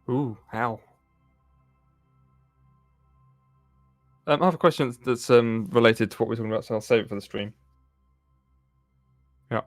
Ooh, how? I have a question that's related to what we're talking about, so I'll save it for the stream. Yeah.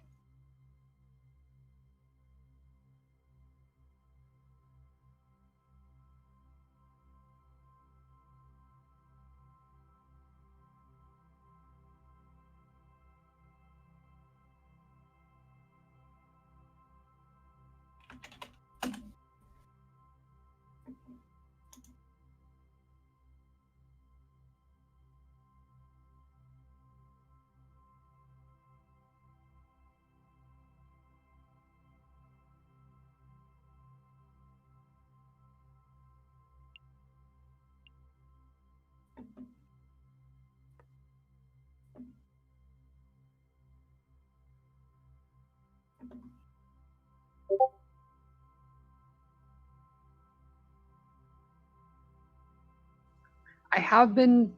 I have been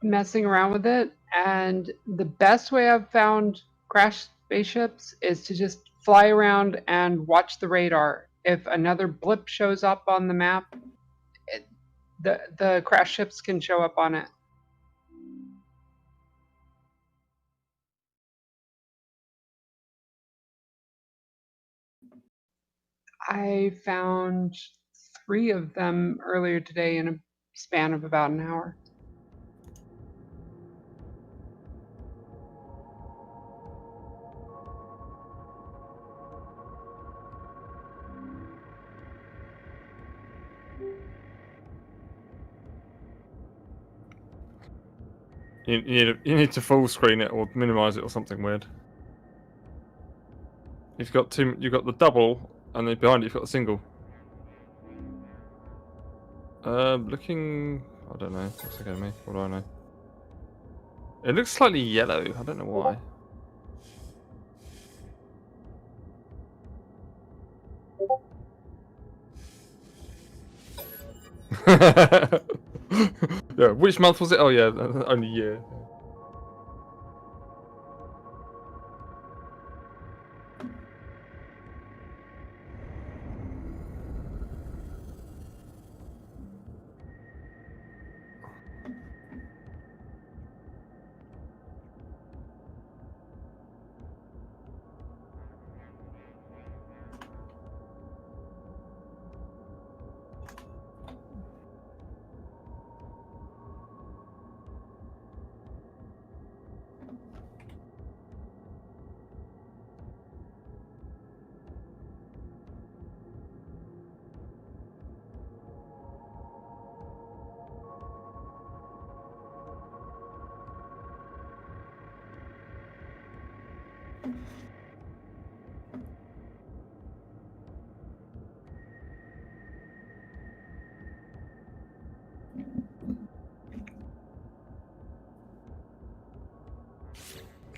messing around with it, and the best way I've found crashed spaceships is to just fly around and watch the radar. If another blip shows up on the map, the crash ships can show up on it. I found 3 of them earlier today in a span of about an hour. You need to full screen it or minimize it or something weird. You've got the double, and then behind it you've got the single. Looking, I don't know. Looks okay to me. What do I know? It looks slightly yellow. I don't know why. Yeah. Which month was it? Oh yeah, only year.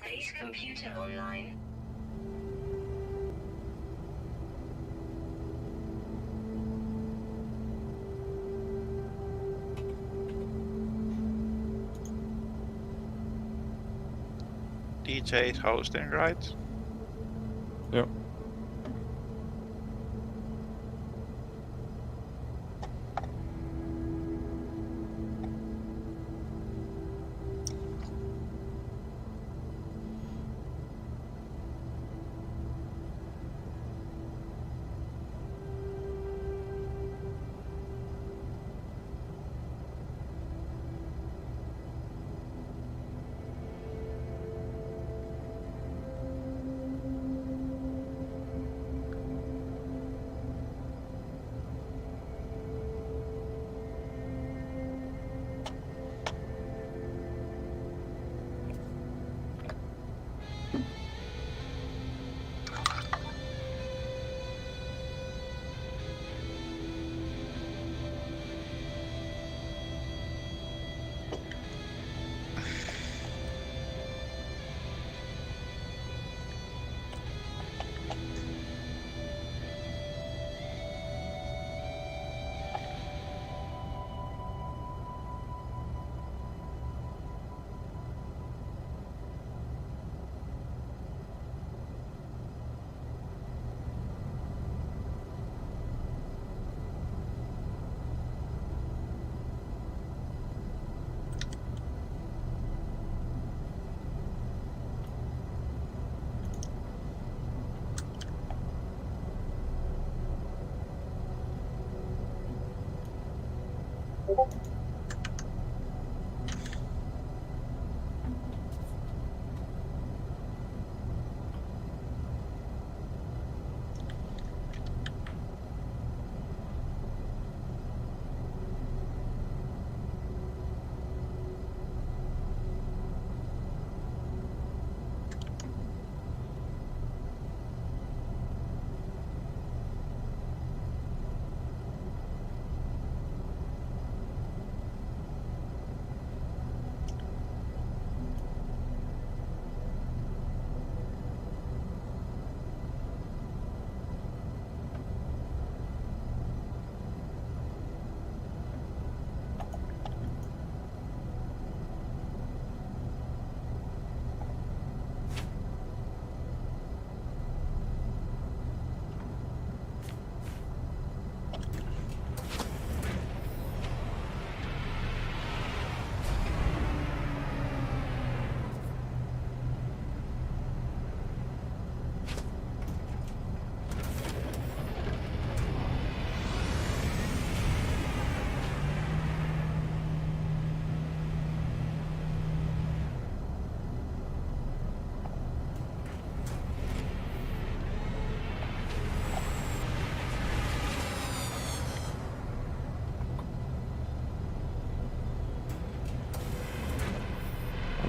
Base computer online. DJ is hosting, right? Yep.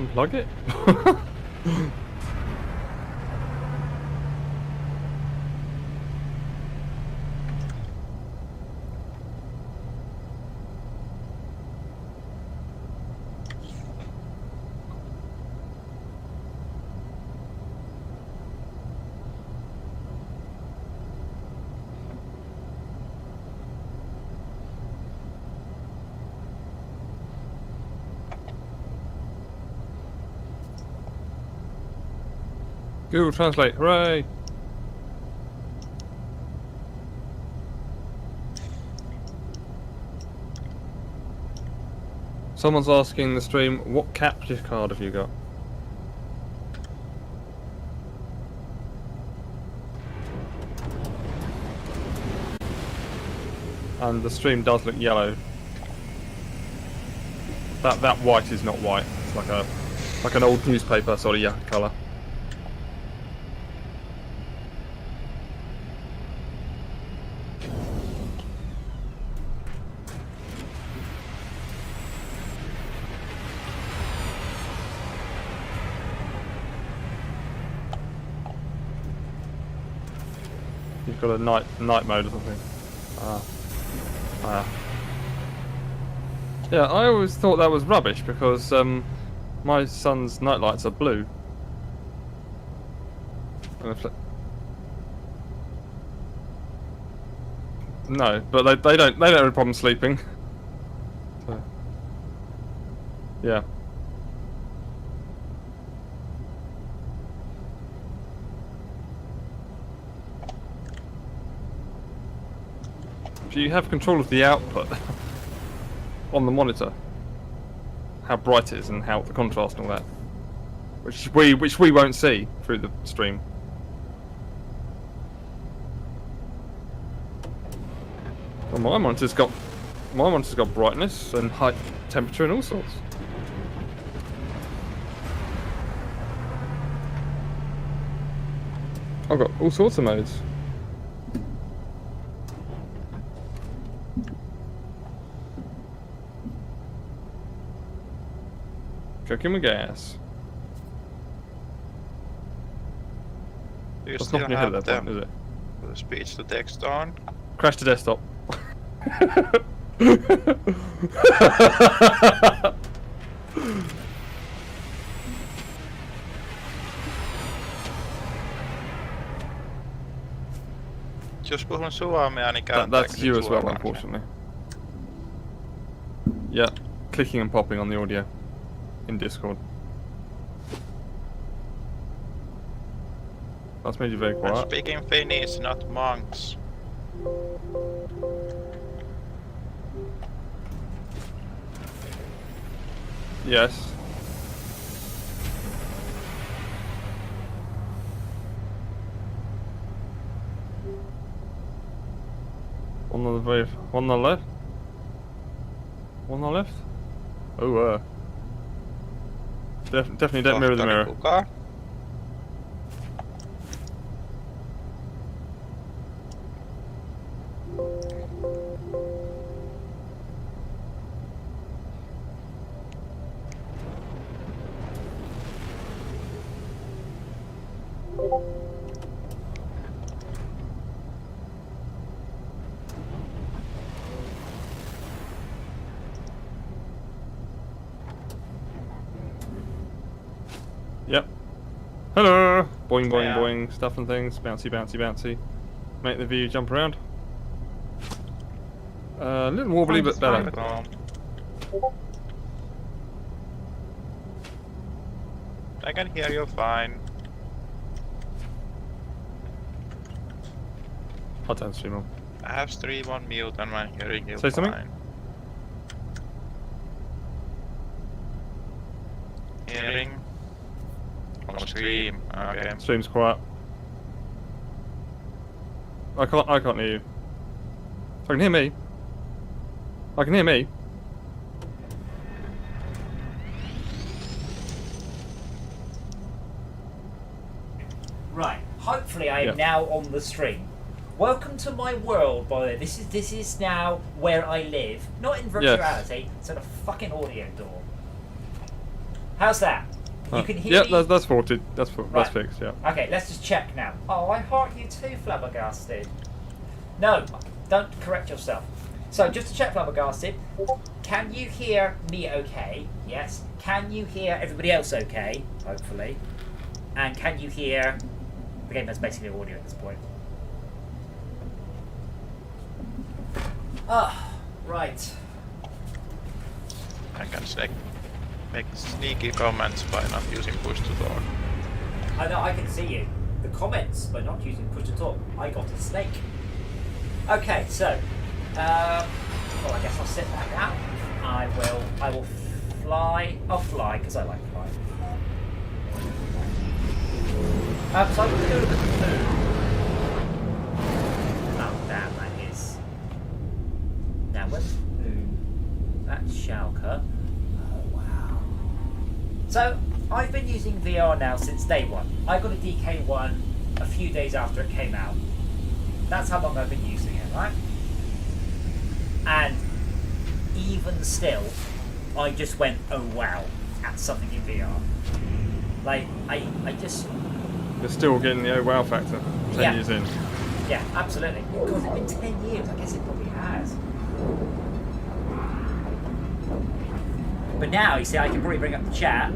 Unplug it? Google Translate, hooray! Someone's asking the stream, what capture card have you got? And the stream does look yellow. That white is not white. It's like an old newspaper sort of colour. You've got a night mode or something. Yeah, I always thought that was rubbish because my son's night lights are blue. No, but they don't have a problem sleeping. So, yeah. Do you have control of the output on the monitor? How bright it is and how the contrast and all that, which we won't see through the stream. Well, my monitor's got brightness and height, temperature, and all sorts. I've got all sorts of modes. Cooking with gas. Do you That's still not in your head have at that point, is it? the speech to text on? Crash the desktop. Jos puhun suomea, niin That's you as well, suoraan. unfortunately. Yeah, clicking and popping on the audio in Discord. That's made you very I'm quiet. speaking Finnish, not monks. Yes. On the left. One on the left. Oh, definitely don't mirror the mirror. Kuka. Yep. Hello! Boing, boing, Yeah. boing. Stuff and things. Bouncy, bouncy, bouncy. Make the view jump around. A little wobbly, but better. I can hear you fine. I'll turn the stream on. I have stream on mute and I'm hearing you Say fine. something? Hearing on stream. Okay. Stream's quiet. I can't hear you. So I can hear me. I can hear me. Right. Hopefully I am Yeah. now on the stream. Welcome to my world, by the way. This is now where I live. Not in virtual Yes. reality, it's at a fucking audio door. How's that? You can hear Yeah, me? that's sorted. That's Right. fixed. Yeah. Okay, let's just check now. Oh, I heart you too, Flabbergasted. No, don't correct yourself. So, just to check, Flabbergasted, can you hear me okay? Yes. Can you hear everybody else okay? Hopefully. And can you hear... The game has basically audio at this point. Ah, right. I can make sneaky comments by not using push to talk. I know, I can see you. The comments, but not using push to talk. I got a snake. Okay, so, well, I guess I'll sit back out. I will fly. I'll fly because I like flying. So I'm going to do a bit of food. Oh, damn, that is. Now, where's the moon? That's Schalke. Oh, wow. So, I've been using VR now since day one. I got a DK1 a few days after it came out. That's how long I've been using it, right? And even still, I just went, oh wow, at something in VR. Like, I just... You're still getting the oh wow factor. 10 Yeah. years in. Yeah, absolutely. Because it's been 10 years, I guess it probably has. But now, you see, I can probably bring up the chat.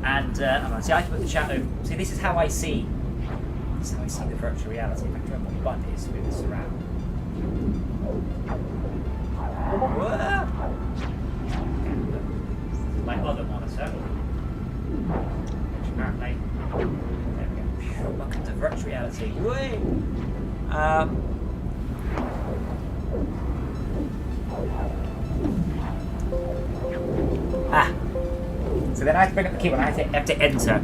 And, see, I can put the chat over. See, this is how I see. This is how I see the virtual reality. If I turn what button is to move this around. Whoa! My other monitor. Which apparently. There we go. Welcome to virtual reality. Whee! So then I have to bring up the keyboard. I have to enter.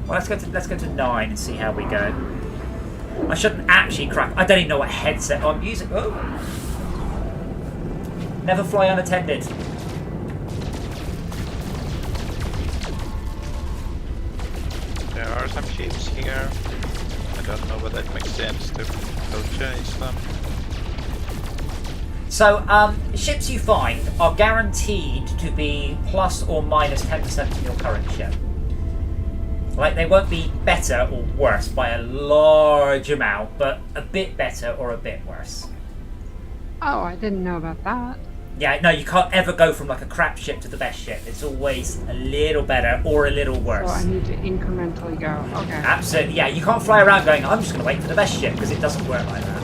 Well, let's go to 9 and see how we go. I shouldn't actually crack. I don't even know what headset I'm using. Oh. Never fly unattended. There are some ships here. I don't know whether it makes sense to go chase them. So, ships you find are guaranteed to be plus or minus 10% of your current ship. Like, they won't be better or worse by a large amount, but a bit better or a bit worse. Oh, I didn't know about that. Yeah, no, you can't ever go from like a crap ship to the best ship. It's always a little better or a little worse. So I need to incrementally go. Okay. Absolutely, yeah. You can't fly around going, I'm just going to wait for the best ship, because it doesn't work like that.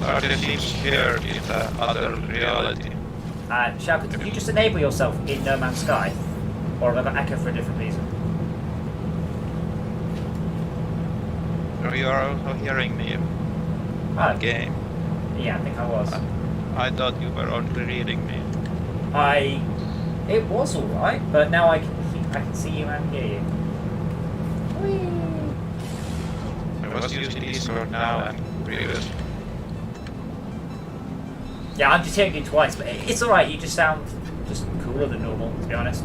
Are the ships here in the other reality? Shalka, did you just enable yourself in No Man's Sky? Or have I got Echo for a different reason? So you are also hearing me Oh, in game. yeah, I think I was. I thought you were only reading me. It was alright, but now I can see you and hear you. Whee! I was was using Discord now and previous. Yeah, I'm just hearing you twice, but it's alright, you just sound just cooler than normal, to be honest.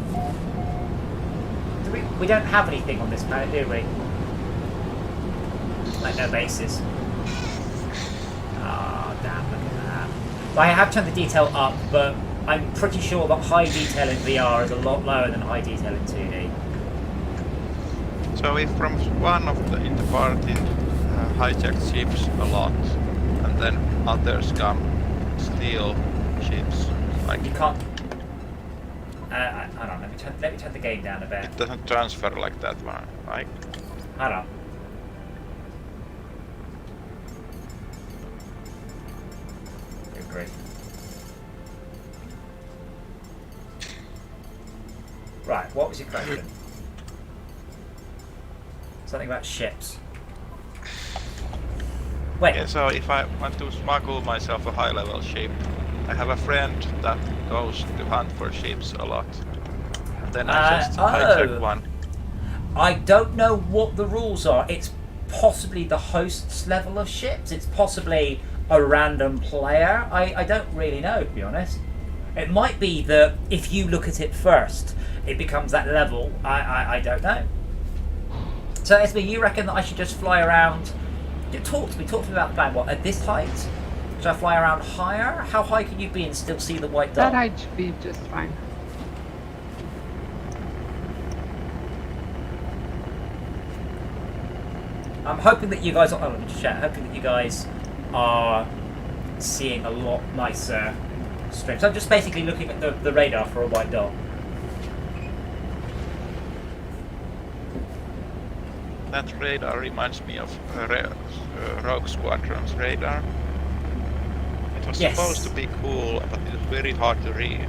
We don't have anything on this planet, do we? Like no bases. Ah, damn, look at that. I have turned the detail up, but I'm pretty sure that high detail in VR is a lot lower than high detail in 2D. So if from one of the in the party hijacked ships a lot, and then others come steal ships, like You can't... hold on, let me turn the game down a bit. it doesn't transfer like that one, right? Hold on. Good grief. Right, what was your question? Something about ships. Wait. Yeah, so if I want to smuggle myself a high-level ship, I have a friend that goes to hunt for ships a lot. And then I just hijack one. I don't know what the rules are. It's possibly the host's level of ships. It's possibly a random player. I don't really know, to be honest. It might be that if you look at it first, it becomes that level. I don't know. So, Esme, you reckon that I should just fly around? Talk to me about the plan. What, at this height? Should I fly around higher? How high can you be and still see the white dot? That height should be just fine. I'm hoping that you guys are. Oh, let me just chat. Hoping that you guys are seeing a lot nicer streams. I'm just basically looking at the radar for a white dot. That radar reminds me of Rogue Squadron's radar. It was Yes. supposed to be cool, but it was very hard to read.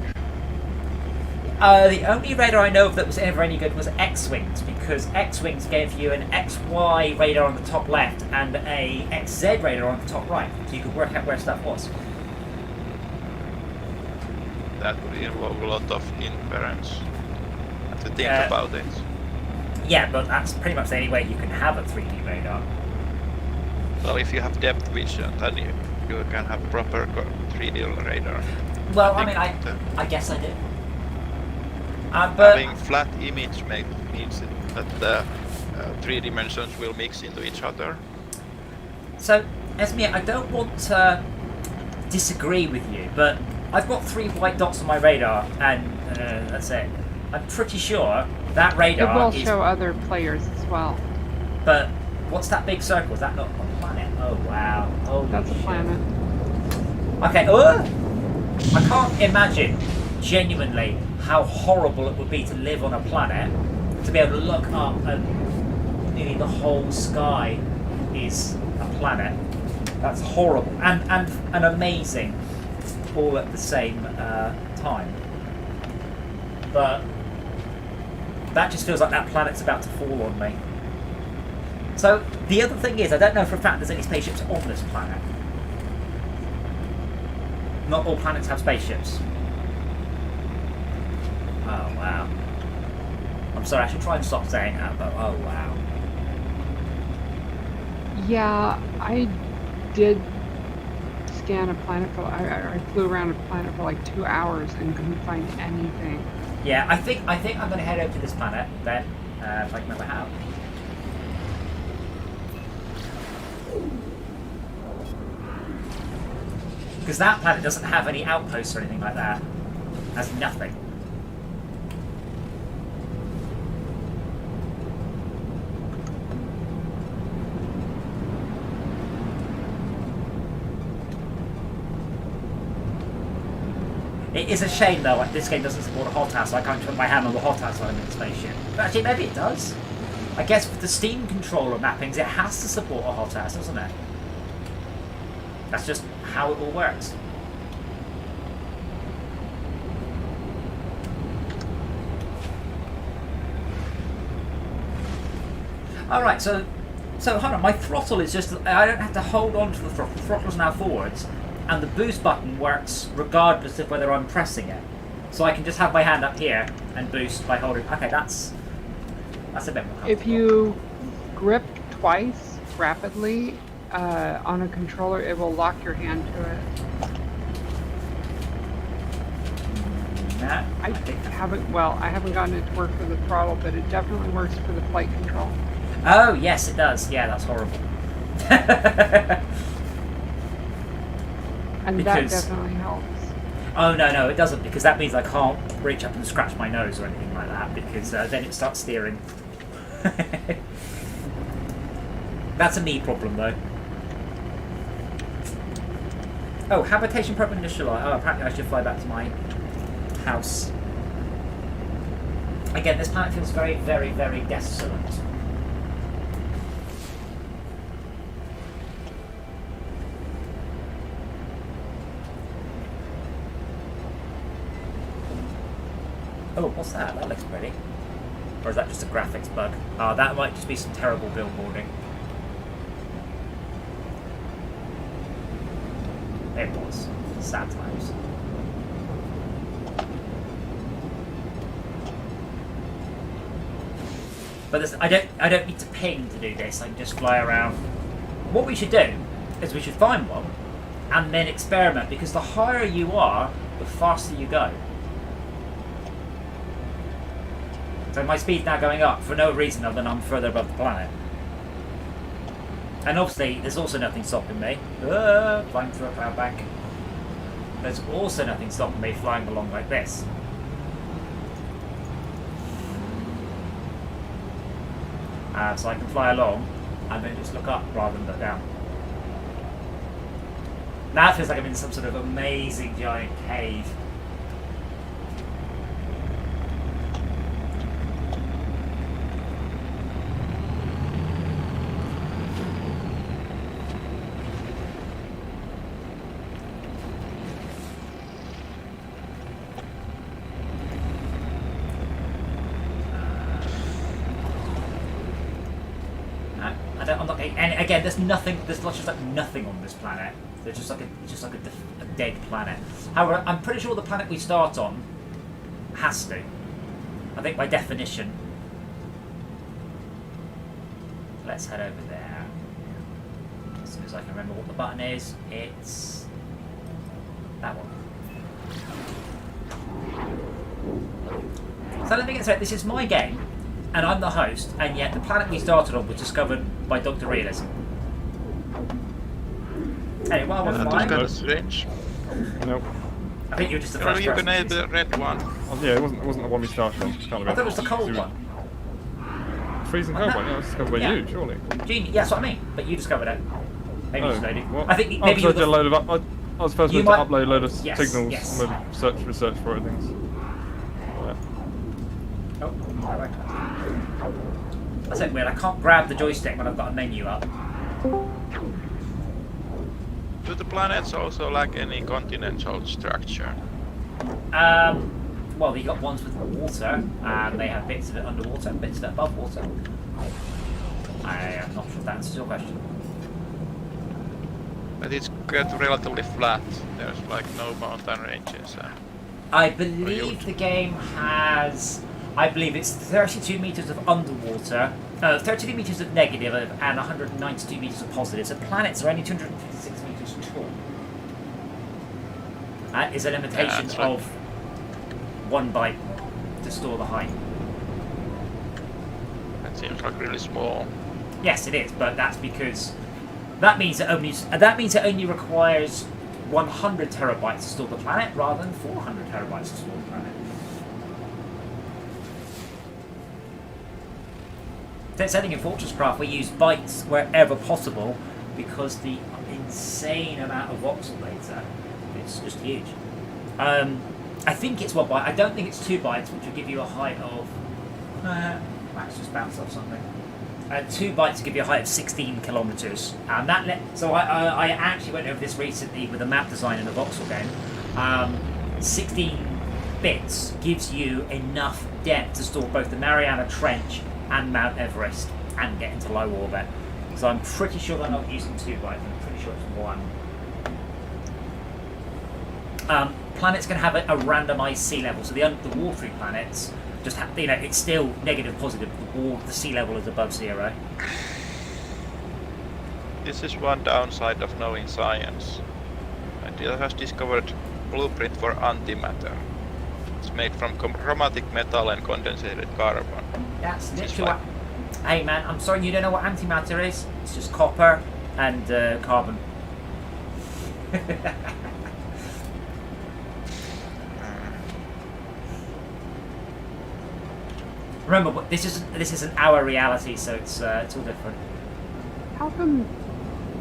The only radar I know of that was ever any good was X-Wings, because X-Wings gave you an XY radar on the top left and a XZ radar on the top right, so you could work out where stuff was. That would involve a lot of inference. Have to think Yeah. about it. Yeah, but that's pretty much the only way you can have a 3D radar. Well, if you have depth vision, then you can have proper 3D radar. Well, think I that, guess I do. But having flat image means that the 3 dimensions will mix into each other. so, Esme, I don't want to disagree with you, but I've got 3 white dots on my radar, and that's it. I'm pretty sure that It radar will is. show other players as well. But what's that big circle? Is that not a planet? Oh wow! Oh, That's a planet. Okay. I can't imagine genuinely how horrible it would be to live on a planet, to be able to look up and nearly the whole sky is a planet. That's horrible and amazing, all at the same time. But that just feels like that planet's about to fall on me. So the other thing is, I don't know for a fact there's any spaceships on this planet. Not all planets have spaceships. Oh wow. I'm sorry, I should try and stop saying that, but oh wow. Yeah, I did scan a planet for. I flew around a planet for like 2 hours and couldn't find anything. Yeah, I think I'm going to head over to this planet then, if I can remember how. Because that planet doesn't have any outposts or anything like that. It has nothing. It is a shame though, like this game doesn't support a hothouse, so I can't put my hand on the hothouse while I'm in the spaceship. But actually, maybe it does. I guess with the Steam controller mappings, it has to support a hothouse, doesn't it? That's just how it all works. Alright, so hold on, my throttle is just, I don't have to hold on to the throttle. The throttle's now forwards, and the boost button works regardless of whether I'm pressing it. So I can just have my hand up here and boost by holding. Okay, that's a bit more comfortable. If you grip twice rapidly on a controller, it will lock your hand to it. Nah, I haven't gotten it to work for the throttle, but it definitely works for the flight control. Oh, yes, it does. Yeah, that's horrible. And Because- that definitely helps. Oh, no, it doesn't, because that means I can't reach up and scratch my nose or anything like that, because then it starts steering. That's a me problem, though. Oh, habitation probe initialized. Oh, apparently I should fly back to my house. Again, this planet feels very, very, very desolate. Oh, what's that? That looks pretty. Or is that just a graphics bug? Oh, that might just be some terrible billboarding. It was. Sad times. But this, I don't need to ping to do this. I can just fly around. What we should do is we should find one and then experiment, because the higher you are, the faster you go. So my speed's now going up for no reason other than I'm further above the planet. And obviously, there's also nothing stopping me. Flying through a cloud bank. There's also nothing stopping me flying along like this. So I can fly along and then just look up rather than look down. Now it feels like I'm in some sort of amazing giant cave. I'm not getting, and again, there's nothing. There's just like nothing on this planet. There's just like a dead planet. However, I'm pretty sure the planet we start on has to. I think by definition. Let's head over there. As soon as I can remember what the button is, it's that one. So let me get straight. This is my game. And I'm the host, and yet the planet we started on was discovered by Dr. Realism. Anyway, well, I wasn't That's mine. kind of strange. Nope. I think you were just the Or first you person. can add the red one. Oh, yeah, it wasn't the one we started on. Can't I thought it was the cold one. Freezing cold one. Yeah, that's discovered by Yeah. you, surely. Genie, yeah, that's what I mean. But you discovered it. Maybe you just loaded. What? I think Oh, maybe you were because I did a the... load of I was first You meant to might- upload a load of Yes, signals yes. and then research for it and things. Oh, alright. That's it, weird. I can't grab the joystick when I've got a menu up. Do the planets also lack any continental structure? Well, you got ones with water, and they have bits of it underwater, bits of it above water. I am not sure if that answers your question. But it's get relatively flat. There's like no mountain ranges. I believe the game has... I believe it's 32 meters of underwater, 32 meters of negative, and 192 meters of positive. So planets are only 256 meters tall. That is a limitation that's right. of 1 byte to store the height. That seems like really small. Yes, it is, but that's because that means it only requires 100 terabytes to store the planet rather than 400 terabytes to store the planet. Setting in Fortress Craft, we use bytes wherever possible because the insane amount of voxel data is just huge. I think it's 1 byte. I don't think it's 2 bytes, which will give you a height of. Max just bounced off something. 2 bytes to give you a height of 16 kilometers. So I actually went over this recently with a map design in a voxel game. 16 bits gives you enough depth to store both the Mariana Trench and Mount Everest and get into low orbit. So I'm pretty sure they're not using 2 bytes. I'm pretty sure it's 1. Planets can have a randomized sea level. So the watery planets just have, it's still negative, positive. The sea level is above 0. This is one downside of knowing science. Idea has discovered blueprint for antimatter. It's made from chromatic metal and condensated carbon. That's Which is literally what. Hey man, I'm sorry you don't know what antimatter is. It's just copper and carbon. Remember, but this isn't our reality, so it's all different. How come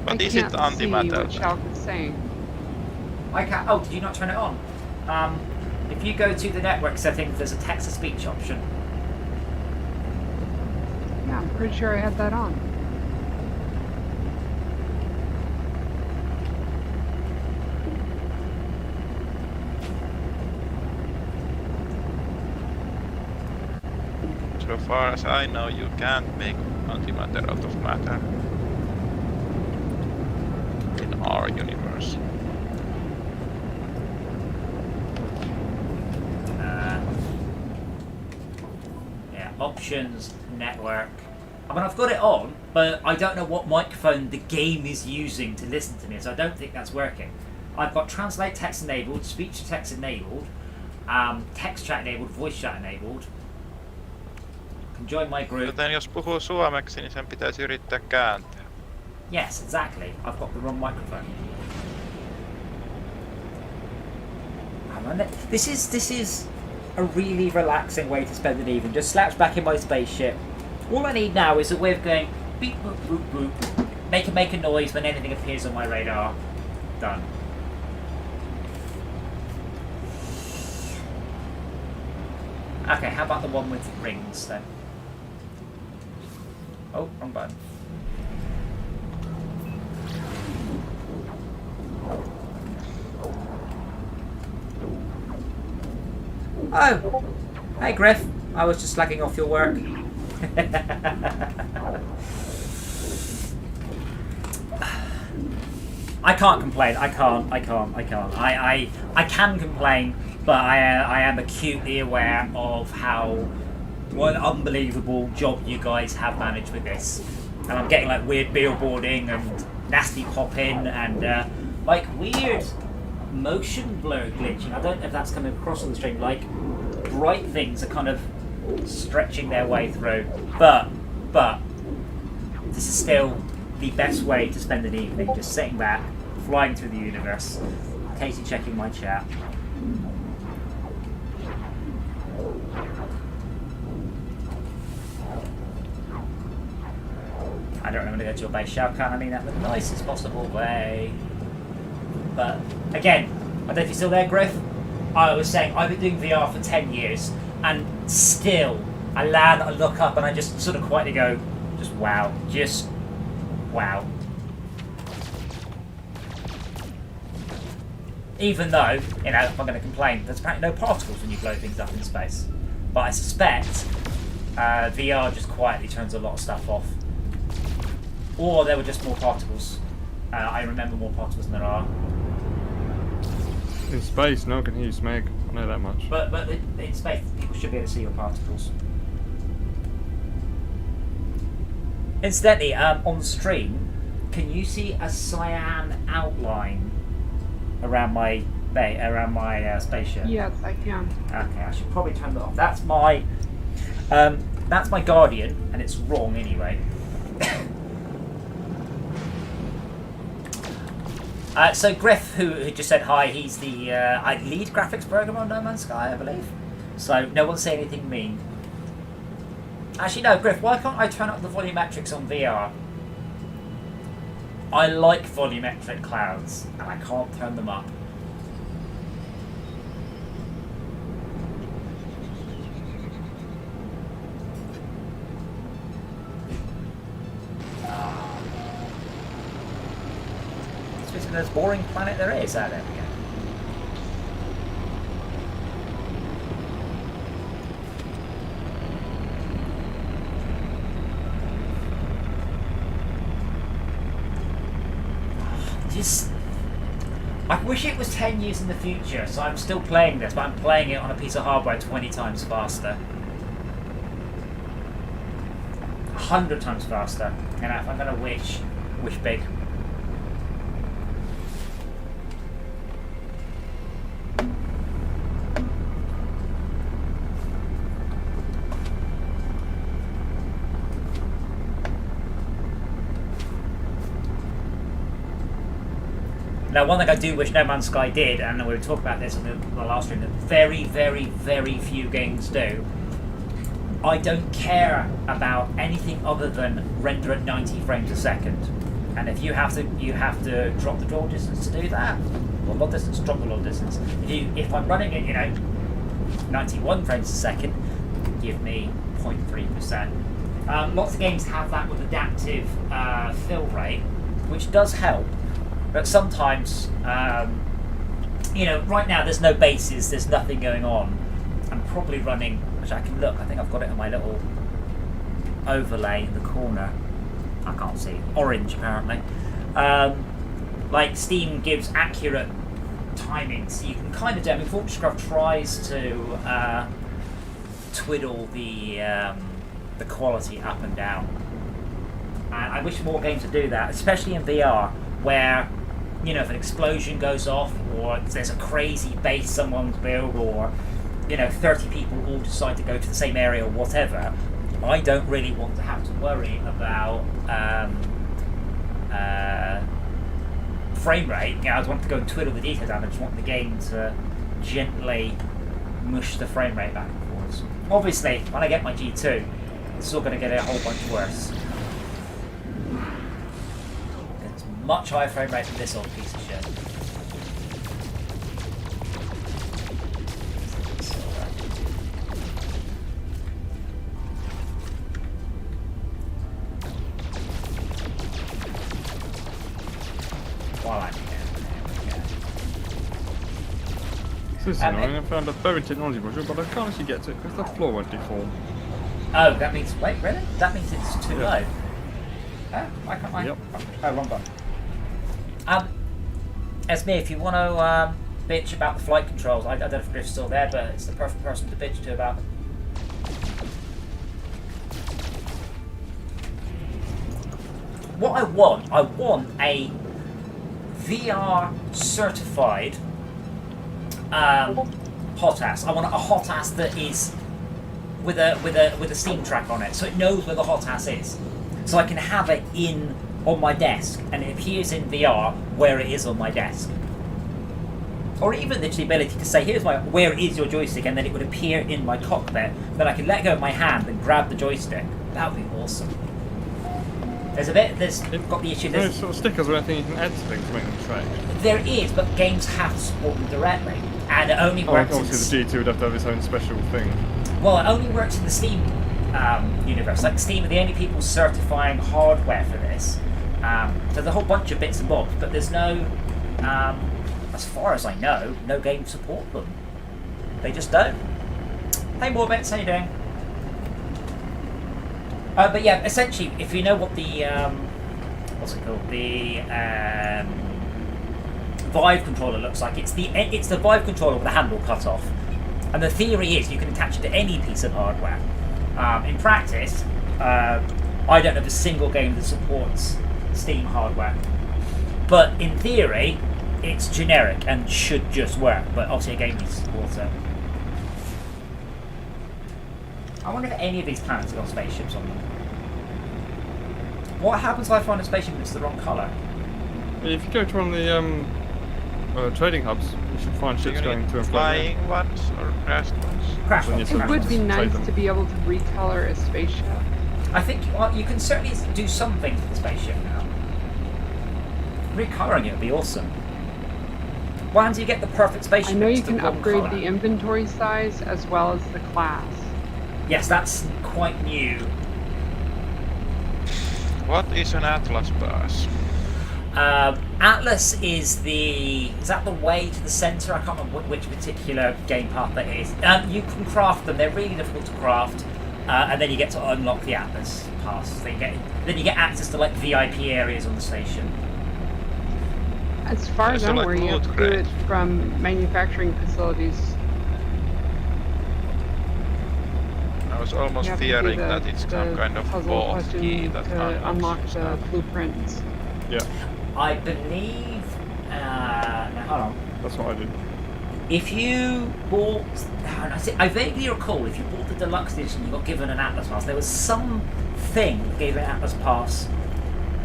But I is it can't see antimatter? what Shalk is saying? I can't. Oh, did you not turn it on? If you go to the network settings, there's a text-to-speech option. Yeah, I'm pretty sure I had that on. So far as I know, you can't make antimatter out of matter. In our universe. Yeah, options, network. I mean, I've got it on, but I don't know what microphone the game is using to listen to me, so I don't think that's working. I've got translate text enabled, speech to text enabled, text chat enabled, voice chat enabled. Can join my group. Joten jos puhuu suomeksi, niin sen pitäisi yrittää kääntää. Yes, exactly. I've got the wrong microphone. This is a really relaxing way to spend an evening. Just slaps back in my spaceship. All I need now is a way of going beep boop boop boop. Make a noise when anything appears on my radar. Done. Okay, how about the one with rings then? Oh, wrong button. Oh! Hey Griff, I was just slagging off your work. I can't complain. I can't. I can complain, but I am acutely aware of what an unbelievable job you guys have managed with this. And I'm getting like weird billboarding and nasty pop-in and like weird motion blur glitching. I don't know if that's coming across on the stream. Like bright things are kind of stretching their way through. But this is still the best way to spend an evening, just sitting back, flying through the universe. Katie checking my chat. I don't remember to go to your base, Shao Kahn. I mean that the nicest possible way. But again, I don't know if you're still there, Griff. I was saying I've been doing VR for 10 years, and still I land, I look up, and I just sort of quietly go, just wow, wow. Even though, you know, if I'm going to complain, there's apparently no particles when you blow things up in space. But I suspect VR just quietly turns a lot of stuff off. Or there were just more particles. I remember more particles than there are. In space, no one can hear you, Smeg. I know that much. But in space, people should be able to see your particles. Incidentally, on stream, can you see a cyan outline around my spaceship? Yes, I can. Okay, I should probably turn that off. That's my Guardian, and it's wrong anyway. So Griff, who just said hi, he's the lead graphics programmer on No Man's Sky, I believe. So no one say anything mean. Actually, no, Griff, why can't I turn up the volumetrics on VR? I like volumetric clouds, and I can't turn them up. It's the most boring planet there is. There we go. I wish it was 10 years in the future, so I'm still playing this, but I'm playing it on a piece of hardware 20 times faster. 100 times faster. And if I'm going to wish Wish big. Now, one thing I do wish No Man's Sky did, and we were talking about this on the last stream, that very, very, very few games do. I don't care about anything other than render at 90 frames a second. And if you have to drop the draw distance to do that, or load distance, drop the load distance. If I'm running at 91 frames a second, give me 0.3%. Lots of games have that with adaptive fill rate, which does help. But sometimes, right now there's no bases, there's nothing going on. I'm probably running, which I can look, I think I've got it in my little overlay in the corner. I can't see. Orange, apparently. Like, Steam gives accurate timing, so you can kind of do it. I mean, Fortresscraft tries to twiddle the quality up and down. And I wish more games would do that, especially in VR, where if an explosion goes off, or there's a crazy base someone's built, or 30 people all decide to go to the same area or whatever, I don't really want to have to worry about frame rate. I just want to go and twiddle the details down. I just want the game to gently mush the frame rate back and forwards. Obviously, when I get my G2, it's all going to get a whole bunch worse. Much higher frame rate than this old piece of shit. While I'm here. This is annoying. I found a buried technology module, but I can't actually get to it because the floor won't deform. Oh, that means... Wait, really? That means it's too low. Oh, why can't I? Yep. Oh, wrong button. Esme, if you want to bitch about the flight controls, I don't know if Griff's still there, but it's the perfect person to bitch to about them. What I want a VR certified hot ass. I want a hot ass that is with a Steam track on it, so it knows where the hot ass is, so I can have it on my desk, and it appears in VR where it is on my desk. Or even the ability to say, where is your joystick, and then it would appear in my cockpit, then I can let go of my hand and grab the joystick. That would be awesome. There's got the issue. There's sort of stickers or anything you can add to things to make them track. There is, but games have to support them directly, and it only works. Obviously, the G2 would have to have its own special thing. Well, it only works in the Steam universe. Like, Steam are the only people certifying hardware for this. So there's a whole bunch of bits and bobs, but there's no, as far as I know, no games support them. They just don't. Hey, Morbits, how you doing? But yeah, essentially, if you know what the what's it called, the Vive controller looks like, it's the Vive controller with the handle cut off, and the theory is you can attach it to any piece of hardware. In practice, I don't have a single game that supports Steam hardware, but in theory, it's generic and should just work. But obviously, a game needs to support it. I wonder if any of these planets have got spaceships on them. What happens if I find a spaceship that's the wrong colour? If you go to one of the trading hubs, you should find ships going to and fro. Flying ones or crashed ones? Crash When ones. you It Crash would ones. be nice them. to be able to recolor a spaceship. I think you can certainly do something to the spaceship now. Recolouring it would be awesome. Why don't you get the perfect spaceship? I know you that's the can wrong upgrade colour? the inventory size as well as the class. Yes, that's quite new. What is an Atlas pass? Atlas is that the way to the centre? I can't remember which particular game path that is. You can craft them. They're really difficult to craft, and then you get to unlock the Atlas pass. Then you get access to like VIP areas on the station. As far as So I'm like aware, you have to loot do crate. it from manufacturing facilities. I was almost You have to do fearing the- that it's some the kind of puzzle vault question key that to unlock unlocks the stuff. blueprints. Yeah, I believe. Now hold on. that's what I did. If you bought, I vaguely recall if you bought the deluxe edition, you got given an Atlas pass. There was some thing that gave an Atlas pass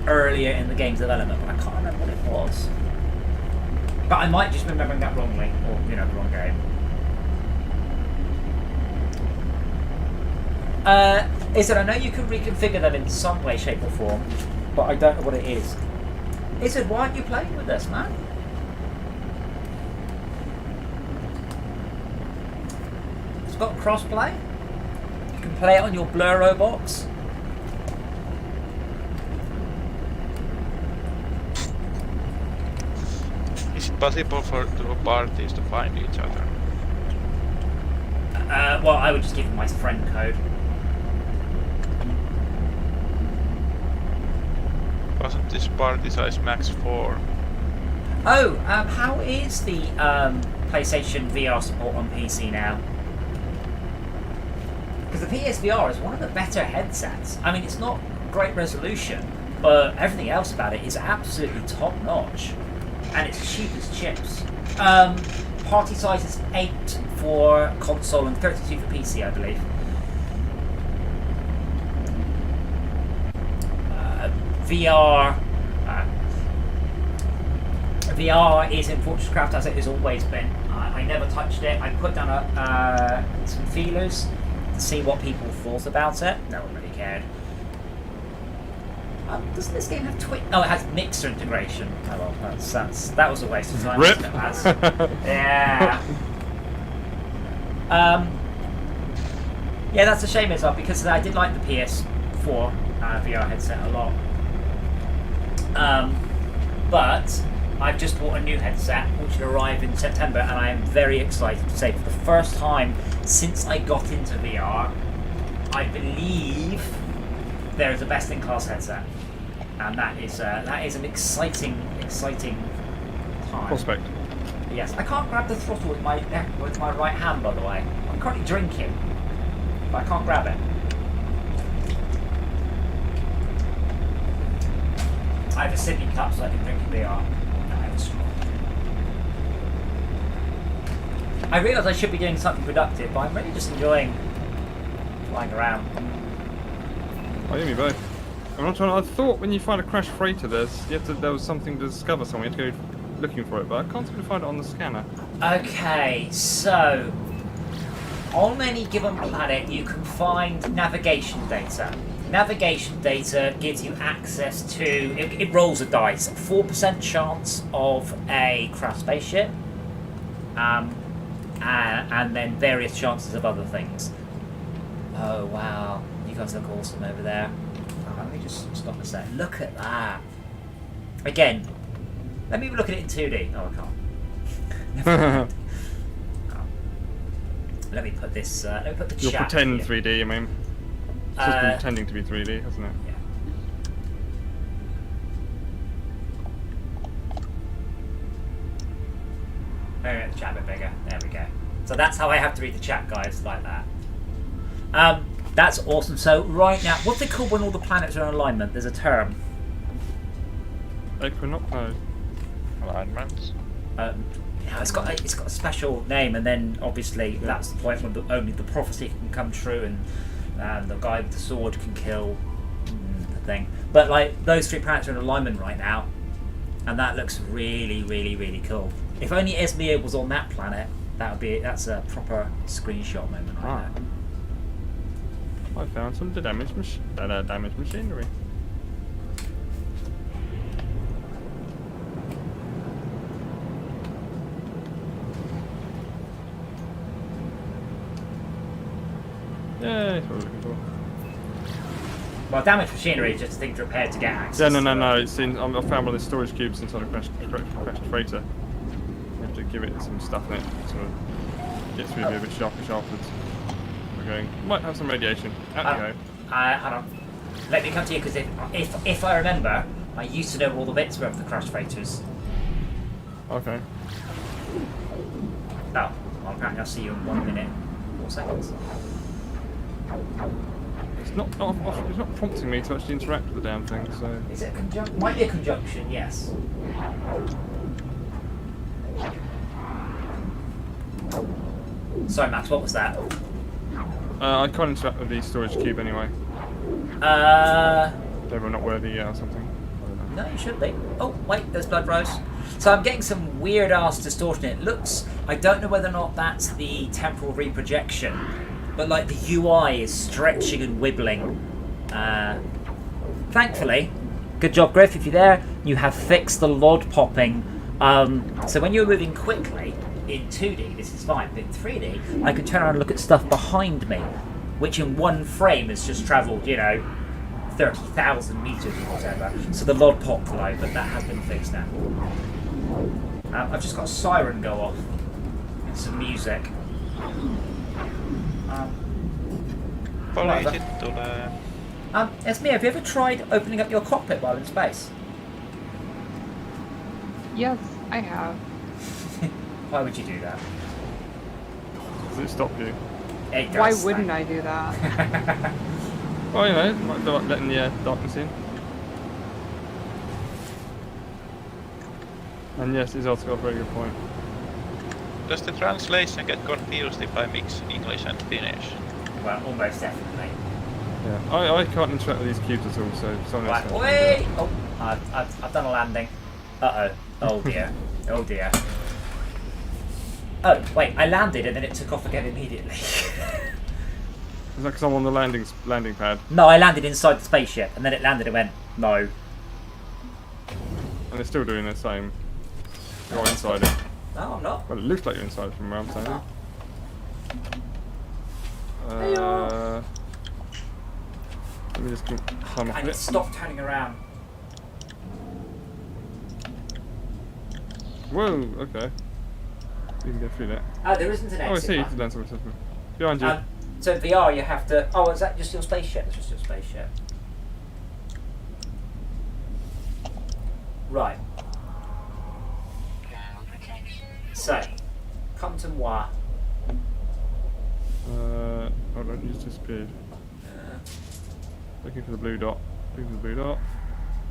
earlier in the game's development, but I can't remember what it was. But I might just be remembering that wrongly, or the wrong game. Izzard, I know you can reconfigure them in some way, shape, or form, but I don't know what it is. Izzard, why aren't you playing with us, man? It's got crossplay. You can play it on your Bluro box. Is it possible for two parties to find each other? Well, I would just give you my friend code. Wasn't this party size max 4? Oh, how is the PlayStation VR support on PC now? Because the PSVR is one of the better headsets. I mean, it's not great resolution, but everything else about it is absolutely top notch. And it's cheap as chips. Party size is 8 for console and 32 for PC, I believe. VR is in Fortresscraft as it has always been. I never touched it. I put down some feelers to see what people thought about it. No one really cared. Doesn't this game have Twitch? Oh, it has Mixer integration. Oh well, that was a waste of time. Rip. Yeah. Yeah, that's a shame as well because I did like the PS4 VR headset a lot. But I've just bought a new headset which should arrive in September, and I am very excited to say for the first time since I got into VR, I believe there is a best-in-class headset, and that is an exciting time. Prospect. Yes, I can't grab the throttle with my right hand, by the way. I'm currently drinking, but I can't grab it. I have a sippy cup so I can drink in VR. I have a straw. I realise I should be doing something productive, but I'm really just enjoying flying around. Oh, you me both. I'm not trying. I thought when you find a crashed freighter, there was something to discover somewhere. You have to go looking for it, but I can't seem to find it on the scanner. Okay, so on any given planet, you can find navigation data. Navigation data gives you access to. It rolls a dice. 4% chance of a crashed spaceship, and then various chances of other things. Oh wow, you guys look awesome over there. Let me just stop a sec. Look at that. Again, let me look at it in 2D. Oh, I can't. Oh. Let me put this. Let me put the You'll chat pretend here. 3D. I mean, it's just been pretending to be 3D, hasn't it? Yeah. Maybe make the chat a bit bigger. There we go. So that's how I have to read the chat, guys, like that. That's awesome. So right now, what's it called when all the planets are in alignment? There's a term. Equinox? No. Alignments. Yeah, it's got a special name, and then obviously that's the point when only the prophecy can come true, and the guy with the sword can kill the thing. But like those 3 planets are in alignment right now, and that looks really, really, really cool. If only Esmir was on that planet, that's a proper screenshot moment right there. I found some damaged machinery. Yeah, that's what we're looking for. Well, damaged machinery is just a thing prepared to get access. Yeah, no. to it. It's in. I found one of the storage cubes inside a crashed freighter. You have to give it some stuff in it, so it gets really a bit sharpish afterwards. We're going. Might have some radiation. Out you go. Hold on. Let me come to you because if I remember, I used to know where all the bits were of the crashed freighters. Okay. Oh, well, apparently I'll see you in 1 minute, 4 seconds. It's it's not prompting me to actually interact with the damn thing. So Is it a conjunction? Might be a conjunction, yes. Sorry, Max, what was that? I can't interact with the storage cube anyway. They were not worthy or something. I don't know. No, you should be. Oh, wait, there's blood rose. So I'm getting some weird ass distortion. It looks, I don't know whether or not that's the temporal reprojection, but like the UI is stretching and wibbling. Thankfully, good job, Griff, if you're there, you have fixed the LOD popping. So when you're moving quickly in 2D, this is fine, but in 3D, I can turn around and look at stuff behind me, which in one frame has just travelled, 30,000 metres or whatever. So the LOD popped low, but that has been fixed now. I've just got a siren go off and some music. Esme, have you ever tried opening up your cockpit while in space? Yes, I have. Why would you do that? Does it stop you? It does Why stop. wouldn't I do that? Well, it might be like letting the darkness in. And yes, it's also got a very good point. Does the translation get confused if I mix English and Finnish? Well, almost definitely. Yeah, I can't interact with these cubes at all, so someone else Right, can. wait! Oh, I've done a landing. Uh-oh. Oh dear. Oh dear. Oh, wait, I landed and then it took off again immediately. Is that because I'm on the landing pad? No, I landed inside the spaceship and then it landed and went, no. And they're still doing the same. You're inside it. No, I'm not. Well, it looks like you're inside from where I'm standing. Let me just climb up I a need to bit. stop turning around. Whoa, okay. You can go through that. Oh, there isn't an exit. Oh, I see. You button. can land somewhere. Behind you. So VR, you have to. Oh, is that just your spaceship? It's just your spaceship. Right. So, come to moi. Hold on, you just disappeared. Looking for the blue dot. Looking for the blue dot.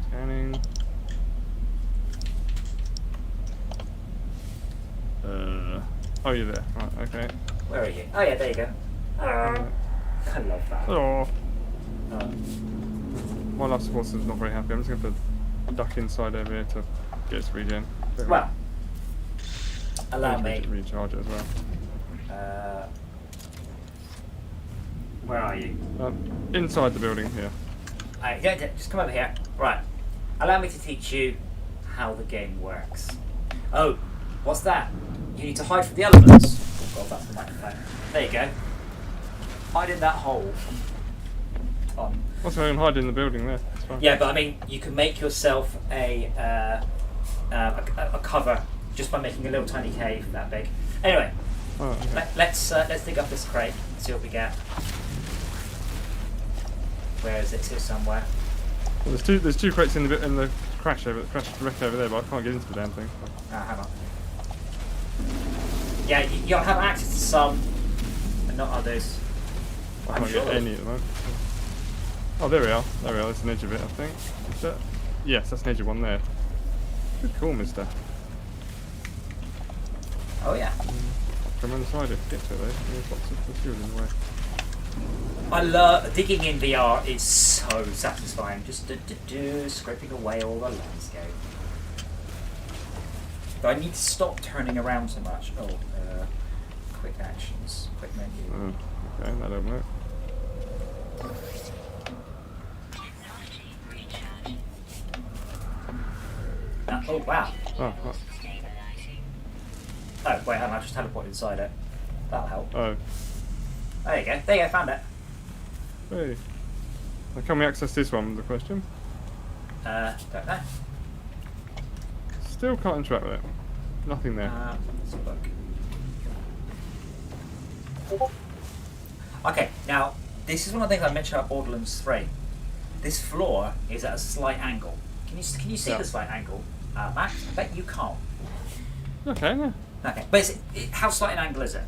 Scanning. Oh, you're there. Right, okay. Where are you? Oh yeah, there you go. I love that. Oh. Oh. My life support system's not very happy. I'm just going to duck inside over here to get its regen. Well, allow Need me. to recharge it as well. Where are you? Inside the building here. Just come over here. Right. Allow me to teach you how the game works. Oh, what's that? You need to hide from the elements. Oh god, that's the microphone. There you go. Hide in that hole. Tom. Also, I can hide in the building there. It's fine. Yeah, but I mean, you can make yourself a cover just by making a little tiny cave that big. Anyway, Oh, okay. let's dig up this crate and see what we get. Where is it? It's here somewhere. Well, there's two crates in the crash wreck over there, but I can't get into the damn thing. Hang on. Yeah, you'll have access to some, and not others. I I'm can't sure get any at the moment. Oh, there we are. There we are. That's an edge of it, I think. Is that? Yes, that's an edge of one there. Good call, mister. Oh yeah. Come around the side if you get to it, though. There's lots of material in the way. I love digging in VR is so satisfying. Just scraping away all the landscape. But I need to stop turning around so much. Oh, quick actions, quick menu. Oh, okay, that don't work. Oh wow. Oh, what? Oh wait, hang on, I just teleported inside it. That'll help. Oh. There you go. There you go. Found it. Hey. Now, can we access this one? Was the question. Don't know. Still can't interact with it. Nothing there. Let's look. Okay, now this is one of the things I mentioned about Borderlands 3. This floor is at a slight angle. Can you see Yeah. the slight angle, Max? I bet you can't. Okay, yeah. Okay, but how slight an angle is it? I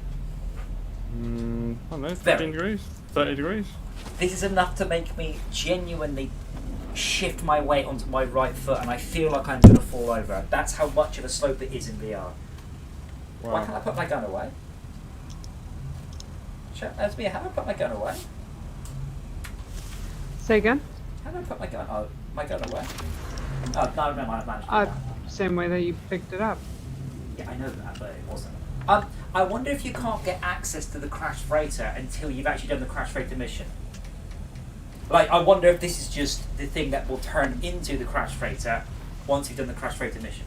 don't know, Very. 15 degrees? 30 degrees? This is enough to make me genuinely shift my weight onto my right foot, and I feel like I'm going to fall over. That's how much of a slope it is in VR. Wow. Why can't I put my gun away? That's me. How do I put my gun away? Say again? How do I put my gun? Oh, my gun away. Oh no, I managed to do that. Same way that you picked it up. Yeah, I know that, but it wasn't. I wonder if you can't get access to the crash freighter until you've actually done the crash freighter mission. Like, I wonder if this is just the thing that will turn into the crash freighter once you've done the crash freighter mission.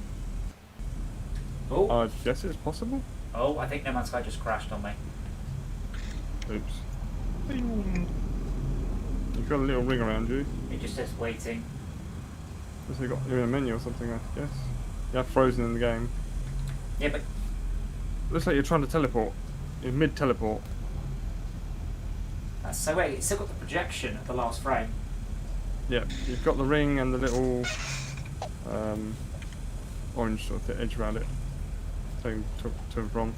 Oh, I guess it's possible. oh! I think No Man's Sky just crashed on me. Oops. You've got a little ring around you. It just says waiting. So you're in a menu or something, I guess. You're frozen in the game. Yeah, but Looks like you're trying to teleport. You're mid-teleport. that's so weird. It's still got the projection of the last frame. Yeah, you've got the ring and the little orange sort of edge around it. Saying to wrong.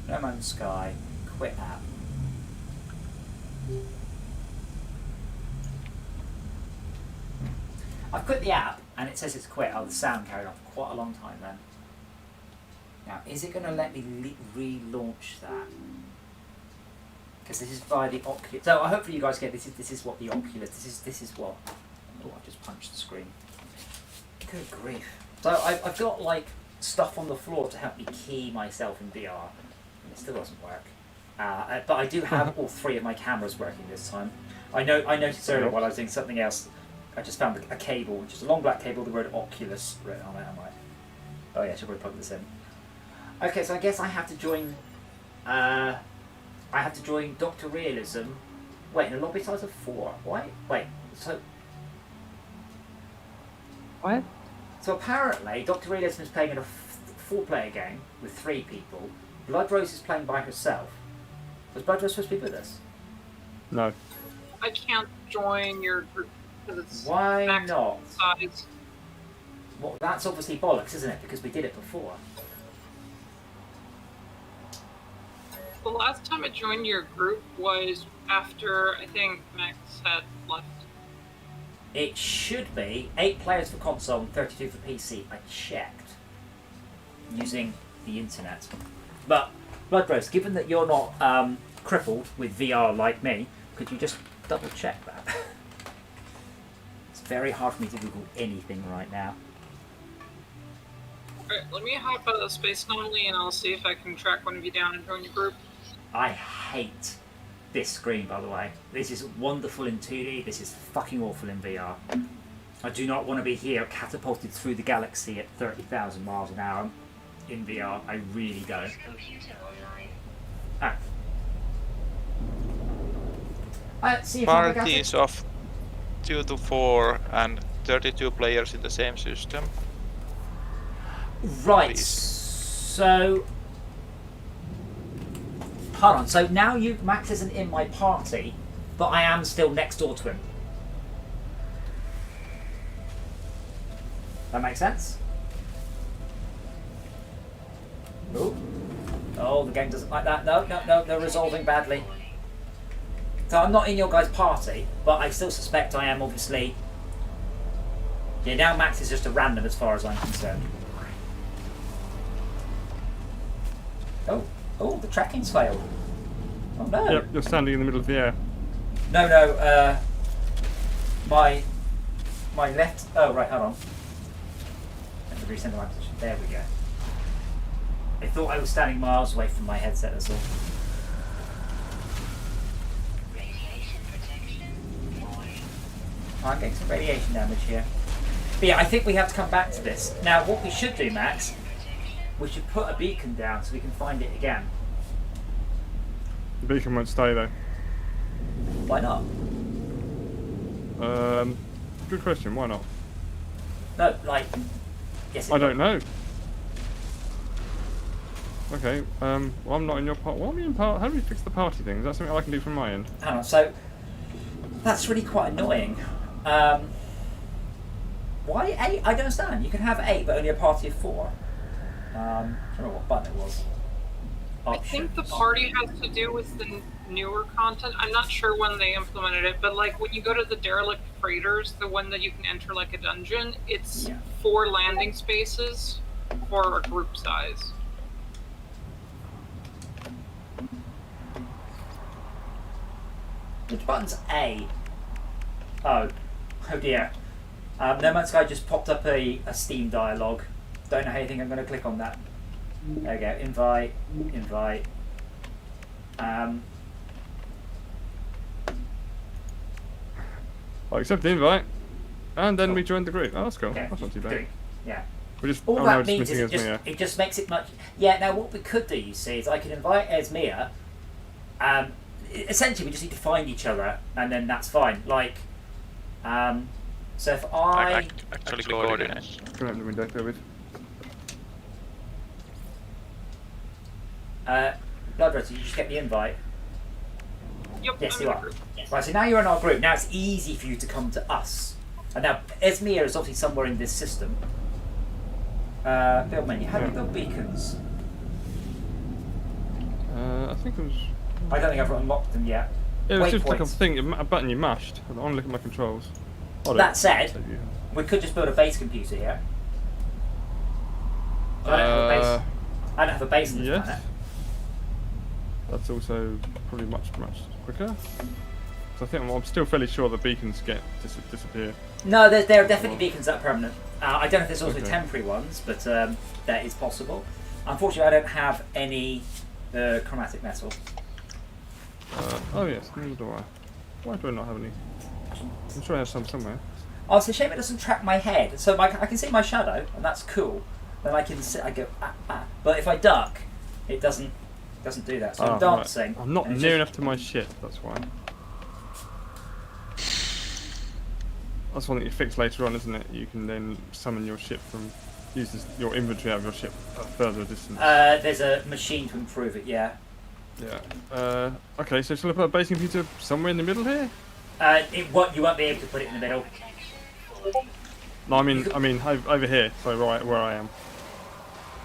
No Man's Sky, quit app. I've quit the app and it says it's quit. Oh, the sound carried on for quite a long time then. Now, is it going to let me relaunch that? Because this is via the Oculus. So hopefully you guys get this. This is what the Oculus. This is what. Oh, I just punched the screen. Good grief. So I've got like stuff on the floor to help me key myself in VR, and it still doesn't work. But I do have all three of my cameras working this time. I noticed earlier while I was doing something else. I just found a cable, which is a long black cable, the word Oculus written on it. I'm like, oh yeah, I should probably plug this in. Okay, so I guess I have to join. I have to join Dr. Realism. Wait, in a lobby size of 4. Why? Wait. So What? So apparently, Dr. Realism is playing in a 4-player game with 3 people. Blood Rose is playing by herself. Was Blood Rose supposed to be with us? No. I can't join your group because it's Why maximum not? size. Well, that's obviously bollocks, isn't it? Because we did it before. The last time I joined your group was after I think Max had left. It should be 8 players for console and 32 for PC. I checked using the internet. But Blood Rose, given that you're not crippled with VR like me, could you just double check that? It's very hard for me to Google anything right now. Alright, let me hop out of Space Anomaly and I'll see if I can track one of you down and join your group. I hate this screen, by the way. This is wonderful in 2D, this is fucking awful in VR. I do not want to be here catapulted through the galaxy at 30,000 miles an hour in VR. I really don't. Computer online. See if I can Parties of 2 to 4 and 32 players in the same system. Right, Please. so... Hold on, so now Max isn't in my party, but I am still next door to him. That makes sense? Ooh. Oh, the game doesn't like that. No, they're resolving badly. So I'm not in your guys' party, but I still suspect I am obviously... Yeah, now Max is just a random as far as I'm concerned. Oh, the tracking's failed. Oh no. Yep, you're standing in the middle of the air. No, my left... Oh, right, hold on. Let me resend the position. There we go. I thought I was standing miles away from my headset, that's all. Radiation protection. 40. I'm getting some radiation damage here. But yeah, I think we have to come back to this. Now, what we should do, Max, we should put a beacon down so we can find it again. The beacon won't stay though. Why not? Good question. Why not? No, like... Yes, it I don't know. Okay. Well, I'm not in your part. What are we in part? How do we fix the party thing? Is that something I can do from my end? Hang on, so... That's really quite annoying. Why 8? I don't understand. You can have 8, but only a party of 4. I don't know what button it was. I think the Options. party has to do with the newer content. I'm not sure when they implemented it, but like when you go to the derelict freighters, the one that you can enter like a dungeon, it's Yeah. 4 landing spaces for a group size. Which button's A? Oh. Oh dear. No Man's Sky just popped up a Steam dialogue. Don't know how you think I'm going to click on that. There we go. Invite. Invite. I accept the invite, and then we joined the group. Oh, that's cool. Okay. That's not too bad. Great. Yeah. We just All oh, that no, just means is missing Esmea. it just makes it much. Yeah. Now what we could do, you see, is I could invite Esmea. Essentially, we just need to find each other, and then that's fine. Like, so if I Actually coordinates. Can I open the window, David? Bloodrunner, you just get the invite. Yep, Yes, I'm you in the are. group. Right, so now you're in our group. Now it's easy for you to come to us. And now Esmea is obviously somewhere in this system. Build menu. How do you build beacons? I think it was. I don't think I've unlocked them yet. It was just like a Waypoints. thing, a button you mashed. I want to look at my controls. Hold That on. said, Save you. we could just build a base computer here. I don't have a base. I don't have a base on this yes. planet. That's also probably much quicker. So I think I'm still fairly sure the beacons get disappear. No, there are definitely beacons that are permanent. I don't know if there's also Okay. temporary ones, but that is possible. Unfortunately, I don't have any chromatic metal. Oh yes, neither do I. Why do I not have any? I'm sure I have some somewhere. Oh, it's a shame it doesn't track my head. So I can see my shadow, and that's cool. Then I can sit. I go But if I duck, it doesn't do that. So I'm Right. dancing. I'm not and it's near just- enough to my ship. That's why. That's one that you fix later on, isn't it? You can then summon your ship from uses your inventory out of your ship a further distance. There's a machine to improve it. Yeah. Yeah. Okay, so shall I put a base computer somewhere in the middle here? What you won't be able to put it in the middle. No, I mean over here. So where I am.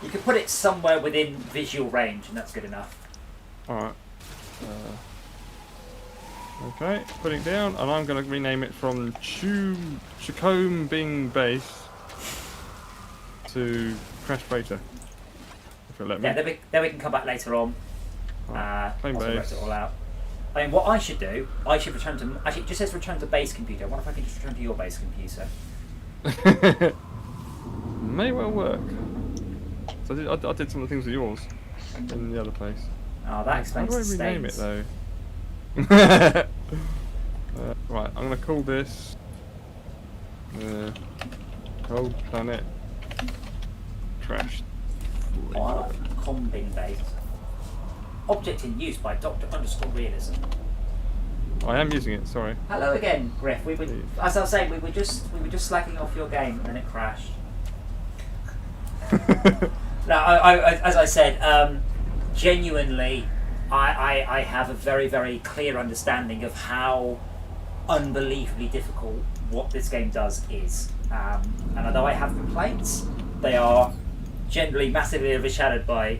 You can put it somewhere within visual range, and that's good enough. All right. Okay, putting it down, and I'm going to rename it from Chacombe Bing Base to Crash Beta. If it'll let me. Yeah, then we can come back later on. Plain Once I worked base. it all out. I mean, what I should do, I should return to. Actually, it just says return to base computer. I wonder if I can just return to your base computer. May well work. So I did some of the things with yours in the other place. Oh, that How explains do I the rename it stains. though? Right, I'm going to call this Cold Planet Crash. Oh, I like combing base. Object in use by Dr_Realism. I am using it. Sorry. Hello again, Griff. We were, as I was saying, we were just slacking off your game, and then it crashed. No, as I said, genuinely, I have a very, very clear understanding of how unbelievably difficult what this game does is. And although I have complaints, they are generally massively overshadowed by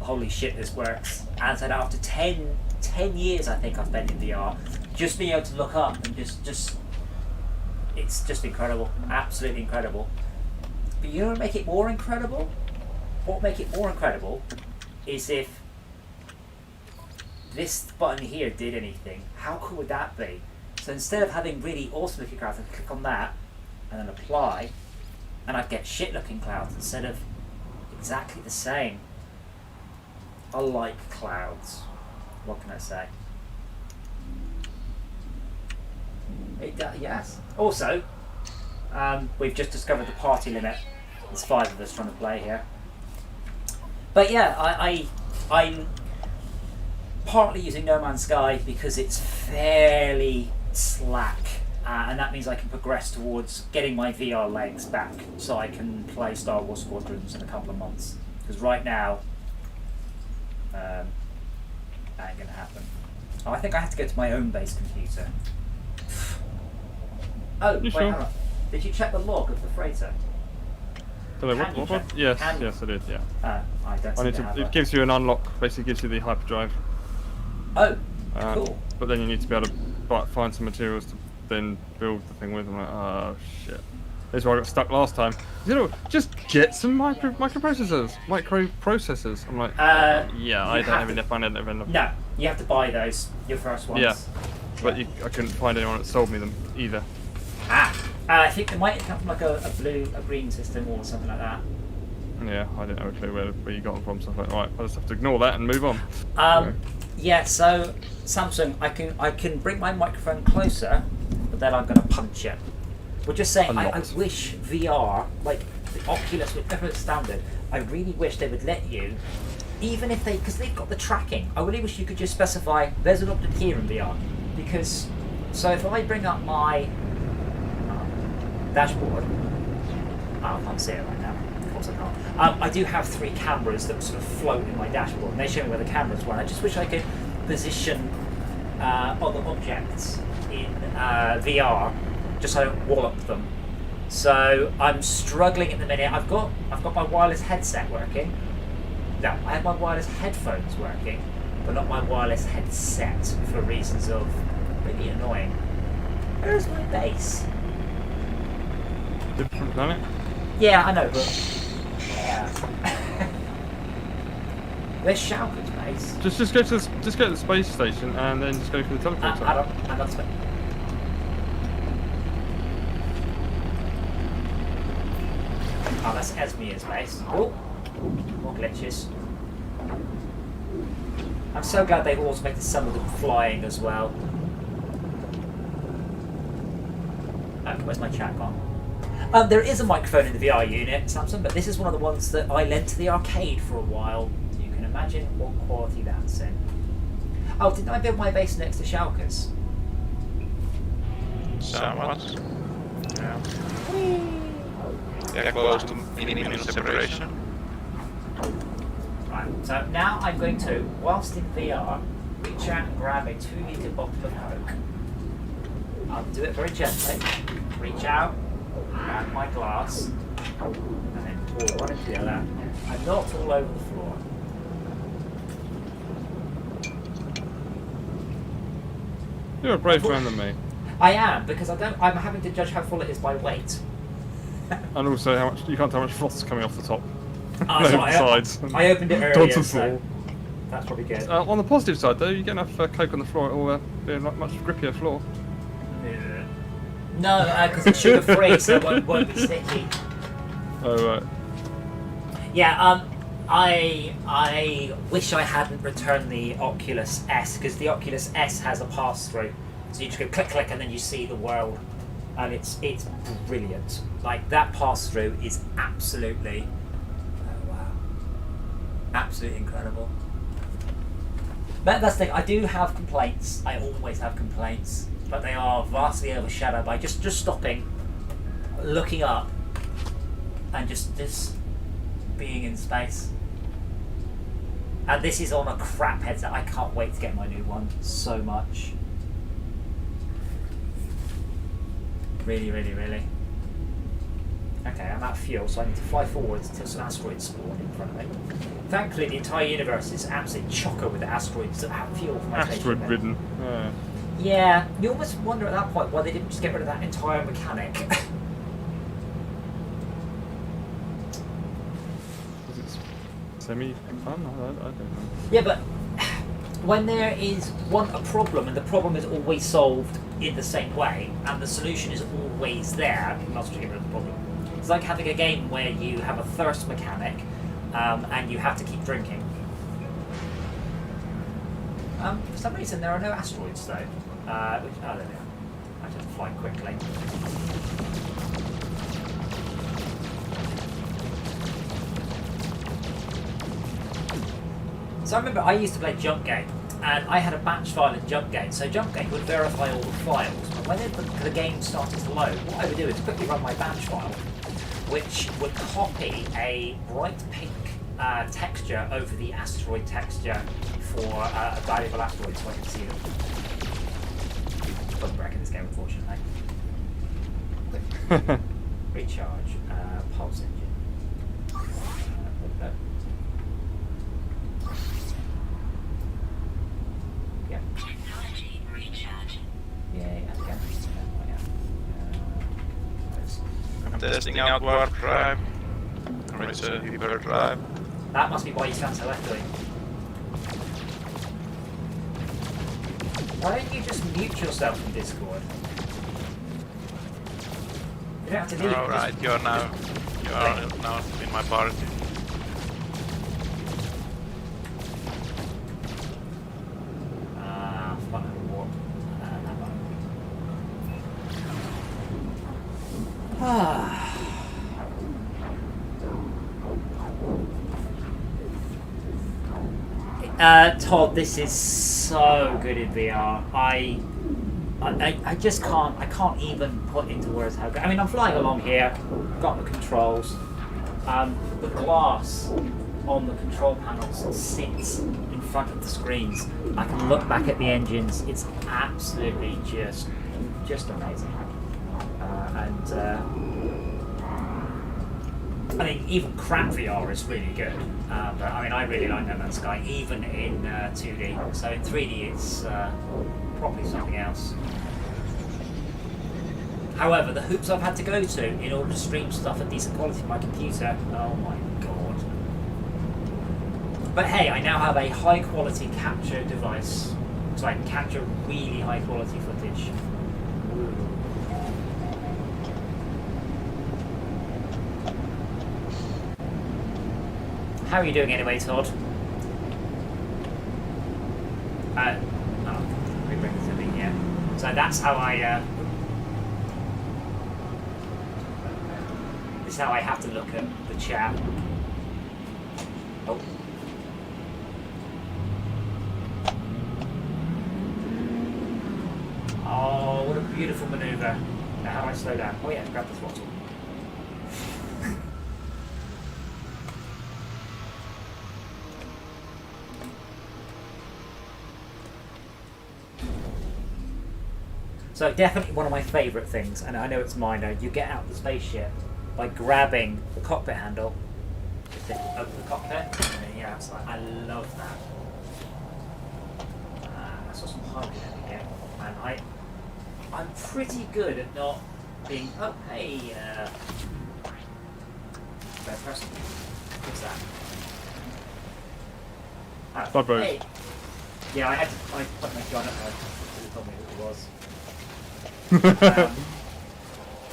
holy shit, this works. And so after 10 years, I think I've spent in VR, just being able to look up and just it's just incredible, absolutely incredible. But you know what make it more incredible? What would make it more incredible is if this button here did anything. How cool would that be? So instead of having really awesome looking clouds, I'd click on that and then apply, and I'd get shit looking clouds instead of exactly the same. I like clouds. What can I say? Yes. Also, we've just discovered the party limit. There's 5 of us trying to play here. But yeah, I'm partly using No Man's Sky because it's fairly slack, and that means I can progress towards getting my VR legs back so I can play Star Wars Squadrons in a couple of months. Because right now, that ain't gonna happen. Oh, I think I have to go to my own base computer. Oh, wait, sure? hang on. Did you check the log of the freighter? Don't know, Can you what? check? Yes, Can you? yes, I did. Yeah. I don't I seem need to to. have It gives you an unlock. Basically, gives you the hyperdrive. Oh, Uh, cool. But then you need to be able to find some materials to then build the thing with. I'm like, oh shit. That's why I got stuck last time. You know, just get some microprocessors. I'm like, yeah, You I don't have have to- enough. I don't have enough. No, you have to buy those. Your first ones. Yeah. But I couldn't find anyone that sold me them either. I think they might come from like a green system or something like that. Yeah, I don't know a clue where you got them from. So I was like, right, I just have to ignore that and move on. Yeah. So Samsung, I can bring my microphone closer, but then I'm going to punch it. We're just saying, I wish VR, like the Oculus, whatever it's standard, I really wish they would let you, even if because they've got the tracking, I really wish you could just specify, there's an object here in VR. Because, so if I bring up my dashboard, I can't see it right now, of course I can't. I do have 3 cameras that sort of float in my dashboard, and they show me where the cameras were. I just wish I could position other objects in VR, just so I don't wallop them. So I'm struggling at the minute. I've got my wireless headset working. No, I have my wireless headphones working, but not my wireless headset for reasons of really annoying. Where's my base? Different planet. Yeah, I know, but yeah. Where's Shauker's base? Just go to the space station and then just go for the teleporter. I'm not space. Oh, that's Esmia's base. Oh, more glitches. I'm so glad they've automated some of them flying as well. Where's my chat gone? There is a microphone in the VR unit, Samsung, but this is one of the ones that I lent to the arcade for a while. So you can imagine what quality that's in. Oh, didn't I build my base next to Shauker's? Somewhat. Yeah. They're close to minimum separation. Right, so now I'm going to, whilst in VR, reach out and grab a 2-litre bottle of Coke. I'll do it very gently. Reach out, grab my glass, and then pour one into the other, and not all over the floor. You're a brave man than me. I am, because I'm having to judge how full it is by weight. And also how much you can't tell how much frost's coming off the top. So sides. I opened it Don't earlier, fall. so that's probably good. On the positive side, though, you get enough Coke on the floor, it will be a much grippier floor. Yeah. No, because it's sugar-free, so it won't be sticky. Oh right. Yeah, I wish I hadn't returned the Oculus S, because the Oculus S has a pass-through. So you just go click, click, and then you see the world. And it's brilliant. Like, that pass-through is absolutely... Oh, wow. Absolutely incredible. But that's the thing, I do have complaints. I always have complaints. But they are vastly overshadowed by just stopping, looking up, and just being in space. And this is on a crap headset. I can't wait to get my new one so much. Really, really, really. Okay, I'm out of fuel, so I need to fly forwards until some asteroids spawn in front of me. Thankfully, the entire universe is absolutely chocker with the asteroids that have fuel for my station. Asteroid ridden. Yeah, you almost wonder at that point why they didn't just get rid of that entire mechanic. Is it semi-fun? I don't know. Yeah, but when there is a problem, and the problem is always solved in the same way, and the solution is always there, you must get rid of the problem. It's like having a game where you have a thirst mechanic, and you have to keep drinking. For some reason, there are no asteroids though. There we are. I just have to fly quickly. So I remember I used to play Jumpgate, and I had a batch file in Jumpgate, so Jumpgate would verify all the files, but when the game started to load, what I would do is quickly run my batch file, which would copy a bright pink texture over the asteroid texture for a valuable asteroid so I can see them. Doesn't work in this game, unfortunately. Recharge, pulse engine. testing out warp drive. Or it's a hyperdrive. That must be why you sound so echoey. Why don't you just mute yourself from Discord? You don't have to leave. Alright, you are now in my party. Fuck warp. Todd, this is so good in VR. I just can't. I can't even put into words how good. I mean, I'm flying along here. Got the controls. The glass on the control panels sits in front of the screens. I can look back at the engines. It's absolutely just amazing. I mean, even crap VR is really good. But I mean, I really like No Man's Sky, even in 2D. So in 3D, it's probably something else. However, the hoops I've had to go to in order to stream stuff at decent quality on my computer, oh my god. But hey, I now have a high quality capture device, so I can capture really high quality footage. How are you doing anyway, Todd? We bring it to me, yeah. So that's how I. This is how I have to look at the chat. Oh. Oh, what a beautiful manoeuvre. Now, how do I slow down? Oh yeah, grab the throttle. So definitely one of my favourite things, and I know it's minor, you get out of the spaceship by grabbing the cockpit handle, just open the cockpit, and then you're outside. I love that. I saw some hardware here, and I'm pretty good at not being, oh hey, third person. What's that? Oh, Vibros. hey. Yeah, I put my gun at her, because it told me what it was.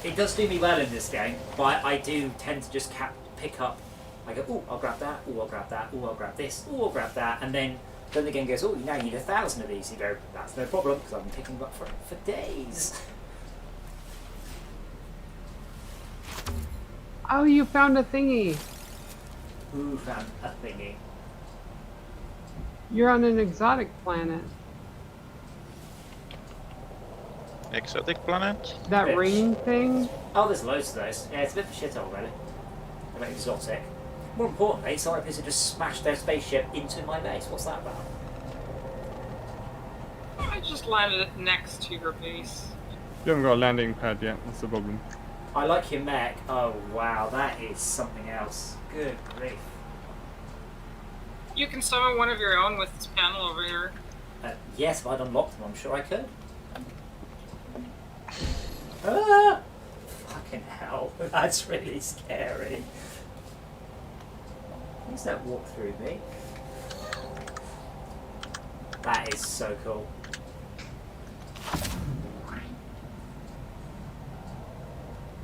It does do me well in this game, but I do tend to just pick up. I go, oh, I'll grab that. Oh, I'll grab that. Oh, I'll grab this. Oh, I'll grab that. And then the game goes, oh, now you need 1,000 of these. You go, that's no problem because I've been picking them up for days. Oh, you found a thingy. Who found a thingy? You're on an exotic planet. Exotic planet? That Bitch. ring thing? Oh, there's loads of those. Yeah, it's a bit of a shithole, really. They're very exotic. More importantly, some people just smashed their spaceship into my base. What's that about? I just landed it next to your base. You haven't got a landing pad yet, that's the problem. I like your mech. Oh, wow, that is something else. Good grief. You can summon one of your own with this panel over here. Yes, if I'd unlocked them, I'm sure I could. Ah! Fucking hell, that's really scary. Who's that walk through me? That is so cool.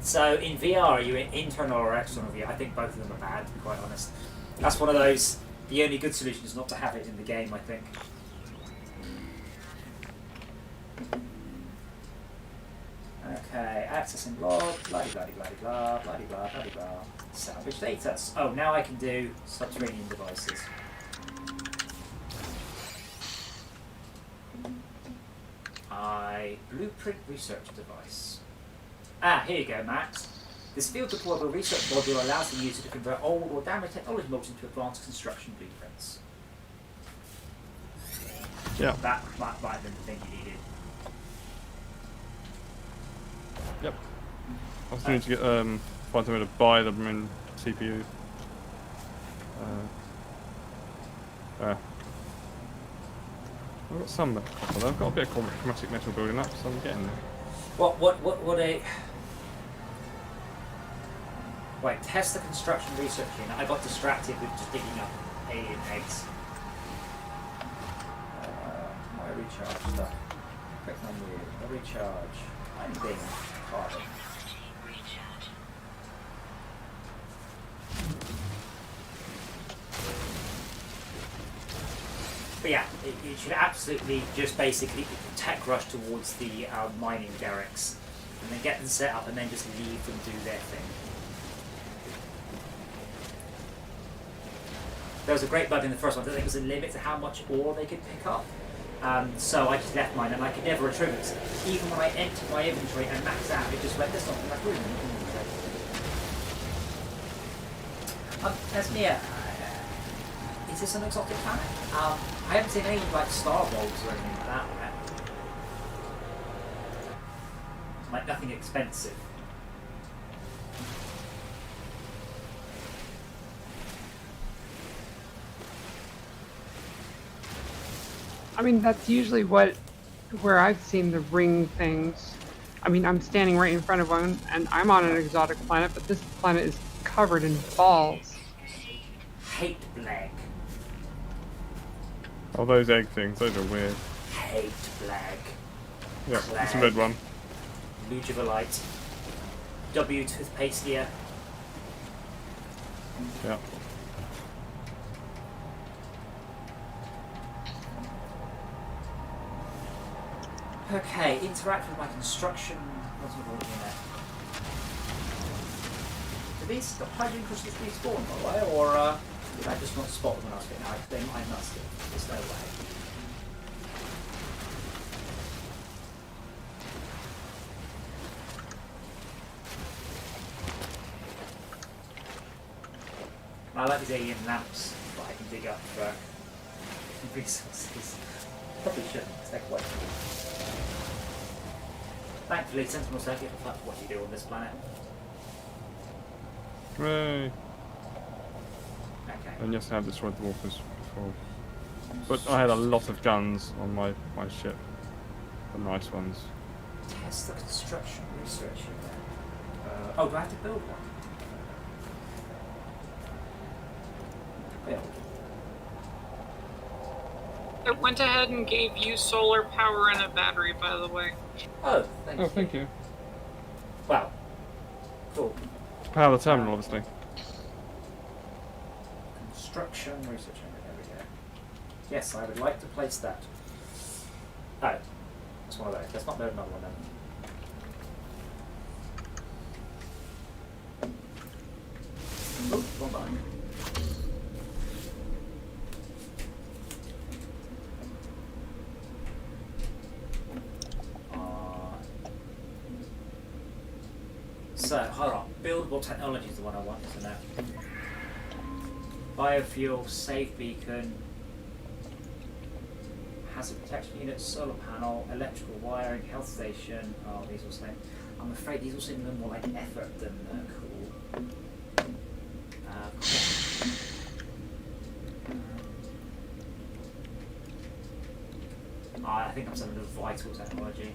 So in VR, are you in internal or external VR? I think both of them are bad, to be quite honest. That's one of those, the only good solution is not to have it in the game, I think. Okay, accessing log, blah blah blah blah blah blah blah blah. Salvage status. Oh, now I can do subterranean devices. Blueprint research device. Ah, here you go, Max. This field deployable research module allows the user to convert old or damaged technology models into advanced construction blueprints. Yeah. That might have been the thing you needed. Yep. I still need to get find somewhere to buy the main CPU. I've got some copper though. I've got a bit of chromatic metal building up, so I'm getting there. What a... Right, test the construction research unit. I got distracted with just digging up alien eggs. My recharge stuff. Quick menu. A recharge. I'm being hard. Recharge. But yeah, it should absolutely just basically tech rush towards the mining derricks and then get them set up and then just leave them do their thing. There was a great bug in the first one. I think there was a limit to how much ore they could pick up. So I just left mine and I could never retrieve it. Even when I emptied my inventory and maxed out, it just went, there's not enough room in the inventory. Esmia, is this an exotic planet? I haven't seen any like star bulbs or anything like that yet. Like nothing expensive. I mean, that's usually where I've seen the ring things. I mean, I'm standing right in front of one, and I'm on an exotic planet, but this planet is covered in balls. Hate Blag. Oh, those egg things, those are weird. Hate Blag. Yeah, it's a red one. Lugivolite. W. Toothpastea. Yeah. Okay, interact with my construction. What's the word unit? Do these hydrogen crystals respawn, by the way, or did I just not spot them when I was getting out? I must have. There's no way. I like these alien lamps that I can dig up for resources. Probably shouldn't, stay away. Thankfully, Sentinel Circuit will fuck what you do on this planet. Hooray! Okay. And yes, I have destroyed the walkers before. But I had a lot of guns on my ship. The nice ones. Test the construction research unit. Oh, do I have to build one? Build. I went ahead and gave you solar power and a battery, by the way. Oh, thank you. Oh, thank you. Wow. Cool. Power the terminal, obviously. Construction research unit. There we go. Yes, I would like to place that. Oh, it's one of those. Let's not build another one then. Oh, wrong button. So, hold on. Buildable technology is the one I want, isn't it? Biofuel, safe beacon, hazard protection unit, solar panel, electrical wiring, health station. Oh, these all seem. I'm afraid these all seem a little more like effort than cool. I think I'm something of vital technology.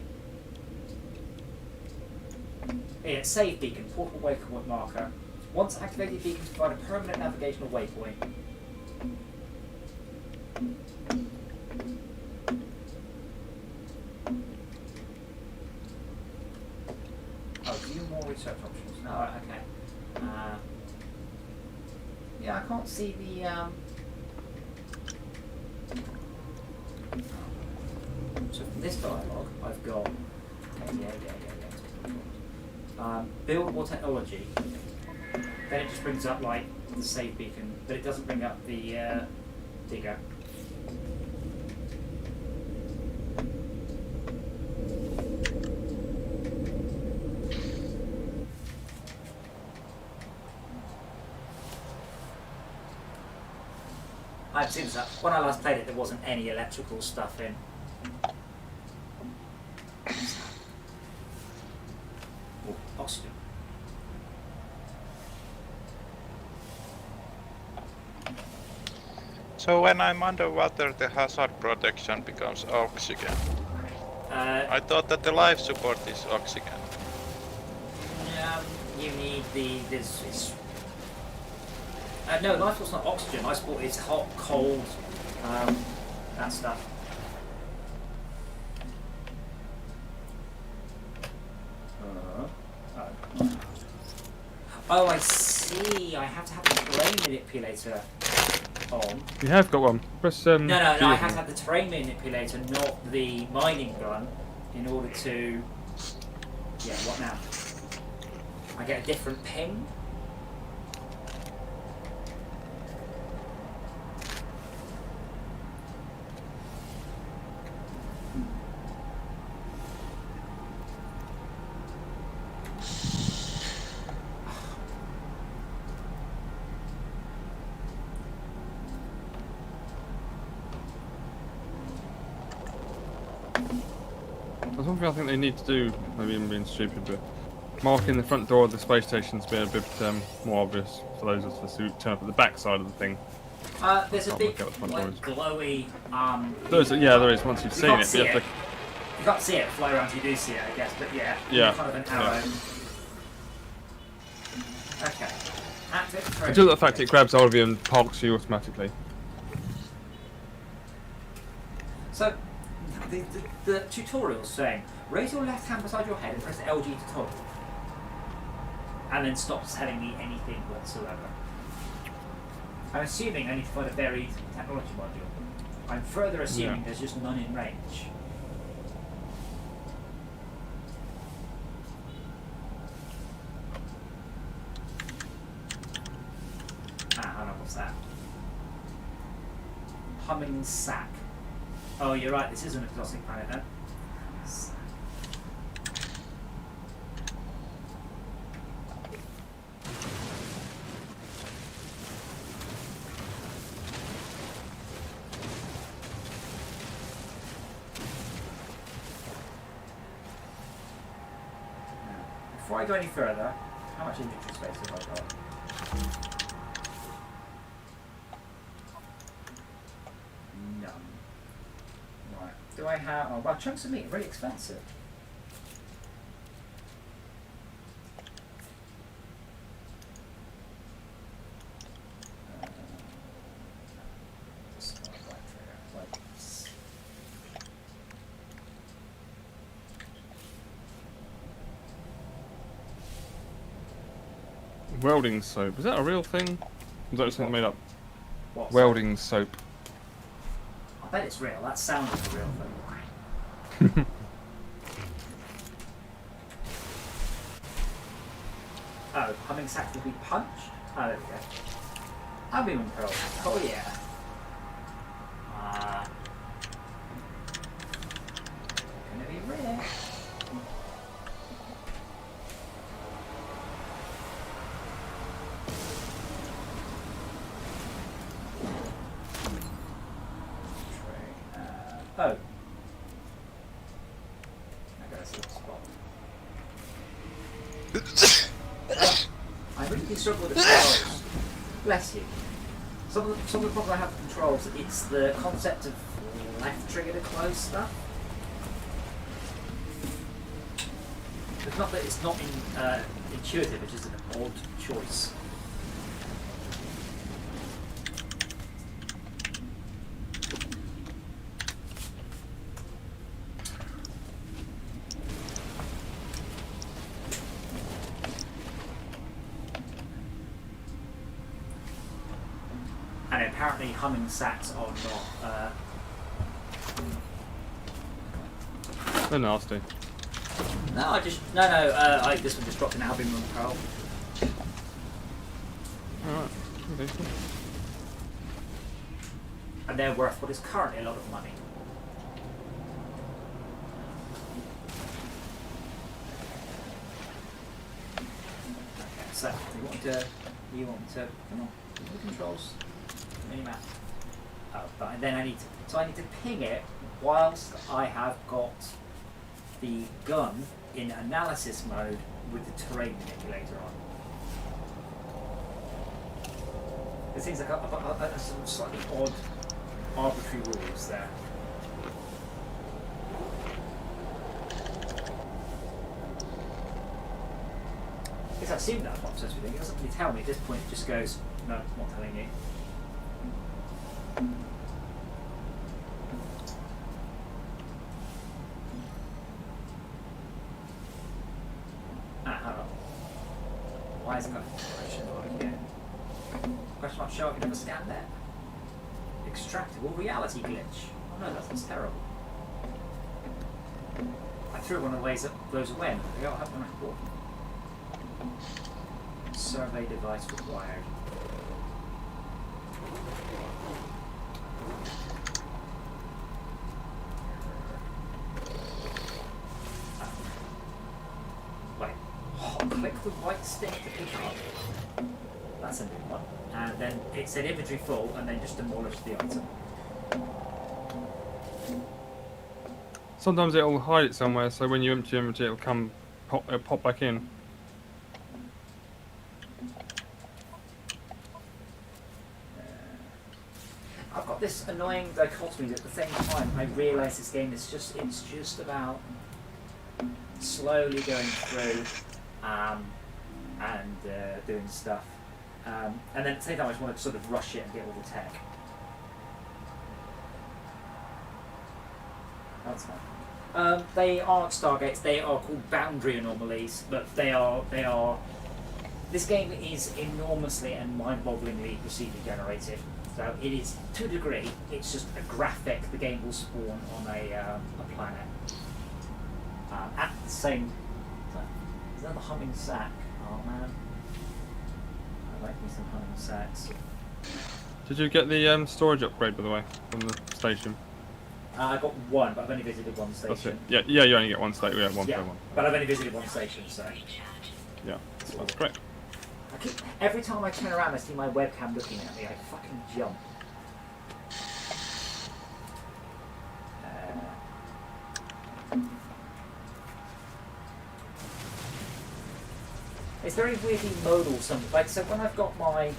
Yeah, save beacon, portable waypoint marker. Once activated, beacons provide a permanent navigational waypoint. Oh, view more research options. Oh, okay. Yeah, I can't see the. So from this dialogue, I've got. Buildable technology. Then it just brings up like the save beacon, but it doesn't bring up the digger. I've seen that. When I last played it, there wasn't any electrical stuff in. Oh, oxygen. So when I'm underwater, the hazard protection becomes oxygen. I thought that the life support is oxygen. you need no, life force not oxygen. Life force is hot, cold, that stuff. Oh, I see. I have to have the terrain manipulator on. You have got one. Press No. I have to have the terrain manipulator, not the mining gun, in order to. Yeah. What now? I get a different ping. There's one thing I think they need to do, maybe I'm being stupid, but marking the front door of the space station's been a bit more obvious for those of us who turn up at the back side of the thing. There's a Can't big, work out what the front door is. glowy. There is. Once you've seen can't it, see you have it. to. You can't see it fly around. You do see it, I guess, but yeah. Yeah, Kind of an yeah. arrow. Okay. Activate the Until the fact it grabs hold of you and parks you automatically. So, the tutorial's saying, raise your left hand beside your head and press LG to toggle. And then stops telling me anything whatsoever. I'm assuming I need to find a buried technology module. I'm further assuming there's just none in range. Hold on, what's that? Humming sack. Oh, you're right, this isn't a exotic planet then. Sack. Before I go any further, how much inventory space have I got? None. Right. Do I have... Oh, well, chunks of meat are very expensive. Welding soap. Is that a real thing? Is that just something made up? What? Welding soap. I bet it's real. That sounds like a real thing. Oh, humming sack will be punched? Oh, there we go. Humming pearl. Oh, yeah. Gonna be rare. Oh. I gotta see the spot. I really struggle with the controls. Bless you. Some of the problems I have with controls, it's the concept of left trigger to close stuff. It's not that it's not intuitive, it's just an odd choice. And apparently humming sacks are not... They're nasty. No, I just... No, this one just dropped an albumin pearl. Alright. Okay. And they're worth what is currently a lot of money. Okay, so you want to come on, the controls, minimap. Oh, but then I need to ping it whilst I have got the gun in analysis mode with the terrain manipulator on. It seems like some slightly odd, arbitrary rules there. least I assume that's what I'm supposed to be doing. It doesn't really tell me at this point. It just goes, no, it's not telling you. Hold on. Why isn't that question mark again? Question mark show I can never scan there. Extractable reality glitch. Oh no, that sounds terrible. I threw one of those away and I have one report. Survey device required. Wait, click the right stick to pick up. That's a new one. And then it said inventory full and then just demolish the item. Sometimes it'll hide it somewhere, so when you empty your inventory, it'll pop back in. I've got this annoying dichotomy that at the same time I realise this game is just about slowly going through and doing stuff. And then at the same time I just want to sort of rush it and get all the tech. That's fine. They aren't stargates, they are called boundary anomalies, but they are... This game is enormously and mind-bogglingly procedure generated. So it is, to a degree, it's just a graphic the game will spawn on a planet. At the same... Is that the humming sack? Oh man. I like me some humming sacks. Did you get the storage upgrade, by the way, from the station? I got one, but I've only visited one station. That's it. Yeah, you only get one station. Yeah, one per one. But I've only visited one station, so... Yeah, that's great. Every time I turn around I see my webcam looking at me, I fucking jump. It's very weirdly modal. So when I've got my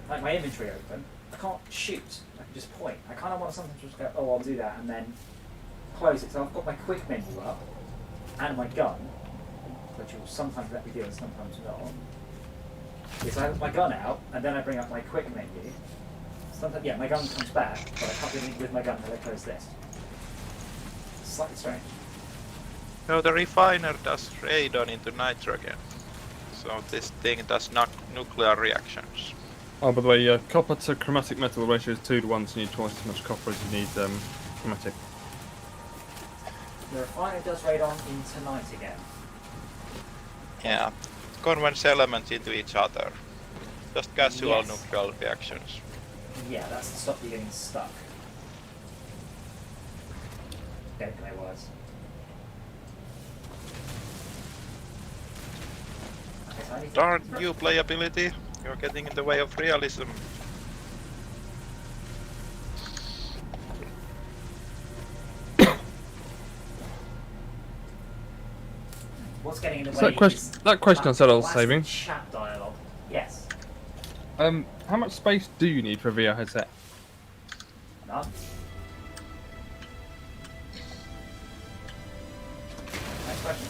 inventory open, I can't shoot. I can just point. I kind of want to sometimes just go, oh, I'll do that, and then close it. So I've got my quick menu up and my gun, which will sometimes let me do and sometimes not. Yeah, so I have my gun out, and then I bring up my quick menu. Sometimes, yeah, my gun comes back, but I can't do anything with my gun until I close this. Slightly strange. No, the refiner does radon into nitrogen. So this thing does not nuclear reactions. Oh, by the way, copper to chromatic metal ratio is 2 to 1, so you need twice as much copper as you need chromatic. The refiner does radon into night again. Yeah, converts elements into each other. Just casual Yes. nuclear reactions. Yeah, that's to stop you getting stuck. Dead guy was. Okay, so I need to... Darn you, playability. You're getting in the way of realism. What's getting in the So way that question I said I was last saving. Chat dialogue. Yes. How much space do you need for a VR headset? None. Next question.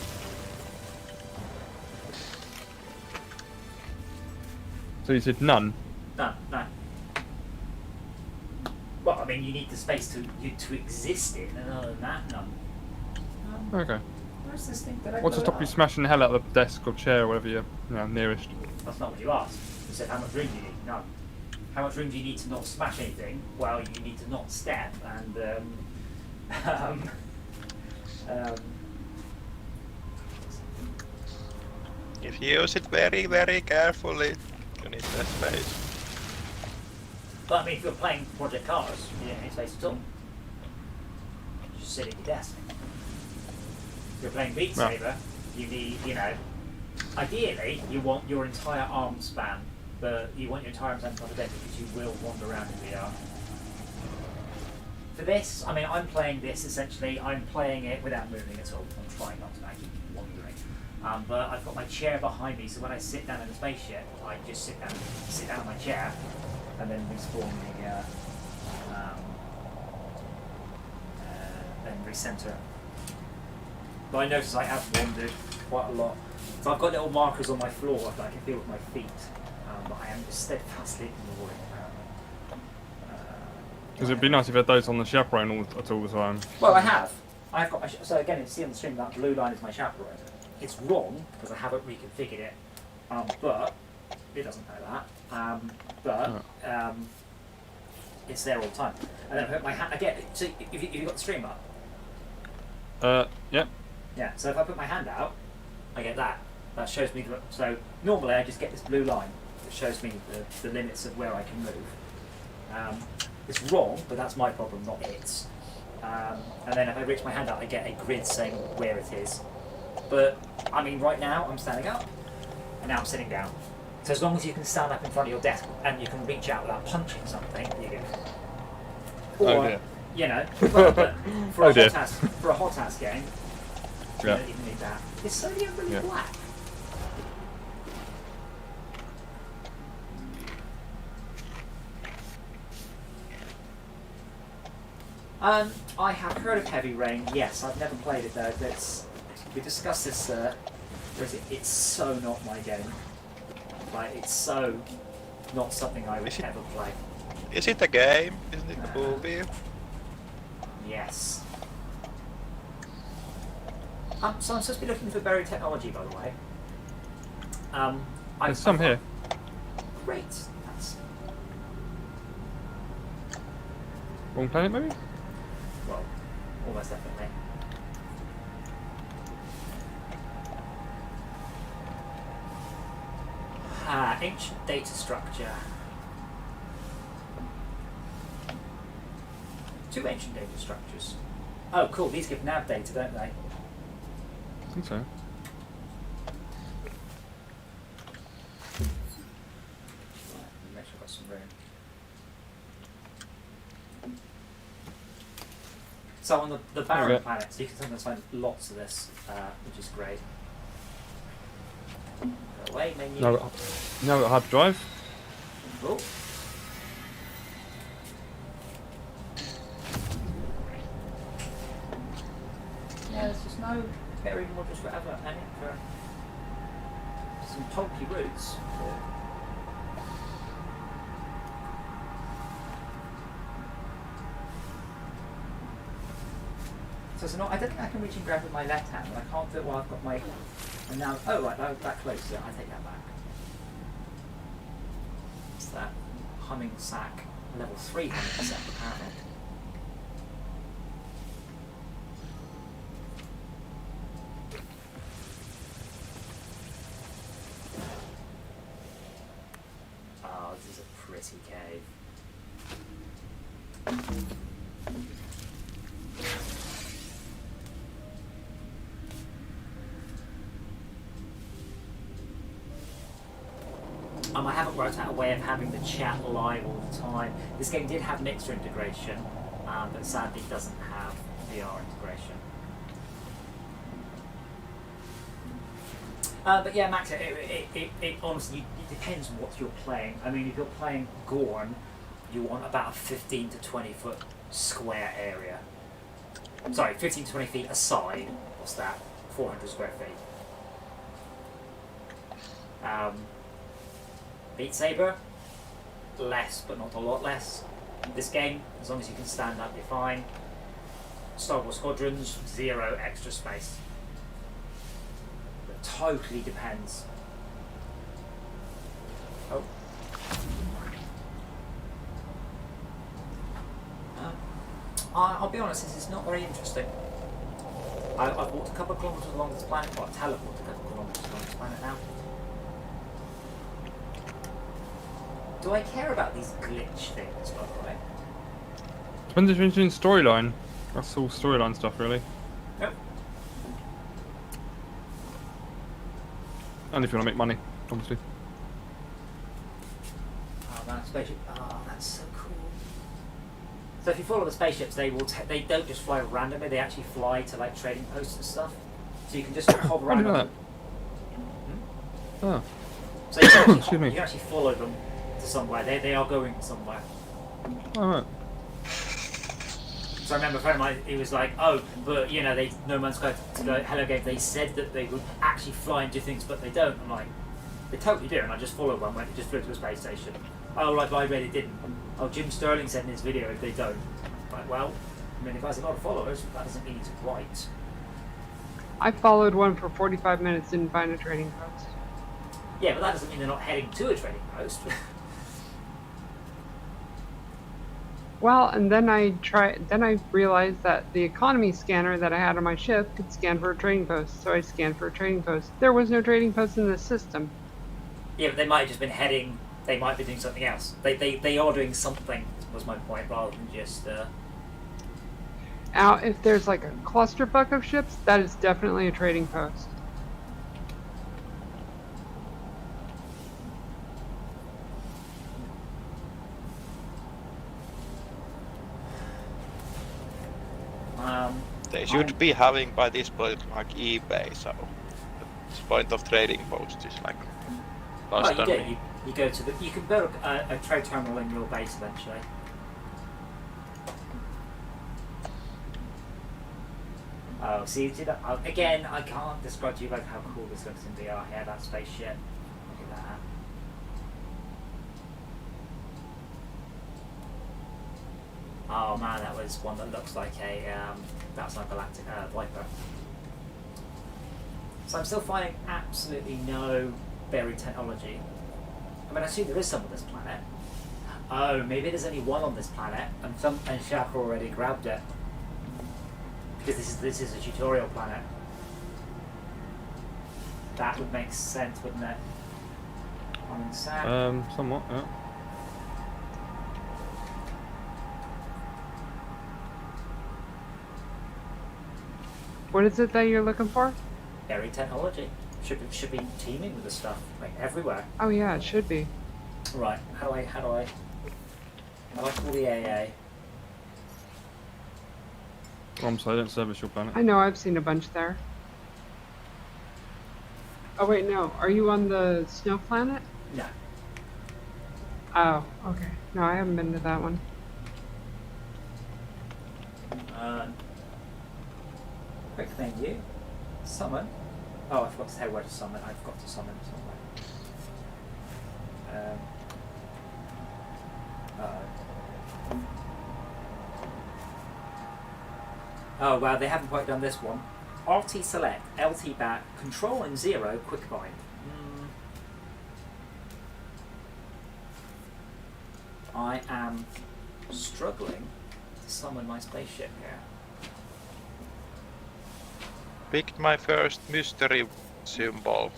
So you said none. No. Well, I mean, you need the space to exist in, and other than that, none. Okay. Where's this thing? Did I What's to blow stop it you up? smashing the hell out of the desk or chair or whatever you're nearest? That's not what you asked. You said, how much room do you need? No. How much room do you need to not smash anything? Well, you need to not step, and If you use it very, very carefully, you need less space. but I mean, if you're playing Project Cars, you don't need space at all. You just sit at your desk. If you're playing Beat Saber, you need, ideally, you want your entire arm span, but you want your entire arm span on the deck because you will wander around in VR. For this, I mean, I'm playing this essentially, I'm playing it without moving at all. I'm trying not to, I keep wandering. But I've got my chair behind me, so when I sit down in the spaceship, I just sit down on my chair, and then respawn and recenter. But I notice I have wandered quite a lot. So I've got little markers on my floor that I can feel with my feet, but I am just steadfastly ignoring apparently. Because it'd be nice if you had those on the chaperone all the time. Well, I have. I've got my so again, you see on the stream that blue line is my chaperone. It's wrong because I haven't reconfigured it, but it doesn't know that. It's there all the time. And then I put my hand again. So if you got the stream up. Yep. Yeah. So if I put my hand out, I get that. That shows me. So normally I just get this blue line that shows me the limits of where I can move. It's wrong, but that's my problem, not its. And then if I reach my hand out, I get a grid saying where it is. But I mean, right now I'm standing up, and now I'm sitting down. So as long as you can stand up in front of your desk and you can reach out without punching something, you're good. Or, Oh dear. you know, but for, Oh a dear. for a hot ass game, you Yeah. don't even need that. It's sodium really Yeah. black. I have heard of Heavy Rain. Yes, I've never played it though. We discussed this. It's so not my game. Like it's so not something I would ever play. Is it a game? Isn't it a movie? Yes. So I'm supposed to be looking for buried technology, by the way. There's some here. Great. That's, Wrong planet, maybe? well, almost definitely. Ancient data structure. 2 ancient data structures. Oh, cool. These give nav data, don't they? I think so. Right, make sure I've got some room. So on the barren Okay. planets, you can sometimes find lots of this, which is great. Go away, menu. Now I've got hard drive. Oh. Yeah, there's just no buried modules forever, and for some pulpy roots. So it's not, I don't think I can reach and grab with my left hand, but I can't do it while I've got my. And now, oh right, that close, yeah, I take that back. It's that humming sack, level 3 humming sack apparently. Oh, this is a pretty cave. I haven't worked out a way of having the chat live all the time. This game did have Mixer integration, but sadly doesn't have VR integration. But yeah, Max, it honestly it depends what you're playing. I mean, if you're playing Gorn, you want about a 15 to 20 foot square area. Sorry, 15 to 20 feet aside. What's that? 400 square feet. Beat Saber, less, but not a lot less. This game, as long as you can stand up, you're fine. Star Wars Squadrons, 0 extra space. It totally depends. Oh. I'll be honest, this is not very interesting. I've walked a couple of kilometers along this planet, well, I've teleported a couple of kilometers along this planet now. Do I care about these glitch things, by the way? Depends if you're interested in storyline. That's all storyline stuff, really. Nope. And if you want to make money, obviously. Oh man, spaceship. Oh, that's so cool. So if you follow the spaceships, they will. They don't just fly randomly. They actually fly to like trading posts and stuff. So you can just hover How do around. you know on that? them. Oh. So you can actually, Excuse me. you can actually follow them to somewhere. They are going somewhere. Alright. So I remember a friend of mine, he was like, oh, but you know, No Man's Sky to go Hello Game, they said that they would actually fly and do things, but they don't. I'm like, they totally do, and I just followed one when it just flew to a space station. Oh, like, I really didn't. Oh, Jim Sterling said in his video they don't. Like, well, I mean, if has a lot of followers, that doesn't mean he's right. I followed one for 45 minutes, didn't find a trading post. Yeah, but that doesn't mean they're not heading to a trading post. Well, and then I realized that the economy scanner that I had on my ship could scan for a trading post, so I scanned for a trading post. There was no trading post in the system. Yeah, but they might have just been heading. They might be doing something else. They are doing something. Was my point, rather than just. Now, if there's like a clusterfuck of ships, that is definitely a trading post. They should be having by this point like eBay, so the point of trading post is like lost Well, on you do. me. You go to the. You can build a trade terminal in your base eventually. Oh, see, again, I can't describe to you like how cool this looks in VR. Yeah, that spaceship. Look at that. Oh man, that was one that looks like that's like Galactic Viper. So I'm still finding absolutely no buried technology. I mean, I assume there is some on this planet. Oh, maybe there's only one on this planet, and Shaq already grabbed it. Because this is a tutorial planet. That would make sense, wouldn't it? On Sam. Somewhat, yeah. What is it that you're looking for? Buried technology. Should be teeming with this stuff, like everywhere. Oh yeah, it should be. Right, how do I call the AA? I'm sorry, I don't service your planet. I know, I've seen a bunch there. Oh wait, no. Are you on the snow planet? No. Oh, okay. No, I haven't been to that one. Quick menu. Summon. Oh, I forgot to say where to summon. I forgot to summon somewhere. Oh wow, they haven't quite done this one. RT select, LT back, control and 0, quick bind. I am struggling to summon my spaceship here. Picked my first mystery symbol,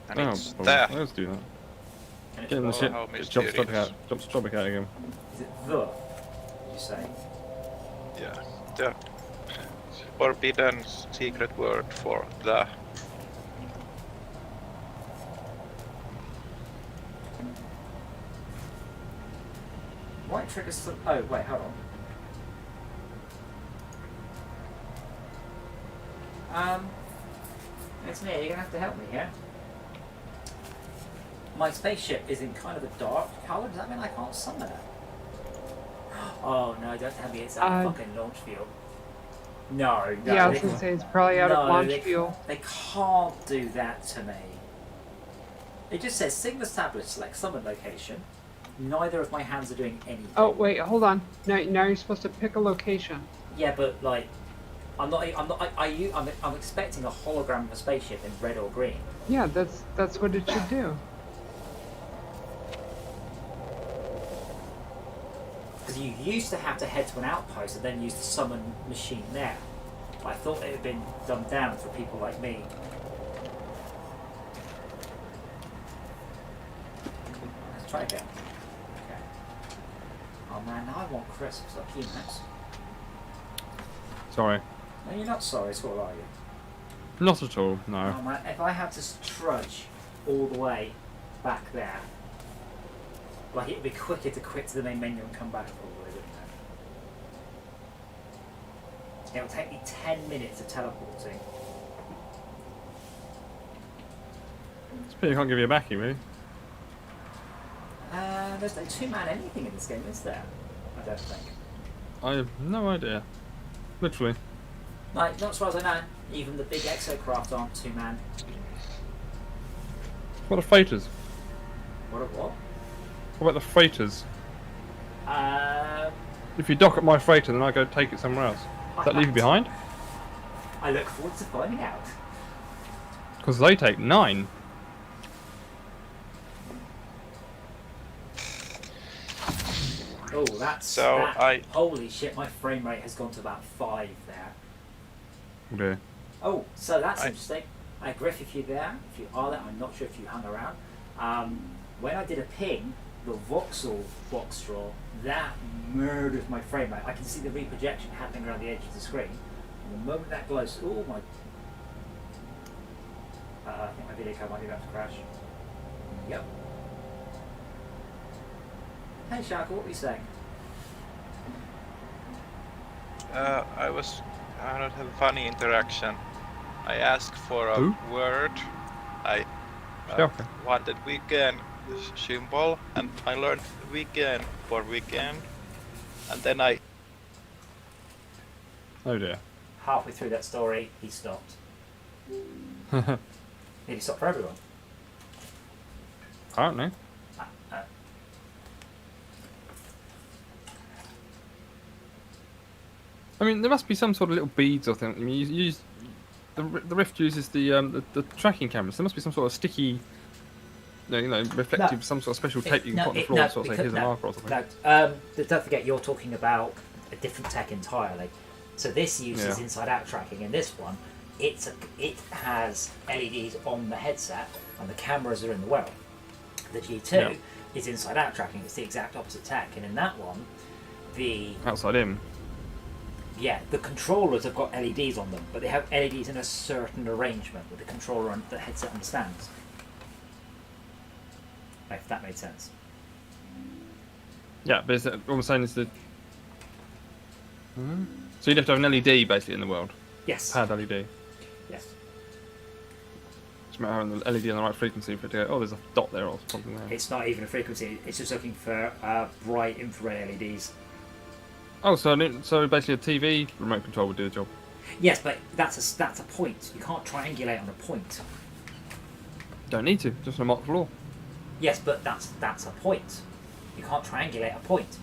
and it's well, there. let's do that. And it's Get in the the- ship. how It jumps Tropic mysterious. out. Jumps Tropic out again. Is it the? Did you say? Yeah, the forbidden secret word for the. White triggers. Oh wait, hold on. It's me. You're gonna have to help me here. My spaceship is in kind of a dark colour. Does that mean I can't summon it? Oh no! Don't tell me it's out of fucking launch fuel. No. Yeah, I was they gonna say it's probably out of launch they, fuel. They can't do that to me. It just says signal established. Select summon location. Neither of my hands are doing anything. Oh wait, hold on. Now you're supposed to pick a location. Yeah, but like, I'm expecting a hologram of a spaceship in red or green. Yeah, that's what it should do. Because you used to have to head to an outpost and then use the summon machine there. I thought it had been dumbed down for people like me. Let's try again. Okay. Oh man, now I want crisps like you, Max. Sorry. No, you're not sorry at all, are you? Not at all, no. Oh man, if I have to trudge all the way back there, like it'd be quicker to quit to the main menu and come back probably, wouldn't it? It'll take me 10 minutes of teleporting. It's a pity I can't give you a backing, really. There's no two-man anything in this game, is there? I don't think. I have no idea. Literally. Like, not as far as I know, even the big exocraft aren't two-man. What are freighters? What a what? What about the freighters? If you dock at my freighter, then I go take it somewhere else. Does that leave you behind? I look forward to finding out. Because they take 9. Oh, that's... So that, holy shit, my frame rate has gone to about 5 there. Okay. Oh, so that's interesting. Griff, if you're there, if you are there, I'm not sure if you hung around. When I did a ping, the voxel box draw, that murders my frame rate. I can see the reprojection happening around the edge of the screen. And the moment that glows, oh my... I think my video card might be about to crash. Yep. Hey Shaka, what were you saying? I had a funny interaction. I asked for a Who? word. I Shaka. wanted weekend symbol, and I learned weekend for weekend, and then I Oh dear. Halfway through that story, he stopped. Did he stop for everyone? I don't know. I mean, there must be some sort of little beads or something. I mean, you use the Rift uses the tracking cameras. There must be some sort of sticky, reflective, some sort of special tape you can put on the floor, sort of say here's a marker or something. No, don't forget you're talking about a different tech entirely. So this uses inside-out tracking, and this one, it has LEDs on the headset, and the cameras are in the well. The G2 is inside-out tracking. It's the exact opposite tech, and in that one, the outside in. Yeah, the controllers have got LEDs on them, but they have LEDs in a certain arrangement that the controller and the headset understands. If that made sense. Yeah, but what I'm saying is that. So you'd have to have an LED basically in the world. Yes. Pad LED. Yes. It's about having the LED on the right frequency for it to go. Oh, there's a dot there or something there. It's not even a frequency. It's just looking for bright infrared LEDs. Oh, so basically a TV remote control would do the job. Yes, but that's a point. You can't triangulate on a point. Don't need to. Just on a mock floor. Yes, but that's a point. You can't triangulate a point.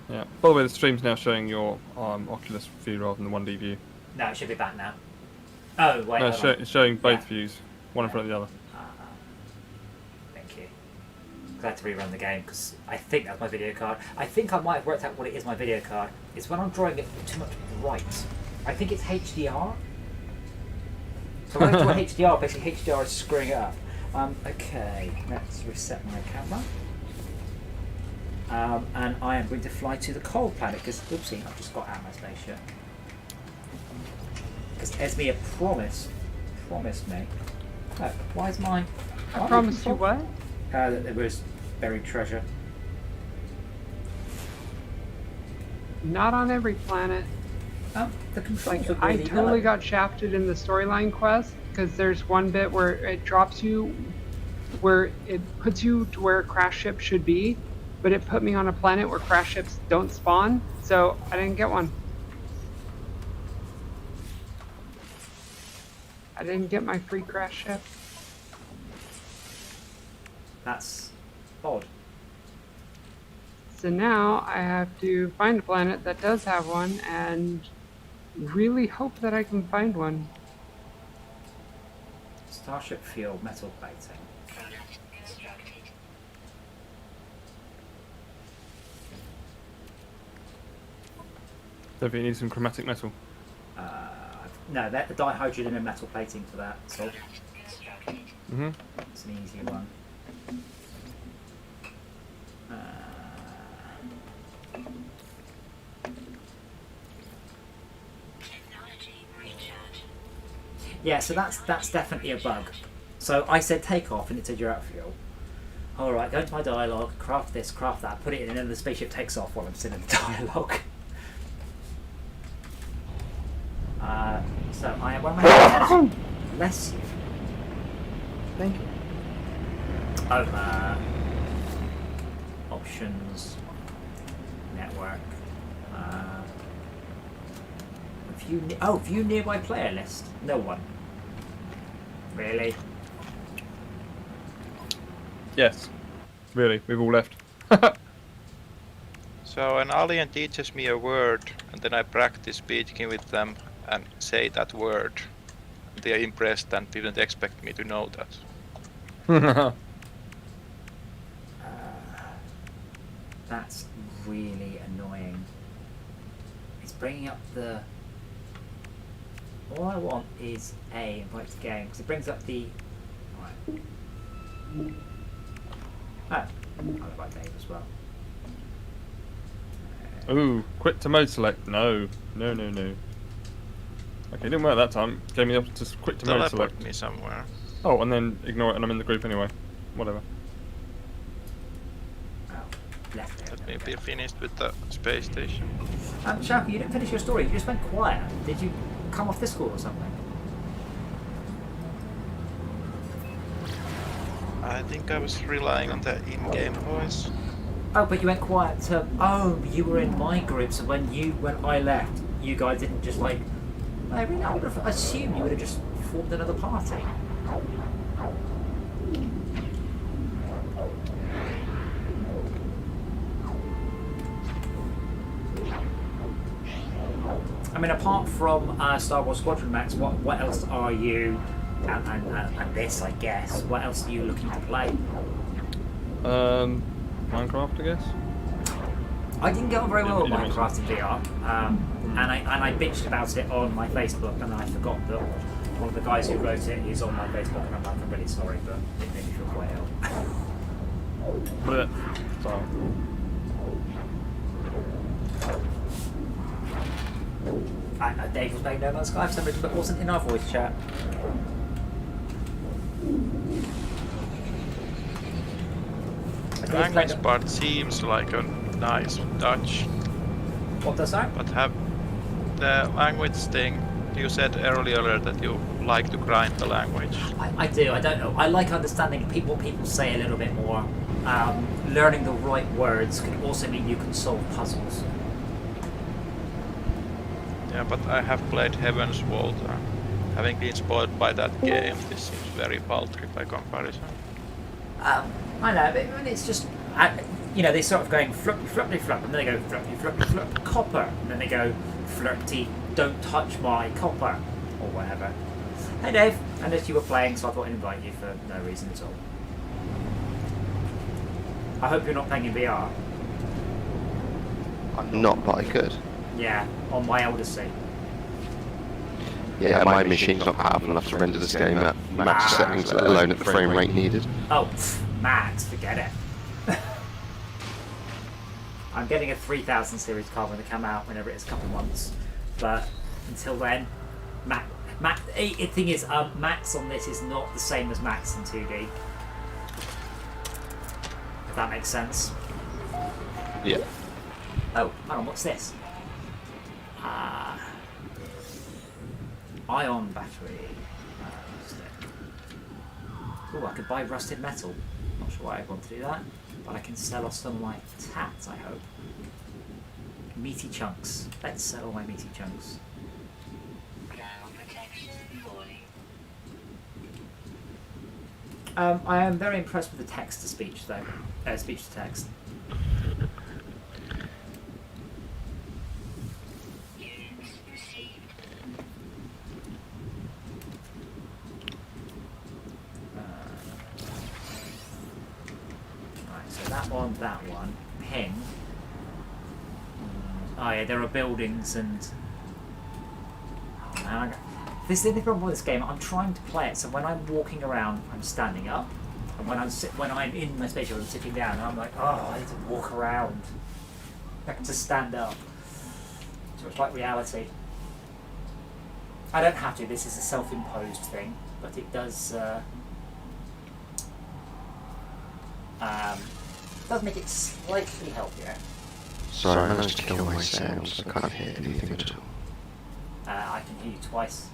Yeah. By the way, the stream's now showing your Oculus view rather than the 1D view. No, it should be back now. Oh, wait. No, it's showing both Yeah. views, one in front of the other. Thank you. Glad to rerun the game because I think that's my video card. I think I might have worked out what it is. My video card. It's when I'm drawing it too much bright. I think it's HDR. So when I draw HDR, basically HDR is screwing it up. Okay, let's reset my camera. And I am going to fly to the cold planet because, oopsie, I've just got out of my spaceship. Because Esmea promised me. Oh, why is mine? I promised you what? That there was buried treasure. Not on every planet. The controls are I really totally yellow. got shafted in the storyline quest because there's one bit where it drops you, where it puts you to where a crash ship should be, but it put me on a planet where crash ships don't spawn, so I didn't get one. I didn't get my free crash ship. That's odd. So now I have to find a planet that does have one and really hope that I can find one. Starship field metal plating. Product constructed. Don't think you need some chromatic metal. No, the dihydrogen and metal plating for that. So Product constructed. it's an easy one. Technology recharge. Yeah, so that's definitely a bug. So I said take off, and it said you're out of fuel. All right, go into my dialogue, craft this, craft that, put it in, and then the spaceship takes off while I'm still in the dialogue. So I am. Where am I? Bless you. Thank you. Options, network. View nearby player list. No one. Really? Yes. Really, we've all left. So an alien teaches me a word, and then I practice speaking with them and say that word. They are impressed and didn't expect me to know that. That's really annoying. It's bringing up the. All I want is A, invite to game, because it brings up the. Right. Oh, I'll invite Dave as well. Ooh, quit to mode select. No. No, no, no. Okay, didn't work that time. Gave me the option to quit to mode Teleport select. me somewhere. Oh, and then ignore it and I'm in the group anyway. Whatever. Oh, left there. Let me be finished with the space station. Sharky, you didn't finish your story. You just went quiet. Did you come off this call or something? I think I was relying on the in-game voice. Oh, but you went quiet to. Oh, you were in my group, so when I left, you guys didn't just like. I would have assumed you would have just formed another party. I mean, apart from Star Wars Squadron Max, what else are you, and this, I guess, what else are you looking to play? Minecraft, I guess. I didn't get on very well with Yeah, Minecraft in VR, and I bitched about it on my Facebook, and then I forgot that one of the guys who wrote it is on my Facebook, and I'm like, I'm really sorry, but it made me feel quite ill. But so. Dave was playing No Man's Sky for some reason, but wasn't in our voice chat. The language part seems like a nice touch. What does that? But have the language thing, you said earlier that you like to grind the language. I do, I don't know. I like understanding what people say a little bit more. Learning the right words could also mean you can solve puzzles. Yeah, but I have played Heaven's Vault. Having been spoiled by that game, this seems very paltry by comparison. I know, but it's just, they sort of going flirty, flirty, flirty, and then they go flirty, flirty, flirty, copper, and then they go flirty, don't touch my copper, or whatever. Hey Dave, I noticed you were playing, so I thought I'd invite you for no reason at all. I hope you're not playing in VR. I'm not, but I could. Yeah, on my Odyssey. Yeah, my machine's not powerful enough to render this game at max settings, let alone at the frame rate needed. Oh, max, forget it. I'm getting a 3000 series card when they come out, whenever it is, a couple of months. But until then, the thing is, max on this is not the same as max in 2D. If that makes sense. Yeah. Oh, hang on, what's this? Ion battery. Oh, I could buy rusted metal. Not sure why I'd want to do that, but I can sell off some of my tats, I hope. Meaty chunks. Let's sell all my meaty chunks. Ground protection fully. I am very impressed with the text to speech, though. Speech to text. Units received. Right, so that one. Ping. Oh yeah, there are buildings and... Oh man, this is the only problem with this game. I'm trying to play it, so when I'm walking around, I'm standing up. And when I'm in my spaceship, I'm sitting down, and I'm like, oh, I need to walk around. I have to stand up. So it's like reality. I don't have to, this is a self-imposed thing, but it does make it slightly healthier. Sorry, I managed to kill my sounds. I can't hear anything at all. I can hear you twice.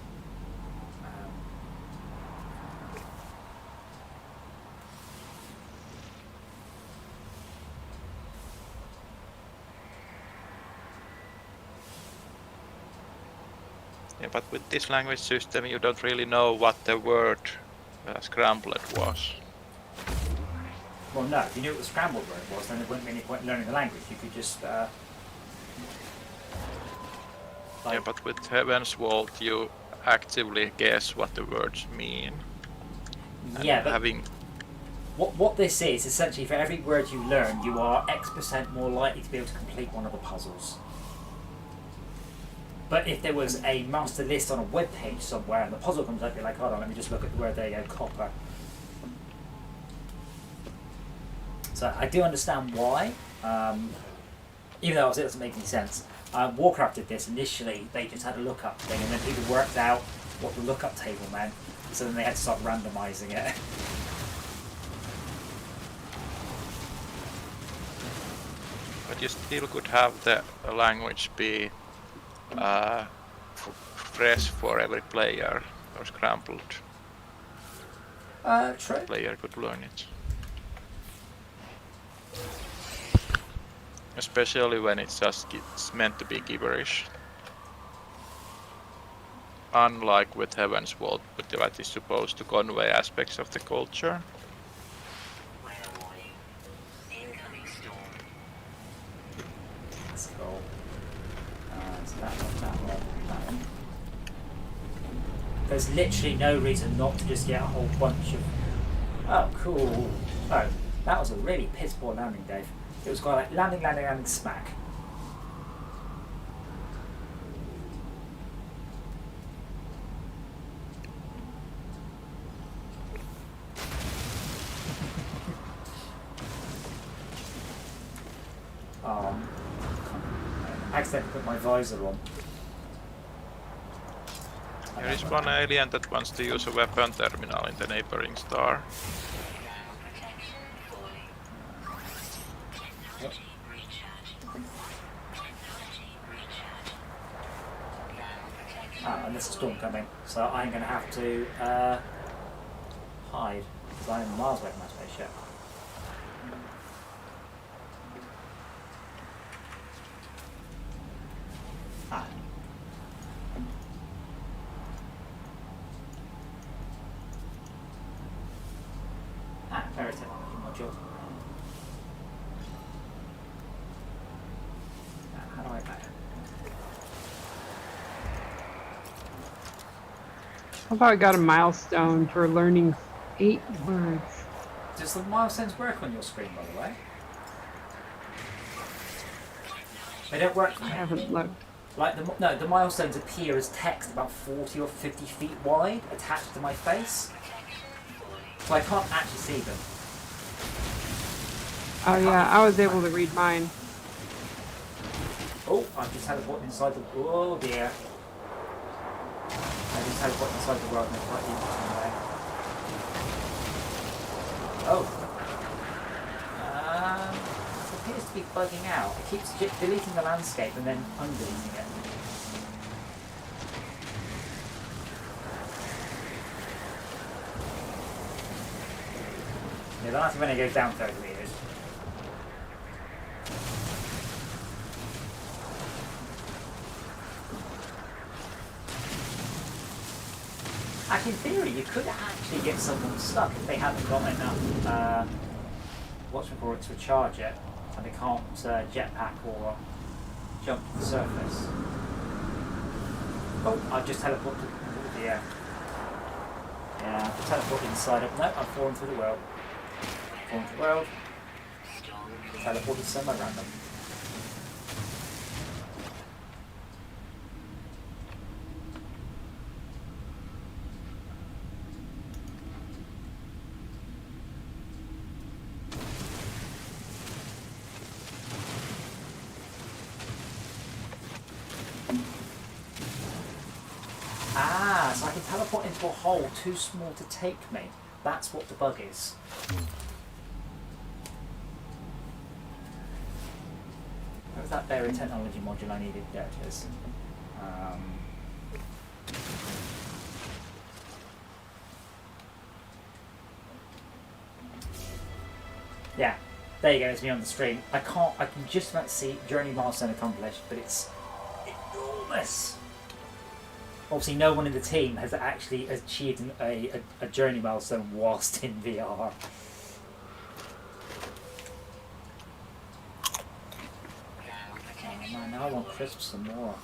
Yeah, but with this language system, you don't really know what the word scrambled was. Well, no, if you knew what the scrambled word was, then there wouldn't be any point in learning the language. You could just Yeah, but with Heaven's Vault, you actively guess what the words mean. And yeah, but having what this is essentially, for every word you learn, you are X% more likely to be able to complete one of the puzzles. But if there was a master list on a web page somewhere and the puzzle comes up, you're like, hold on, let me just look at the word. There you go, copper. So I do understand why, even though obviously it doesn't make any sense. Warcraft did this initially. They just had a lookup thing, and then people worked out what the lookup table meant. So then they had to start randomizing it. But you still could have the language be fresh for every player, or scrambled. True. Player could learn it. Especially when it's meant to be gibberish. Unlike with Heaven's Vault, but that is supposed to convey aspects of the culture. Weather warning. Incoming storm. Let's go. So that one. There's literally no reason not to just get a whole bunch of... Oh, cool. Oh, that was a really piss poor landing, Dave. It was quite like landing, smack. I accidentally put my visor on. There is one alien that wants to use a weapon terminal in the neighboring star. Ground protection fully. Technology recharge. Technology recharge. Ground protection. And there's a storm coming, so I'm going to have to hide, because I'm miles away from my spaceship. Very technology module. How do I back? How about I got a milestone for learning 8 words? Does the milestones work on your screen, by the way? They don't work for I me. haven't looked. Like the milestones appear as text about 40 or 50 feet wide attached to my face, so I can't actually see them. Oh yeah, I was able to read mine. Oh, I just teleported inside the... Oh dear. I just teleported inside the world and it's quite interesting there. Oh. It appears to be bugging out. It keeps deleting the landscape and then undeleting it. Yeah, that's when it goes down 30 meters. Actually, in theory, you could actually get someone stuck if they haven't got enough what's it called to recharge it, and they can't jetpack or jump to the surface. Oh, I've just teleported into the air. Yeah, I've teleported inside of... No, I've fallen through the world. Fallen through the world. Teleported somewhere random. Ah, so I can teleport into a hole too small to take me. That's what the bug is. Where was that buried technology module I needed? There it is. Yeah, there you go, it's me on the screen. I can just about see journey milestone accomplished, but it's enormous. obviously no one in the team has actually achieved a journey milestone whilst in VR. Oh man, now I want crisps some more.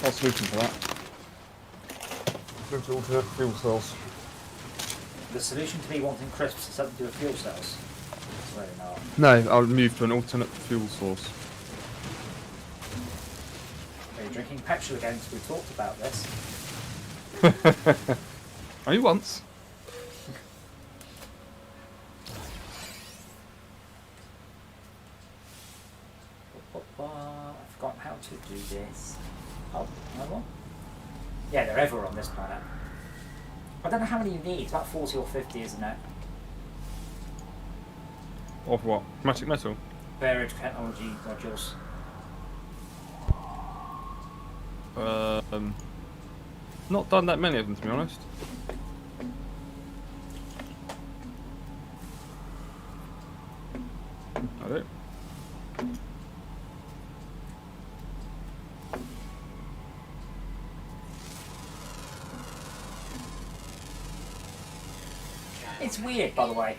What's the solution for that? Move to alternate fuel cells. The solution to me wanting crisps is something to do with fuel cells. It's really not. No, I'll move to an alternate fuel source. Are you drinking petrol again? Because we talked about this. Only once. I've forgotten how to do this. Oh, another one? Yeah, they're everywhere on this planet. I don't know how many you need. It's about 40 or 50, isn't it? Of what? Magic metal? Varied technology modules. Not done that many of them, to be honest. I do. It's weird, by the way.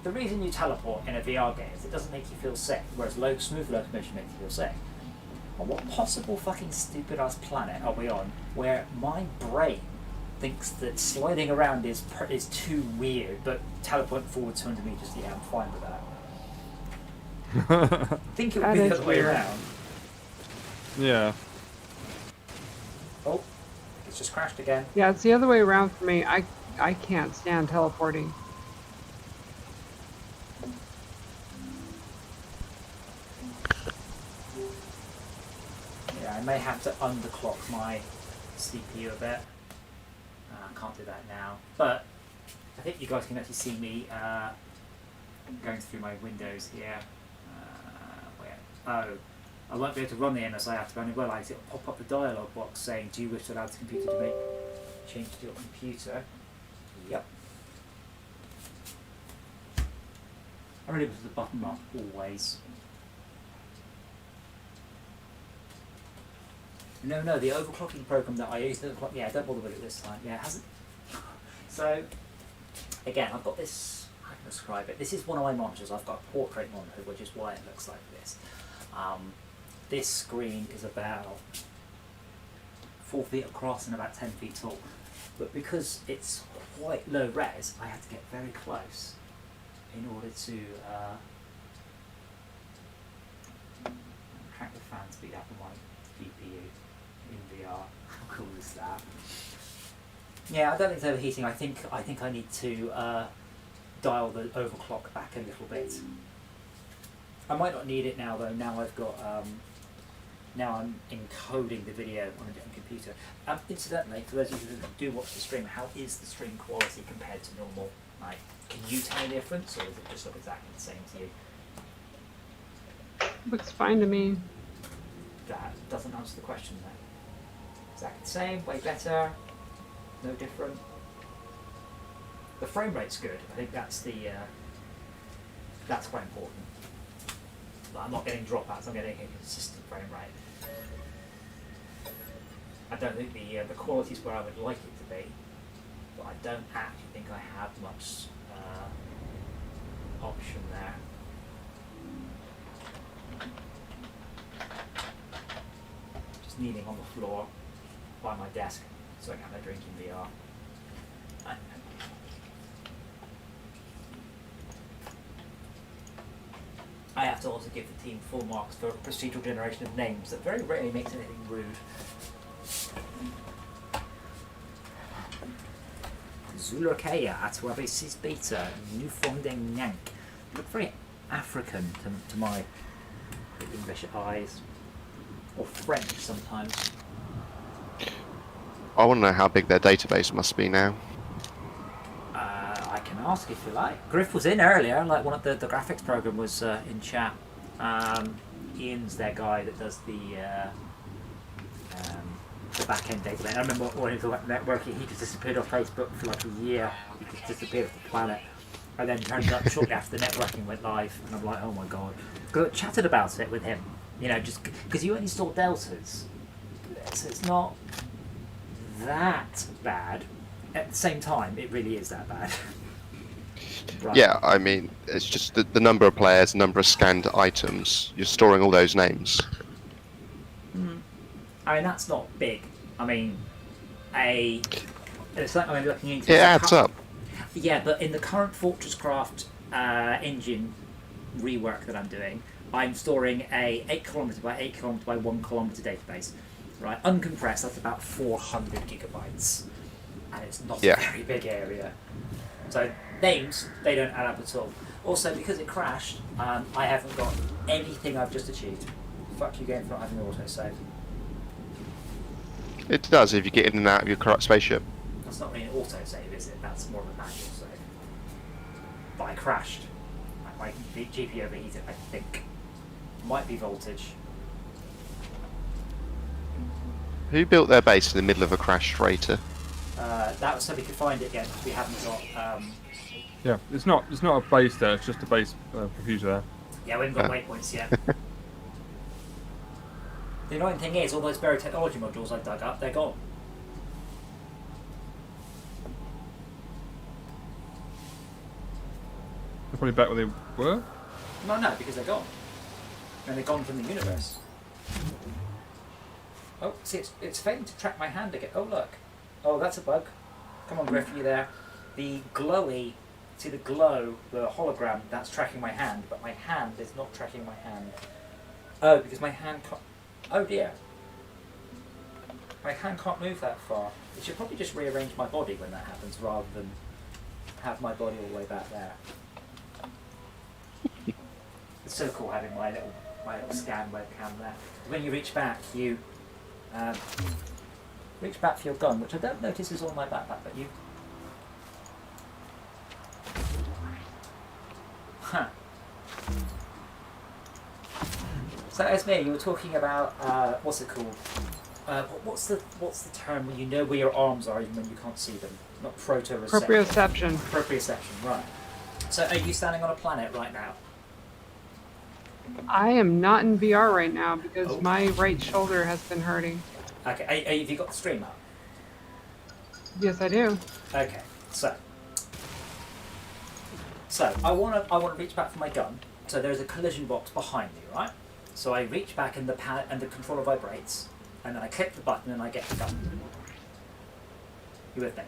The reason you teleport in a VR game is it doesn't make you feel sick, whereas smooth locomotion makes you feel sick. Well, what possible fucking stupid ass planet are we on where my brain thinks that sliding around is too weird, but teleporting forward 200 meters, yeah, I'm fine with that. I think it would be the other way around. Yeah. Oh, it's just crashed again. Yeah, it's the other way around for me. I can't stand teleporting. Yeah, I may have to underclock my CPU a bit. I can't do that now, but I think you guys can actually see me going through my windows here. Oh, I won't be able to run the MSI app, but I only realise it'll pop up the dialog box saying, "Do you wish to allow the computer to make change to your computer?" Yep. I really put the button up always. No, the overclocking program that I used, yeah, don't bother with it this time. Yeah, it hasn't. So, again, I've got this, how can I describe it? This is one of my monitors. I've got a portrait monitor, which is why it looks like this. This screen is about 4 feet across and about 10 feet tall. But because it's quite low res, I had to get very close in order to crank the fan speed up on my GPU in VR. How cool is that? Yeah, I don't think it's overheating. I think I need to dial the overclock back a little bit. I might not need it now though. Now I've got now I'm encoding the video on a different computer. Incidentally, for those of you who do watch the stream, how is the stream quality compared to normal? Like, can you tell the difference, or does it just look exactly the same to you? Looks fine to me. That doesn't answer the question then. Exactly the same, way better, no different. The frame rate's good. I think that's the that's quite important. But I'm not getting dropouts. I'm getting a consistent frame rate. I don't think the quality's where I would like it to be, but I don't actually think I have much option there. Just kneeling on the floor by my desk so I can have a drink in VR. I have to also give the team full marks for procedural generation of names that very rarely makes anything rude. Zulukaya, Atwabesis Beta, Newfoundland Yank. Look very African to my English eyes. Or French sometimes. I want to know how big their database must be now. I can ask if you like. Griff was in earlier, like one of the graphics program was in chat. Ian's their guy that does the back end database. I remember when he was networking, he just disappeared off Facebook for like a year. He just disappeared off the planet. And then turned up shortly after the networking went live, and I'm like, oh my god. Because I chatted about it with him, you know, just because you only store deltas, so it's not that bad. At the same time, it really is that bad. Right. Yeah, I mean, it's just the number of players, the number of scanned items. You're storing all those names. I mean, that's not big. I mean, it's like I'm looking into. It adds up. Yeah, but in the current Fortress Craft engine rework that I'm doing, I'm storing a 8 km by 8 km by 1 km database, right? Uncompressed, that's about 400 gigabytes, and it's not a very big area. So names, they don't add up at all. Also, because it crashed, I haven't got anything I've just achieved. Fuck you, game, for not having an autosave. It does if you get in and out of your corrupt spaceship. That's not really an autosave, is it? That's more of a manual save. But I crashed. My GPU overheated, I think. Might be voltage. Who built their base in the middle of a crashed freighter? That was so we could find it again, because we haven't got... Yeah, it's not a base there. It's just a base computer there. Yeah, we haven't got waypoints yet. The annoying thing is, all those buried technology modules I dug up, they're gone. They're probably back where they were. No, because they're gone. And they're gone from the universe. Oh, see, it's failing to track my hand again. Oh, look. Oh, that's a bug. Come on, Griff, you there. The glowy, see the glow, the hologram, that's tracking my hand, but my hand is not tracking my hand. Oh, because my hand can't... Oh dear. My hand can't move that far. It should probably just rearrange my body when that happens, rather than have my body all the way back there. It's so cool having my little scan webcam there. When you reach back, you reach back for your gun, which I don't notice is on my backpack, but you... Huh. So Esme, you were talking about what's it called? What's the term when you know where your arms are even when you can't see them? Not proprioception. Proprioception. Proprioception, right. So are you standing on a planet right now? I am not in VR right now because Oh. my right shoulder has been hurting. Okay, have you got the stream up? Yes, I do. Okay, so I want to reach back for my gun. So there's a collision box behind me, right? So I reach back and the controller vibrates, and then I click the button and I get the gun. You with me?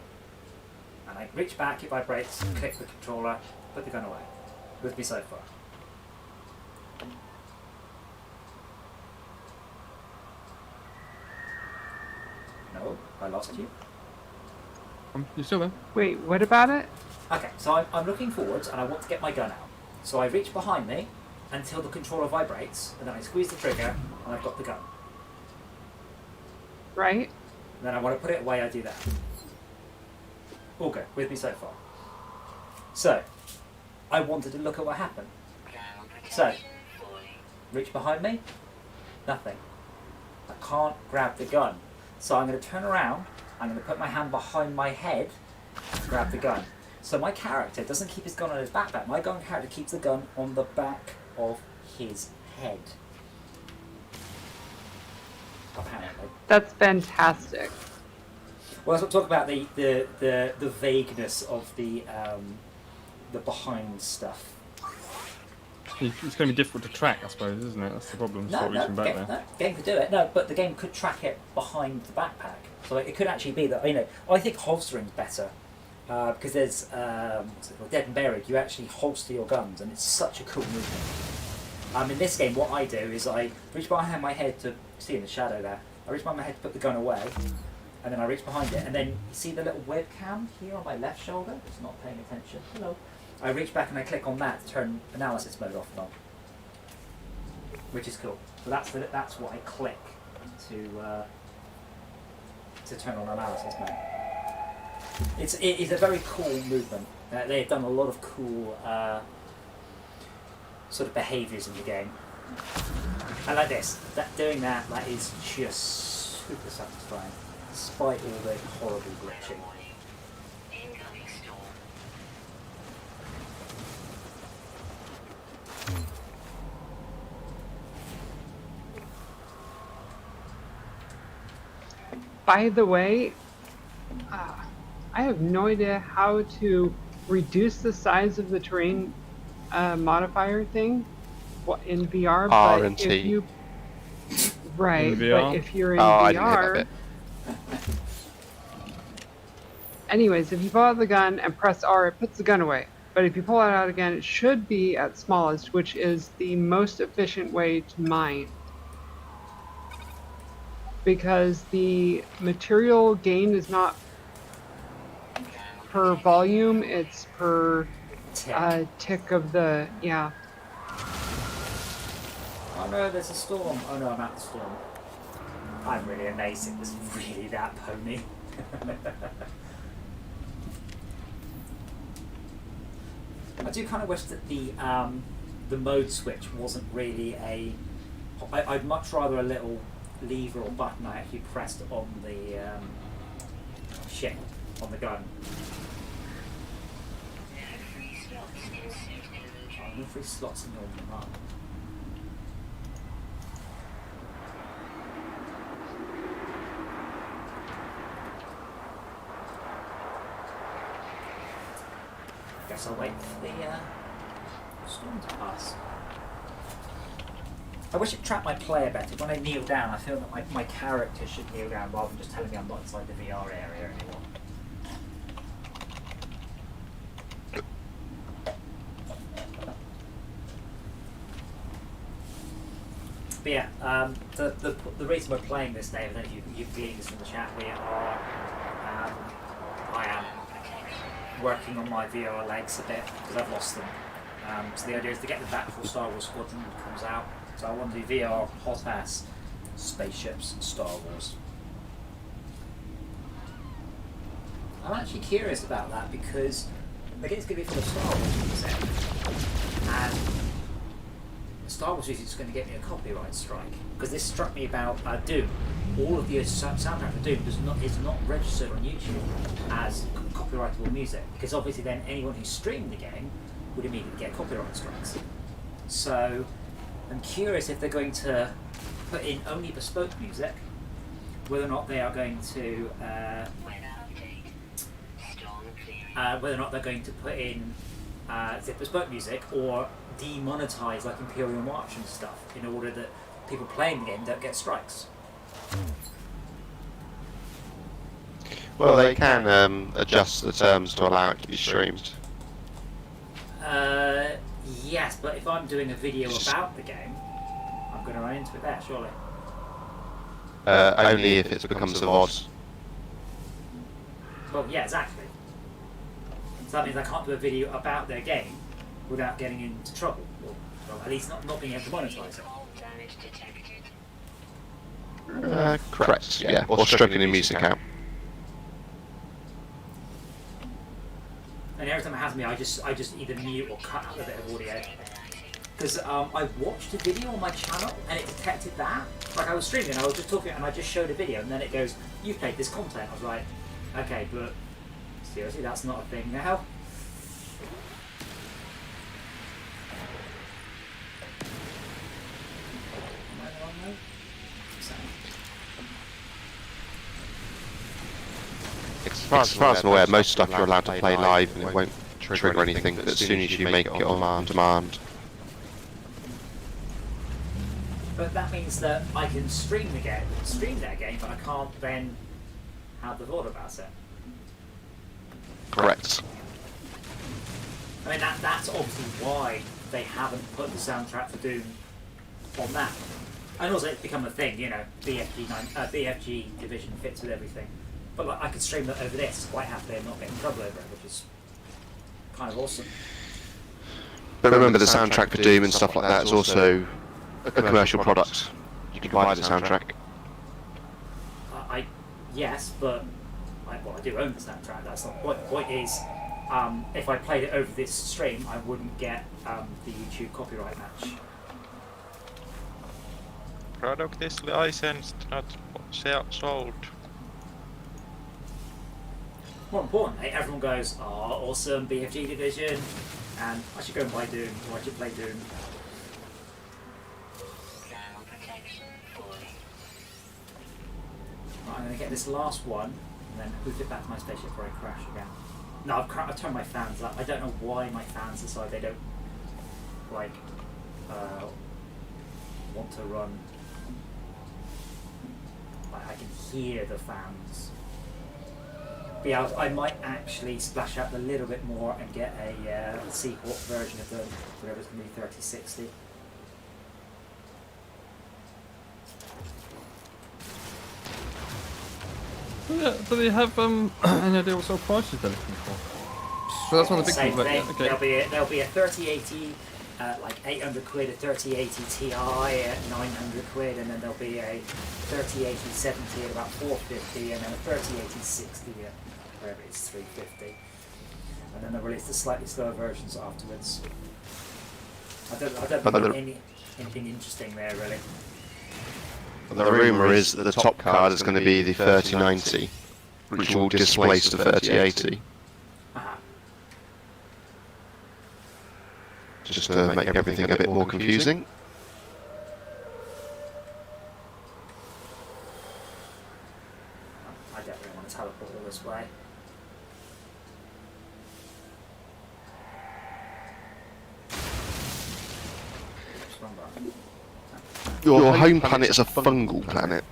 And I reach back, it vibrates, click the controller, put the gun away. With me so far? No, I lost you. You still there? Wait, what about it? Okay, so I'm looking forwards and I want to get my gun out. So I reach behind me until the controller vibrates, and then I squeeze the trigger and I've got the gun. Right? And then I want to put it away, I do that. All good, with me so far. So, I wanted to look at what happened. So, reach behind me, nothing. I can't grab the gun. So I'm going to turn around, I'm going to put my hand behind my head and grab the gun. So my character doesn't keep his gun on his backpack. My gun character keeps the gun on the back of his head. Apparently. That's fantastic. Well, let's talk about the vagueness of the behind stuff. It's going to be difficult to track, I suppose, isn't it? That's the problem. Game could do it. No, but the game could track it behind the backpack. So it could actually be that, I think holstering's better. Because there's, what's it called? Dead and Buried. You actually holster your guns, and it's such a cool movement. In this game, what I do is I reach behind my head to, see in the shadow there, I reach behind my head to put the gun away, and then I reach behind it, and then you see the little webcam here on my left shoulder? It's not paying attention. Hello. I reach back and I click on that to turn analysis mode off and on, which is cool. So that's what I click to turn on analysis mode. It is a very cool movement. They've done a lot of cool sort of behaviours in the game. And like this, doing that is just super satisfying, despite all the horrible glitching. by the way, I have no idea how to reduce the size of the terrain modifier thing in VR, R but and if T. you right, In VR? but if you're in Oh, VR, I didn't hear that bit. anyways, if you pull out the gun and press R, it puts the gun away. But if you pull it out again, it should be at smallest, which is the most efficient way to mine. Because the material gain is not per volume, it's per Tick. tick of the, yeah. Oh no, there's a storm. Oh no, I'm at the storm. I'm really amazed it was really that pony. I do kind of wish that the mode switch wasn't really a. I'd much rather a little lever or button I actually pressed on the ship on the gun. No free slots in your map. Guess I'll wait for the storm to pass. I wish it tracked my player better. When I kneel down, I feel that my character should kneel down rather than just telling me I'm not inside the VR area anymore. But yeah, the reason we're playing this, Dave, I don't know if you've seen this in the chat, we are, I am working on my VR legs a bit because I've lost them. So the idea is to get them back before Star Wars Squadron comes out. So I want to do VR hot ass spaceships Star Wars. I'm actually curious about that because the game's going to be full of Star Wars music, and Star Wars music is going to get me a copyright strike because this struck me about Doom. All of the soundtrack for Doom is not registered on YouTube as copyrightable music because obviously then anyone who streamed the game would immediately get copyright strikes. So I'm curious if they're going to put in only bespoke music, whether or not they are going to whether or not they're going to put in bespoke music or demonetize like Imperial March and stuff in order that people playing the game don't get strikes. Well, they can adjust the terms to allow it to be streamed. Yes, but if I'm doing a video about the game, I'm going to run into it there, surely. Only if it becomes a VOD. Well, yeah, exactly. So that means I can't do a video about their game without getting into trouble, or at least not being able to monetize it. Correct, yeah. Or stripping the music out. And every time it happens to me, I just either mute or cut out a bit of audio. Because I watched a video on my channel and it detected that. Like I was streaming, I was just talking and I just showed a video and then it goes, "You've played this content." I was like, okay, but seriously, that's not a thing now. Am I the wrong way? As far as I'm aware, most stuff you're allowed to play live and it won't trigger anything as soon as you make it on demand. But that means that I can stream their game, but I can't then have the thought about it. Correct. I mean, that's obviously why they haven't put the soundtrack for Doom on that. And also, it's become a thing, you know, BFG division fits with everything. But like, I could stream that over this quite happily and not get in trouble over it, which is kind of awesome. But remember, the soundtrack for Doom and stuff like that is also a commercial product. You can buy the soundtrack. Yes, but I do own the soundtrack. That's not the point. The point is, if I played it over this stream, I wouldn't get the YouTube copyright match. Product is licensed, not sold. More importantly, everyone goes, "Oh, awesome, BFG division," and I should go and buy Doom, or I should play Doom. Right, I'm going to get this last one and then move it back to my spaceship before I crash again. No, I've turned my fans up. I don't know why my fans decide they don't like want to run. Like, I can hear the fans. But yeah, I might actually splash up a little bit more and get a Seahawk version of the whatever's going to be 3060. Do they have any idea what sort of prices they're looking for? So that's one of the big Same things. thing. Okay. There'll be a 3080, like 800 quid, a 3080 Ti at 900 quid, and then there'll be a 3080 70 at about 450, and then a 3080 60 at whatever it is, 350. And then they'll release the slightly slower versions afterwards. I don't think anything interesting there really. The rumour is that the top card is going to be the 3090, which will displace the 3080. Just to make everything a bit more confusing. I definitely want to teleport all this way. Your home planet is a fungal planet.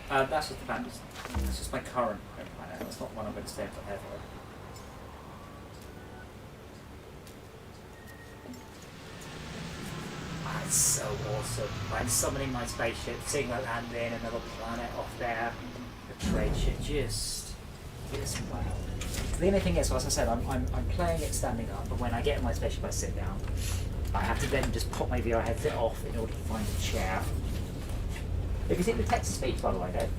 That's just the planet. That's just my current home planet. That's not one I'm going to stay on forever. It's so awesome. I'm summoning my spaceship, seeing that land in another planet off there. The trade ship just wow. The only thing is, as I said, I'm playing it standing up, but when I get in my spaceship, I sit down. I have to then just pop my VR headset off in order to find a chair. Have you seen the text to speech, by the way, Dave?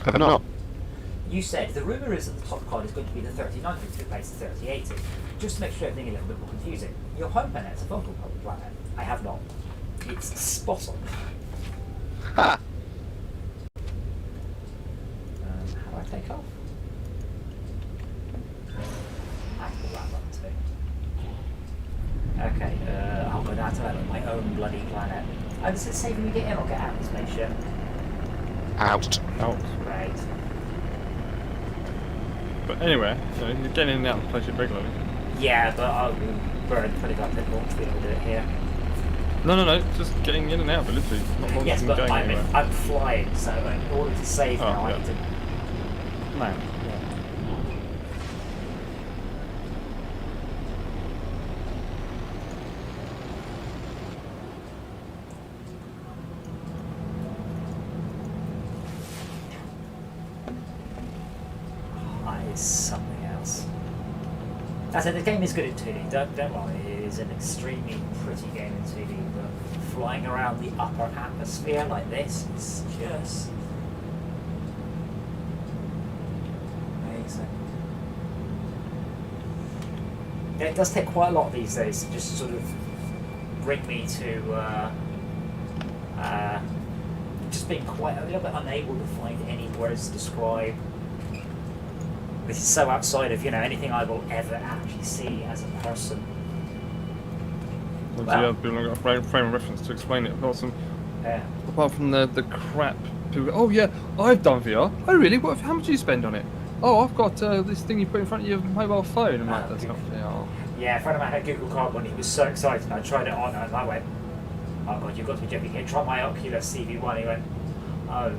I have not. You said the rumour is that the top card is going to be the 3090 to replace the 3080. Just to make sure everything is a little bit more confusing. Your home planet is a fungal planet. I have not. It's spot on. Ha! How do I take off? I can pull that button too. Okay, I'll go down to my own bloody planet. Oh, does it say when you get in or get out of the spaceship? Out. Out. Right. But anyway, so you're getting in and out of the spaceship regularly. Yeah, but I'll burn 25 pit more to be able to do it here. No, just getting in and out, but literally not Yes, going but anywhere. I'm flying, so in order to save now, I yeah. need to. Man. It's something else. I said the game is good in 2D. Don't worry, it is an extremely pretty game in 2D. But flying around the upper atmosphere like this is just amazing. Yeah, it does take quite a lot these days to just sort of bring me to just being quite a little bit unable to find any words to describe. This is so outside of, anything I will ever actually see as a person. Well, yeah, people have got a frame of reference to explain it. Apart from, apart from the crap. People go, oh yeah, I've done VR. Oh really? How much do you spend on it? Oh, I've got this thing you put in front of your mobile phone. I'm like, that's not VR. Yeah, a friend of mine had Google Cardboard and he was so excited. I tried it on and I went, oh god, you've got to be joking. He tried my Oculus CV1. He went, oh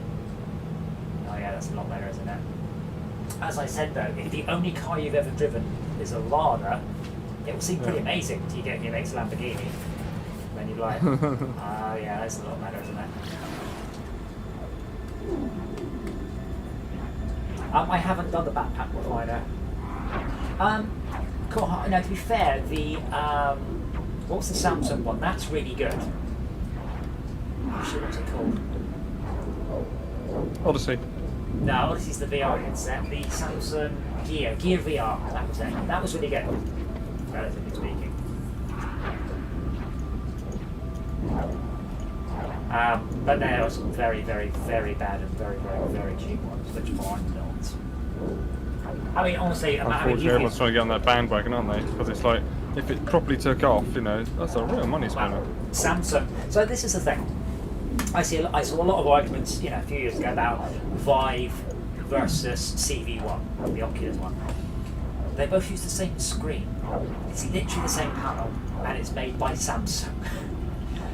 yeah, that's a lot better, isn't it? As I said though, if the only car you've ever driven is a Lada, it will seem pretty amazing until you get in your mate's Lamborghini. Then you're like, oh yeah, that's a lot better, isn't it? I haven't done the backpack refiner. Cool. No, to be fair, the what's the Samsung one? That's really good. What's it called? Odyssey. No, Odyssey's the VR headset. The Samsung Gear VR. That was it. That was really good, relatively speaking. But there are some very, very, very bad and very, very, very cheap ones, which are not. I mean, honestly, Unfortunately, everyone's trying to get on that bandwagon, aren't they? Because it's like, if it properly took off, that's a real money spinner. Samsung. So this is the thing. I saw a lot of arguments, a few years ago about Vive versus CV1, the Oculus one. They both use the same screen. It's literally the same panel, and it's made by Samsung.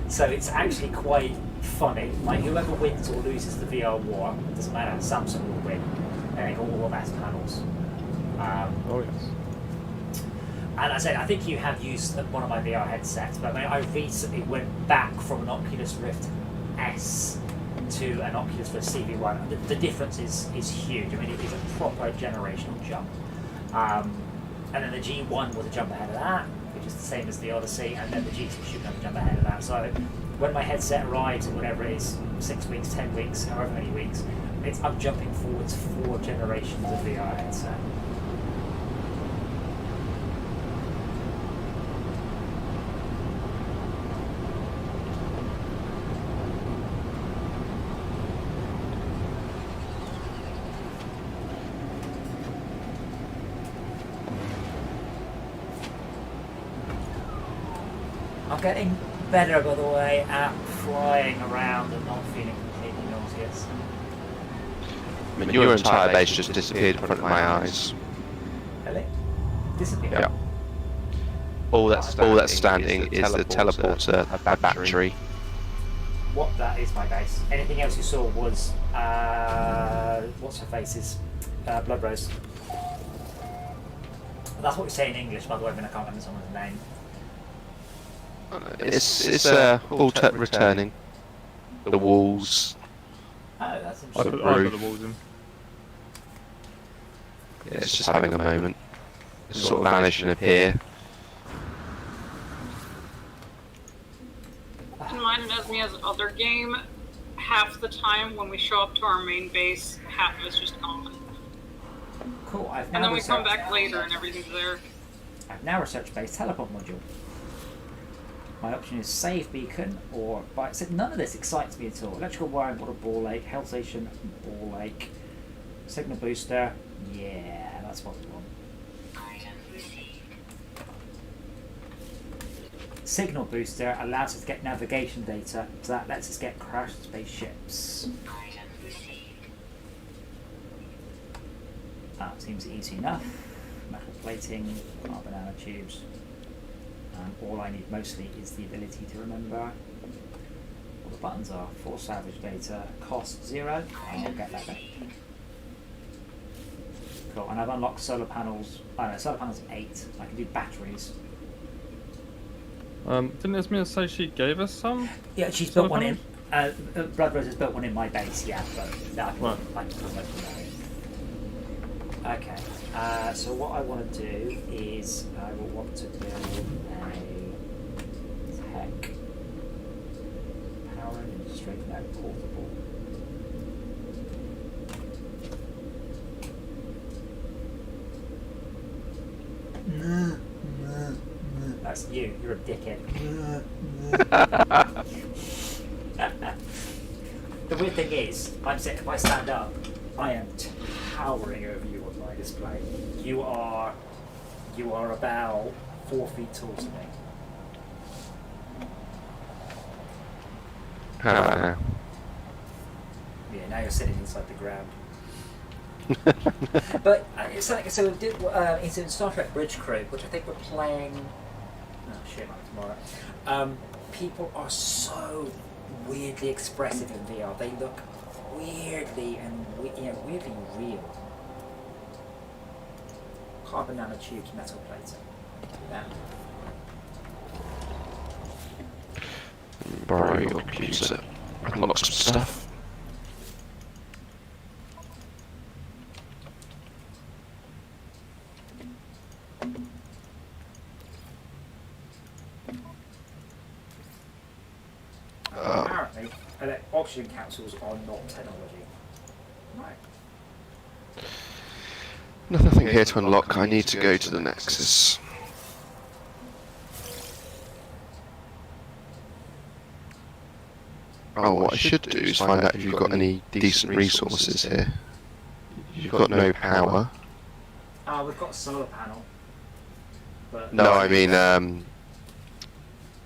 So it's actually quite funny. Like whoever wins or loses the VR war, it doesn't matter. Samsung will win. They got all the best panels. Oh yes. And I said, I think you have used one of my VR headsets, but I recently went back from an Oculus Rift S to an Oculus Rift CV1. The difference is huge. I mean, it is a proper generational jump. And then the G1 was a jump ahead of that, which is the same as the Odyssey, and then the G2 should have a jump ahead of that. So when my headset arrives, or whatever it is, 6 weeks, 10 weeks, however many weeks, I'm jumping forwards 4 generations of VR headset. I'm getting better, by the way, at flying around and not feeling completely nauseous. I mean, your entire base just disappeared in front of my eyes. Really? Disappeared? Yeah. All that's standing is the teleporter, a battery. What that is my base. Anything else you saw was what's her face's Blood Rose. That's what we say in English, by the way, when I can't remember someone's name. It's all returning. The walls. Oh, that's I interesting. put the walls in. Yeah, it's just having a moment. Sort of vanish and appear. In mine and Esmia's other game, half the time when we show up to our main base, half of it's just gone. Cool. And then we come back later and everything's there. I've now researched base teleport module. My option is save beacon or bike. So none of this excites me at all. Electrical wiring, water ball lake, health station, ball lake, signal booster. Yeah, that's what we want. Signal booster allows us to get navigation data, so that lets us get crashed spaceships. That seems easy enough. Metal plating, carbon nanotubes. All I need mostly is the ability to remember what the buttons are. 4 salvage data, cost 0, and I'll get that back. Cool, and I've unlocked solar panels. Oh no, solar panels 8. I can do batteries. Didn't Esmia say she gave us some? Yeah, she's solar built one in. panels? Blood Rose has built one in my base, yeah, but no, I can put most of that in. Okay, so what I want to do is I will want to build a tech power and straight now portable. That's you. You're a dickhead. The weird thing is, if I stand up, I am towering over you on my display. You are about 4 feet tall to me. How about now? Yeah, now you're sitting inside the ground. But it's like, so we did, it's in Star Trek Bridge Crew, which I think we're playing. Oh shit, not tomorrow. People are so weirdly expressive in VR. They look weirdly and weirdly real. Carbon nanotubes, metal plating. Yeah. Borrow your computer. Unlock some stuff. Apparently, oxygen capsules are not technology. Right. Nothing here to unlock. I need to go to the Nexus. Oh, what I should do is find out if you've got any decent resources here. You've got no power. We've got a solar panel. But No, I mean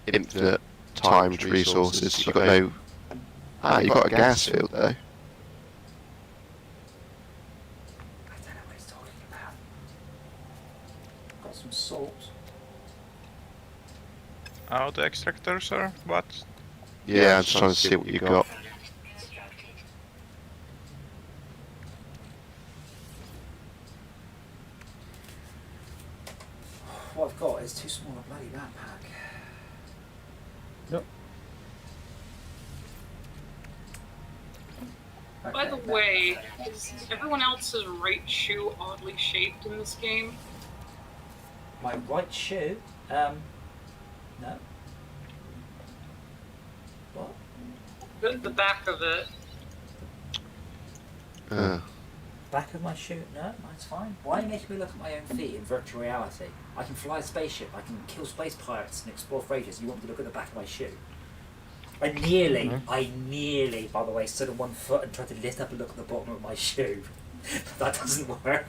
infinite timed resources. You've got no Ah, you've got a gas field though. I don't know what he's talking about. Got some salt. Auto extractors or what? Yeah, I'm just trying to see what you've got. Constructed. What I've got is too small a bloody backpack. Yep. By the Okay, way, is everyone else's right shoe oddly shaped in this game? my right shoe. No. What? The back of it. Back of my shoe? No, mine's fine. Why are you making me look at my own feet in virtual reality? I can fly a spaceship, I can kill space pirates and explore freighters. You want me to look at the back of my shoe? I nearly, by the way, stood on one foot and tried to lift up and look at the bottom of my shoe. That doesn't work.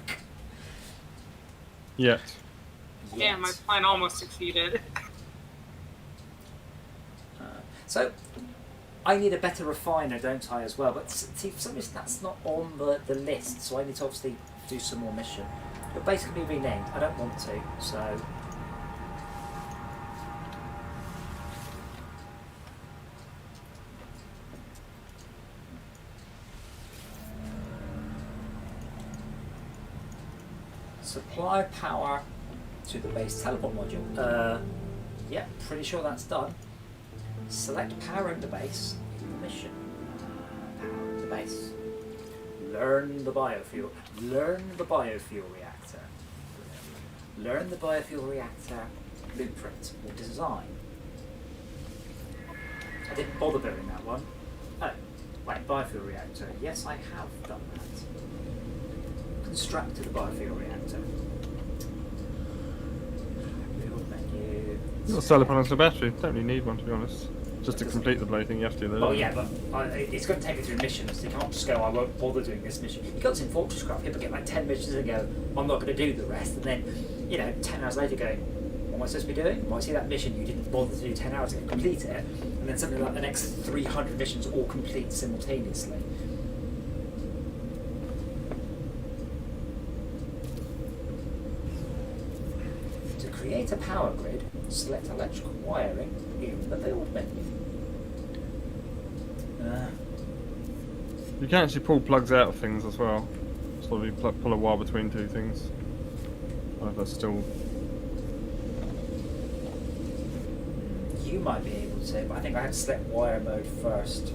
Yet. Yeah, my plan almost succeeded. So, I need a better refiner, don't I, as well? But see, for some reason that's not on the list, so I need to obviously do some more mission. But basically renamed. I don't want to, so... Supply power to the base teleport module. Yeah, pretty sure that's done. Select powering the base. Mission. Power the base. Learn the biofuel. Learn the biofuel reactor. Learn the biofuel reactor blueprint or design. I didn't bother doing that one. Oh, wait, biofuel reactor. Yes, I have done that. Construct the biofuel reactor. Build menu. You've got solar panels and a battery. Don't really need one, to be honest. Just to complete the bloody thing, you have to. Oh yeah, but it's going to take me through missions. You can't just go, I won't bother doing this mission. You got in Fortress Craft, people get like 10 missions and go, I'm not going to do the rest. And then, you know, 10 hours later going, what am I supposed to be doing? Well, I see that mission you didn't bother to do 10 hours ago, complete it. And then something like the next 300 missions all complete simultaneously. To create a power grid, select electrical wiring in the build menu. You can actually pull plugs out of things as well. So you pull a wire between two things. I don't know if that's still... You might be able to, but I think I had to select wire mode first.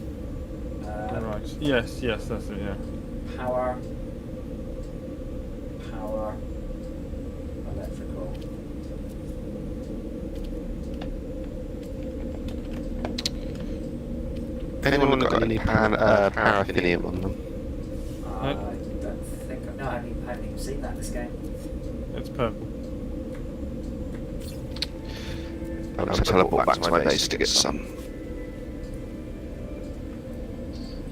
right. Yes, that's it, yeah. Power, electrical. Anyone got any paraffinium on them? I don't think. No, I haven't even seen that in this game. It's purple. I'm going to teleport back to my base to get some.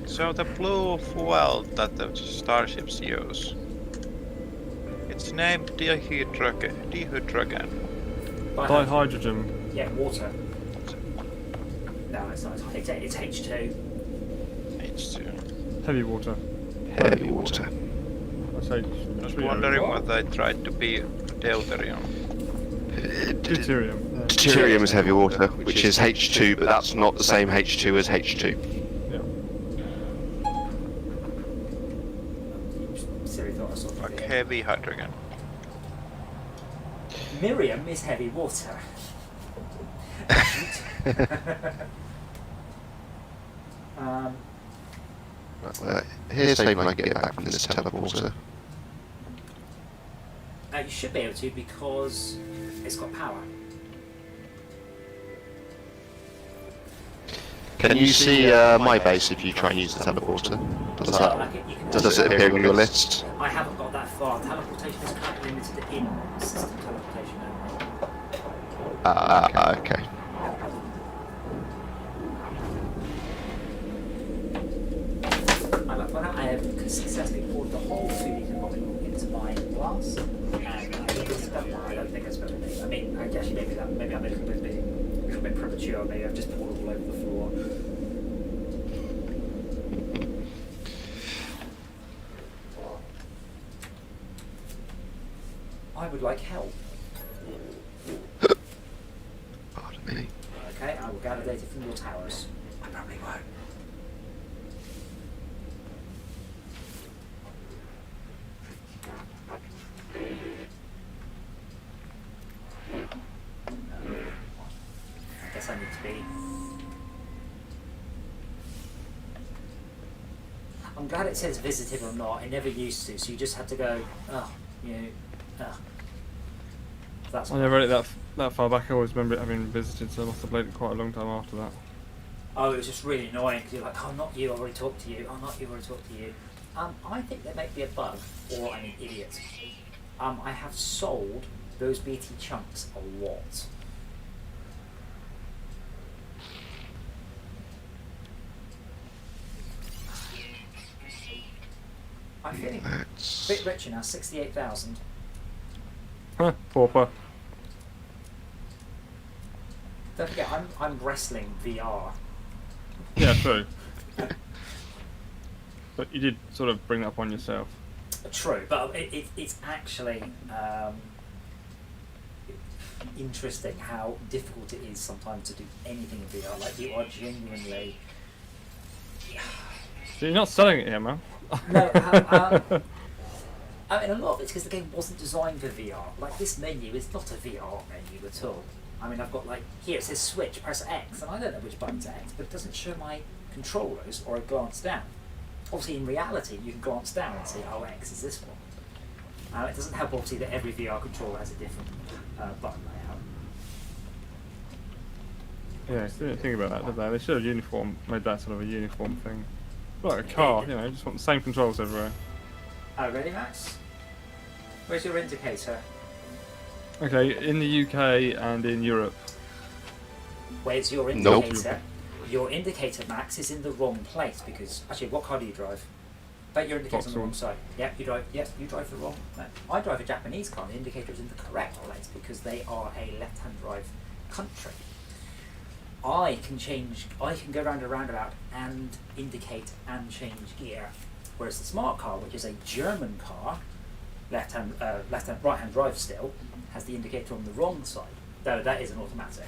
So the blue fuel that the starships use, it's named dihydrogen. Dihydrogen. Yeah, water. No, it's not. It's H2. H2. Heavy water. Heavy water. That's H. I was wondering whether I tried to be deuterium. Deuterium. Yeah. Deuterium is heavy water, which is H2, but that's not the same H2 as H2. Yeah. Siri thought I saw Like it. heavy hydrogen. Miriam is heavy water. Right, here's hoping I can get back from this teleporter. You should be able to because it's got power. Can you see my base if you try and use the teleporter? Does it appear on your list? I haven't got that far. Teleportation is currently limited to in-system teleportation only. Okay. I have successfully poured the whole 2 litre bottle into my glass, and I don't think it's going to be. I mean, actually, maybe I'm a little bit premature. Maybe I've just poured it all over the floor. would like help. Pardon me. Okay, I will gather data from your towers. I probably won't. I guess I need to be. I'm glad it says visited or not. It never used to, so you just had to go, oh, That's I never read it that far back. I always remember it having visited, so I must have played it quite a long time after that. Oh, it was just really annoying because you're like, oh, not you, I've already talked to you. Oh, not you, I've already talked to you. I think there might be a bug, or I'm an idiot. I have sold those BT chunks a lot. I'm feeling a bit richer now, 68,000. Huh, pauper. Don't forget, I'm wrestling VR. Yeah, true. But you did sort of bring that upon yourself. True, but it's actually interesting how difficult it is sometimes to do anything in VR. Like, you are genuinely... So you're not selling it here, man? No, I mean, a lot of it's because the game wasn't designed for VR. Like, this menu is not a VR menu at all. I mean, I've got, like, here it says switch, press X, and I don't know which button's X, but it doesn't show my controllers or a glance down. Obviously, in reality, you can glance down and see, oh, X is this one. It doesn't help, obviously, that every VR controller has a different button layout. Yeah, they didn't think about that, did they? They should have made that sort of a uniform thing. Like a car, you know, you just want the same controls everywhere. Oh, really, Max? Where's your indicator? Okay, in the UK and in Europe. Where's your Nope. indicator? Your indicator, Max, is in the wrong place because actually, what car do you drive? Bet your indicator's on the wrong side. Yep, you drive. Yep, you drive the wrong. No, I drive a Japanese car. And the indicator is in the correct place because they are a left-hand drive country. I can go round a roundabout and indicate and change gear, whereas the smart car, which is a German car, right-hand drive still, has the indicator on the wrong side. Though that is an automatic.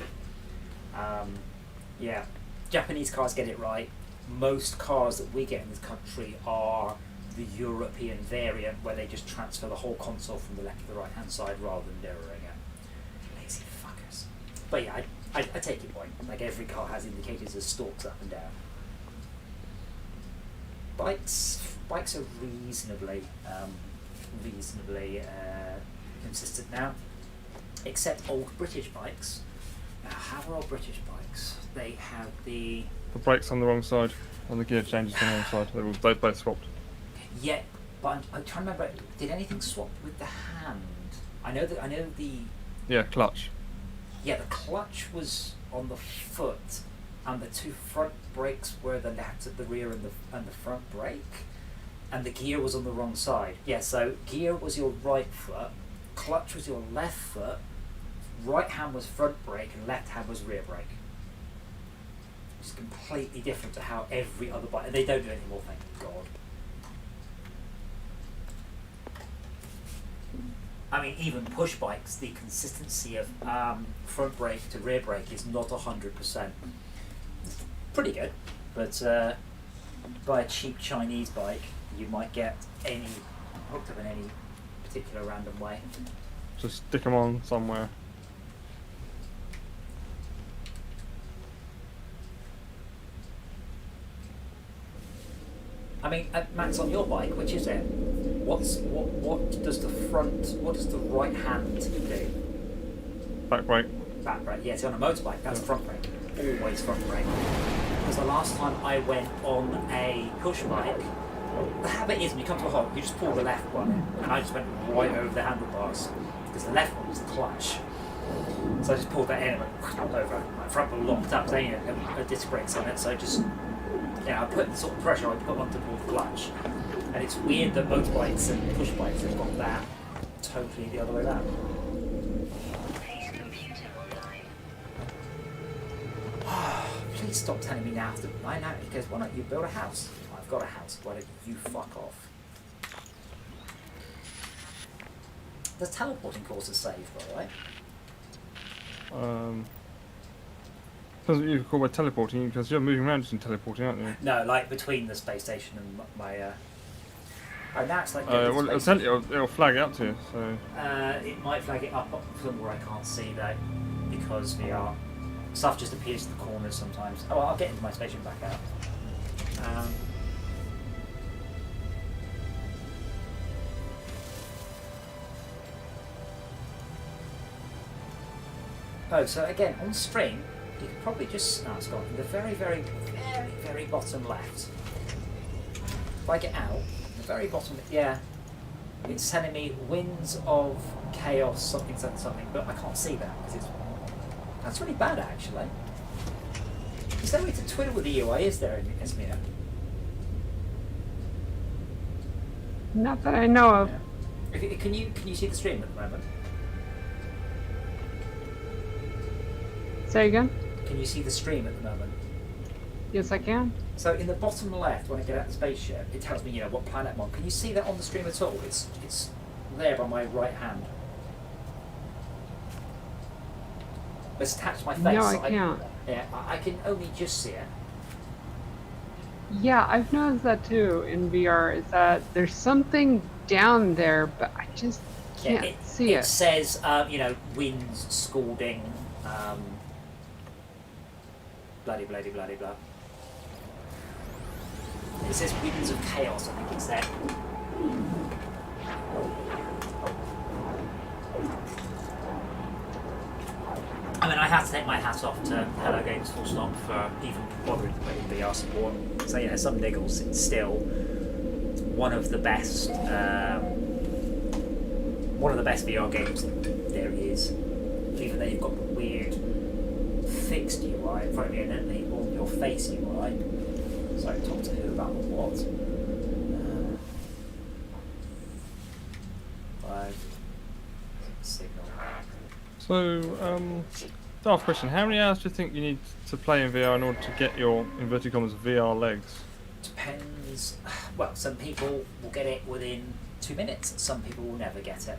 Yeah, Japanese cars get it right. Most cars that we get in this country are the European variant, where they just transfer the whole console from the left to the right-hand side rather than mirroring it. Lazy fuckers. But yeah, I take your point. Like, every car has indicators as stalks up and down. Bikes are reasonably consistent now, except old British bikes. Now, how are old British bikes? They have the brakes on the wrong side, and the gear changes on the wrong side. They both swapped. Yeah, but I'm trying to remember. Did anything swap with the hand? I know the. Yeah, clutch. Yeah, the clutch was on the foot, and the two front brakes were the left at the rear and the front brake, and the gear was on the wrong side. Yeah, so gear was your right foot, clutch was your left foot, right hand was front brake, and left hand was rear brake. It's completely different to how every other bike, and they don't do it anymore, thank God. I mean, even push bikes, the consistency of front brake to rear brake is not 100%. Pretty good, but buy a cheap Chinese bike, you might get hooked up in any particular random way. Just stick them on somewhere. I mean, Max, on your bike, which is it? What does the right hand do? Back brake. Back brake. Yeah, so on a motorbike, that's front brake. Always front brake. Because the last time I went on a push bike, the habit is when you come to a halt, you just pull the left one in, and I just went right over the handlebars because the left one was the clutch. So I just pulled that in and went over. My front wheel locked up, so a disc brakes on it, so I just. Yeah, I put the sort of pressure I put on to pull the clutch. And it's weird that motorbikes and push bikes have got that totally the other way around. Please stop telling me now to buy now, because why don't you build a house? I've got a house, why don't you fuck off? Does teleporting cause a save, by the way? Doesn't you call by teleporting because you're moving around and teleporting, aren't you? No, like between the space station and my. Oh, now it's like. Well, it'll flag it up to you. So. It might flag it up from where I can't see though, because VR stuff just appears in the corners sometimes. Oh, I'll get into my spaceship back out. Oh, so again on stream, you can probably just. No, it's gone. In the very, very, very, very bottom left. If I get out, the very bottom, yeah. It's telling me winds of chaos, something, but I can't see that because that's really bad actually. Is there a way to twiddle with the UI? Is there in Esmir? Not that I know of. Yeah. Can you see the stream at the moment? Say again? Can you see the stream at the moment? Yes, I can. So in the bottom left, when I get out the spaceship, it tells me, what planet I'm on. Can you see that on the stream at all? It's there by my right hand. It's attached to my face. No, I can't. Yeah, I can only just see it. Yeah, I've noticed that too in VR, is that there's something down there, but I just can't see it. It says, winds, scalding, bloody, bloody, bloody, blah. It says winds of chaos, I think it's there. I mean, I have to take my hat off to Hello Games Full Stop for even bothering to put in VR support. So, some niggles, it's still one of the best VR games there is. Even though you've got the weird fixed UI in front of you and then the on your face UI. So talk to who about the what? Signal. So, daft question. How many hours do you think you need to play in VR in order to get your, inverted commas, VR legs? Depends. Well, some people will get it within 2 minutes. Some people will never get it.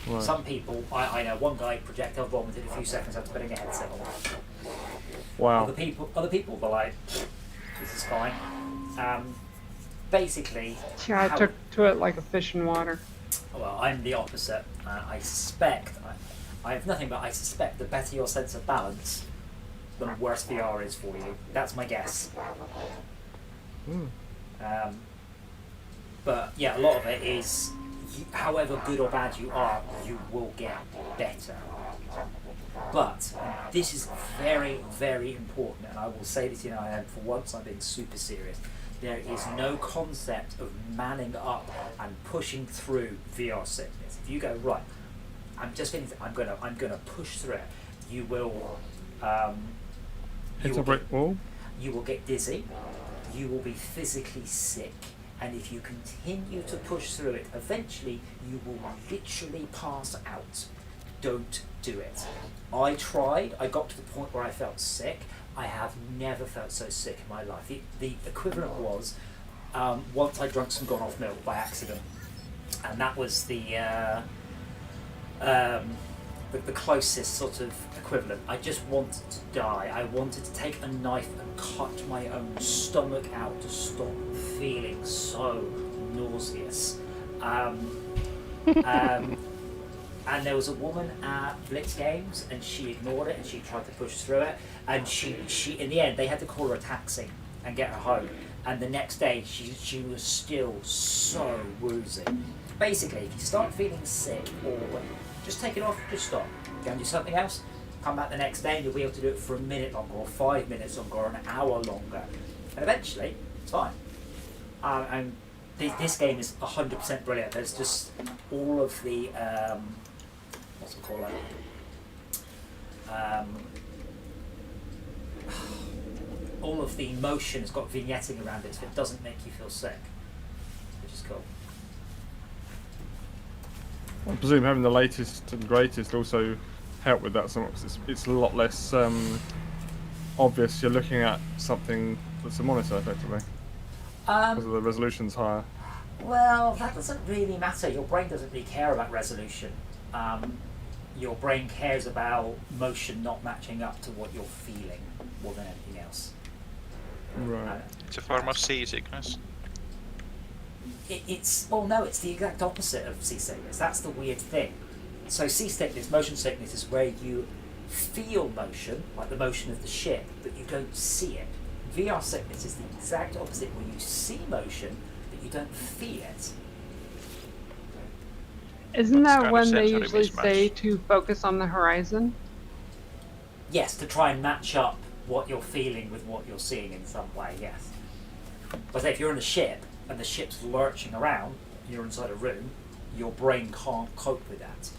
Right. Some people, I know one guy projectile vomited a few seconds after putting a headset on. Wow. Other people were like, this is fine. Basically. Yeah, I took to it like a fish in water. Well, I'm the opposite. I suspect, I have nothing but I suspect the better your sense of balance, the worse VR is for you. That's my guess. But yeah, a lot of it is, however good or bad you are, you will get better. But this is very, very important, and I will say this, and for once I'm being super serious. There is no concept of manning up and pushing through VR sickness. If you go, right, I'm gonna push through it, you will Hit a brick wall? You will get dizzy, you will be physically sick, and if you continue to push through it, eventually you will literally pass out. Don't do it. I tried, I got to the point where I felt sick. I have never felt so sick in my life. The equivalent was once I drank some gone off milk by accident, and that was the closest sort of equivalent. I just wanted to die. I wanted to take a knife and cut my own stomach out to stop feeling so nauseous. And there was a woman at Blitz Games, and she ignored it, and she tried to push through it, and she in the end they had to call her a taxi and get her home. And the next day she was still so woozy. Basically, if you start feeling sick or just take it off, just stop, go and do something else. Come back the next day, and you'll be able to do it for a minute longer, or 5 minutes longer, or an hour longer, and eventually it's fine. And this game is 100% brilliant. There's just all of the what's it called? All of the motion has got vignetting around it, so it doesn't make you feel sick, which is cool. I presume having the latest and greatest also help with that somewhat, because it's a lot less obvious. You're looking at something that's a monitor effectively, because the resolution's higher. Well, that doesn't really matter. Your brain doesn't really care about resolution. Your brain cares about motion not matching up to what you're feeling more than anything else. Right. It's a form of seasickness. Well, no, it's the exact opposite of seasickness. That's the weird thing. So seasickness, motion sickness, is where you feel motion, like the motion of the ship, but you don't see it. VR sickness is the exact opposite, where you see motion, but you don't feel it. Isn't It's that kind of when they sensory usually mismatch. say to focus on the horizon? Yes, to try and match up what you're feeling with what you're seeing in some way, yes. But if you're in a ship, and the ship's lurching around, you're inside a room, your brain can't cope with that.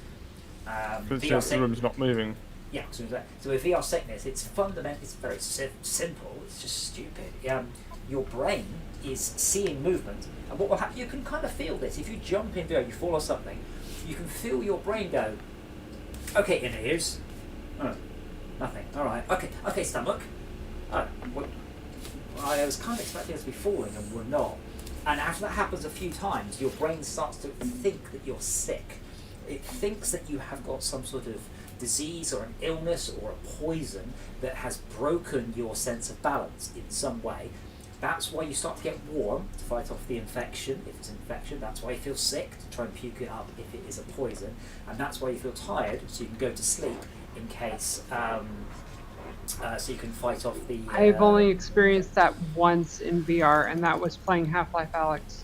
Because the room's not moving. Yeah, so with VR sickness, it's fundamental. It's very simple. It's just stupid. Your brain is seeing movement, and what will happen? You can kind of feel this. If you jump in VR, you fall or something, you can feel your brain go. Okay, in ears. Oh, nothing. All right. Okay, stomach. Oh, well, I was kind of expecting us to be falling, and we're not. And after that happens a few times, your brain starts to think that you're sick. It thinks that you have got some sort of disease or an illness or a poison that has broken your sense of balance in some way. That's why you start to get warm to fight off the infection, if it's an infection. That's why you feel sick, to try and puke it up if it is a poison. And that's why you feel tired, so you can go to sleep in case, so you can fight off the... I've only experienced that once in VR, and that was playing Half-Life Alyx.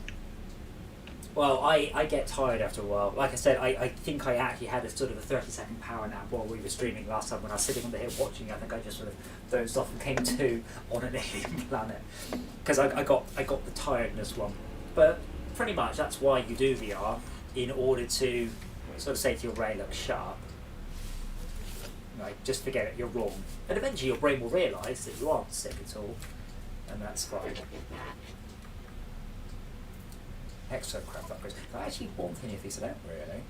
Well, I get tired after a while. Like I said, I think I actually had a sort of a 30-second power nap while we were streaming last time when I was sitting on the hill watching. I think I just sort of dozed off and came to on an alien planet. Because I got the tiredness one. But pretty much that's why you do VR, in order to sort of say to your brain, look, sharp. Right, just forget it, you're wrong. And eventually your brain will realise that you aren't sick at all. And that's fine. Exocraft upgrades. Do I actually want any of these? I don't really.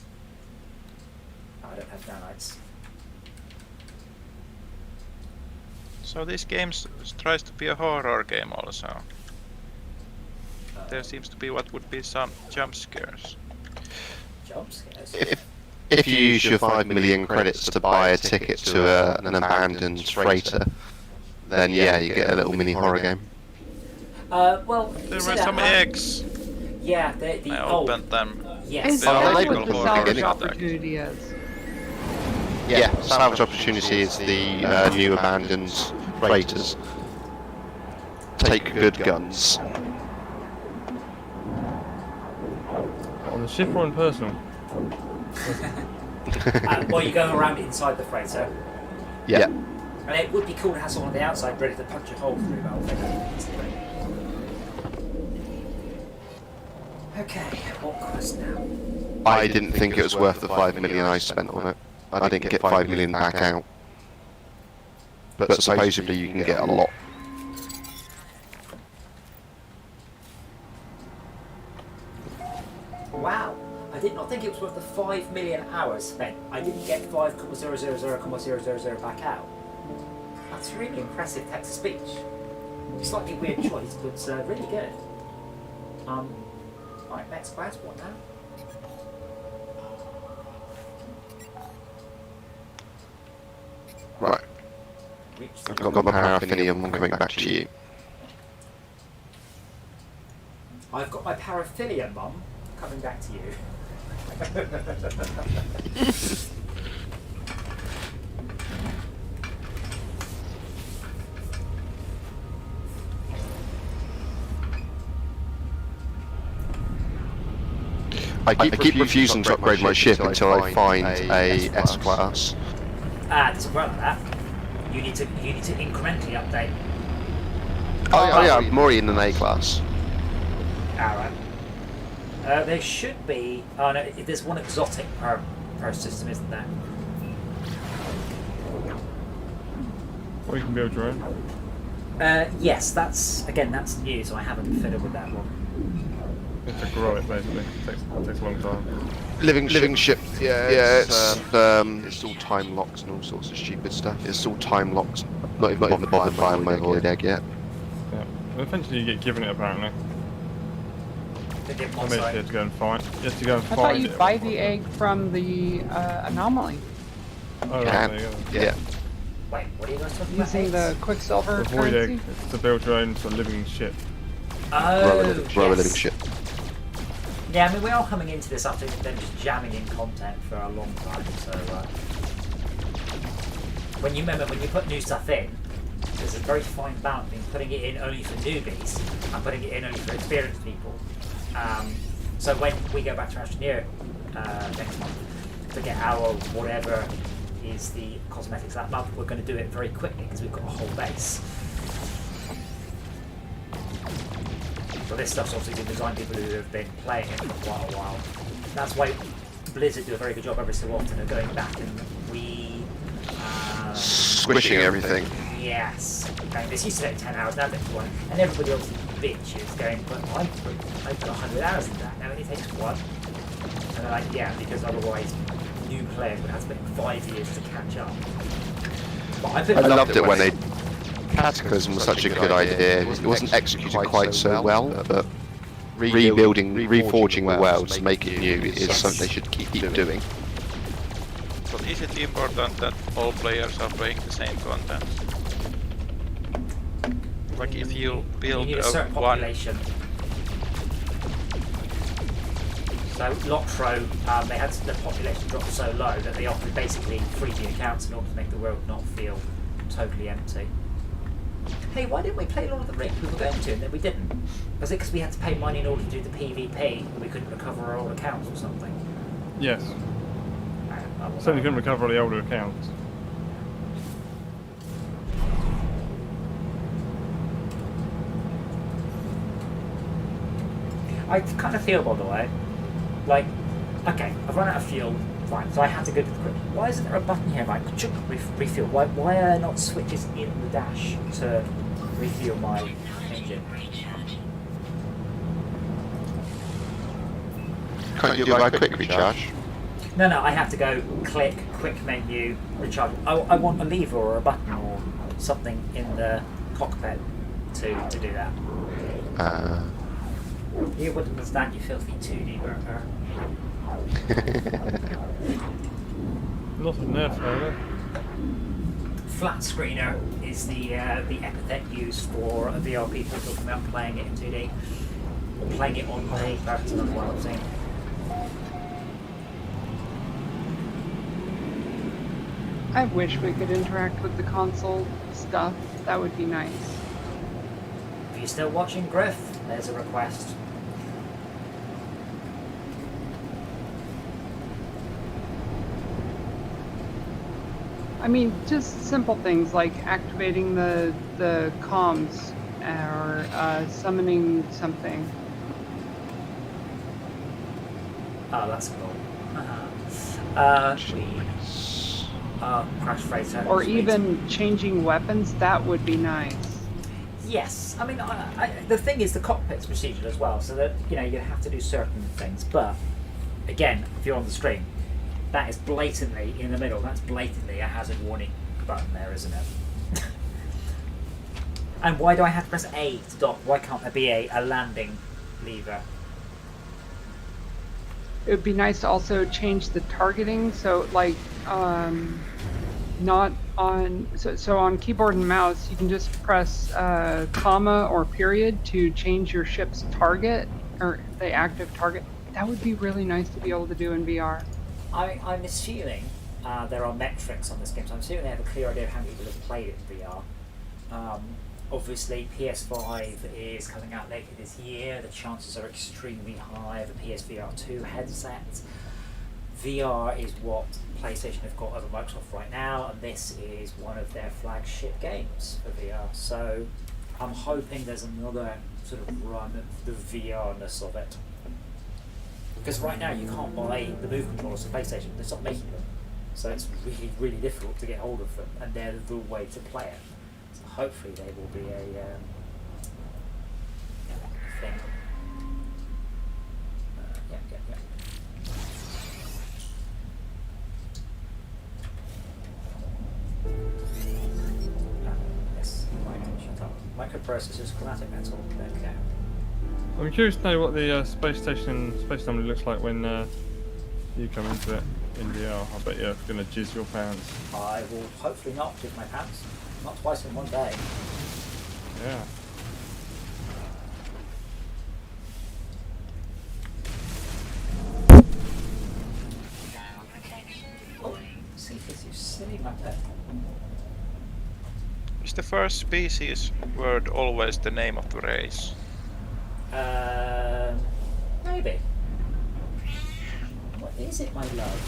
I don't have nanites. So this game tries to be a horror game also. There seems to be what would be some jump scares. Jump scares? If you use your 5 million credits to buy a ticket to an abandoned freighter, then yeah, you get a little mini horror game. Well, There see were that, some eggs. Yeah, I opened them. Yes. Is Oh, that they what the will salvage get it. opportunity is? Yeah, salvage opportunity is the new abandoned freighters. Take good guns. On the ship or in personal? Well, you go around inside the freighter, Yeah. and it would be cool to have someone on the outside ready to punch a hole through the whole thing. Okay, what quest now? I didn't think it was worth the 5 million I spent on it. I didn't get 5 million back out. But supposedly you can get a lot. Wow, I did not think it was worth the 5 million hours spent. I didn't get 5,000,000 back out. That's really impressive text-to-speech. Slightly weird choice, but really good. Alright, next class, what now? Right, Reach I've the... got my paraffinium coming back to you. I've got my paraphilia, Mum, coming back to you. I keep refusing to upgrade my ship until I find a S-Class. There's a problem with that. You need to incrementally update. Oh yeah, I'm already in an A-Class. Alright. There should be... Oh no, there's one exotic per system, isn't there? Or you can build your own. Yes, that's new, so I haven't fiddled with that one. You have to grow it basically. It takes a long time. Living ship. Yeah, it's all time locked and all sorts of stupid stuff. It's all time locked. Not even bothered buying my void egg yet. Yeah. And eventually you get given it apparently. They did I what, mean, you sorry? have to go and find. You have to go and I find thought you it. buy the egg from the anomaly Oh, right, Can. there you go. Yeah. Wait, what are you guys talking about? using the Eggs? Quicksilver The void currency. egg. It's to build your own sort of living ship. Oh, Grow a yes. living ship. Yeah, I mean, we are coming into this after them just jamming in content for a long time, so when you put new stuff in, there's a very fine balance between putting it in only for newbies and putting it in only for experienced people. So when we go back to Astroneer next month to get our whatever is the cosmetics that month, we're going to do it very quickly because we've got a whole base. But this stuff's obviously been designed by people who have been playing it for quite a while. That's why Blizzard do a very good job every so often of going back and Squishing everything. Yes. Okay, this used to take 10 hours, now it takes 1. And everybody else bitches going, but I put 100 hours in that, now it only takes 1. And they're like, yeah, because otherwise new players would have to spend 5 years to catch up. But I loved it when they... Cataclysm was such a good idea. It wasn't executed quite so well, but reforging the worlds to make it new is something they should keep doing. But is it important that all players are playing the same content? Like if you build need a certain one... population. So LockDown, they had the population drop so low that they offered basically freebie accounts in order to make the world not feel totally empty. Hey, why didn't we play Lord of the Rings? We were going to, and then we didn't. Was it because we had to pay money in order to do the PvP and we couldn't recover our old accounts or something? Yes. Certainly couldn't recover all the older accounts. I kind of feel, by the way, like, okay, I've run out of fuel, fine, so I had to go to the quick. Why isn't there a button here, like, refuel? Why are there not switches in the dash to refuel my engine? Can't you do a quick recharge? No, I have to go click, quick menu, recharge. I want a lever or a button or something in the cockpit to do that. You wouldn't understand, you filthy 2D burger. Not a nerf over. Flat screener is the epithet used for VR people talking about playing it in 2D. Or playing it on paper, that's another one I'm saying. I wish we could interact with the console stuff. That would be nice. If you're still watching Griff, there's a request. I mean, just simple things like activating the comms or summoning something. Oh, that's cool. Crash Freighter. Or Sweet. even changing weapons, that would be nice. Yes, I mean, the thing is the cockpit's procedural as well, so that, you know, you have to do certain things, but again, if you're on the screen, that is blatantly in the middle, that's blatantly a hazard warning button there, isn't it? And why do I have to press A to dock? Why can't there be a landing lever? It would be nice to also change the targeting, so like not on so on keyboard and mouse you can just press comma or period to change your ship's target or the active target. That would be really nice to be able to do in VR. I'm assuming there are metrics on this game, so I'm assuming they have a clear idea of how many people have played it in VR. Obviously, PS5 is coming out later this year. The chances are extremely high of a PSVR 2 headset. VR is what PlayStation have got over Microsoft right now, and this is one of their flagship games for VR. So I'm hoping there's another sort of run of the VR-ness of it. Because right now you can't buy the Move controllers for PlayStation, they're not making them. So it's really, really difficult to get hold of them, and they're the way to play it. So hopefully they will be a thing. Yeah. Yes, shut up. Microprocessors, chromatic metal, there we go. I'm curious to know what the space summary looks like when you come into it in VR. I bet you're gonna jizz your pants. I will hopefully not jizz my pants. Not twice in one day. Yeah. Oh, see this, you silly muppet. Is the first species word always the name of the race? Maybe. What is it, my love?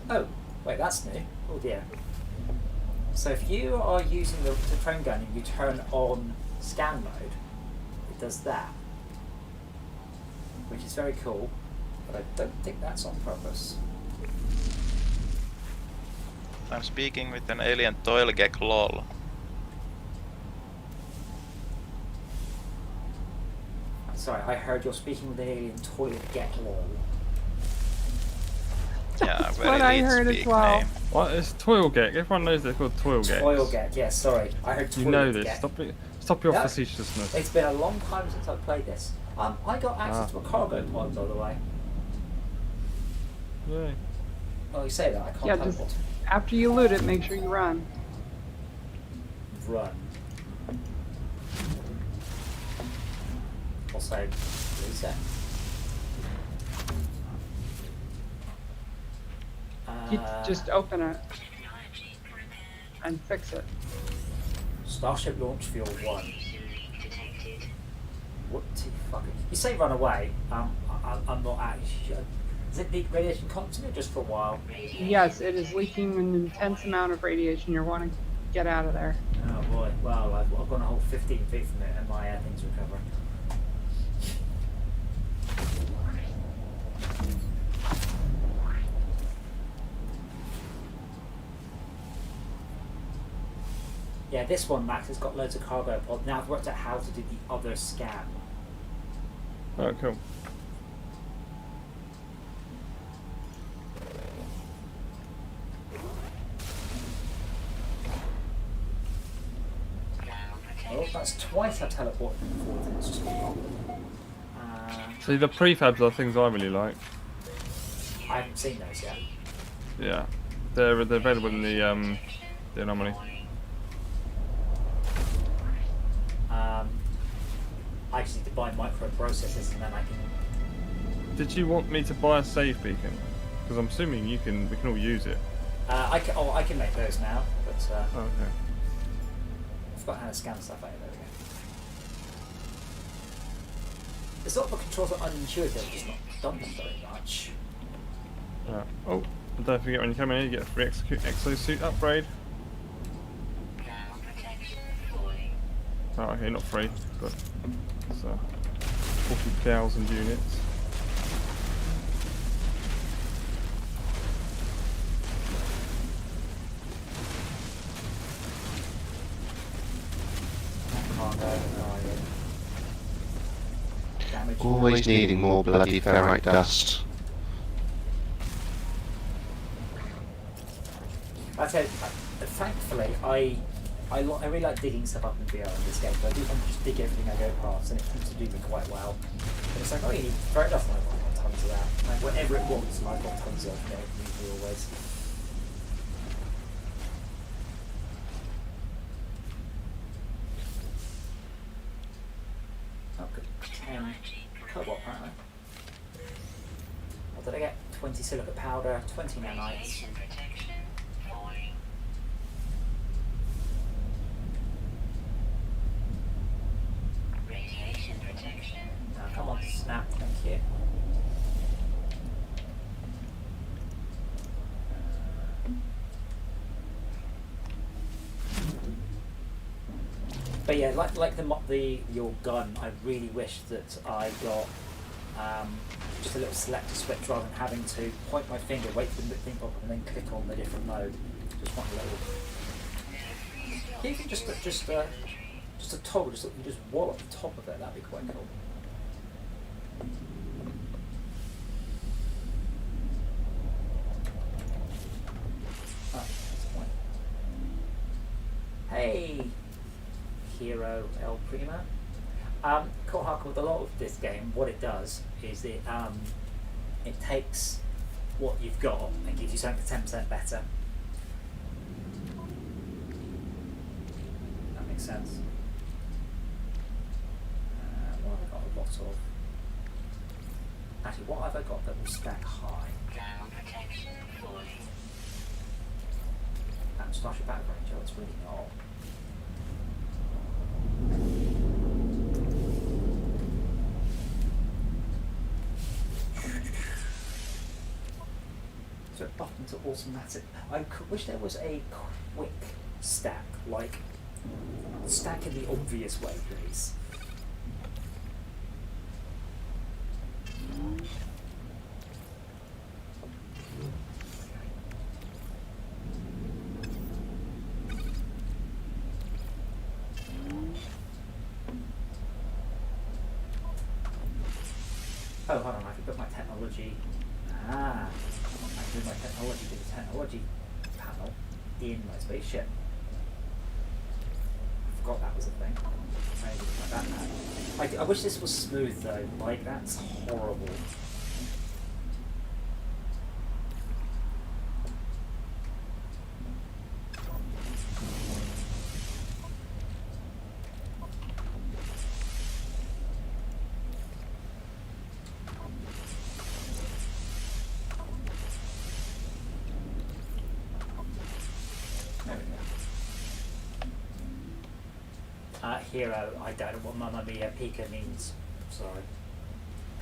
Oh, wait, that's new. Oh dear. So if you are using the phone gun and you turn on scan mode, it does that. Which is very cool, but I don't think that's on purpose. I'm speaking with an alien toilgek lol. I'm sorry, I heard you're speaking with an alien toilet get lol. Yeah, That's very what I lead heard as speak well. name. What? It's Toilgek. Everyone knows they're called Toilgeks. Toilgek, yes, sorry. I heard toilet You know this. get. Stop your No. facetiousness. It's been a long time since I've played this. I got access to a cargo pod, by the way. Yeah. Well, you say that, I can't Yeah, teleport. just after you loot it, make sure you run. Run. Also, reset. You just open it and fix it. Starship Launch Fuel 1. What the fuck? You say run away. I'm not actually sure. Does it need radiation constantly or just for a while? Yes, it is leaking an intense amount of radiation. You're wanting to get out of there. Oh boy. Well, I've gone a whole 15 feet from it and my thing's recovering. Yeah, this one, Max, has got loads of cargo pod. Now I've worked out how to do the other scan. Oh, cool. Oh, that's twice I teleported forward and it's too long. See, the prefabs are things I really like. I haven't seen those yet. Yeah. They're available in the anomaly. I just need to buy microprocessors and then I can... Did you want me to buy a save beacon? Because I'm assuming we can all use it. I can make those now, but Oh, okay. I forgot how to scan stuff out. There we go. It's not the controls are unintuitive, it's not done them very much. Oh, and don't forget when you come in here, you get a free exosuit upgrade. Oh, okay, not free, but it's 40,000 units. Damage. Always needing more bloody ferrite dust. I said, thankfully, I really like digging stuff up in VR in this game, but I do want to just dig everything I go past, and it seems to do me quite well. And it's like, oh, you need ferrite dust, and I've got tons of that. Like, whatever it was, I've got tons of it, usually always. Oh, good. 10 cobalt, apparently. What did I get? 20 silica powder, 20 nanites. Come on, snap, thank you. But yeah, like your gun, I really wish that I got just a little selector switch rather than having to point my finger, wait for the thing pop up, and then click on the different mode. Just want a little. You can just a toggle, just wall at the top of it. That'd be quite cool. Oh, that's the point. Hey, Hero El Prima. Core Hardcore with a lot of this game, what it does is it takes what you've got and gives you something 10% better. That makes sense. What have I got a lot of? Actually, what have I got that will stack high? Ground protection fully. Starship Back Ranger, it's really not. So button to automatic. I wish there was a quick stack, like stack in the obvious way, please. Oh, hold on, I can put my technology. I can do my technology to the technology panel in my spaceship. I forgot that was a thing. I didn't like that. I wish this was smooth though. Like, that's horrible. Hero, I don't know what Mamma Mia Pika means. Sorry.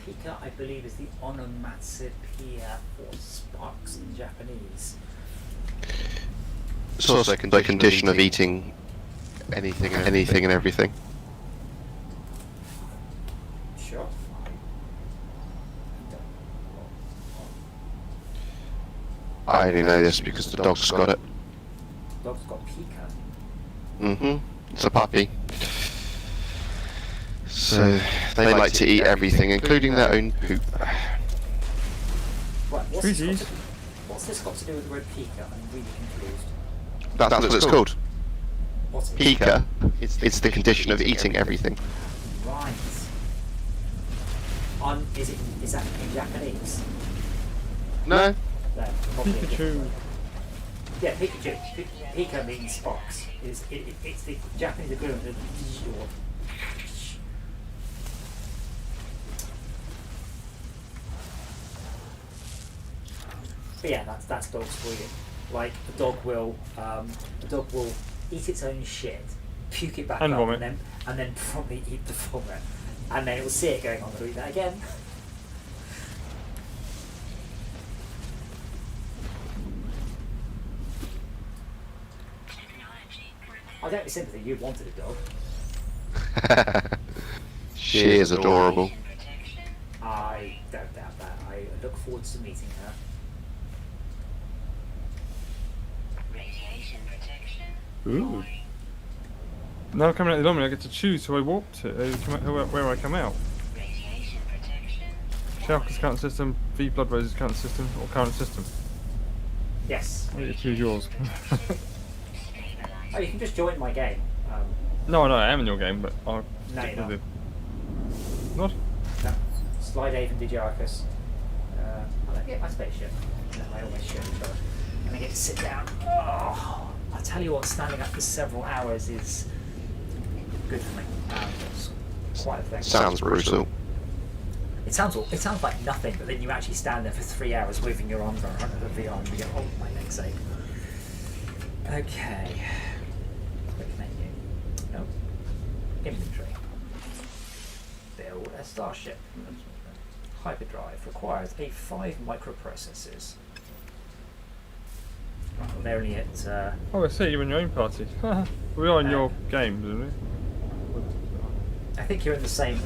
Pika, I believe, is the onomatopoeia for sparks in Japanese. It's also the condition of eating anything and everything. Sure. I only know this because the dog's got it. Dog's got Pika. Mm-hmm. It's a puppy. So they like to eat everything, including their own poop. Right, what's Treaties. this got to do with the word Pika? I'm really confused. That's what it's called. What's it? Pika. It's the condition of eating everything. Right. Is that in Japanese? No. No, probably a Pikachu. different word. Yeah, Pikachu. Pika means sparks. It's the Japanese equivalent of or but yeah, that's dogs for you. Like a dog will eat its own shit, puke it back And up, vomit. and then probably eat the vomit, and then it will see it going on to eat that again. I don't have sympathy. You wanted a dog. She is adorable. I don't doubt that. I look forward to meeting her. Radiation protection. Ooh. Now coming out the Lumley, I get to choose who I warp to, where I come out. Radiation protection. Shalka's current system, V Blood Rose's current system, or current system. Yes. I get to choose yours. Oh, you can just join my game. No, I am in your game, but I'll No, stick you're with it. Not? No. Slide Ave and Digiarchus. I'll get my spaceship. No, I always should. And I get to sit down. Oh, I tell you what, standing up for several hours is good for me. It's quite a thing. Sounds brutal. It sounds like nothing, but then you actually stand there for 3 hours waving your arms around front of the VR and you go, oh, my neck's ache. Okay. Quick menu. Nope. Inventory. Build a starship. Hyperdrive requires 5 microprocessors. Right, well, they're only at. Oh, I see, you're in your own party. We are in your game, isn't we? I think you're in the same.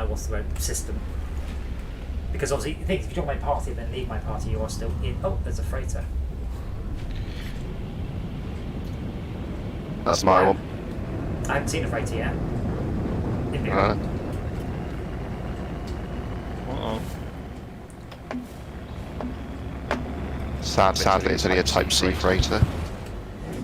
What's the word? System. Because obviously, you think if you join my party and then leave my party, you are still in. Oh, there's a freighter. That's my one. I haven't seen a freighter yet. In the Uh-oh. Sadly, it's only a Type C freighter.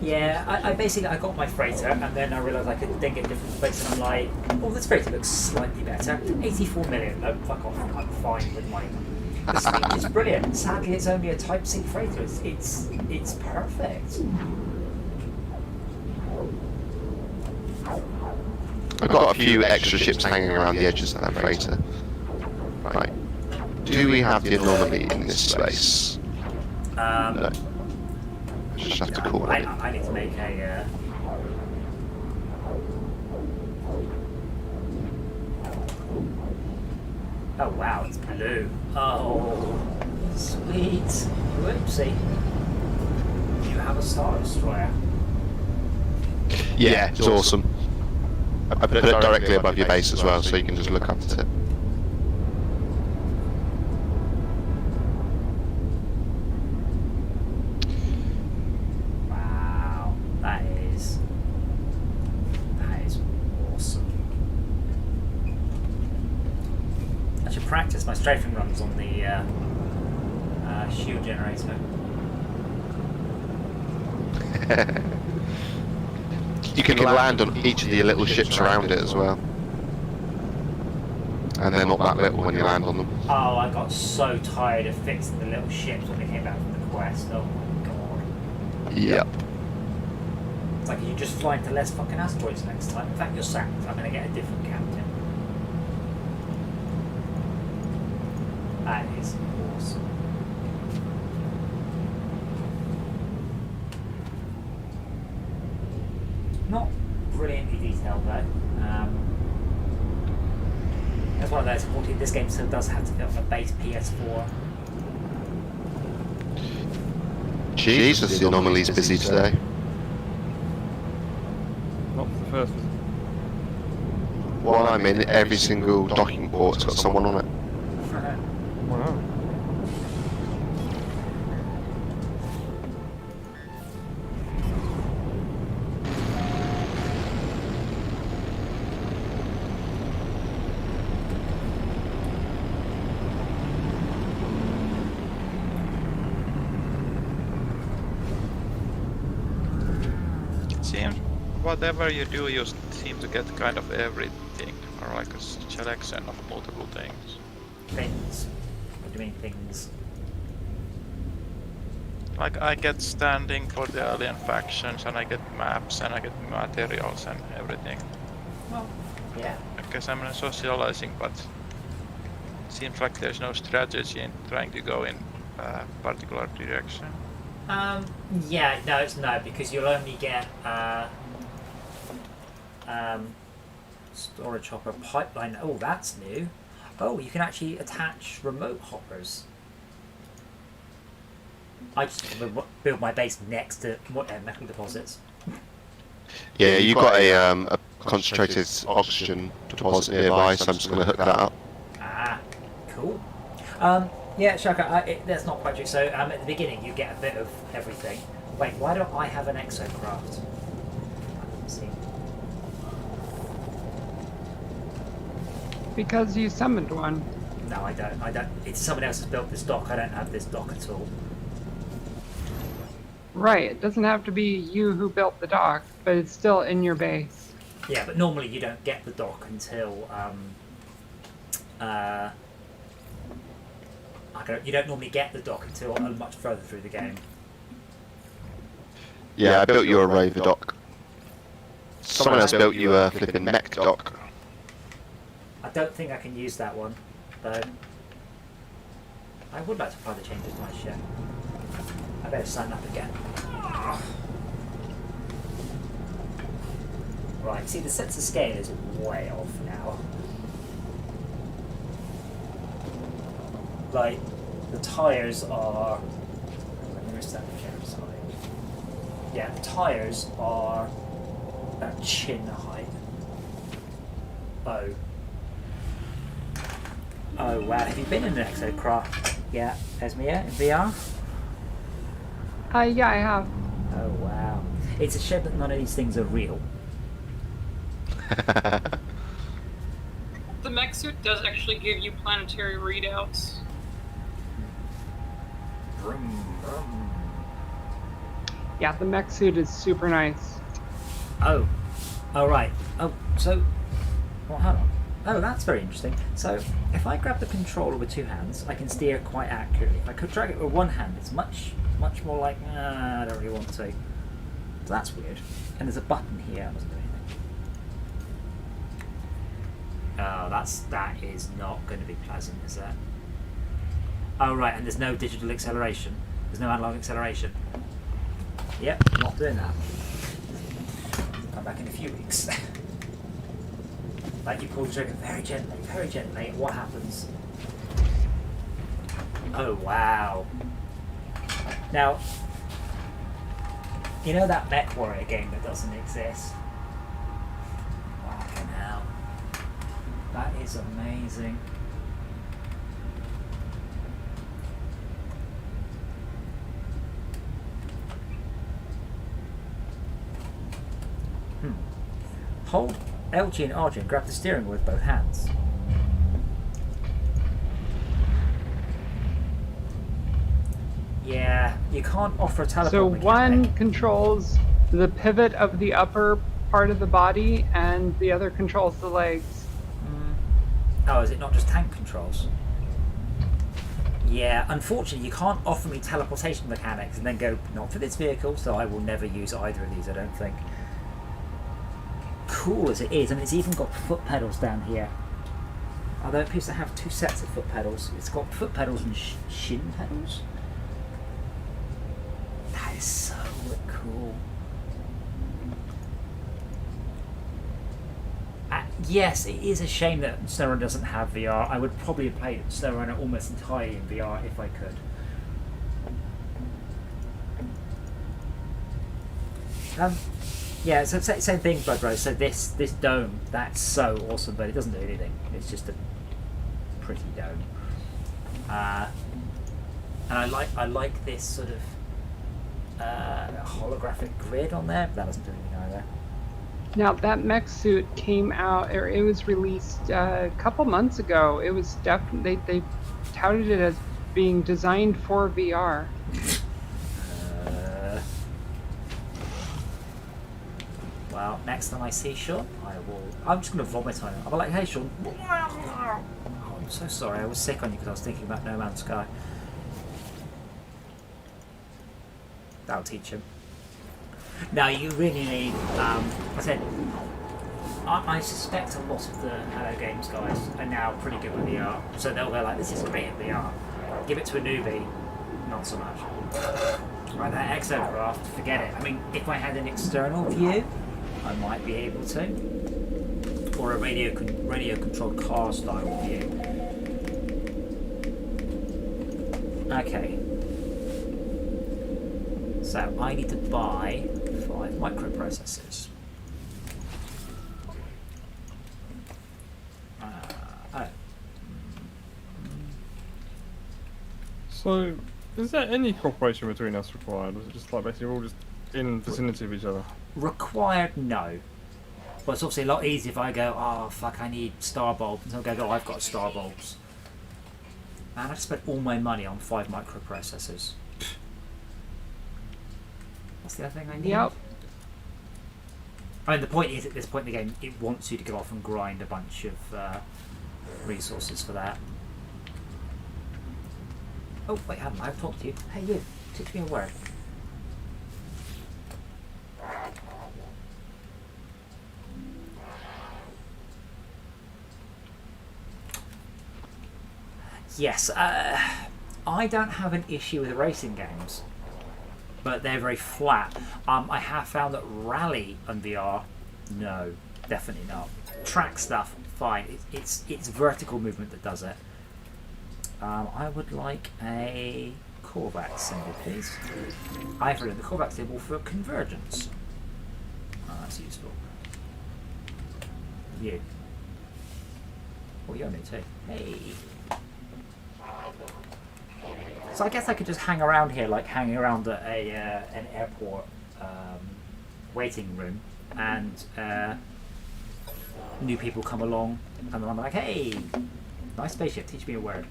Yeah, I basically I got my freighter and then I realised I could then get different freighter and I'm like, oh, this freighter looks slightly better. 84 million, no, fuck off, I'm fine with mine. The speed is brilliant. Sadly, it's only a Type C freighter. It's perfect. I've got a few extra ships hanging around the edges of that freighter. Right. Do we have the anomaly in this space? No. Just have to call it. I need to make a. Oh wow, it's blue. Oh, sweet. Whoopsie. You have a Star Destroyer. Yeah, it's awesome. I put it directly above your base as well, so you can just look up at it. Wow, that is awesome. I should practice my strafing runs on the shield generator. You can land on each of the little ships around it as well. And they're not that little when you land on them. Oh, I got so tired of fixing the little ships when they came back from the quest. Oh my god. Yep. It's like you just fly into less fucking asteroids next time. In fact, you're sacked. I'm going to get a different captain. That is awesome. Not brilliantly detailed though. That's one of those. Unfortunately, this game still does have to go on a base PS4. Jesus, the anomaly's busy today. Not the first. While I'm in, every single docking port's got someone on it. Wow. It seems whatever you do, you seem to get kind of everything, or like a selection of multiple things. Things. What do you mean things? Like I get standing for the alien factions, and I get maps, and I get materials and everything. Well, yeah. I guess I'm socializing, but it seems like there's no strategy in trying to go in a particular direction. Yeah, no, it's no, because you'll only get storage hopper pipeline. Oh, that's new. Oh, you can actually attach remote hoppers. I just build my base next to metal deposits. Yeah, you've got a concentrated oxygen deposit nearby, so I'm just going to hook that up. Ah, cool. Yeah, Shaka, that's not quite true. So at the beginning, you get a bit of everything. Wait, why don't I have an exocraft? Let's see. Because you summoned one. No, I don't. It's someone else has built this dock. I don't have this dock at all. Right, it doesn't have to be you who built the dock, but it's still in your base. Yeah, but normally you don't get the dock until you don't normally get the dock until much further through the game. Yeah, I built you a rover dock. Someone else built you a flipping mech dock. I don't think I can use that one, though. I would like to apply the changes to my ship. I better sign up again. Right, see, the sense of scale is way off now. Like, the tyres are... Where's that camera side? Yeah, the tyres are about chin height. Oh. Oh wow, have you been in an exocraft? Yeah, Esmia, in VR? Yeah, I have. Oh wow. It's a shame that none of these things are real. The mech suit does actually give you planetary readouts. Vroom, vroom. Yeah, the mech suit is super nice. Oh. Oh, right. Oh, so... Well, hold on. Oh, that's very interesting. So, if I grab the controller with 2 hands, I can steer quite accurately. If I could drag it with 1 hand, it's much more like, I don't really want to. So that's weird. And there's a button here. That doesn't do anything. Oh, that is not going to be pleasant, is it? Oh, right, and there's no digital acceleration. There's no analog acceleration. Yep, not doing that. Come back in a few weeks. Like, you pull the trigger very gently. What happens? Oh, wow. Now, you know that Mech Warrior game that doesn't exist? Fucking hell. That is amazing. Hold LG and RG and grab the steering wheel with both hands. Yeah, you can't offer a teleport So mechanic. one controls the pivot of the upper part of the body, and the other controls the legs. Oh, is it not just tank controls? Yeah, unfortunately you can't offer me teleportation mechanics and then go, not for this vehicle, so I will never use either of these, I don't think. Cool as it is, I mean, it's even got foot pedals down here. Although it appears to have 2 sets of foot pedals. It's got foot pedals and shin pedals. That is so cool. Yes, it is a shame that SnowRunner doesn't have VR. I would probably have played SnowRunner almost entirely in VR if I could. Yeah, so same thing, Blood Rose. So this dome, that's so awesome, but it doesn't do anything. It's just a pretty dome. And I like this sort of holographic grid on there, but that doesn't do anything either. Now that mech suit came out, or it was released a couple months ago. It was definitely they touted it as being designed for VR. Well, next time I see Sean, I'm just going to vomit on him. I'll be like, hey Sean. Oh, I'm so sorry, I was sick on you because I was thinking about No Man's Sky. That'll teach him. Now you really need, I suspect a lot of the Hello Games guys are now pretty good with VR. So they'll go like, this is great at VR. Give it to a newbie, not so much. Right, that exograft, forget it. I mean, if I had an external view, I might be able to. Or a radio controlled car style view. Okay. So I need to buy 5 microprocessors. Oh. So, is there any cooperation between us required? Was it just like basically we're all just in vicinity of each other? Required, no. But it's obviously a lot easier if I go, oh fuck, I need star bulbs. And I'll go, oh, I've got star bulbs. Man, I just spent all my money on 5 microprocessors. That's the other thing I need. Yep. I mean, the point is, at this point in the game, it wants you to go off and grind a bunch of resources for that. Oh, wait, haven't I? I've talked to you. Hey, you. Teach me a word. Yes, I don't have an issue with racing games, but they're very flat. I have found that rally and VR, no, definitely not. Track stuff, fine. It's vertical movement that does it. I would like a Corvax symbol, please. I've written the Corvax symbol for convergence. Oh, that's useful. You. Oh, you're new too. Hey. So I guess I could just hang around here, like hanging around at an airport waiting room, and new people come along, and I'm like, hey, nice spaceship, teach me a word.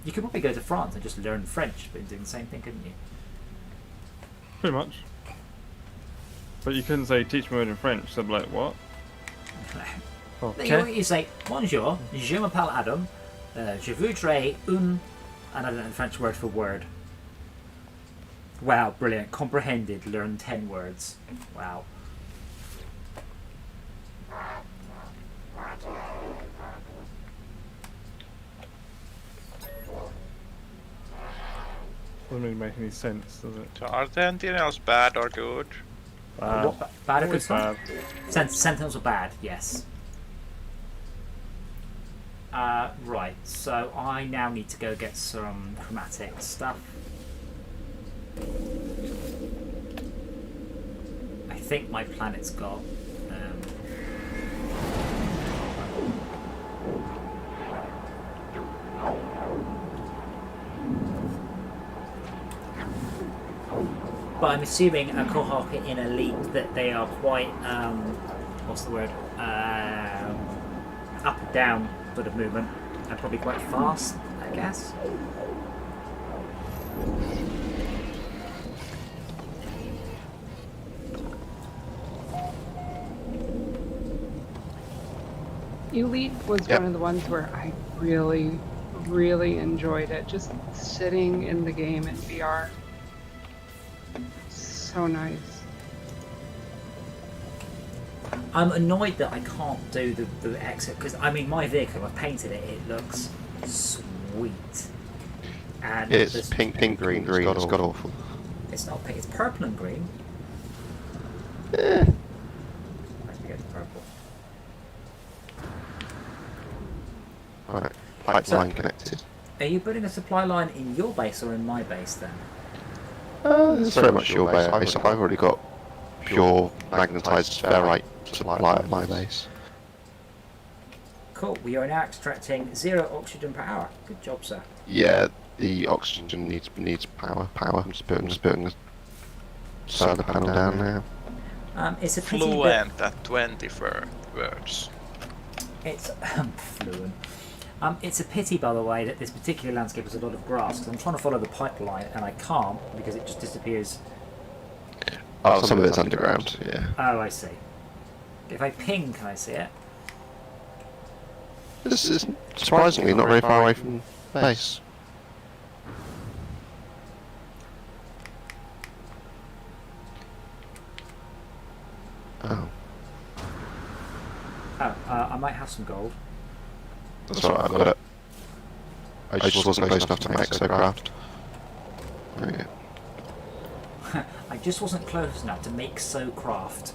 You could probably go to France and just learn French, but doing the same thing, couldn't you? Pretty much. But you couldn't say teach me word in French, so I'd be like, what? Okay. You say, bonjour, je m'appelle Adam, je voudrais un... And I don't know the French word for word. Wow, brilliant. Comprehended. Learned 10 words. Wow. Doesn't really make any sense, does it? So are the Sentinels bad or good? Bad or good Always stuff? bad. Sentinels are bad, yes. Right, so I now need to go get some chromatic stuff. I think my planet's got... But I'm assuming a cohort in Elite that they are quite, what's the word? Up and down sort of movement, and probably quite fast, I guess. Elite was Yep. one of the ones where I really, really enjoyed it. Just sitting in the game in VR. So nice. I'm annoyed that I can't do the exit, because, I mean, my vehicle, I've painted it, it looks sweet. And It's this- pink, green. It's got awful. It's not pink, it's purple and green. Eh. Let's go to purple. Right, pipeline connected. Are you putting a supply line in your base or in my base then? It's very much your base. I've already got pure magnetized ferrite supply at my base. Cool, we are now extracting 0 oxygen per hour. Good job, sir. Yeah, the oxygen needs power. I'm just putting the solar panel down now. It's a pity that Fluent at 20 words. it's fluent. It's a pity, by the way, that this particular landscape has a lot of grass. Because I'm trying to follow the pipeline and I can't because it just disappears. Oh, some of it's underground. Yeah. Oh, I see. If I ping, can I see it? This is surprisingly not very far away from base. Oh, Oh, I might have some gold. that's alright, I've got it. I just wasn't close enough to my exocraft. There we go. I just wasn't close enough to make so craft.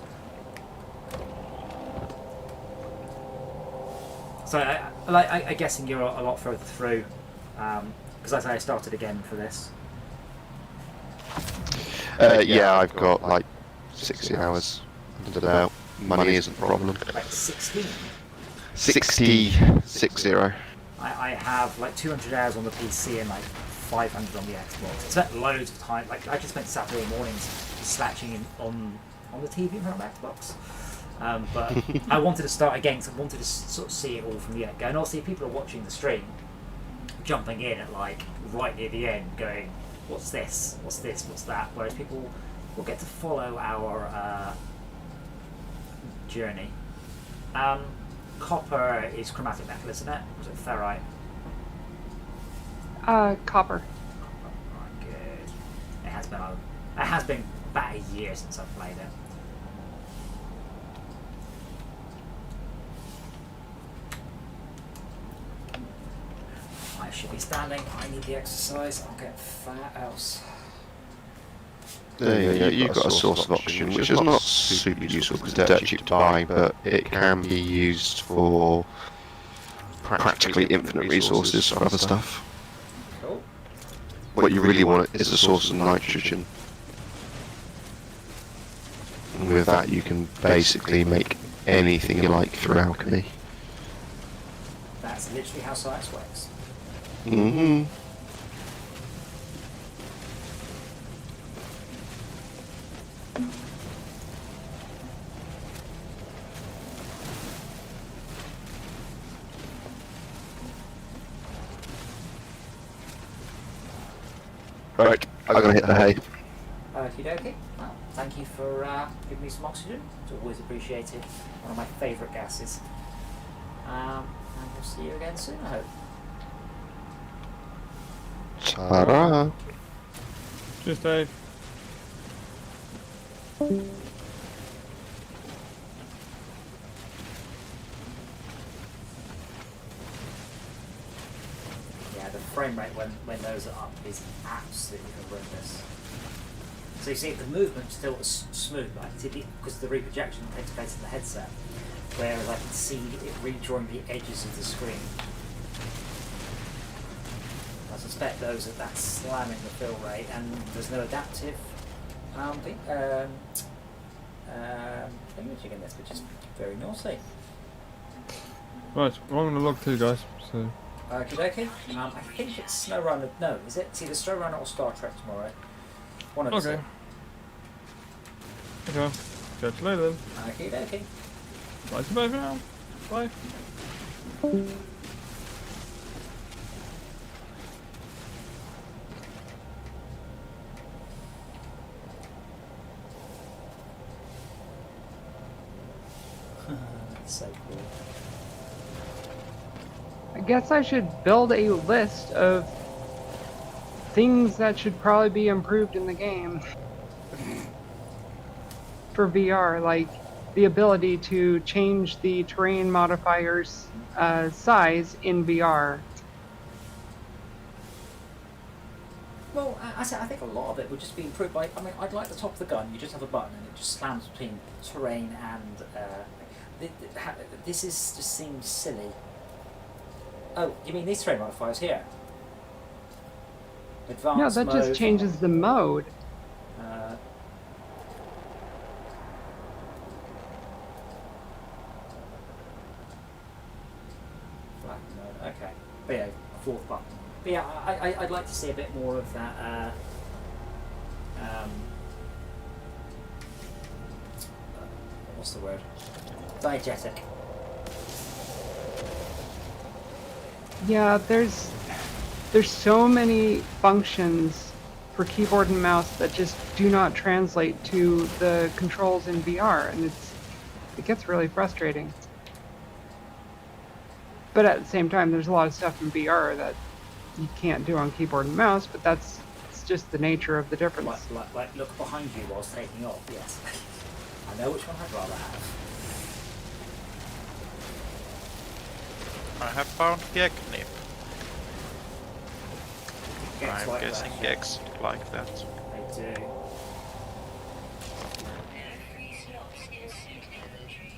So, I'm guessing you're a lot further through, because I started again for this. Yeah, I've got like 60 hours under the belt. Money isn't a problem. Like 16. 60. I have like 200 hours on the PC and like 500 on the Xbox. I spent loads of time, like I just spent Saturday mornings slatching on the TV from my Xbox. But I wanted to start again because I wanted to sort of see it all from the get-go. And also people are watching the stream, jumping in at like right near the end going, what's this, what's that? Whereas people will get to follow our journey. Copper is chromatic metal, isn't it? Was it ferrite? Copper. Right, good. It has been about a year since I've played it. I should be standing. I need the exercise. I'll get fat else. There you go. You've got a source of oxygen, which is not super useful because it's dirt cheap to buy, but it can be used for practically infinite resources for other stuff. Cool. What you really want is a source of nitrogen. And with that, you can basically make anything you like through alchemy. That's literally how science works. Mm-hmm. Right, I'm gonna hit the hay. Okie dokie. Well, thank you for giving me some oxygen. It's always appreciated. One of my favourite gases. And we'll see you again soon, I hope. Ta-ra. Cheers, Dave. Yeah, the frame rate when those are up is absolutely horrendous. So you see, the movement's still smooth, like because the reprojection takes place in the headset, whereas I can see it redrawing the edges of the screen. I suspect those that's slamming the fill rate, and there's no adaptive imaging in this, which is very naughty. Right, well, I'm gonna log 2, guys. So. Okie dokie. I think it's SnowRunner. No, is it? It's either SnowRunner or Star Trek tomorrow. One of the Okay. Okay. Catch you later then. Okie dokie. Bye for now. Bye. That's so cool. I guess I should build a list of things that should probably be improved in the game for VR, like the ability to change the terrain modifier's size in VR. Well, I think a lot of it would just be improved by. I mean, I'd like the top of the gun. You just have a button and it just slams between terrain and. This just seems silly. Oh, you mean these terrain modifiers here? Advanced No, that mode. just changes the mode. Black mode. Okay. But yeah, fourth button. But yeah, I'd like to see a bit more of that. What's the word? Diegetic. Yeah, there's so many functions for keyboard and mouse that just do not translate to the controls in VR, and it gets really frustrating. But at the same time, there's a lot of stuff in VR that you can't do on keyboard and mouse, but it's just the nature of the difference. Like look behind you whilst taking off, yes. I know which one I'd rather have. I have found Geknip. Gex I'm like guessing that. Gex like that. They do. There are 3 slots in suit inventory.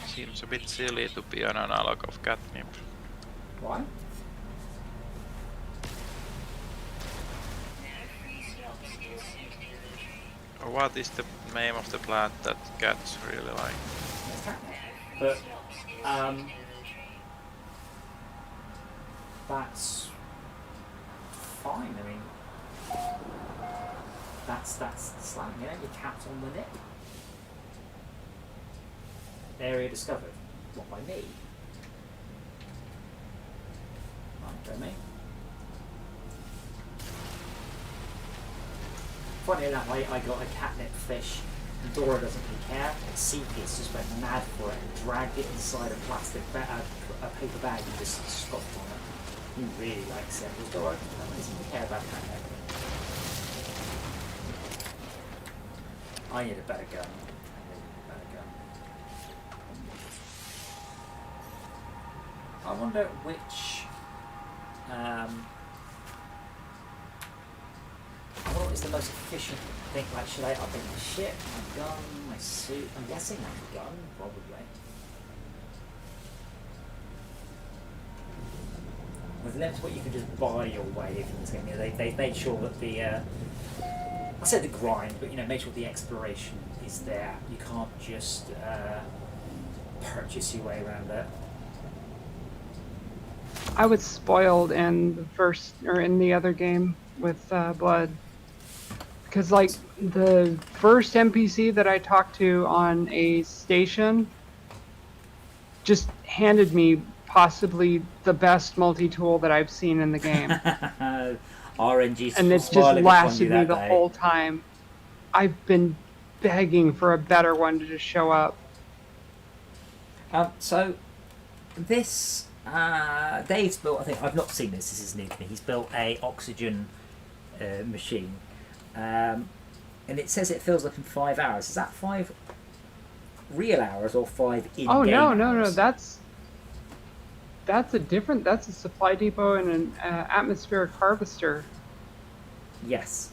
Seems a bit silly to be an analog of catnip. Why? There are 3 slots in suit inventory. What is the name of the plant that cats really like? But that's fine. I mean, that's slang. You know, your cat's on the nip. Area discovered. What, by me? Right, by me. Funny enough, I got a catnip fish. And Dora doesn't really care. And Sepius just went mad for it and dragged it inside a plastic a paper bag and just scoffed on it. He really likes it. Whereas Dora doesn't seem to care about catnip. I need a better gun. I wonder which. What is the most efficient thing? Like, should I upgrade my ship, my gun, my suit? I'm guessing my gun, probably. With limits, what you can just buy your way into this game. You know, they've made sure that the I said the grind, but you know, make sure the exploration is there. You can't just purchase your way around it. I was spoiled in the other game with Blood, because like the first NPC that I talked to on a station just handed me possibly the best multi-tool that I've seen in the game. RNG And it's just smiling upon you lasted me that the day. whole time. I've been begging for a better one to just show up. So this Dave's built. I think I've not seen this. This is new to me. He's built a oxygen machine, and it says it fills up in 5 hours. Is that 5 real hours or 5 in-game Oh no, hours? no, no! That's a different. That's a supply depot and an atmospheric harvester. Yes.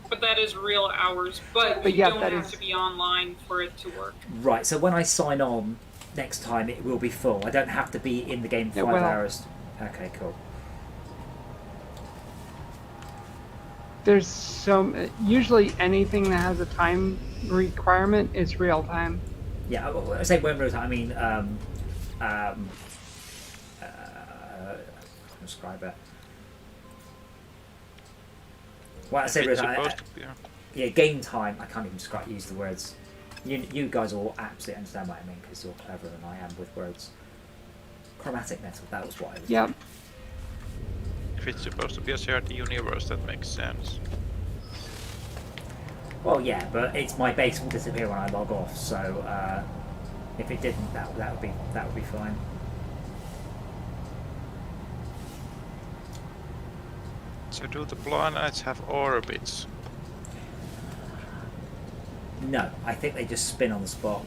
But that is real hours. But you yeah, don't that have is- to be online for it to work. Right. So when I sign on next time, it will be full. I don't have to be in the game 5 It will. hours. Okay, cool. There's usually anything that has a time requirement is real time. Yeah, I say when real time, I mean describe it. Well, I say real It's time. supposed to be. Yeah, game time. I can't even use the words. You guys all absolutely understand what I mean because you're cleverer than I am with words. Chromatic metal. That was what I was. Yep. If it's supposed to be a shared universe, that makes sense. Well, yeah, but it's my base will disappear when I log off. So if it didn't, that would be fine. So do the planets have orbits? No, I think they just spin on the spot.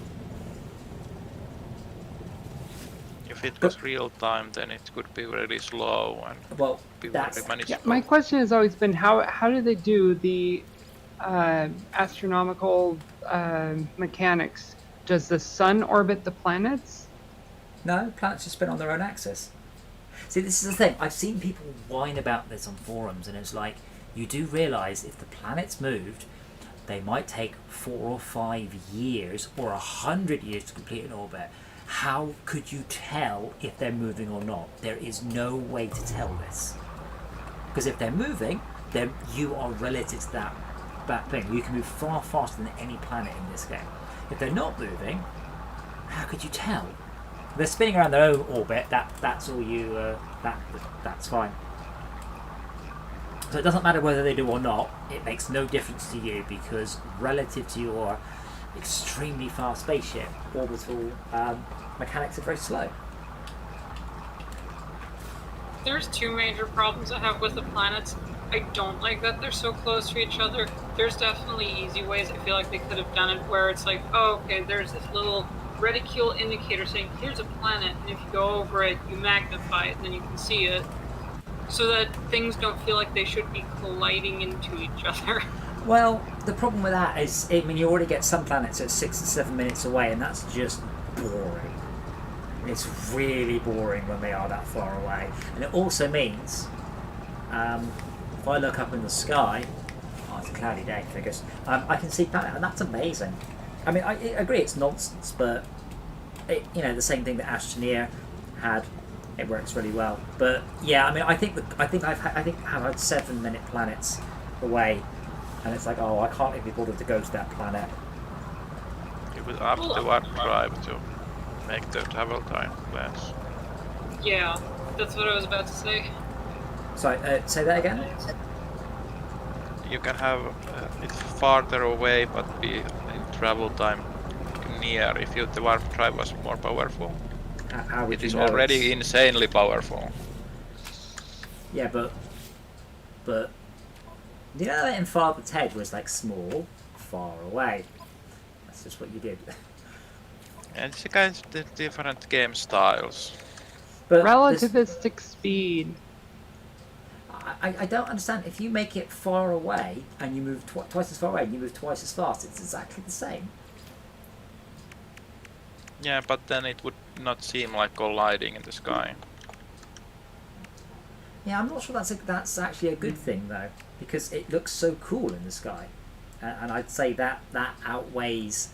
If it was real time, then it could be really slow and Well, be that's very manageable. Yeah, my question has always been how do they do the astronomical mechanics? Does the sun orbit the planets? no, planets just spin on their own axis. See, this is the thing. I've seen people whine about this on forums, and it's like, you do realise if the planets moved, they might take 4 or 5 years or 100 years to complete an orbit. How could you tell if they're moving or not? There is no way to tell this. Because if they're moving, then you are relative to that thing. You can move far faster than any planet in this game. If they're not moving, how could you tell? They're spinning around their own orbit. That's all you. That's fine. So it doesn't matter whether they do or not. It makes no difference to you because relative to your extremely fast spaceship, orbital mechanics are very slow. There's 2 major problems I have with the planets. I don't like that they're so close to each other. There's definitely easy ways I feel like they could have done it where it's like, oh, okay, there's this little reticule indicator saying, here's a planet, and if you go over it, you magnify it, and then you can see it. So that things don't feel like they should be colliding into each other. Well, the problem with that is, I mean, you already get some planets at 6 to 7 minutes away, and that's just boring. It's really boring when they are that far away. And it also means, if I look up in the sky, oh, it's a cloudy day, figures, I can see planet, and that's amazing. I mean, I agree it's nonsense, but the same thing that Ashtonir had, it works really well. But yeah, I mean, I think I've had 7-minute planets away, and it's like, oh, I can't even be bothered to go to that planet. You would up the warp drive to make the travel time less. Yeah, that's what I was about to say. Sorry, say that again. You can have it farther away, but be in travel time near if the warp drive was more powerful. How would It you is know already insanely powerful. Yeah, but you know that in Father Ted was like small, far away. That's just what you did. And it's kind of different game styles. But Relativistic speed. I don't understand. If you make it far away and you move twice as far away and you move twice as fast, it's exactly the same. Yeah, but then it would not seem like colliding in the sky. Yeah, I'm not sure that's actually a good thing though, because it looks so cool in the sky, and I'd say that outweighs.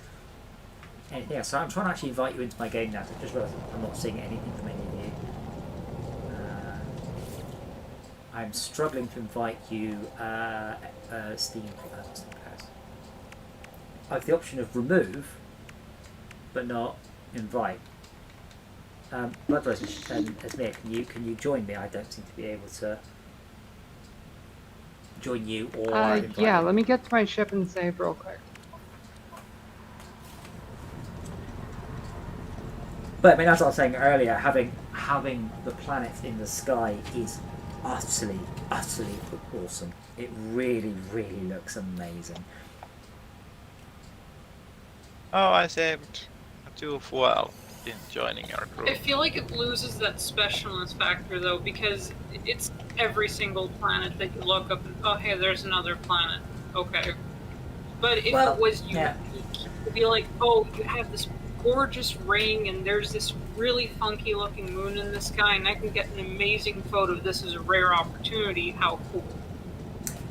Yeah, so I'm trying to actually invite you into my game now. So I just realised I'm not seeing anything from any of you. I'm struggling to invite you, Steam players. I have the option of remove, but not invite. Bloodrose and Esmir, can you join me? I don't seem to be able to join you or invite Yeah, you. let me get to my ship and save real quick. But I mean, as I was saying earlier, having the planets in the sky is utterly awesome. It really looks amazing. Oh, I saved 2 fuel in joining your I group. feel like it loses that specialness factor though, because it's every single planet that you look up and oh hey, there's another planet. Okay. But if Well, it was yeah. unique, it'd be like, oh, you have this gorgeous ring and there's this really funky looking moon in the sky and I can get an amazing photo of this as a rare opportunity. How cool.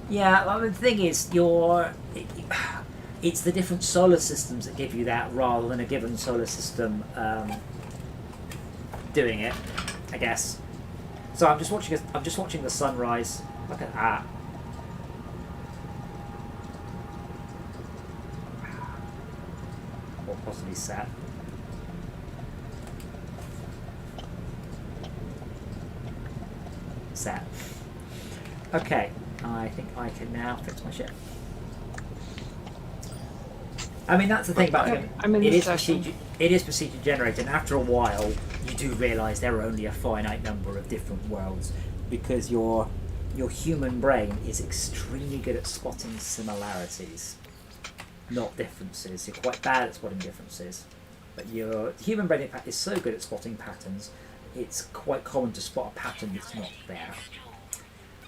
Yeah, well, the thing is, it's the different solar systems that give you that, rather than a given solar system doing it, I guess. So I'm just watching the sunrise. Look at that. Or possibly set. Set. Okay, I think I can now fix my ship. I mean, that's the thing about it. I'm in It the is session. procedure generated, and after a while, you do realise there are only a finite number of different worlds, because your human brain is extremely good at spotting similarities, not differences. You're quite bad at spotting differences, but your human brain, in fact, is so good at spotting patterns, it's quite common to spot a pattern that's not there.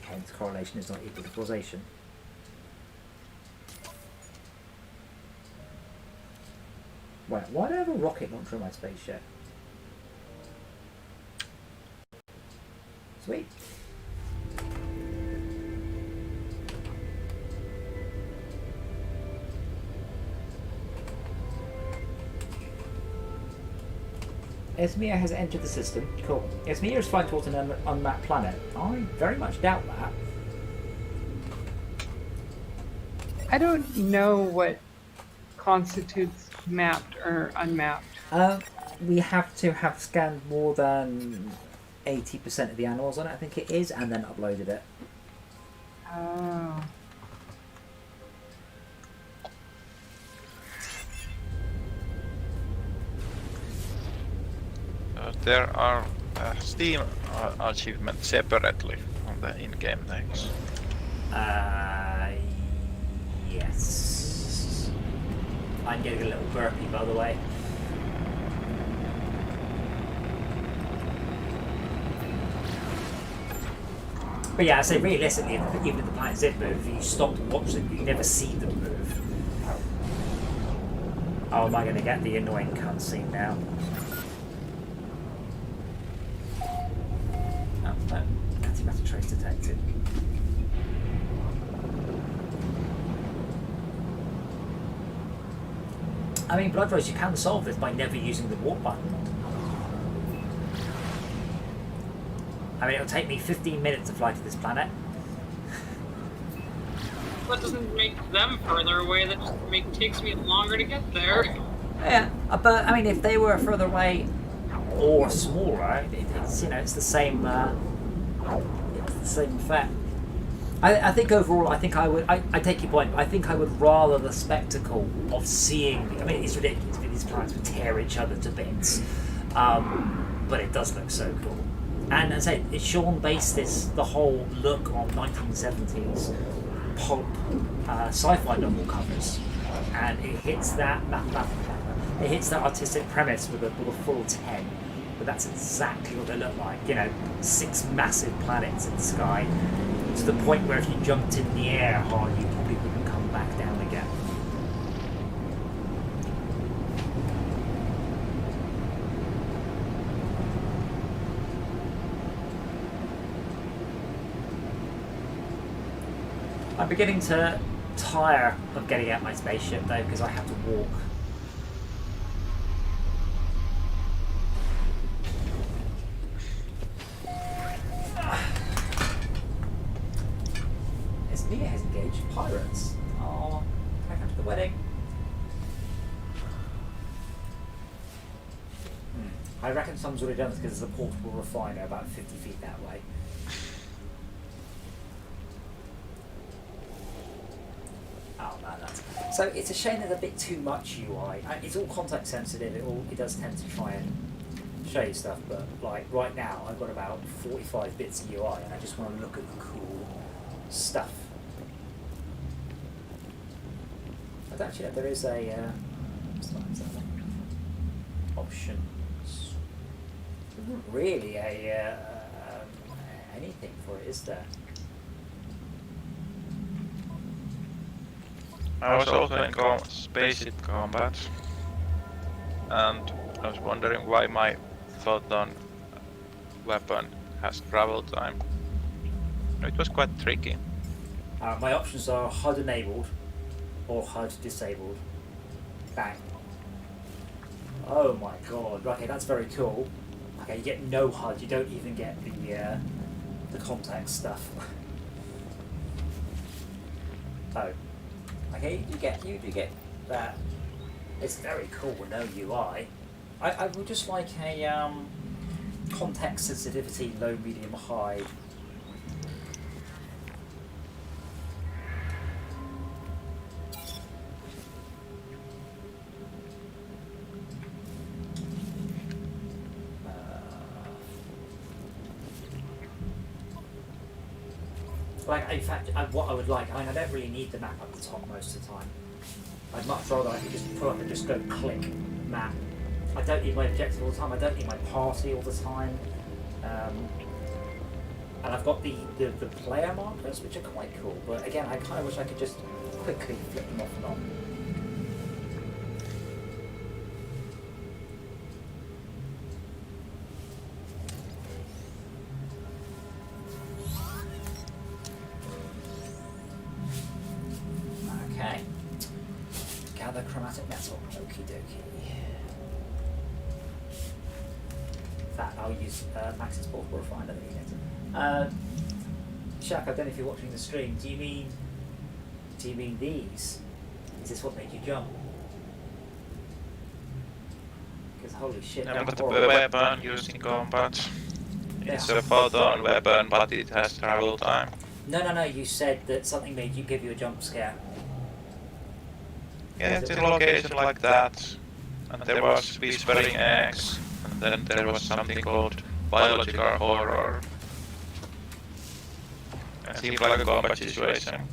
Hence, correlation is not equal to causation. Wait, why do I have a rocket launcher on my spaceship? Sweet. Esmir has entered the system. Cool. Esmir is flying towards an unmapped planet. I very much doubt that. I don't know what constitutes mapped or unmapped. We have to have scanned more than 80% of the animals on it, I think it is, and then uploaded it. Oh. There are Steam achievements separately on the in-game things. Yes. I'm getting a little burpy, by the way. But yeah, I say realistically, even if the planets did move, if you stopped and watched them, you never see them move. Oh, am I going to get the annoying cutscene now? Oh, no. Antimatter trace detected. I mean, Bloodrose, you can solve this by never using the warp button. I mean, it'll take me 15 minutes to fly to this planet. That doesn't make them further away, that just takes me longer to get there. Yeah, but I mean, if they were further away or smaller, it's, you know, it's the same. It's the same effect. I think overall, I take your point. I think I would rather the spectacle of seeing. I mean, it's ridiculous. These planets would tear each other to bits, but it does look so cool. And as I say, Sean based the whole look on 1970s pulp sci-fi novel covers, and it hits that artistic premise with a full 10. But that's exactly what they look like. You know, 6 massive planets in the sky, to the point where if you jumped in the air hard, you probably wouldn't come back down again. I'm beginning to tire of getting out my spaceship though, because I have to walk. Esmir has engaged pirates. Oh, can I come to the wedding? I reckon someone's already done this because there's a portable refiner about 50 feet that way. Oh man, that's... So it's a shame there's a bit too much UI. It's all context sensitive, it does tend to try and show you stuff, but like right now I've got about 45 bits of UI and I just want to look at the cool stuff. But actually there is a... what's that? Is that options? There isn't really a anything for it, is there? I was also in spaceship combat, and I was wondering why my photon weapon has travel time. It was quite tricky. My options are HUD enabled or HUD disabled. Bang. Oh my god. Okay, that's very cool. Okay, you get no HUD. You don't even get the context stuff. Oh. Okay, you do get that. It's very cool with no UI. I would just like a context sensitivity low, medium, high. Like, in fact, what I would like, I don't really need the map at the top most of the time. I'd much rather I could just pull up and just go click map. I don't need my objective all the time, I don't need my party all the time. And I've got the player markers, which are quite cool, but again, I kind of wish I could just quickly flip them off and on. Okay. Gather chromatic metal. Okie dokie. In fact, I'll use Max's portable refiner that he gets. Shaq, I don't know if you're watching the stream. Do you mean these? Is this what made you jump? Because holy shit. Yeah, but the weapon used in combat. It's a photon weapon, but it has travel time. No. You said that something made you give you a jump scare. Yeah, it's in a location like that. And there was whispering eggs. And then there was something called biological horror. It seemed like a combat situation.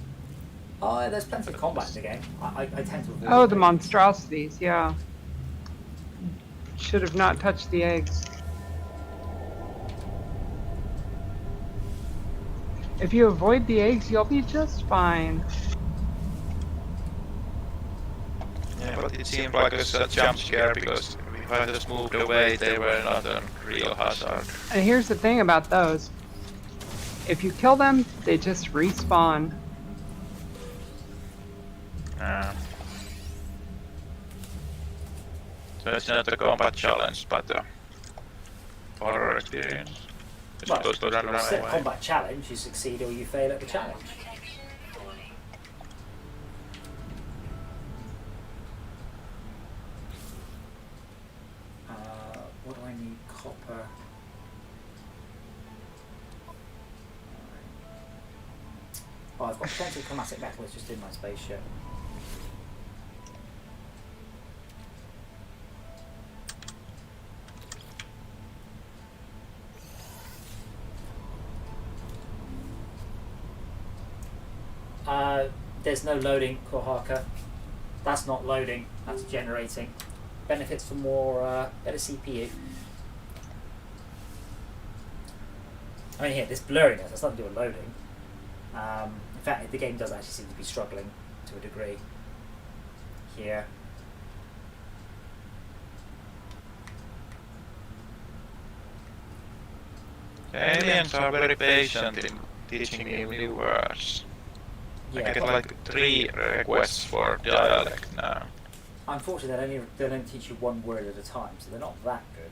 Oh, yeah, there's plenty of combat in the game. I tend to avoid Oh, the it. monstrosities, yeah. Should have not touched the eggs. If you avoid the eggs, you'll be just fine. Yeah, but it seemed like a jump scare because if I just moved away, they were not a real hazard. And here's the thing about those. If you kill them, they just respawn. So it's not a combat challenge, but a horror experience. You're Well, supposed to run it's a away. combat challenge. You succeed or you fail at the challenge. What do I need? Copper. Oh, I've got plenty of chromatic metal. It's just in my spaceship. There's no loading, Kohaka. That's not loading, that's generating. Benefits for more, better CPU. I mean here, this blurriness has nothing to do with loading. In fact, the game does actually seem to be struggling to a degree here. The aliens are very patient in teaching me new words. I Yeah, get like 3 requests for dialect now. unfortunately, they only teach you one word at a time, so they're not that good.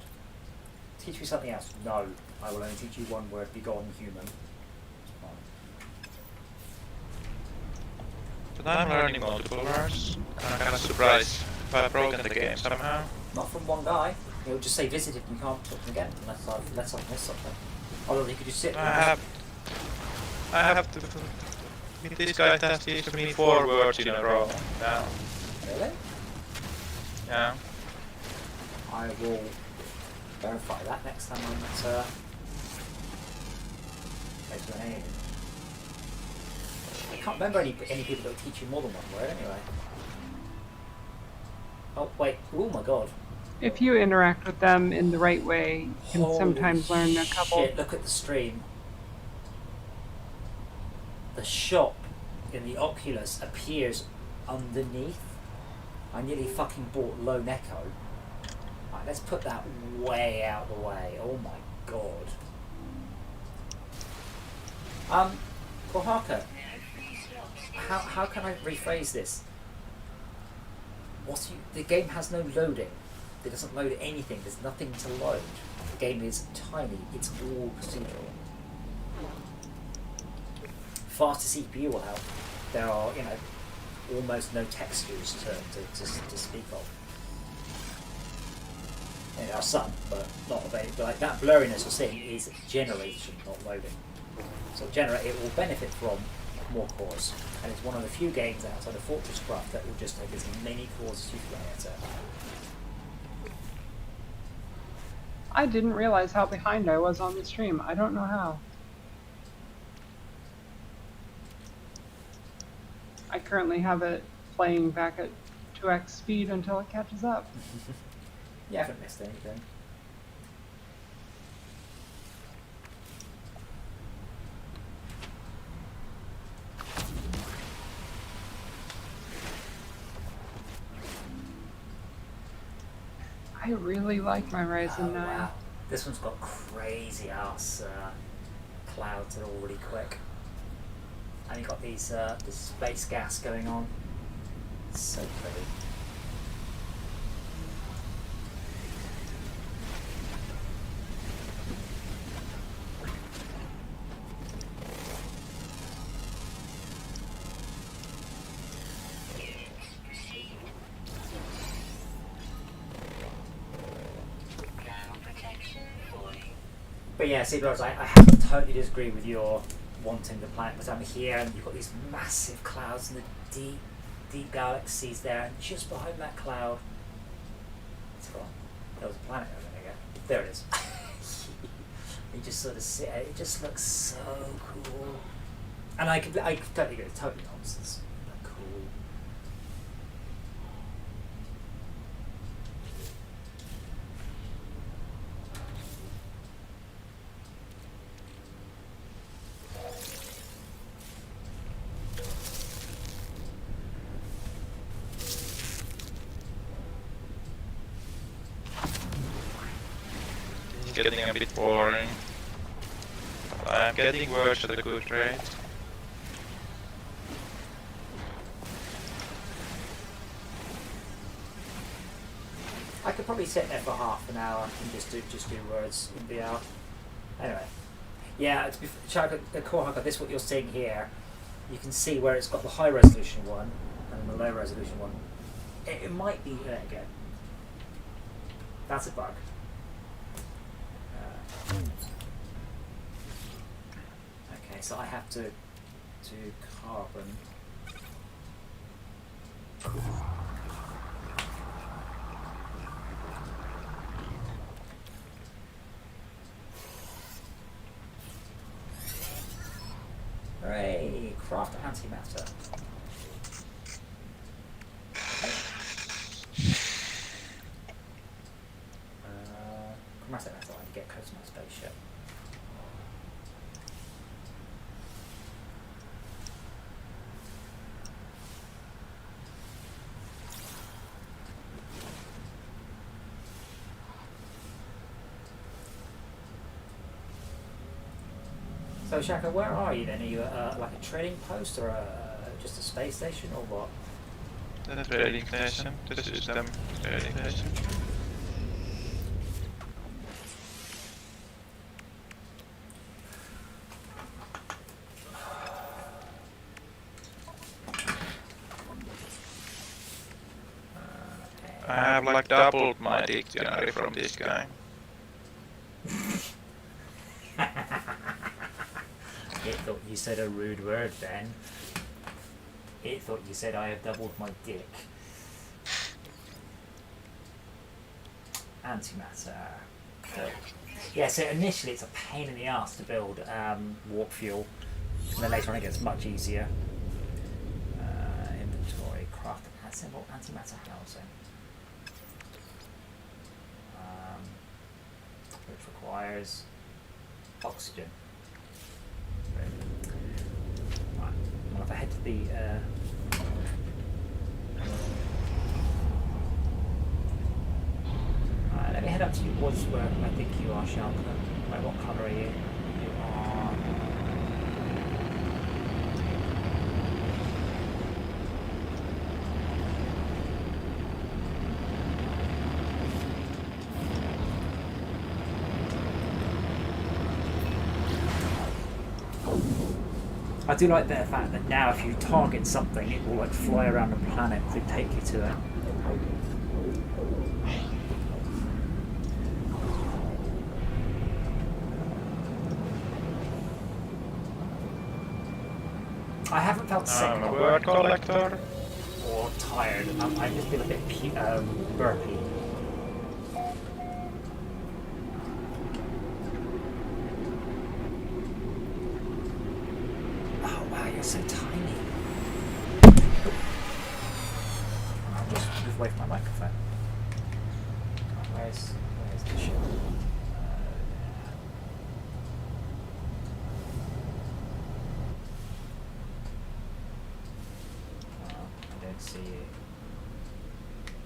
Teach me something else. No, I will only teach you one word. Be gone, human. But I'm learning multiple words, and I'm kinda surprised if I've broken the game somehow. Not from one guy. It'll just say visited and you can't talk to them again unless I've missed something. Although you could just sit. I have to. This guy has given me 4 words in a row now. Really? Yeah. I will verify that next time I'm at A. I can't remember any people that will teach you more than one word anyway. Oh wait, oh my god. If you interact with them in the right way, you can Holy sometimes learn a couple. Shit, look at the stream. The shop in the Oculus appears underneath. I nearly fucking bought Lone Echo. Right, let's put that way out of the way. Oh my god. Kohaka, how can I rephrase this? The game has no loading. It doesn't load anything. There's nothing to load. The game is tiny. It's all procedural. Faster CPU will help. There are, almost no textures to speak of. And there are some, but not available. Like that blurriness you're seeing is generation, not loading. So it will benefit from more cores, and it's one of the few games outside of Fortress Craft that will just take as many cores as you throw at it. I didn't realize how behind I was on the stream. I don't know how. I currently have it playing back at 2x speed until it catches up. You haven't missed anything. I really like my Ryzen 9. Wow. This one's got crazy ass clouds that are all really quick. And you've got these this space gas going on. It's so pretty. But yeah, see, Lawrence, I have to totally disagree with your wanting the planet, because I'm here and you've got these massive clouds and the deep, deep galaxies there, and just behind that cloud, it's gone. There was a planet over there. There it is. You just sort of see it. It just looks so cool. And I totally agree. It's totally nonsense. But cool. It's getting a bit boring. I'm getting worse at a good rate. I could probably sit there for half an hour and just do words in VR. Anyway, yeah, this what you're seeing here. You can see where it's got the high resolution one and the low resolution one. It might be there again. That's a bug. Okay, so I have to do carbon. Hooray! Craft antimatter. Chromatic metal, I can get close to my spaceship. So Shaka, where are you then? Are you like a trading post or just a space station or what? The trading station, the system trading station. Okay. I have like doubled my dictionary from this guy. It thought you said a rude word then. It thought you said I have doubled my dick. Antimatter. Cool. Yeah, so initially it's a pain in the ass to build warp fuel. And then later on it gets much easier. Inventory, craft, assemble antimatter housing. Which requires oxygen. Right, well, if I head to the let me head up to towards where I think you are, Shalka. Right, what colour are you? You are... I do like the fact that now if you target something, it will like fly around the planet to take you to it. I haven't felt sick I'm a word collector. or tired. I just feel a bit burpy. Oh wow, you're so tiny. I'll just move away from my microphone. Where's the ship? I don't see you.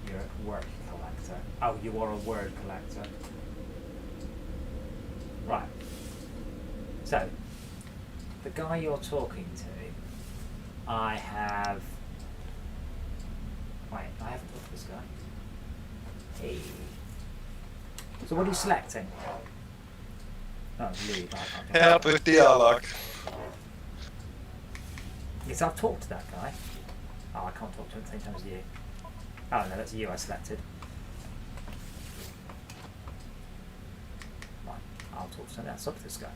You're a work collector. Oh, you are a word collector. Right. So, the guy you're talking to, I have... Wait, I haven't talked to this guy. Hey. So what are you selecting? Oh, leave. Help with dialogue. Yes, I've talked to that guy. Oh, I can't talk to him at the same time as you. Oh no, that's you I selected. Right, I'll talk to someone else. Talk to this guy.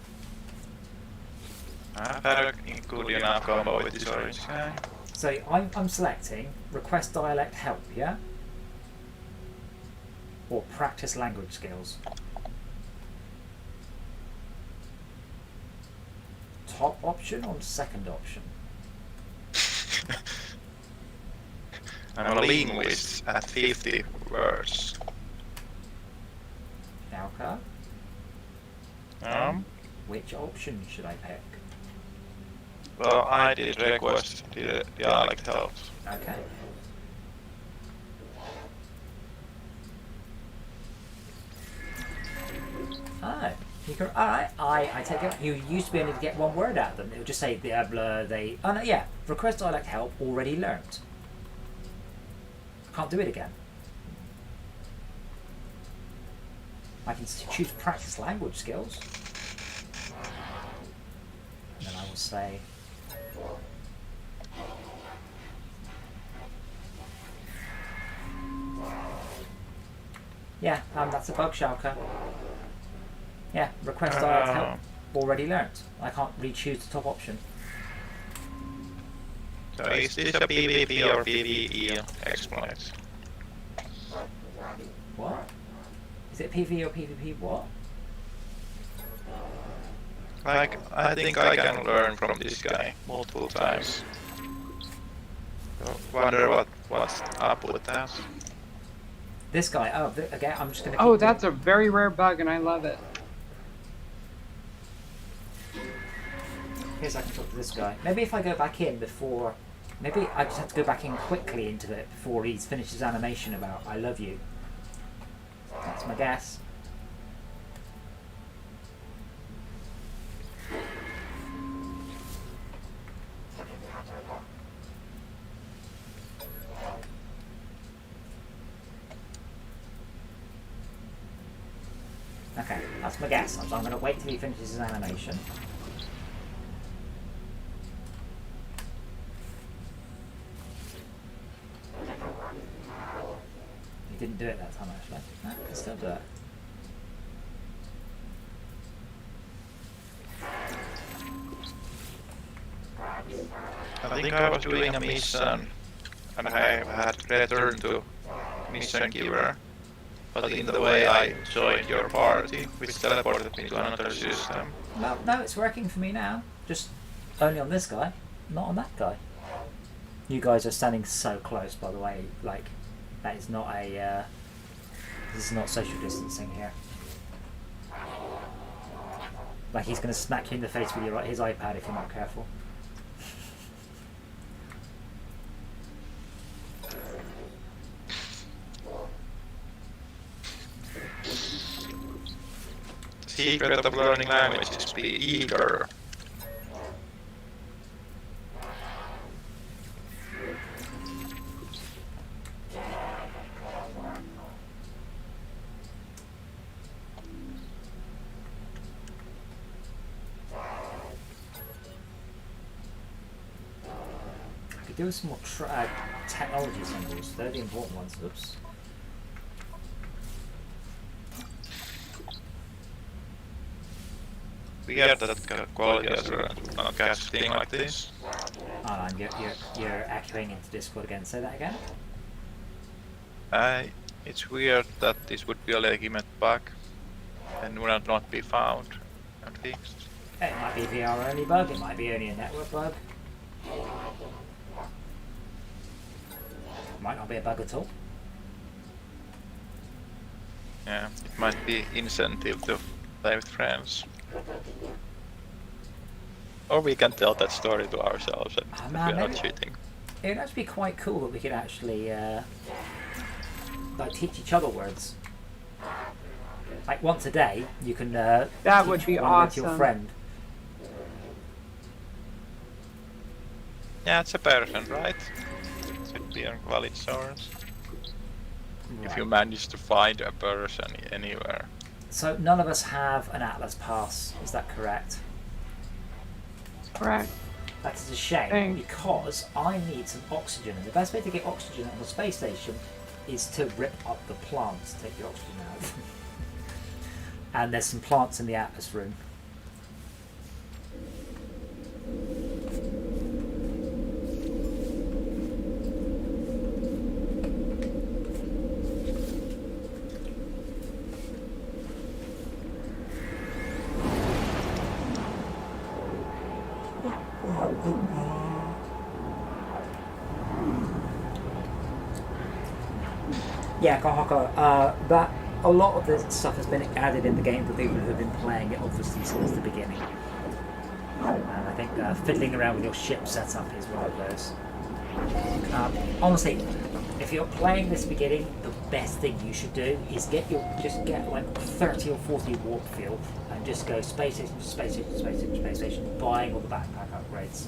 I've had a good enough combo with this orange guy. So I'm selecting request dialect help, yeah? Or practice language skills. Top option or second option? I'm a linguist at 50 words. Alka, which option should I pick? Well, I did request the dialect help. Okay. Oh, you can. Alright, I take it. You used to be able to get one word out of them. It would just say they. Oh no, yeah. Request dialect help already learnt. Can't do it again. I can choose practice language skills. And then I will say. Yeah, that's a bug, Shalka. Yeah, request dialect help already learnt. I can't re-choose the top option. So is this a PvP or PvE exploit? What? Is it PvE or PvP what? Like, I think I can learn from this guy multiple times. So wonder what's up with that. This guy, oh, again, I'm just gonna Oh, keep that's a very rare bug, and I love it. Here's I can talk to this guy. Maybe if I go back in before... Maybe I just have to go back in quickly into it before he's finished his animation about I love you. That's my guess. Okay, that's my guess. So I'm going to wait till he finishes his animation. didn't do it that time actually. No, I can still do it. I think I was doing a mission and I had returned to mission giver. But in the way I joined your party, which teleported me to another system. Well, no, it's working for me now. Just only on this guy, not on that guy. You guys are standing so close, by the way. Like, that is not a. This is not social distancing here. Like he's going to smack you in the face with his iPad if you're not careful. Secret of learning languages is be eager. I could do with some more technology symbols. They're the important ones. Oops. Weird that quality assurance on casting like this. Oh, and you're echoing into Discord again. Say that again. It's weird that this would be a legitimate bug and would not be found and fixed. It might be a VR only bug. It might be only a network bug. Might not be a bug at all. Yeah, it might be incentive to play with friends. Or we can tell that story to ourselves and we are not cheating. It would actually be quite cool that we could actually like teach each other words. Like once a day, you can That would teach be one word to your awesome. friend. Yeah, it's a person, right? It should be a valid source. If you manage to find a person anywhere. So none of us have an Atlas pass, is that correct? Correct. That is a shame Thanks. because I need some oxygen, and the best way to get oxygen on the space station is to rip up the plants, take the oxygen out. And there's some plants in the Atlas room. Yeah, Kahaka, that a lot of this stuff has been added in the game for people who have been playing it obviously since the beginning. And I think fiddling around with your ship setup is one of those. Honestly, if you're playing this beginning, the best thing you should do is just get like 30 or 40 warp fuel and just go space station to space station to space station to space station, buying all the backpack upgrades.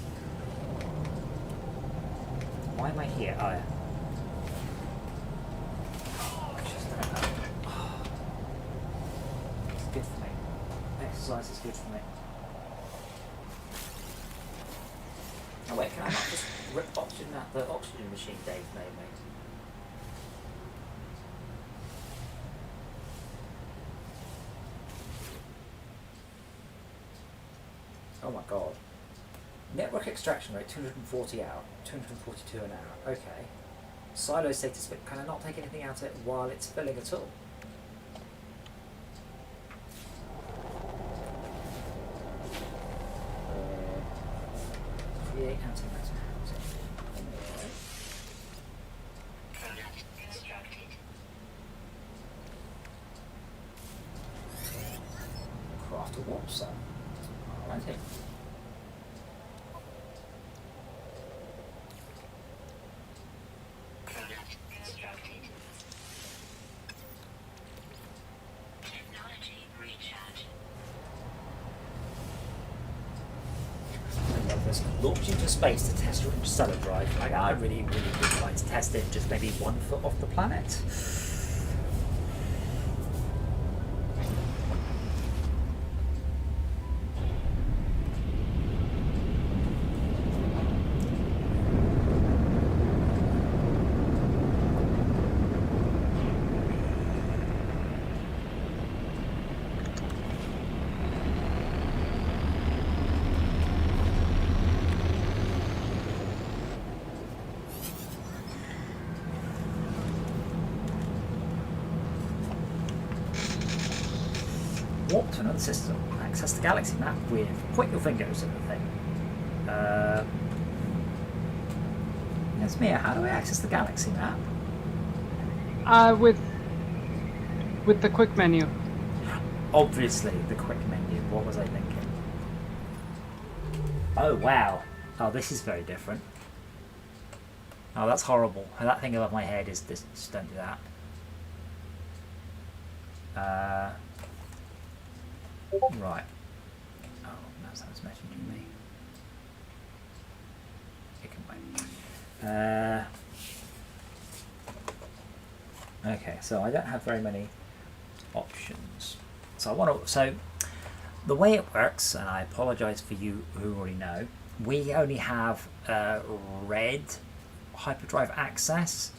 Why am I here? Oh yeah. It's good for me. Exercise is good for me. Oh wait, can I not just rip oxygen out the oxygen machine Dave made me? Oh my god. Network extraction rate 242 an hour. Okay. Silo status, but can I not take anything out of it while it's filling at all? Create antimatter. Product constructed. Craft a warp cell. Alrighty. Product constructed. Technology recharge. Launch into space to test your interstellar drive. Like, I really would like to test it just maybe 1 foot off the planet. Warp to another system. Access the galaxy map with point your fingers at the thing. Yes, Mia, how do I access the galaxy map? With the quick menu. Obviously, the quick menu. What was I thinking? Oh, wow. Oh, this is very different. Oh, that's horrible. That thing above my head is this. Just don't do that. Right. Oh, now someone's messaging me. It can wait. Okay, so I don't have very many options. So I want to. So the way it works, and I apologise for you who already know, we only have red hyperdrive access.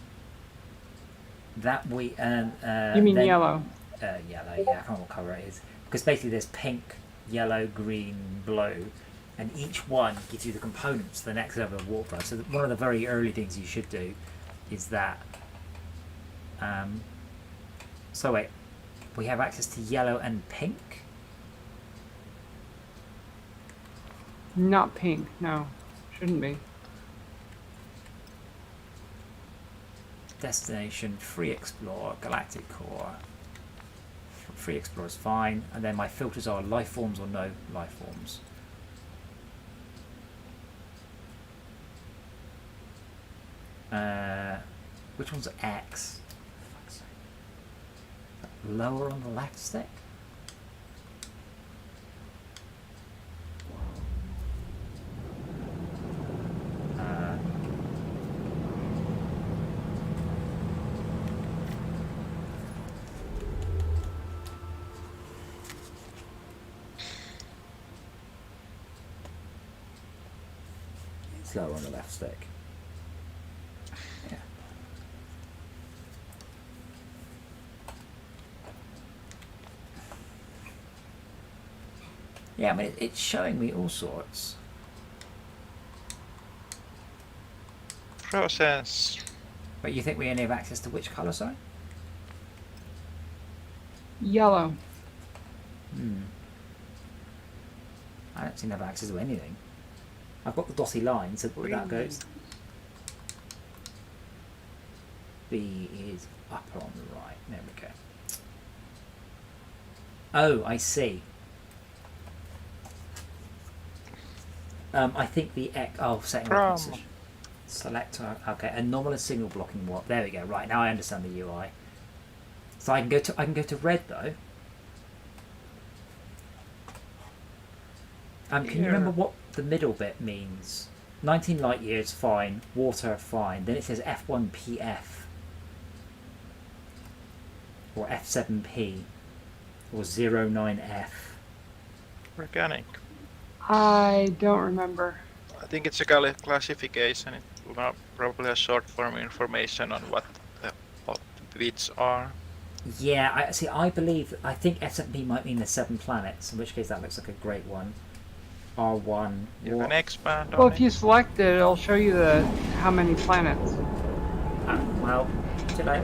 That we You mean then, yellow? Yellow, yeah, I can't remember what colour it is. Because basically there's pink, yellow, green, blue, and each one gives you the components to the next level of warp drive. So one of the very early things you should do is that. So wait, we have access to yellow and pink? Not pink, no. Shouldn't be. Destination, free explore, galactic core. Free explore is fine, and then my filters are life forms or no life forms. Which one's X? For fuck's sake. Lower on the left stick? It's lower on the left stick. Yeah. Yeah, I mean, it's showing me all sorts. Process. But you think we only have access to which colour, sorry? Yellow. I don't seem to have access to anything. I've got the dotty line, so that goes. B is upper on the right. There we go. Oh, I see. I think the X. Oh, setting references. Selector. Okay, anomalous signal blocking warp. There we go. Right, now I understand the UI. So I can go to red though. Can you remember what the middle bit means? 19 light years, fine. Water, fine. Then it says F1PF. Or F7P. Or 09F. Organic. I don't remember. I think it's a classification. It will have probably a short form information on what the bits are. Yeah, I think F7P might mean the 7 planets, in which case that looks like a great one. R1. You can expand on Well, it. if you select it, it'll show you how many planets. Well, too late.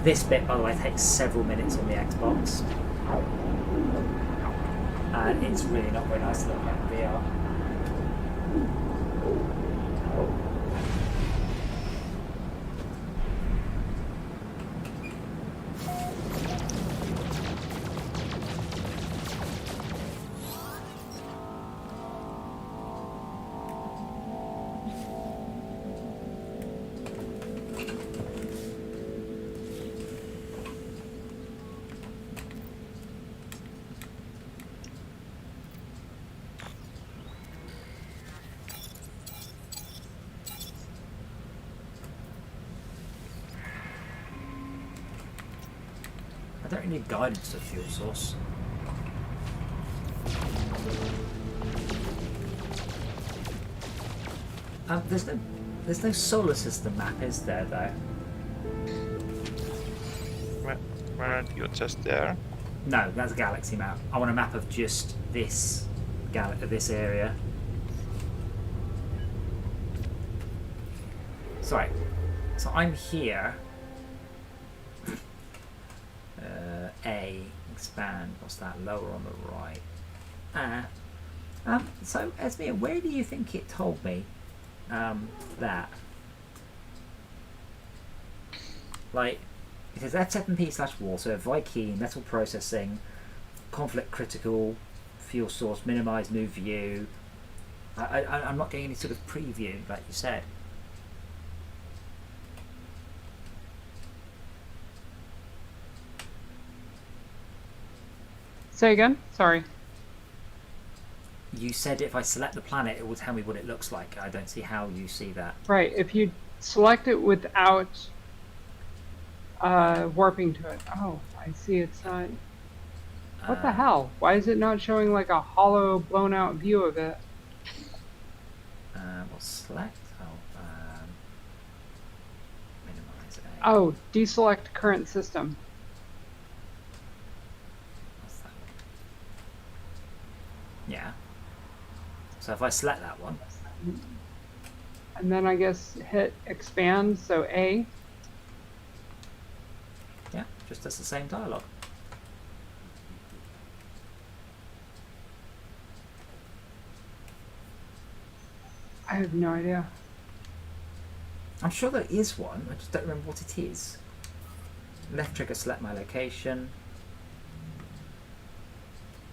This bit, by the way, takes several minutes on the Xbox. And it's really not very nice to look at in VR. I don't really need guidance to fuel source. There's no solar system map, is there, though? Where aren't you just there? No, that's a galaxy map. I want a map of just this this area. Sorry. So I'm here. A, expand, what's that, lower on the right. So Esmir, where do you think it told me that? Like, it says F7P/water, Viking, metal processing, conflict critical, fuel source, minimize, move view. I'm not getting any sort of preview, like you said. Say again? Sorry. You said if I select the planet, it will tell me what it looks like. I don't see how you see that. Right. If you select it without warping to it. Oh, I see. It's not. What the hell? Why is it not showing like a hollow, blown out view of it? We'll select. Minimize A. Oh, deselect current system. What's that one? Yeah. So if I select that one. And then I guess hit expand, so A. Yeah, just does the same dialogue. I have no idea. I'm sure there is one, I just don't remember what it is. Left trigger, select my location.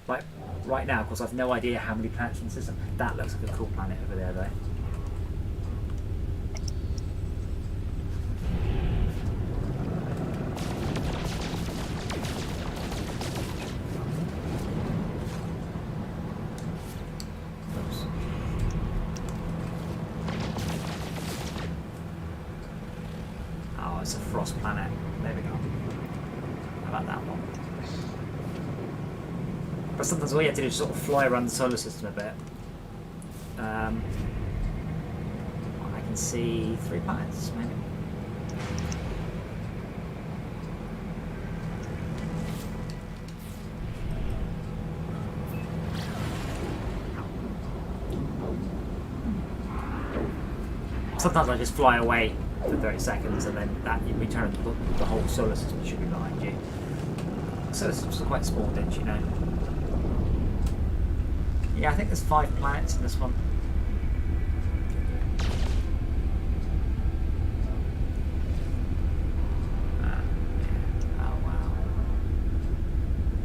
Like, right now, of course, I've no idea how many planets in the system. That looks like a cool planet over there, though. Oops. Oh, it's a frost planet. There we go. How about that one? But sometimes all you have to do is sort of fly around the solar system a bit. I can see 3 planets, maybe. Sometimes I just fly away for 30 seconds and then that in return the whole solar system should be behind you. Solar systems are quite small, don't you know? Yeah, I think there's 5 planets in this one. Oh wow.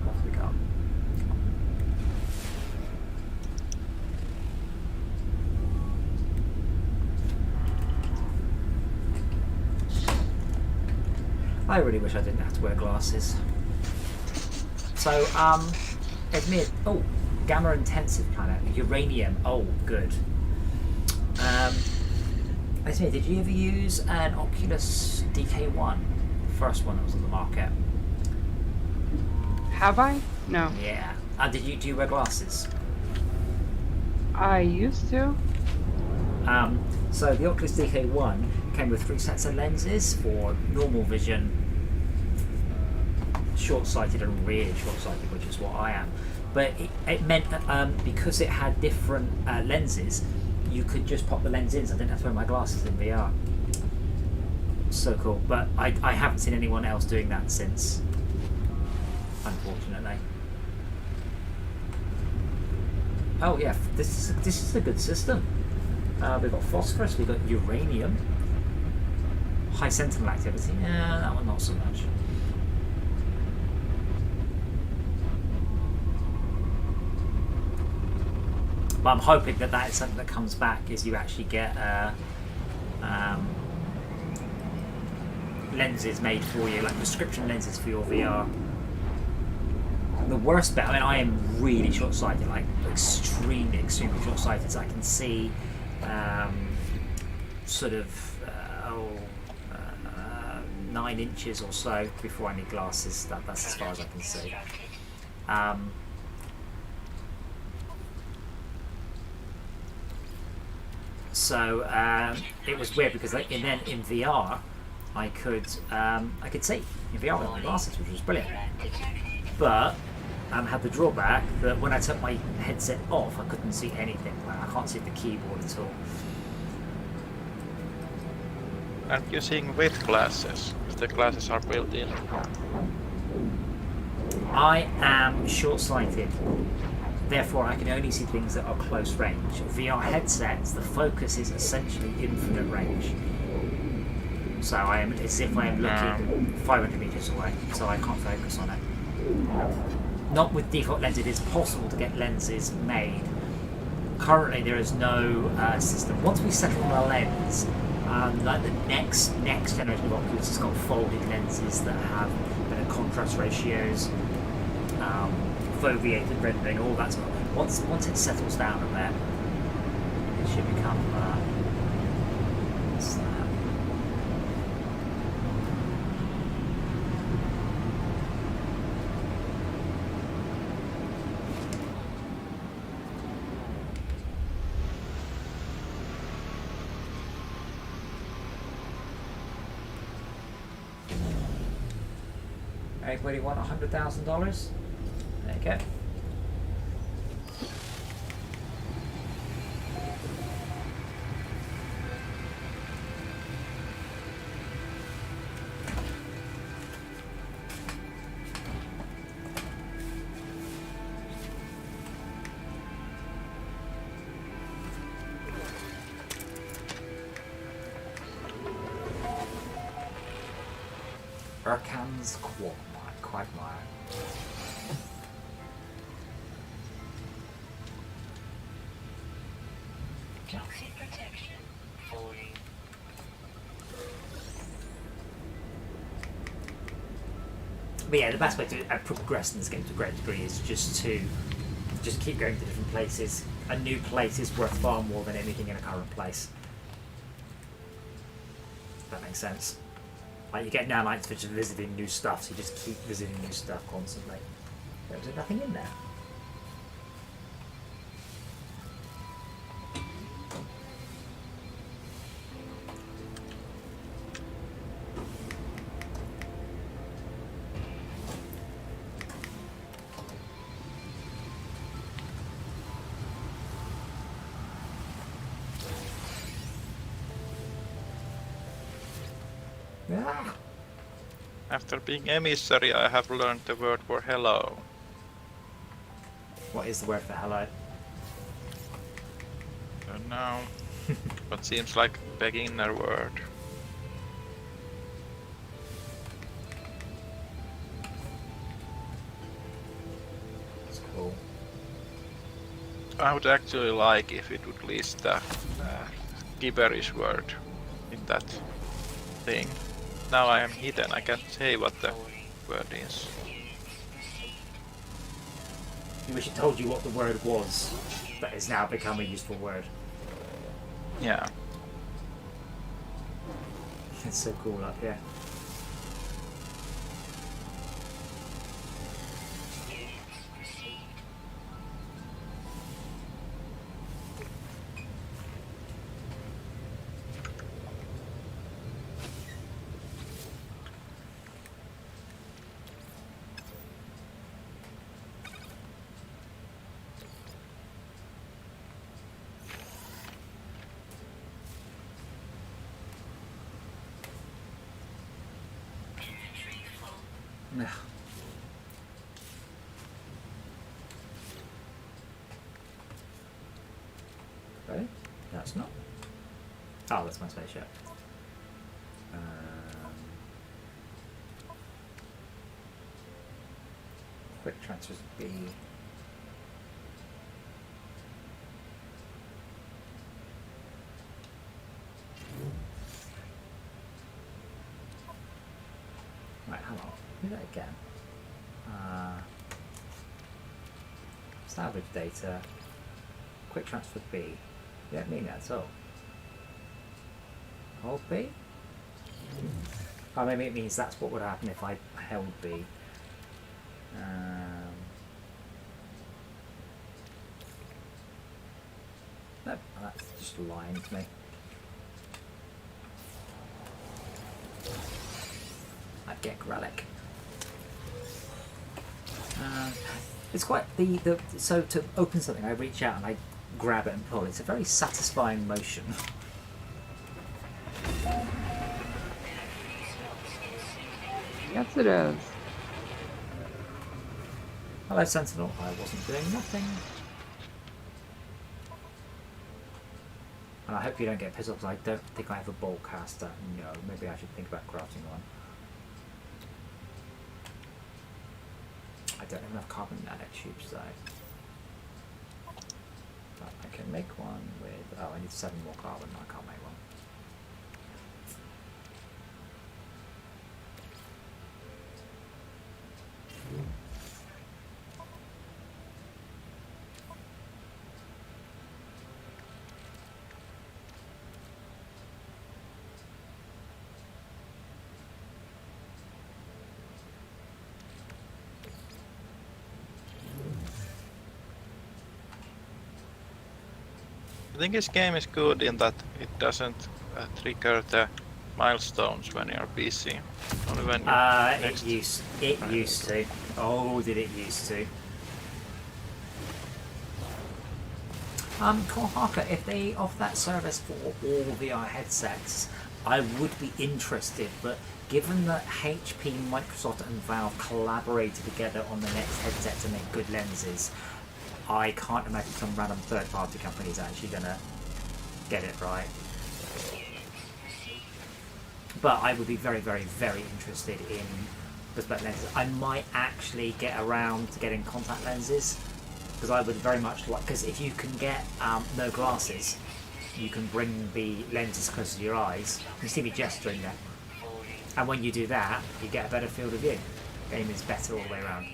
What have we got? I really wish I didn't have to wear glasses. So, admit. Oh. Gamma intensive planet, uranium. Oh, good. Esmir, did you ever use an Oculus DK1? The first one that was on the market. Have I? No. Yeah. Do you wear glasses? I used to. So the Oculus DK1 came with 3 sets of lenses for normal vision, short-sighted and really short-sighted, which is what I am. But it meant because it had different lenses, you could just pop the lens in, so I didn't have to wear my glasses in VR. So cool. But I haven't seen anyone else doing that since, unfortunately. Oh yeah, this is a good system. We've got phosphorus, we've got uranium, high sentinel activity. Yeah, that one not so much. But I'm hoping that is something that comes back is you actually get lenses made for you, like prescription lenses for your VR. The worst bit, I mean, I am really short-sighted, like extremely short-sighted, so I can see sort of 9 inches or so before I need glasses. That's as far as I can see. So it was weird because then in VR I could see in VR with my glasses, which was brilliant. But had the drawback that when I took my headset off, I couldn't see anything. Like, I can't see the keyboard at all. Aren't you seeing with glasses? If the glasses are built in. I am short-sighted. Therefore, I can only see things that are close range. VR headsets, the focus is essentially infinite range. So I am as if I am looking 500 meters away, so I can't focus on it. Not with default lenses. It is possible to get lenses made. Currently, there is no system. Once we settle on a lens, like the next generation of Oculus has got folded lenses that have better contrast ratios, foveated rendering, all that sort of. Once it settles down a bit, it should become. What's that? Anybody want $100,000? There you go. Urkan's Quagmire. Toxic protection. 40. But yeah, the best way to progress in this game to a great degree is just keep going to different places. A new place is worth far more than anything in a current place. If that makes sense. Like you get nanites for just visiting new stuff, so you just keep visiting new stuff constantly. There's nothing in there. Ah. After being emissary, I have learned the word for hello. What is the word for hello? Don't know. But seems like beginner word. It's cool. I would actually like if it would list the gibberish word in that thing. Now I am hidden, I can't say what the word is. You wish it told you what the word was, but it's now become a useful word. Yeah. It's so cool up here. No. Ready? No, it's not. Oh, that's my spaceship. Quick transfers B. Right, hang on. Do that again. Salvage data. Quick transfer B. You don't mean that at all. Hold B? Oh, maybe it means that's what would happen if I held B. No, that's just lying to me. I'd get relic. It's quite so to open something, I reach out and I grab it and pull. It's a very satisfying motion. Yes, it is. Hello, Sentinel. I wasn't doing nothing. And I hope you don't get pissed off because I don't think I have a bolt caster. No, maybe I should think about crafting one. I don't have enough carbon nanotubes though. But I can make one with... Oh, I need 7 more carbon. I can't make one. I think this game is good in that it doesn't trigger the milestones when you're busy. Only when you It used to. Oh, did it used to? Harker, if they offer that service for all VR headsets, I would be interested, but given that HP, Microsoft and Valve collaborated together on the next headset to make good lenses, I can't imagine some random third-party company is actually going to get it right. But I would be very, very, very interested in bespoke lenses. I might actually get around to getting contact lenses, because I would very much like... Because if you can get no glasses, you can bring the lenses close to your eyes. You see me gesturing there. And when you do that, you get a better field of view. The game is better all the way around.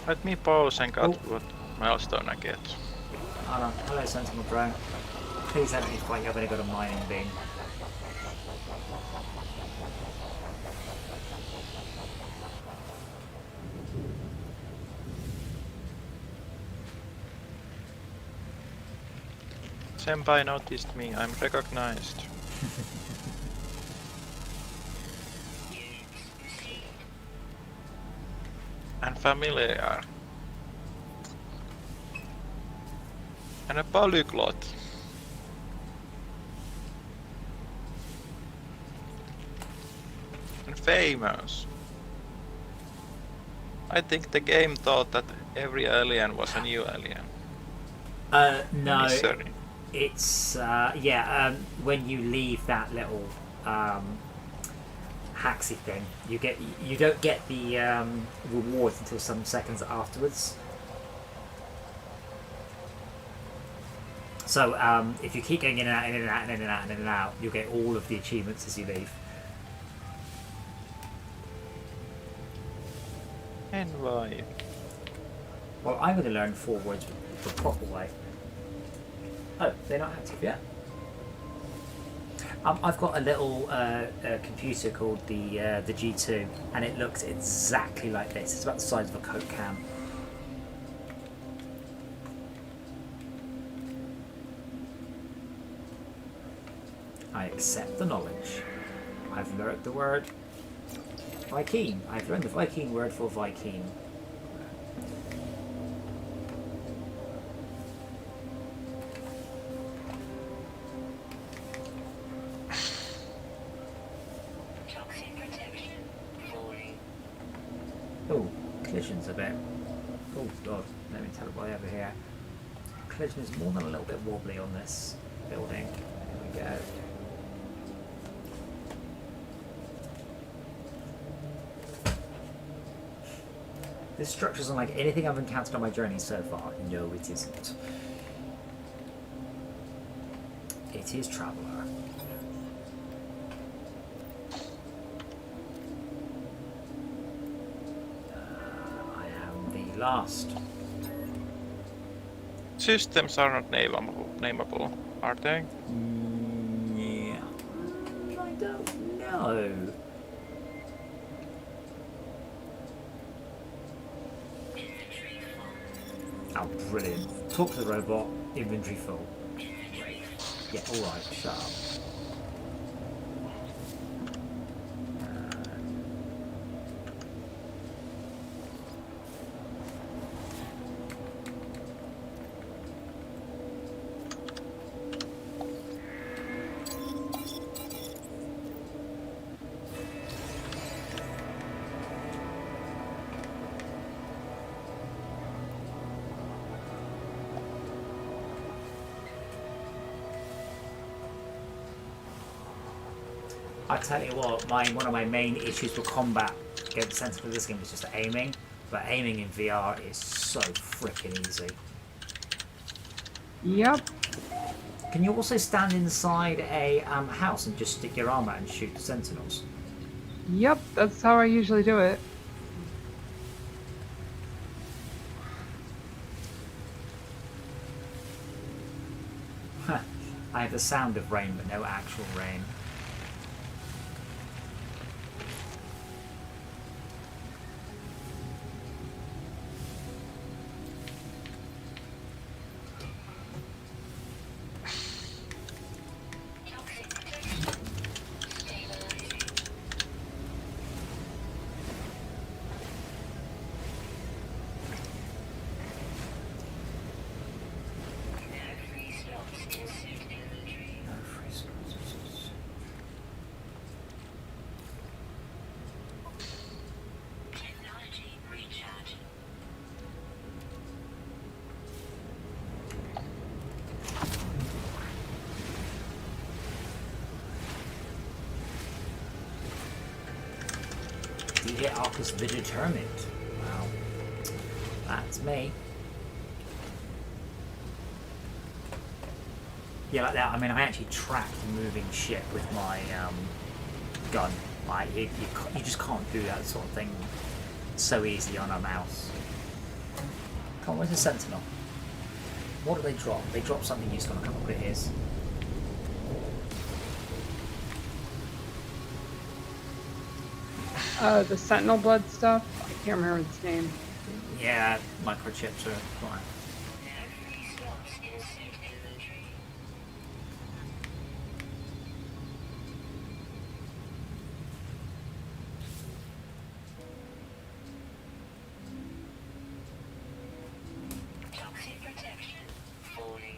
Let me pause and cut what milestone I get. Hello, Sentinel Bro. Please let me fight you. I've only got a mining beam. Senpai noticed me, I'm recognized. And familiar. And a polyglot. And famous. I think the game thought that every alien was a new alien. No. Misery. It's when you leave that little haxy thing, you don't get the rewards until some seconds afterwards. So if you keep going in and out, in and out, and in and out, and in and out, you'll get all of the achievements as you leave. And why? Well, I'm going to learn 4 words the proper way. Oh, they're not active yet. I've got a little computer called the G2, and it looks exactly like this. It's about the size of a Coke can. I accept the knowledge. I've learned the word Viking. I've learned the Viking word for Viking. Oh, collision's a bit... Oh god, let me teleport over here. Collision is more than a little bit wobbly on this building. There we go. This structure's unlike anything I've encountered on my journey so far. No, it isn't. It is Traveller. I am the last. Systems are not nameable, are they? Yeah. I don't know. Oh, brilliant. Talk to the robot, inventory full. Yeah, alright, shut up. I tell you what, one of my main issues with combat against Sentinel this game is just aiming, but aiming in VR is so freaking easy. Yep. Can you also stand inside a house and just stick your arm out and shoot the Sentinels? Yep, that's how I usually do it. I have the sound of rain, but no actual rain. DJ Arcus the Determined. Wow. That's me. Yeah, like that. I mean, I actually tracked moving shit with my gun. Like, you just can't do that sort of thing so easy on a mouse. Come on, where's the Sentinel? What do they drop? They drop something useful. I can't remember what it is. The Sentinel blood stuff. I can't remember its name. Yeah, microchips are fine. Toxic protection falling.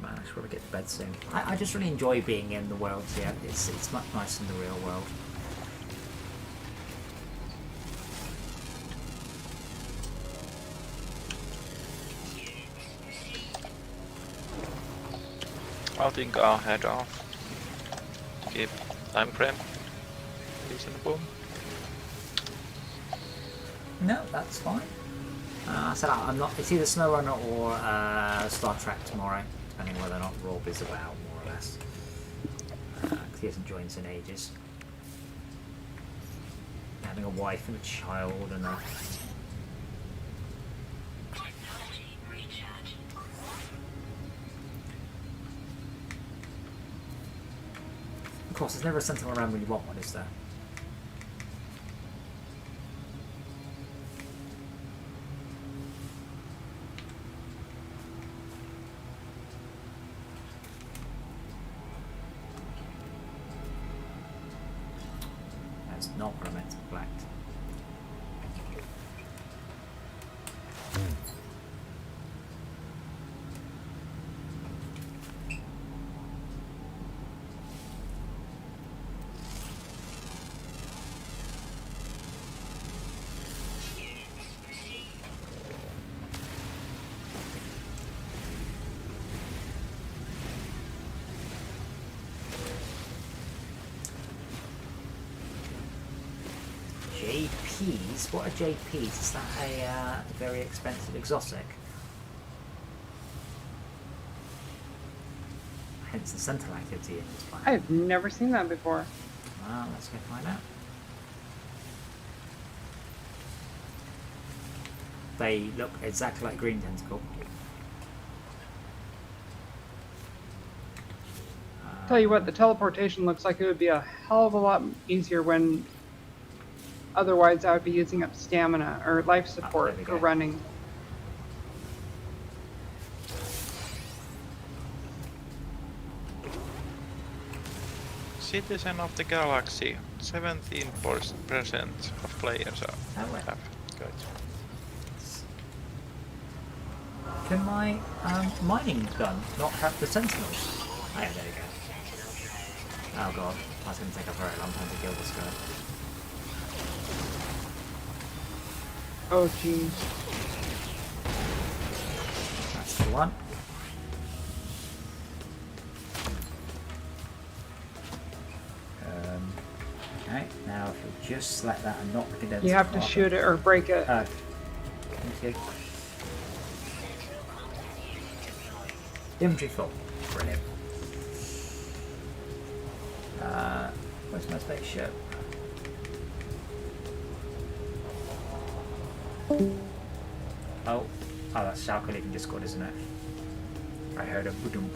Man, I should probably get to bed soon. I just really enjoy being in the world here. It's much nicer than the real world. I think I'll head off. Keep time frame reasonable. No, that's fine. I said I'm not. It's either SnowRunner or Star Trek tomorrow, depending whether or not Rob is about, more or less. Because he hasn't joined us in ages. Having a wife and a child and a. Technology recharge. Of course, there's never a Sentinel around when you want one, is there? That's not what I meant to blacked. JPs? What are JPs? Is that a very expensive exotic? Hence the Sentinel activity in this planet. I've never seen that before. Well, let's go find out. They look exactly like green tentacle. Tell you what, the teleportation looks like it would be a hell of a lot easier when otherwise I would be using up stamina or life support there we for go. running. citizen of the galaxy. 17% of players are Oh, well. have. Good. Can my mining gun not have the sentinels? Oh, yeah, there you go. Oh god, that's going to take a very long time to kill this guy. Oh, jeez. That's the one. Okay, now if you just select that and not the condenser. You have to shoot it or break it. Thank you. Inventory full. Brilliant. Where's my spaceship? Oh, that's Shalka leaving Discord, isn't it? I heard a boom.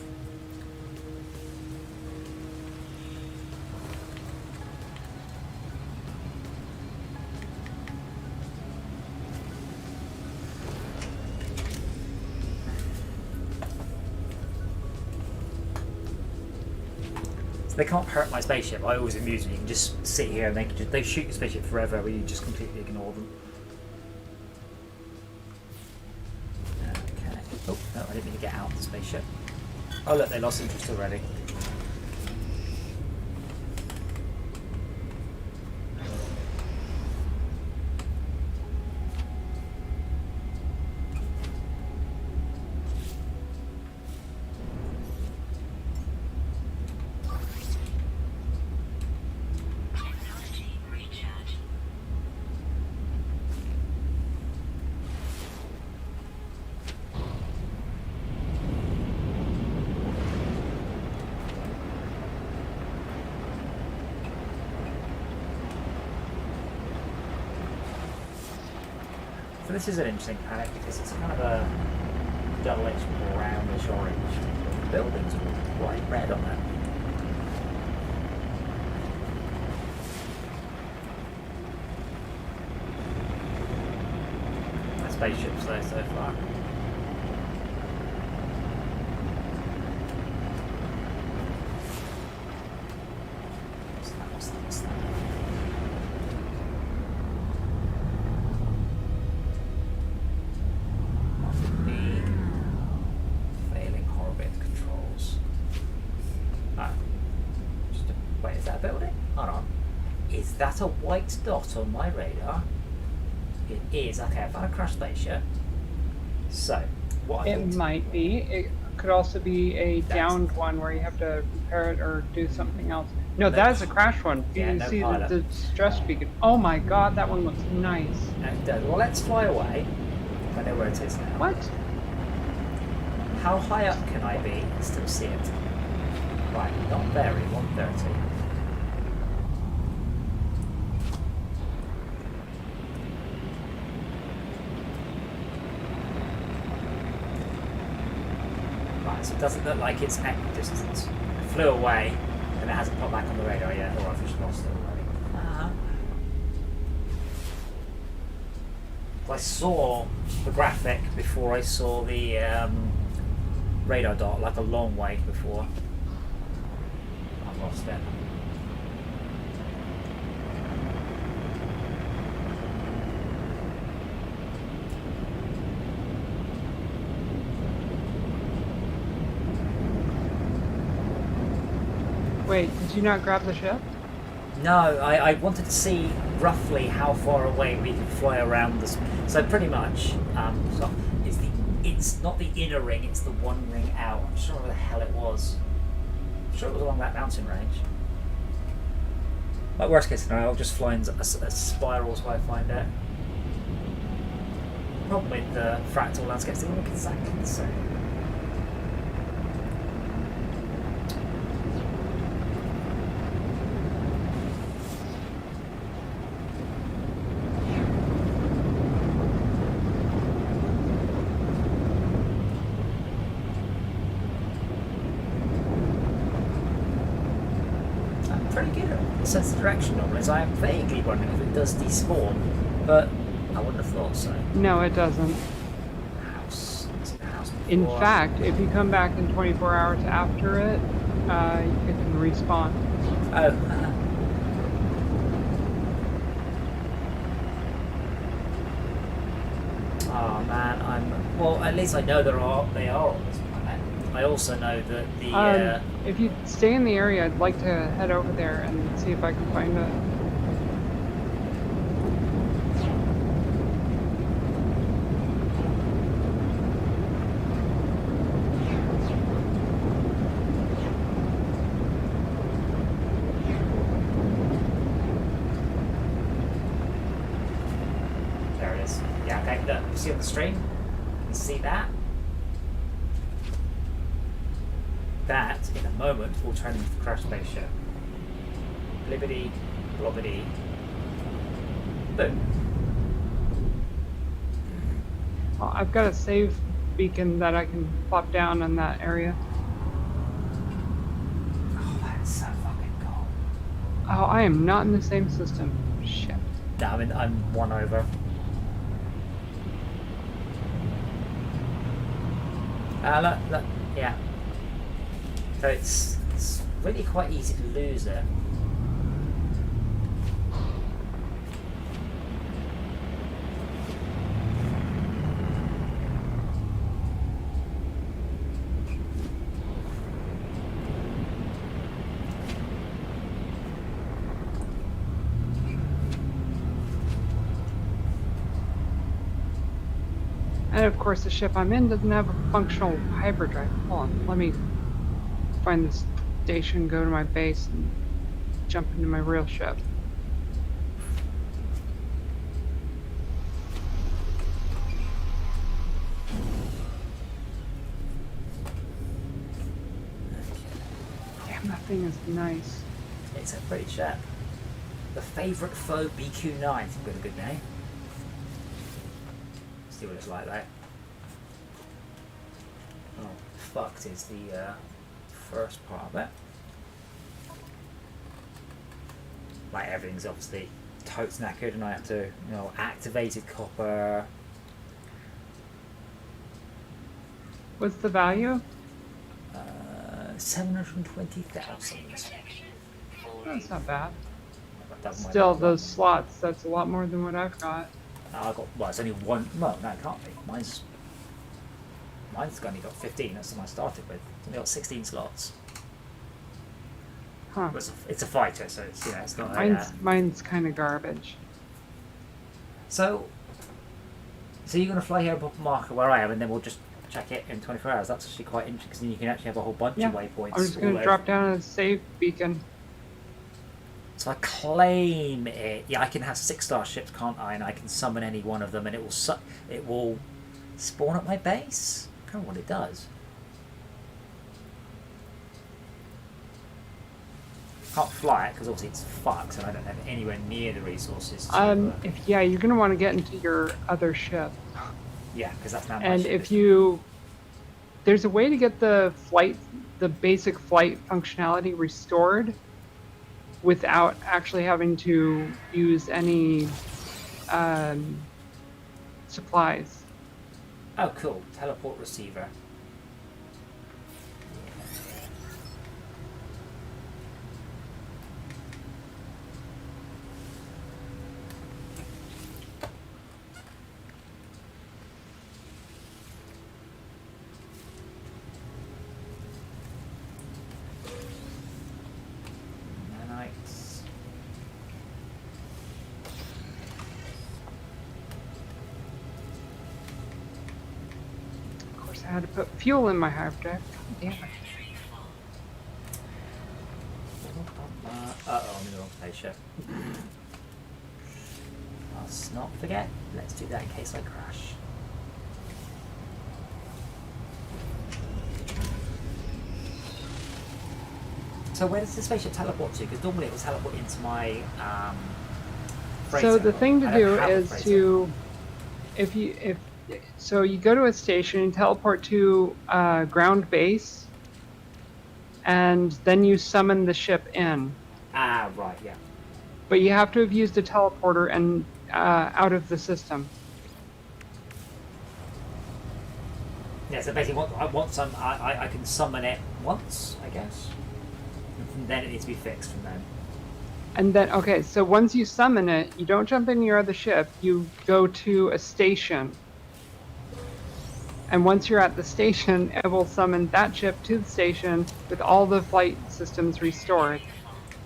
They can't hurt my spaceship. I always amuse them. You can just sit here and they shoot your spaceship forever, but you just completely ignore them. Okay. Oh no, I didn't mean to get out of the spaceship. Oh look, they lost interest already. Technology recharge. So this is an interesting planet because it's kind of a double-edged brownish orange. The buildings are bright red on that. The spaceship's there so far. What's that? Failing orbit controls. Wait, is that a building? Hold on. Is that a white dot on my radar? It is. Okay, I found a crashed spaceship. So, what I It think- might be. It could also be a downed one where you have to repair it or do something else. No, that is a crash one. Yeah, You no see pilot. the stress beacon. Oh my god, that one looks nice. well, let's fly away. I know where it is now. What? How high up can I be and still see it? Right, not very, 130. Right, so it doesn't look like it's equidistant. It flew away and it hasn't popped back on the radar yet, or I've just lost it already. I saw the graphic before I saw the radar dot, like a long way before. I've lost it. Wait, did you not grab the ship? No, I wanted to see roughly how far away we could fly around this. So pretty much, so it's not the inner ring, it's the one ring out. I'm sure where the hell it was. I'm sure it was along that mountain range. Like worst case scenario, I'll just fly in a spiral so I find it. Problem with the fractal landscapes, they look exactly the same. Pretty good at the sense of direction normally, so I am vaguely wondering if it does despawn, but I wouldn't have thought so. No, it doesn't. House. Is it the house In before? fact, if you come back in 24 hours after it, it can respawn. Oh. Oh man, well. At least I know they are on this planet. I also know that the If you stay in the area, I'd like to head over there and see if I can find a. there it is. Yeah, okay. Look, you see on the stream? You see that? That, in a moment, will turn into the crash spaceship. Blibbity, blobbity, boom. Well, I've got a save beacon that I can plop down in that area. Oh, that's so fucking cool. Oh, I am not in the same system. Shit. No, I'm one over. Look, yeah. So it's really quite easy to lose it. And of course, the ship I'm in doesn't have a functional hyperdrive. Hold on, let me find the station, go to my base, and jump into my real ship. Damn, that thing is nice. It's a pretty ship. The favourite foe BQ9. I think we've got a good name. See what it's like, though. Oh, fucked is the first part of it. Like, everything's obviously totes knackered, and I have to, activated copper. What's the value? 720,000. That's not bad. That might Still, be- those slots, that's a lot more than what I've got. I got, well, it's only one. Well, no, it can't be. Mine's only got 15. That's the one I started with. It's only got 16 slots. Huh. But it's a fighter, so it's it's not. Mine's kind of garbage. So you're gonna fly here above the marker where I am, and then we'll just check it in 24 hours. That's actually quite interesting, because then you can actually have a whole bunch Yeah, of waypoints. I'm just going all to over. drop down a save beacon. So I claim it. Yeah, I can have 6-star ships, can't I? And I can summon any one of them, and it will spawn at my base. I don't know what it does. Can't fly it because obviously it's fucked, and I don't have anywhere near the resources. To, You're going to want to get into your other ship. yeah, because that's not. And there's a way to get the basic flight functionality restored without actually having to use any supplies. Oh, cool! Teleport receiver. Nanites. Of course, I had to put fuel in my hyperdrive. God damn it. Uh-oh, I'm in the wrong spaceship. Let's not forget. Let's do that in case I crash. So where does the spaceship teleport to? Because normally it will teleport into my freighter. So the thing to I don't do have a is freighter. you go to a station and teleport to ground base, and then you summon the ship in. Ah, right, yeah. But you have to have used a teleporter and out of the system. Yeah, so basically I can summon it once, I guess. then it needs to be fixed from then. And then, okay, so once you summon it, you don't jump in your other ship, you go to a station. And once you're at the station, it will summon that ship to the station with all the flight systems restored.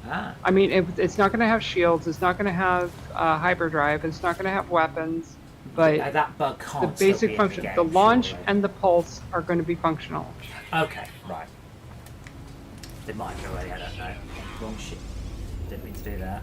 Ah. I mean, it's not going to have shields, it's not going to have hyperdrive, it's not going to have weapons, but that bug the can't still be basic in function, the the game, launch surely. and the pulse are going to be functional. Okay, right. They might have already, I don't know. Wrong shit. Didn't mean to do that.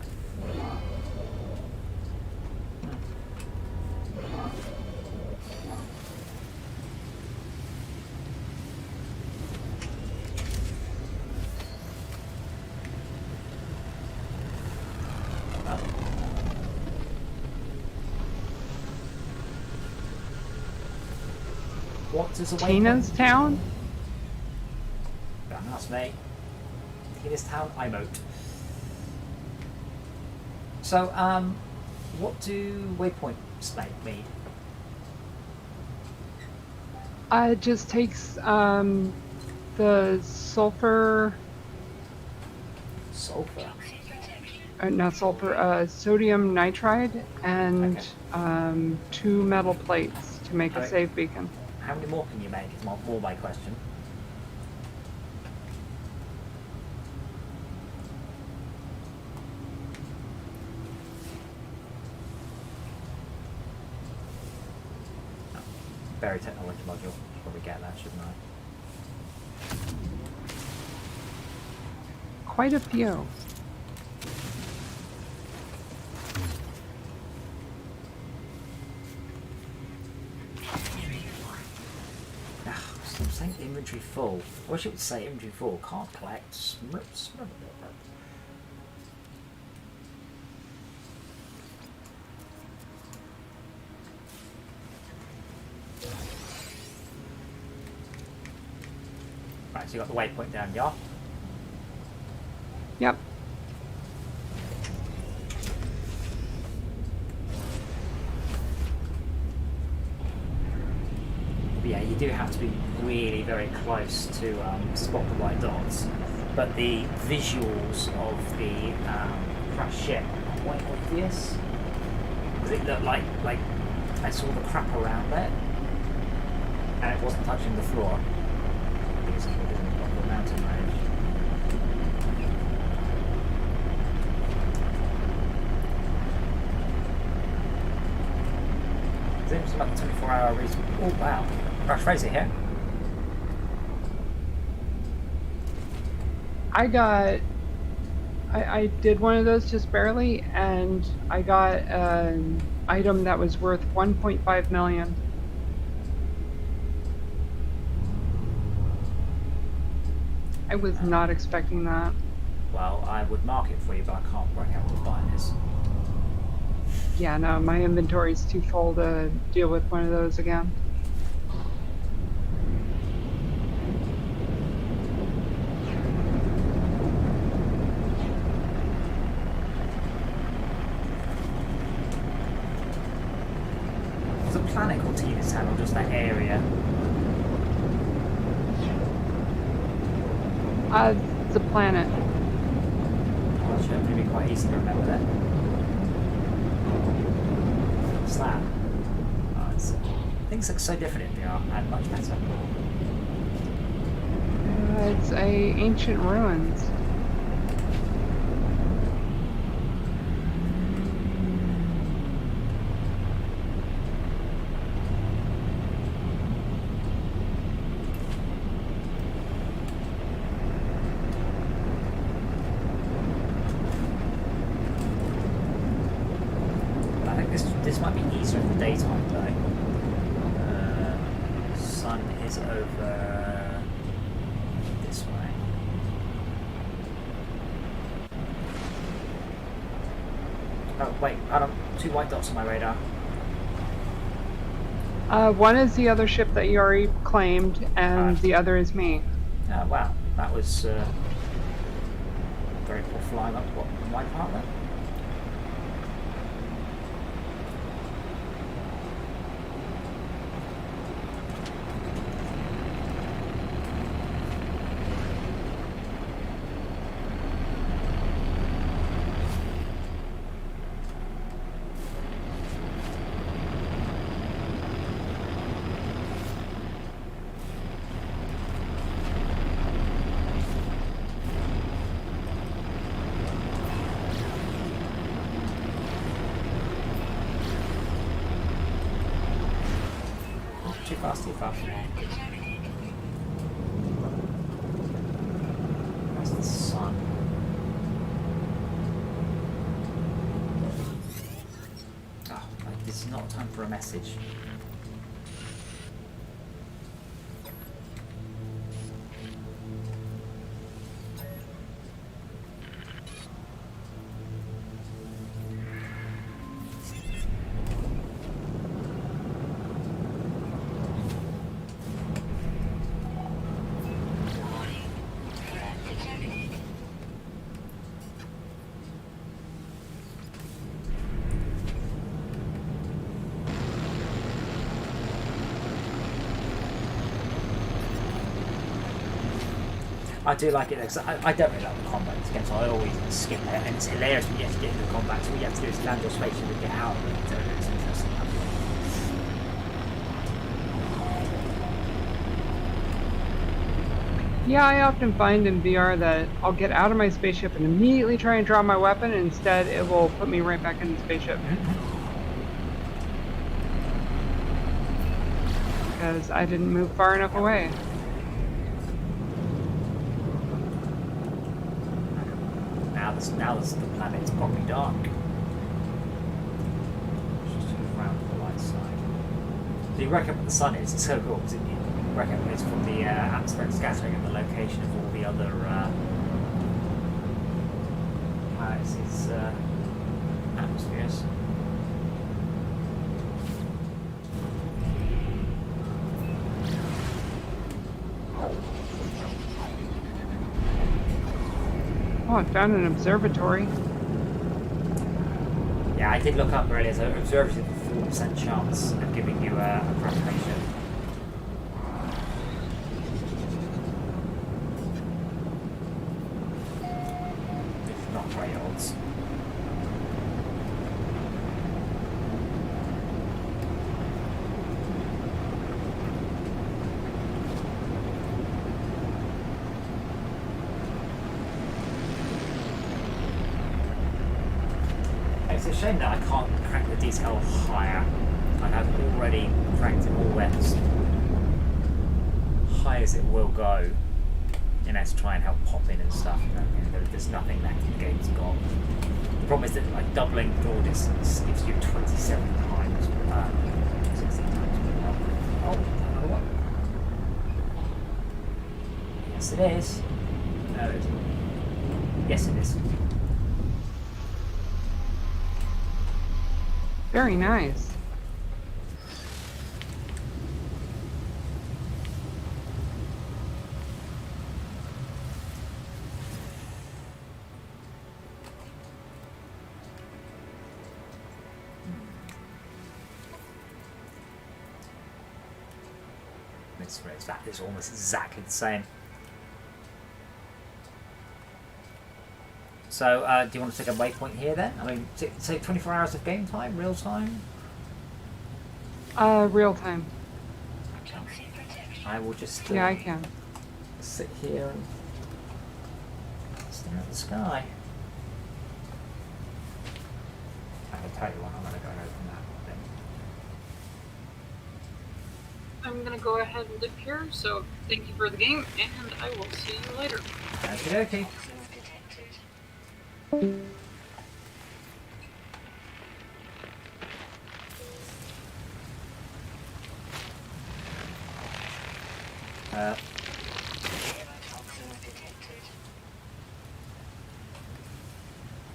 What is a Tina's Town? Don't ask me. Tina's Town, I moat. So, what do waypoints mean? It just takes the sulfur, Sulfur. not sulfur, sodium nitride and Okay. 2 metal plates to make a Okay. save beacon. How many more can you make? Is more my question. Berry technology module. Probably get that, shouldn't I? Quite a few. Stop saying inventory full. I wish it would say inventory full. Can't collect. Right, so you got the waypoint down, yeah? Yep. But yeah, you do have to be really very close to spot the right dots. But the visuals of the crash ship are quite obvious. Because it looked like I saw the crap around it, and it wasn't touching the floor. Because it was on the mountain range. Seems like a 24-hour reason. Oh wow. Crash Fraser here. I did one of those just barely, and I got an item that was worth 1.5 million. I was not expecting that. Well, I would mark it for you, but I can't work out what the button is. Yeah, no, my inventory's too full to deal with one of those again. Was it planet called Tina's Town or just that area? The planet. Well, it should be quite easy to remember that. What's that? Oh, things look so different in VR and much better. It's ancient ruins. I think this might be easier in the daytime though. Sun is over this way. Oh wait, Adam, 2 white dots on my radar. One is the other ship that you already claimed, and the other is me. Oh wow, that was very poor flying up on my part there. fast too far. That's the sun. Oh, this is not time for a message. I do like it because I don't really like the combat in this game, so I always skip it, and it's hilarious when you have to get into combat, so all you have to do is land your spaceship and get out of it. So it's interesting. Yeah, I often find in VR that I'll get out of my spaceship and immediately try and draw my weapon, and instead it will put me right back in the spaceship. Because I didn't move far enough away. Now the planet's probably dark. Just around the light side. So you reckon what the sun is? It's so cool because you reckon it's from the atmospheric scattering and the location of all the other planets' atmospheres. Oh, I found an observatory. Yeah, I did look up earlier, so observers have a 4% chance of giving you a approximation. It's not great odds. It's a shame that I can't crank the detail higher. Like I've already cranked it all as high as it will go, you know, to try and help pop in and stuff. You know, there's nothing that the game's got. The problem is that like doubling draw distance gives you 27 times, 16 times per help. Oh, another one. Yes, it is. No, it isn't. Yes, it is. Very nice. That is almost exactly the same. So, do you want to take a waypoint here then? I mean, say 24 hours of game time, real time? Real time. I will just Yeah, I can. sit here and stare at the sky. I can tell you when I'm going to go and open that thing. I'm gonna go ahead and dip here, so thank you for the game, and I will see you later. Okay.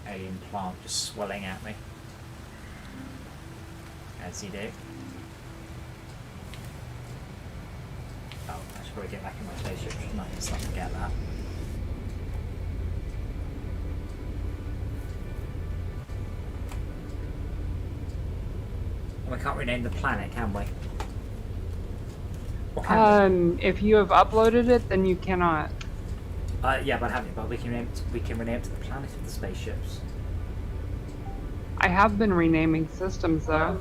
Alien plant just swelling at me. As you do. Oh, I should probably get back in my spaceship, shouldn't I? Just not forget that. We can't rename the planet, can we? Or can we? If you have uploaded it, then you cannot. Yeah, but I haven't. But we can rename it to the planet of the spaceships. I have been renaming systems though.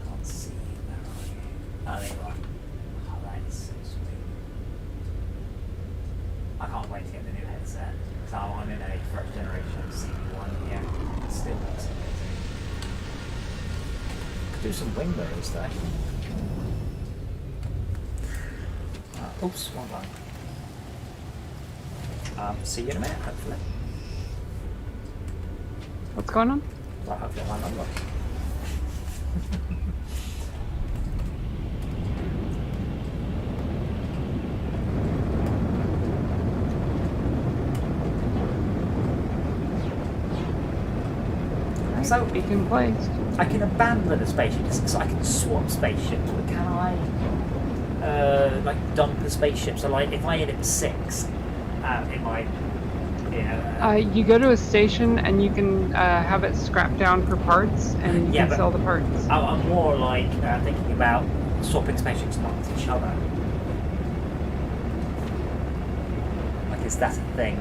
Can't see you. Where are you? Oh, there you are. Oh, that is so sweet. I can't wait wait to get the new headset. So I'm in a first generation CD1 here. It still looks amazing. Could do some wing mirrors though. Oops, wrong line. See you in a minute, hopefully. What's going on? Well, hopefully I'll have a look. So Beacon placed. I can abandon a spaceship, so I can swap spaceships, but can I like dump a spaceship? So like if I hit it 6, it might, you know. You go to a station and you can have it scrapped down for parts, and you Yeah, can but sell the parts. I'm more like thinking about swapping spaceships amongst each other. Like, is that a thing?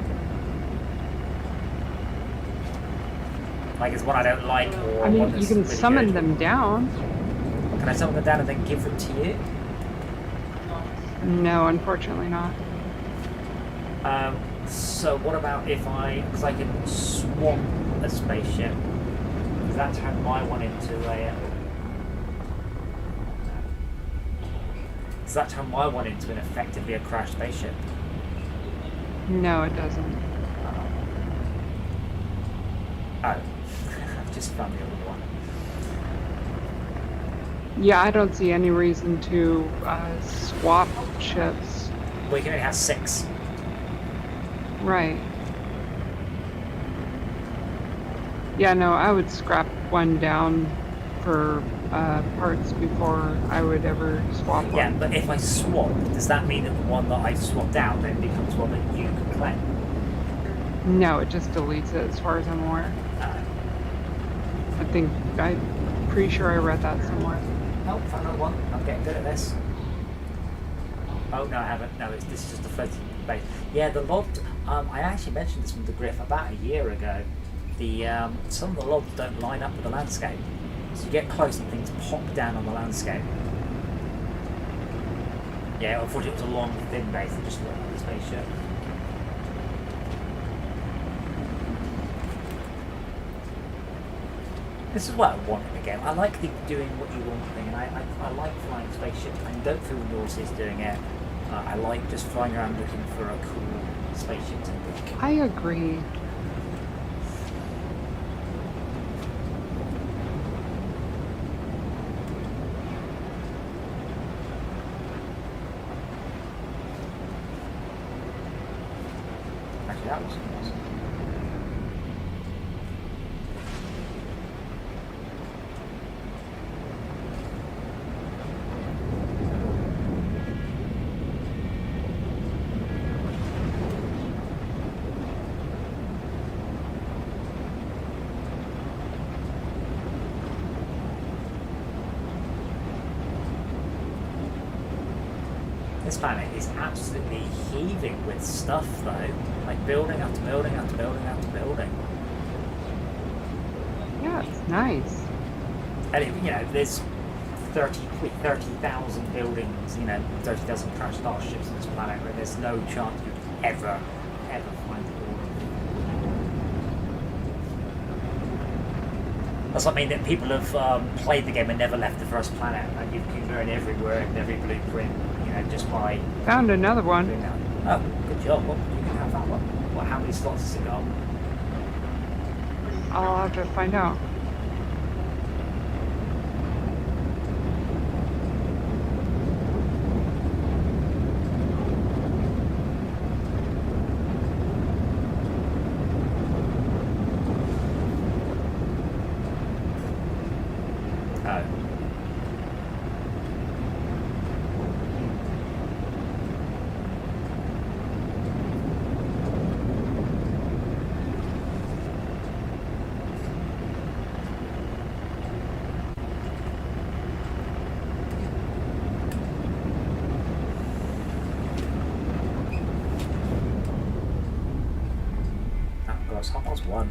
Like, it's one I don't like, or I one mean, that's you can really summon good. them down. Can I summon them down and then give them to you? No, unfortunately not. So what about if because I can swap a spaceship. Does that turn my one into a... does that turn my one into an effectively a crashed spaceship? No, it doesn't. Oh. I've just found the other one. Yeah, I don't see any reason to swap ships. Well, you can only have 6. Right. Yeah, no, I would scrap one down for parts before I would ever swap one. Yeah, but if I swap, does that mean that the one that I swapped out then becomes one that you can claim? No, it just deletes it as far as I'm aware. I'm pretty sure I read that somewhere. Oh, found another one. I'm getting good at this. Oh, no, I haven't. No, this is just a floating base. Yeah, the logged... I actually mentioned this with the Griff about a year ago. Some of the logs don't line up with the landscape. So you get close and things pop down on the landscape. Yeah, unfortunately it was a long, thin base that just looked like a spaceship. This is what I want in the game. I like doing what you want thing, and I like flying spaceships. I don't feel nauseous doing it. I like just flying around looking for a cool spaceship to pick. I agree. Actually, that was awesome. This planet is absolutely heaving with stuff though, like building after building after building after building. Yeah, it's nice. And there's 30,000 buildings, 30,000 crashed starships on this planet where there's no chance you'd ever find it all. That's what I mean, that people have played the game and never left the first planet, and you can learn everywhere in every blueprint, just by... Found another one. doing that. Oh, good job. Well, you can have that one. Well, how many slots has it got? I'll have to find out. It's 1:30.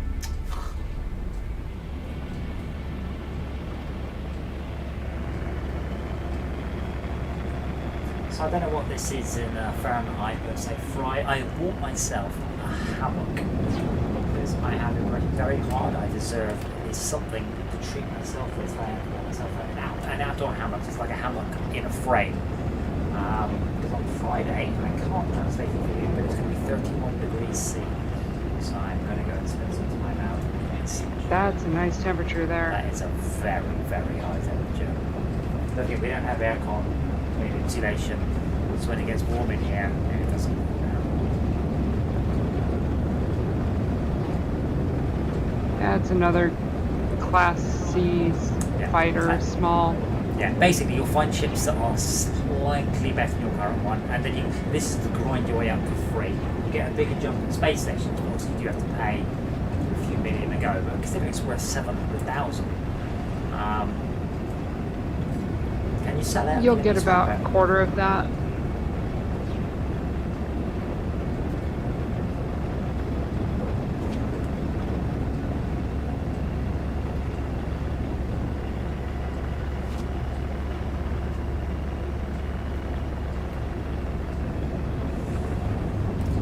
So I don't know what this is in Fahrenheit, but say I have bought myself a hammock because I have been working very hard. I deserve at least something to treat myself with. I have bought myself an outdoor hammock. It's like a hammock in a frame. Because on Friday, I can't translate it for you, but it's going to be 31 degrees C. So I'm going to go and spend some time out. That's a nice temperature there. That is a very, very high temperature. Look, we don't have aircon. Insulation, so when it gets warm in here, it doesn't cool down. That's another Class C fighter, small. Yeah, basically you'll find ships that are slightly better than your current one, and then this is to grind your way up for free. You get a bigger jump at space stations, of course, you do have to pay a few million to go, but considering it's worth 700,000. Can you sell out? You'll get about a quarter of that.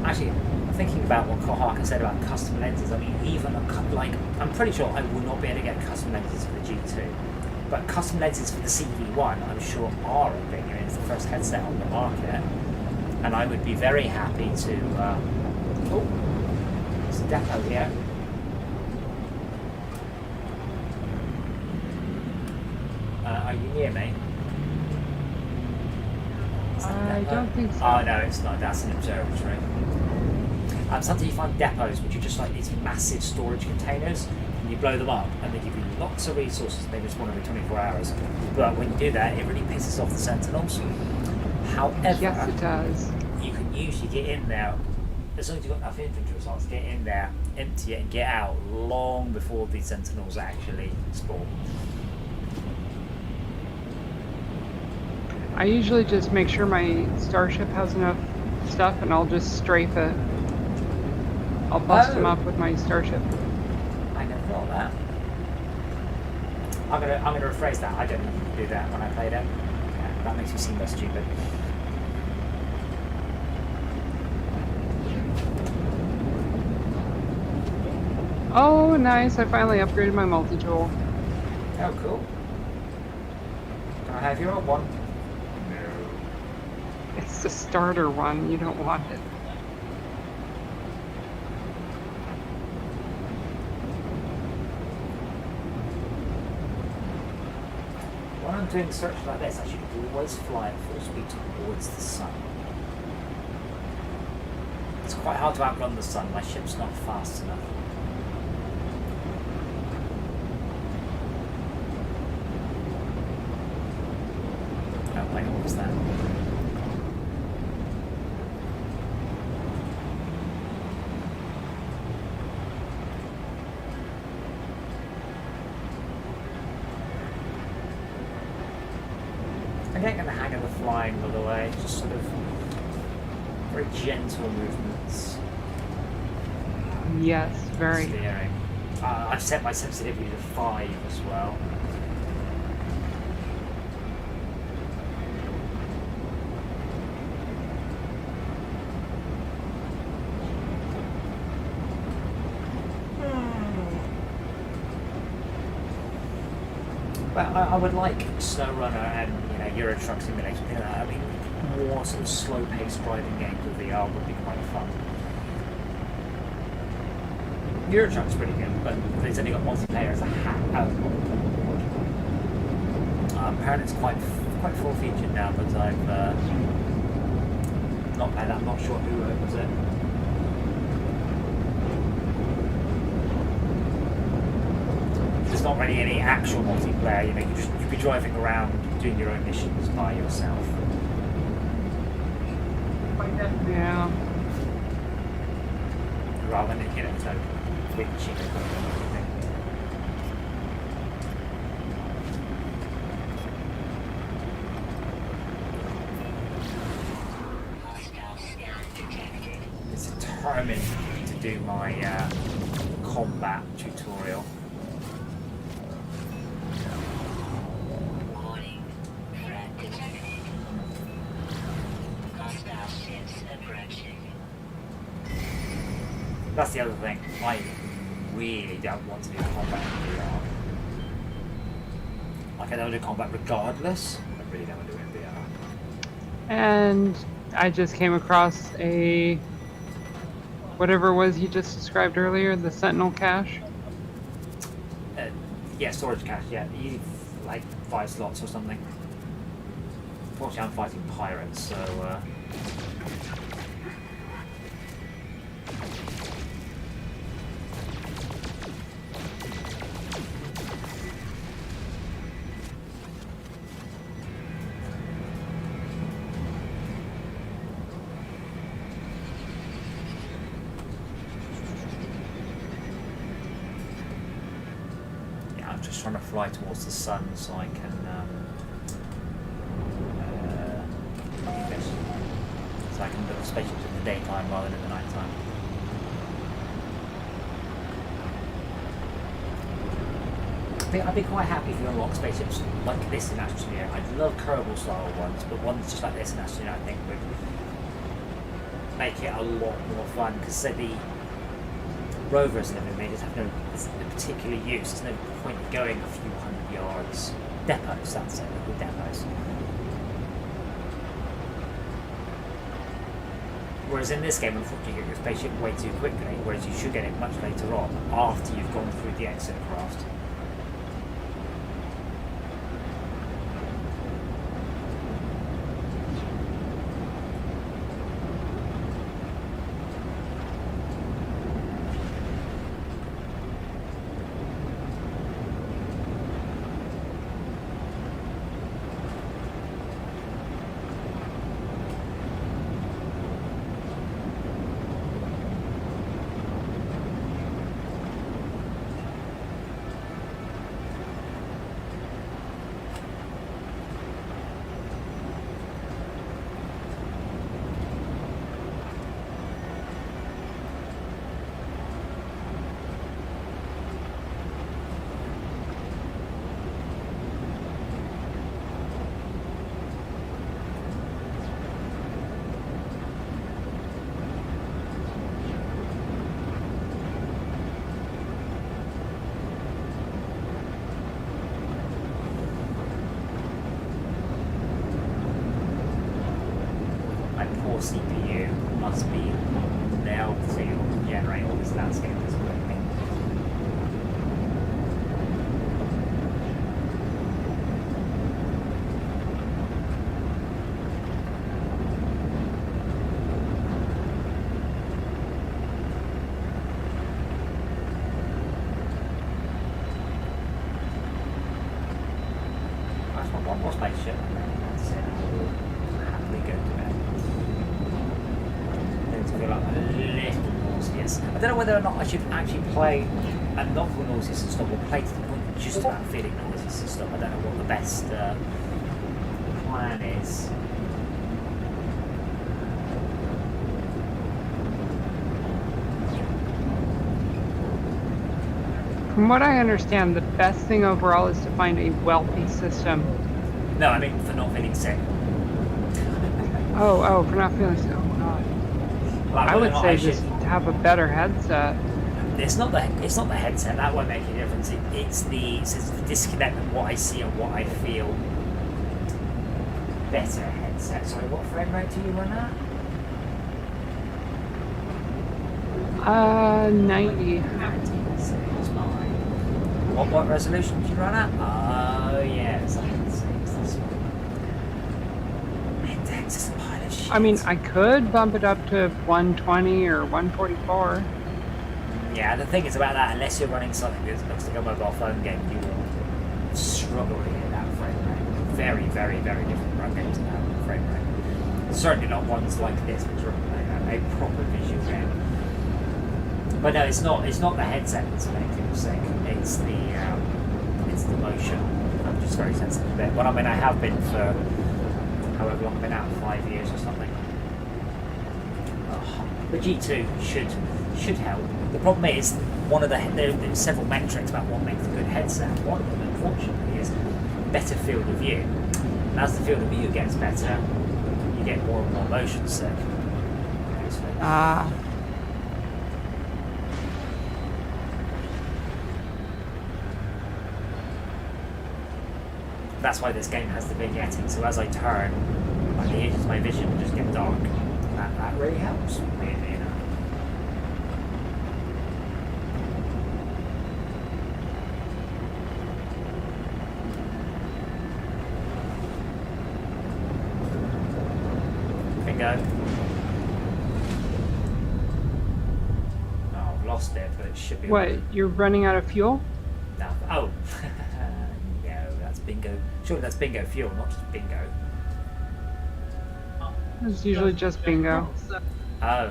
Actually, thinking about what Kohaka said about custom lenses, I mean, even I'm pretty sure I will not be able to get custom lenses for the G2. But custom lenses for the CV1, I'm sure are a thing. I mean, it's the first headset on the market, and I would be very happy to. Oh, there's a depot here. Are you near me? I don't think so. Oh no, it's not. That's an observatory. Sometimes you find depots which are just like these massive storage containers. You blow them up and they give you lots of resources, they just want every 24 hours. But when you do that, it really pisses off the Sentinels. However, yes, it does. You can usually get in there, as long as you've got enough infantry results, get in there, empty it and get out long before the Sentinels actually spawn. I usually just make sure my starship has enough stuff and I'll just strafe it. I'll bust them up with my starship. I never thought of that. I'm gonna rephrase that. I didn't do that when I played it. Yeah, that makes me seem less stupid. Oh, nice! I finally upgraded my multi-tool. Oh, cool. Can I have your old one? It's the starter one. You don't want it. When I'm doing search like this, I should always fly at full speed towards the sun. It's quite hard to outrun the sun. My ship's not fast enough. Oh wait, what was that? I'm getting the hang of the flying, by the way. Just sort of very gentle movements. Yes, very. Steering. I've set my sensitivity to 5 as well. Well, I would like SnowRunner and Euro Truck Simulator. I mean, more sort of slow-paced driving games with VR would be quite fun. Euro Truck's pretty good, but it's only got multiplayer as a apparently it's quite full-featured now, but I've not played that. I'm not sure who owns it. There's not really any actual multiplayer. You'd be driving around doing your own missions by yourself. Yeah. Rather than so winching and everything. It's determined to do my combat tutorial. That's the other thing. I really don't want to do combat in VR. Like, I don't do combat regardless. I really don't want to do it in VR. And I just came across a whatever it was you just described earlier, the Sentinel cache. Yeah, storage cache, yeah. You like 5 slots or something. Fortunately, I'm fighting pirates, so yeah, I'm just trying to fly towards the sun so I can so I can build spaceships in the daytime rather than in the nighttime. I'd be quite happy if you unlock spaceships like this in Astroneer. I'd love Kerbal style ones, but ones just like this in Astroneer I think would make it a lot more fun, because the rovers that have been made just have no particular use. There's no point in going a few hundred yards. Depots, that's it, little depots. Whereas in this game, unfortunately, you get your spaceship way too quickly, whereas you should get it much later on, after you've gone through the exit craft. CPU must be nailed to generate all this landscape as quickly. I just want one more spaceship. That's it. I'll happily go to bed. To feel like a little nauseous. I don't know whether or not I should actually play and not feel nauseous and stop, or play to the point just about feeling nauseous and stop. I don't know what the best plan is. From what I understand, the best thing overall is to find a wealthy system. No, I mean for not feeling sick. Oh, for not feeling sick. Oh god. Like, I would say just have a better headset. It's not the headset that won't make a difference. It's the disconnect of what I see and what I feel. Better headset. Sorry, what frame rate do you run at? 90. 90, so it's mine. What resolution do you run at? Oh yeah, it's 106. This one. Index is a pile of shit. I mean, I could bump it up to 120 or 144. Yeah, the thing is about that, unless you're running something that looks like a mobile phone game, you will struggle to hit that frame rate. Very, very, very different run games in that frame rate. Certainly not ones like this, which are a proper visual game. But no, it's not the headset that's making me sick. It's the motion. I'm just very sensitive to it. But I mean, I have been for however long I've been out, 5 years or something. The G2 should help. The problem is there's several metrics about what makes a good headset. One of them, unfortunately, is better field of view. And as the field of view gets better, you get more and more motion sick. That's why this game has the vignetting. So as I turn, like the edges of my vision will just get dark. That really helps. Really, you know. Bingo. Oh, I've lost it, but it should be. What? You're running out of fuel? No. Oh. No, that's bingo. Surely that's bingo fuel, not just bingo. It's usually just bingo. Oh,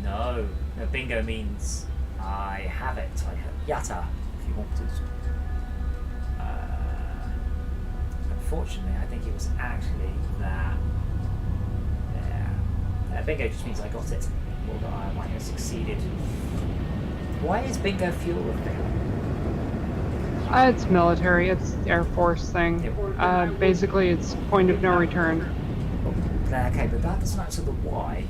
no. No, bingo means I have it. I have yatta, if you want it. Unfortunately, I think it was actually that. Yeah. Bingo just means I got it. Or that I might have succeeded. Why is bingo fuel a thing? It's military. It's Air Force thing. Basically, it's point of no return. Okay, but that doesn't answer the why.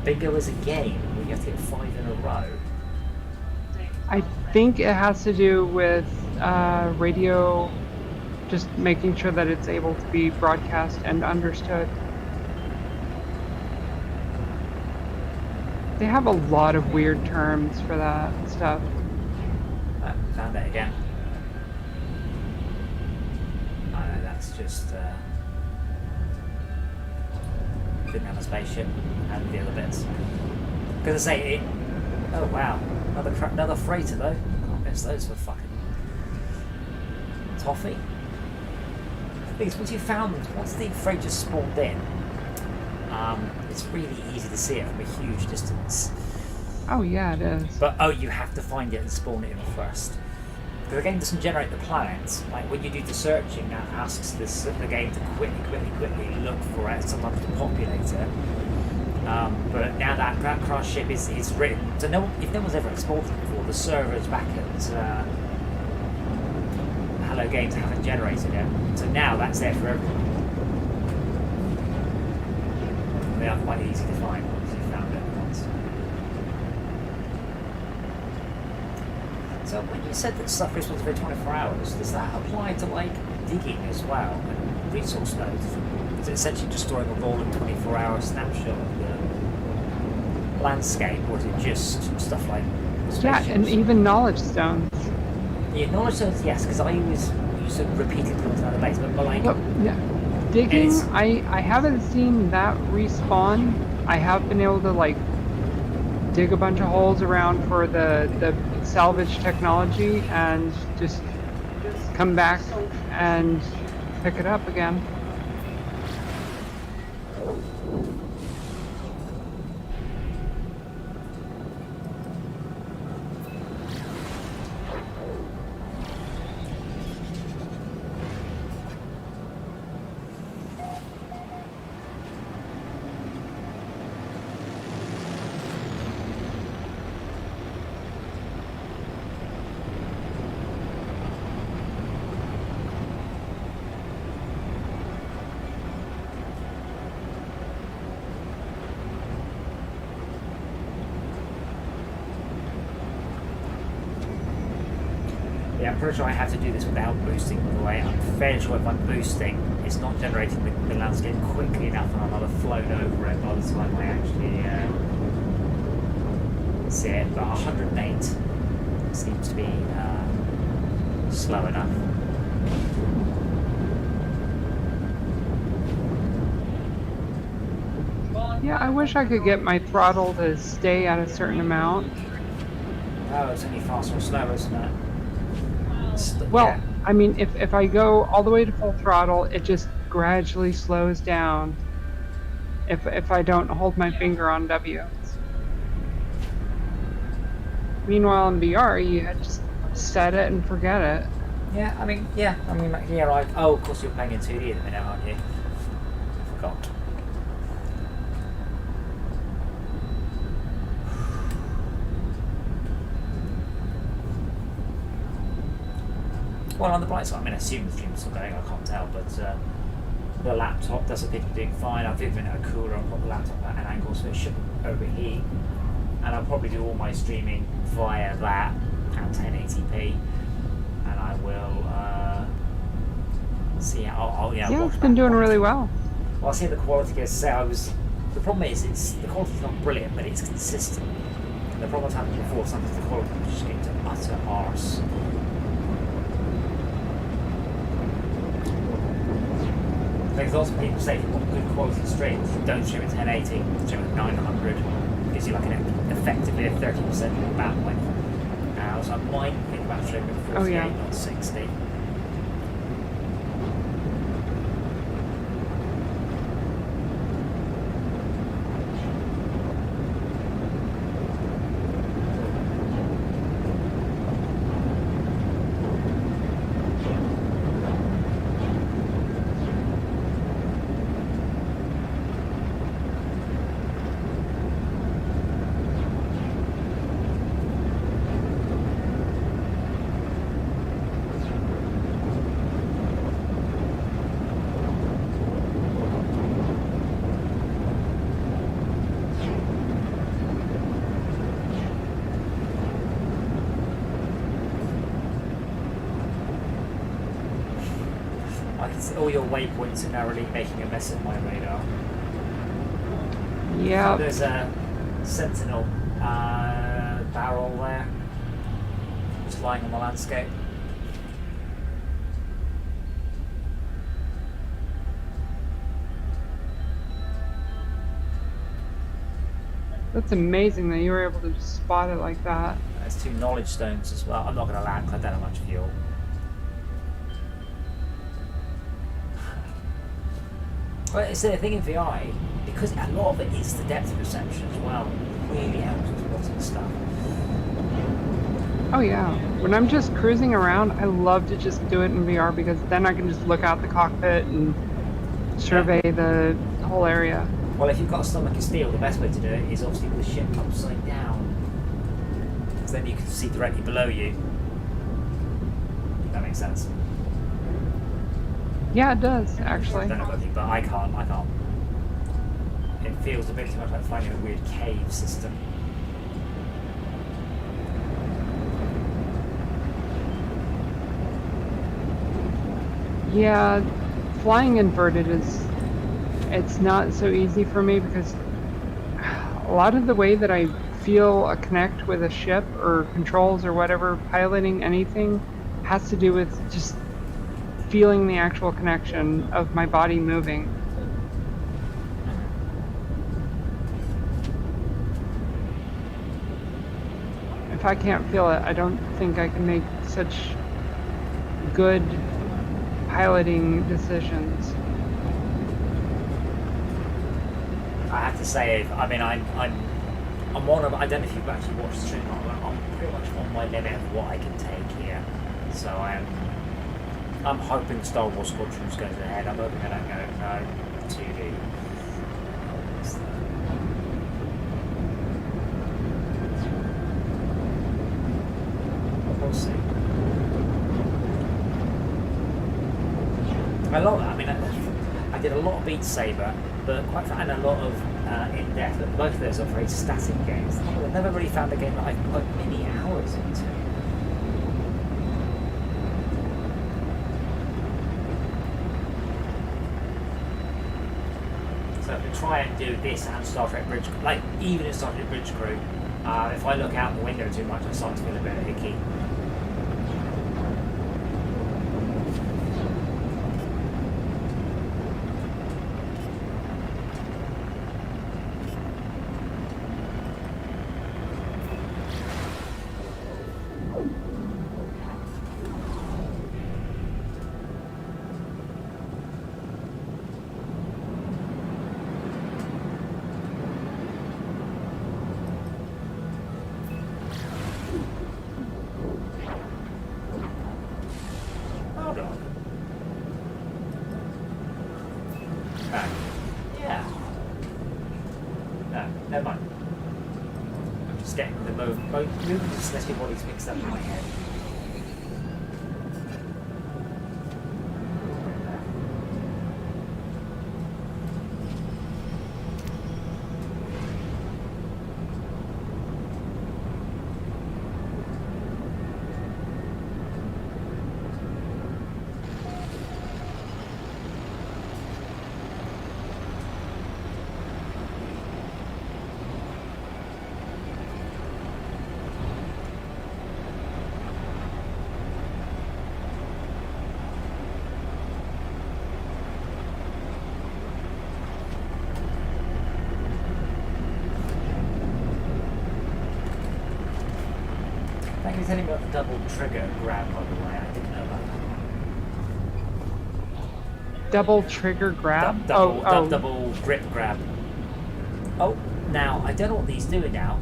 Bingo is a game where you have to get 5 in a row. I think it has to do with radio, just making sure that it's able to be broadcast and understood. They have a lot of weird terms for that stuff. Found it again. Oh no, that's just didn't have a spaceship and the other bits. Because I say it. Oh wow, another freighter though. Can't miss those for fucking toffee. Because once you found, once the freighter spawned in, it's really easy to see it from a huge distance. Oh yeah, it is. But oh, you have to find it and spawn it in first. Because the game doesn't generate the planets. Like when you do the searching, that asks the game to quickly look for it, sometimes to populate it. But now that Ground Crash ship is written, so if no one's ever explored it before, the servers back at Hello Games haven't generated it. So now that's there for everyone. And they are quite easy to find once you've found it once. So when you said that stuff responds for 24 hours, does that apply to like digging as well and resource loads? Is it essentially just storing a rolling 24-hour snapshot of the landscape, or is it just stuff like Yeah, and even knowledge stones. Yeah, knowledge stones, yes, because I always used to repeatedly put them on the base, but like But, yeah, digging, It's- I haven't seen that respawn. I have been able to like dig a bunch of holes around for the salvage technology and just come back and pick it up again. Yeah, I'm pretty sure I have to do this without boosting, by the way. I'm fairly sure if I'm boosting, it's not generating the landscape quickly enough and I'm not flown over it by the time I actually see it. But 108 seems to be slow enough. Yeah, I wish I could get my throttle to stay at a certain amount. Oh, it's only faster or slower, isn't it? Well, Yeah. I mean, if I go all the way to full throttle, it just gradually slows down. If I don't hold my finger on W. Meanwhile, in VR, you just set it and forget it. Yeah, I mean, like, yeah, right. Oh, of course you're playing in 2D at the minute, aren't you? I forgot. Well, on the bright side, I mean, I assume the stream's still going, I can't tell, but the laptop does appear to be doing fine. I've even a cooler and put the laptop at an angle so it shouldn't overheat. And I'll probably do all my streaming via that at 1080p. And I will See, yeah, Yeah, watch it's been that doing quality. really well. Well, I see the quality. As I say, the problem is, the quality's not brilliant, but it's consistent. And the problem that's happened before, sometimes the quality was just getting to utter arse. There's lots of people say if you want good quality streams, don't stream at 1080, stream at 900. Gives you like effectively a 30% more bandwidth. So I might think about streaming at 48, Oh, yeah. not 60. I can see all your waypoints are now really making a mess of my radar. Yeah. There's a sentinel barrel there, just lying on the landscape. That's amazing that you were able to just spot it like that. There's 2 knowledge stones as well. I'm not going to land because I don't have much fuel. Well, it's the thing in VI, because a lot of it is the depth perception as well. It really helps with spotting stuff. Oh yeah. When I'm just cruising around, I love to just do it in VR because then I can just look out the cockpit and survey the whole area. Well, if you've got a stomach of steel, the best way to do it is obviously with the ship upside down. Because then you can see directly below you. If that makes sense. Yeah, it does, actually. I don't know about you, but I can't. It feels a bit too much like finding a weird cave system. Yeah, flying inverted it's not so easy for me because a lot of the way that I feel a connect with a ship or controls or whatever, piloting anything, has to do with just feeling the actual connection of my body moving. If I can't feel it, I don't think I can make such good piloting decisions. I have to say, I mean, I'm one of. I don't know if you've actually watched the stream. I'm pretty much on my limit of what I can take here. So I'm hoping Star Wars Squadrons goes ahead. I'm hoping I don't go no 2D. We'll see. I love that. I mean, I did a lot of Beat Saber, but quite and a lot of in depth. But both of those are very static games. I've never really found a game that I can put many hours into. So to try and do this and Star Trek Bridge, like even in Star Trek Bridge Crew, if I look out the window too much, I start to feel a bit icky. Yeah. No, never mind. I'm just getting the movement just lets your bodies mixed up in my head. telling me about the double trigger grab, by the way. I didn't know about that. Double trigger grab? Double grip grab. Oh, now, I don't know what these do now.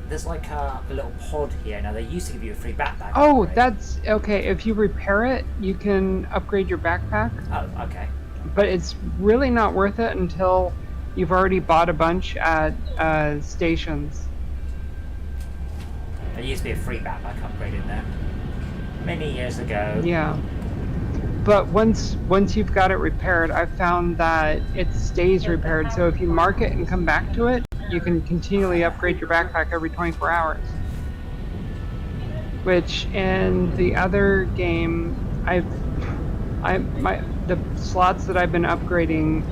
There's like a little pod here. Now, they used to give you a free backpack. Oh, upgrade. that's okay. If you repair it, you can upgrade your backpack. Oh, okay. But it's really not worth it until you've already bought a bunch at stations. There used to be a free backpack upgrade in there. Many years ago. Yeah. But once you've got it repaired, I've found that it stays repaired. So if you mark it and come back to it, you can continually upgrade your backpack every 24 hours. Which in the other game, the slots that I've been upgrading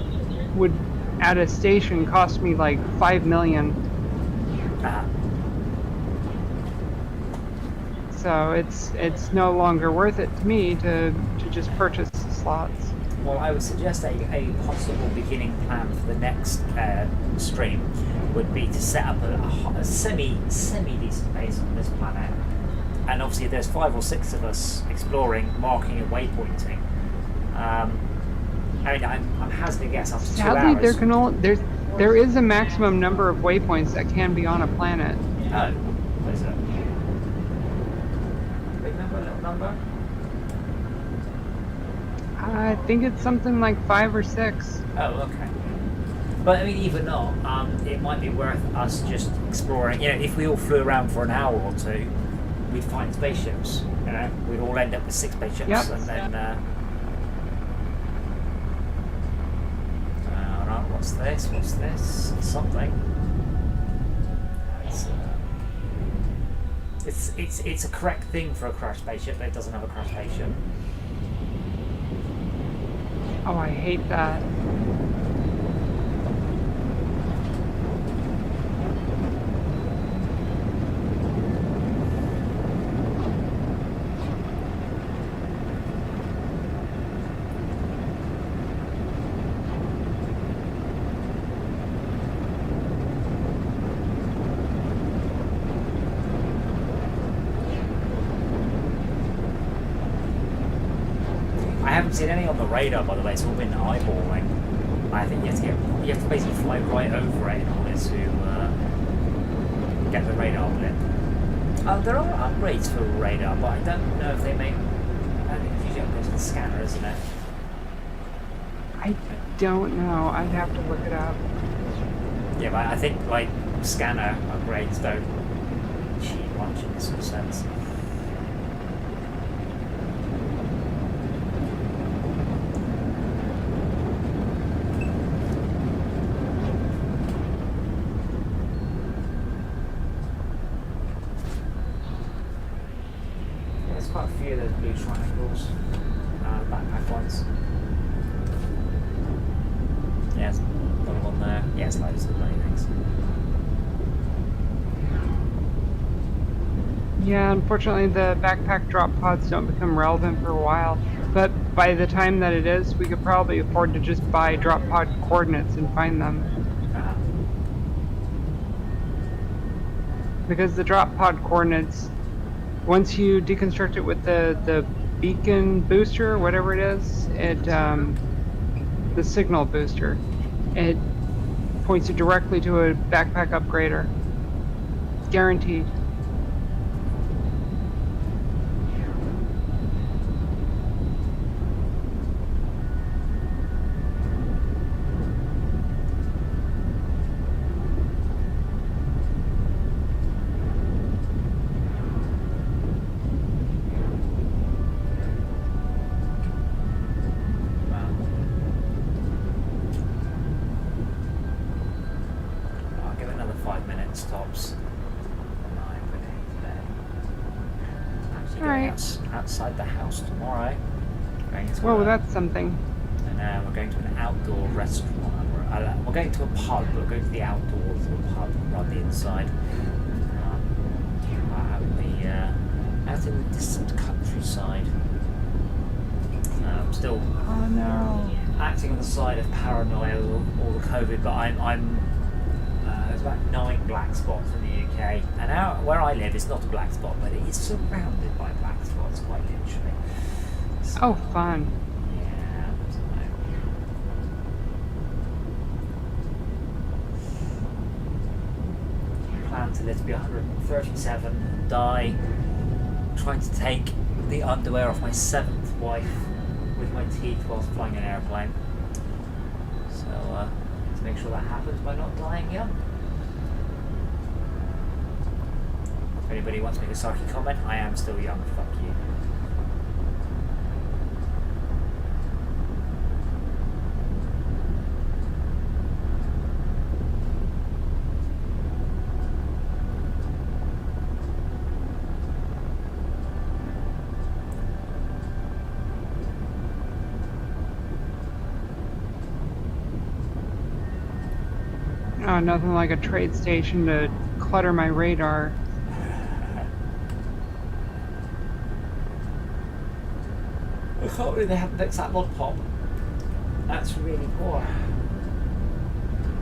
would at a station cost me like 5 million. So it's no longer worth it to me to just purchase the slots. Well, I would suggest a possible beginning plan for the next stream would be to set up a semi decent base on this planet, and obviously there's 5 or 6 of us exploring, marking and waypointing. I mean, I'm hazarding a guess after 2 hours. Sadly, there is a maximum number of waypoints that can be on a planet. Oh, what is it? Big number, little number? I think it's something like 5 or 6. Oh, okay. But I mean, even not, it might be worth us just exploring. You know, if we all flew around for an hour or two, we'd find spaceships. You know, we'd all end up with 6 spaceships, Yep. and then. Alright, what's this? What's this? Something. It's a correct thing for a crashed spaceship, but it doesn't have a crashed spaceship. Oh, I hate that. I haven't seen any on the radar, by the way. It's all been eyeballing. I think you have to basically fly right over it in order to get the radar blip. There are upgrades for radar, but I don't know if they make. I think it's usually upgrades to the scanner, isn't it? I don't know. I'd have to look it up. Yeah, but I think like scanner upgrades don't cheat much in this sort of sense. Quite a few of those blue triangles, backpack ones. Yeah, there's a lot of on there. Yeah, it's loads of bloody things. Yeah, unfortunately the backpack drop pods don't become relevant for a while. But by the time that it is, we could probably afford to just buy drop pod coordinates and find them. Because the drop pod coordinates, once you deconstruct it with the beacon booster, whatever it is, the signal booster, it points you directly to a backpack upgrader. Guaranteed. Outside the house tomorrow. Whoa, that's something. And we're going to an outdoor restaurant. We're going to a pub. We're going to the outdoors of a pub rather than the inside. Out in the distant countryside. I'm still acting on the side of paranoia or the COVID, but I'm there's about 9 black spots in the UK, and where I live is not a black spot, but it is surrounded by black spots, quite literally. So, Oh, fun. yeah, so plan to live to be 137 and die trying to take the underwear off my 7th wife with my teeth whilst flying an airplane. So let's make sure that happens by not dying young. If anybody wants to make a sarky comment, I am still young, fuck you. Oh, nothing like a trade station to clutter my radar. I can't believe they haven't fixed that mod pop. That's really poor.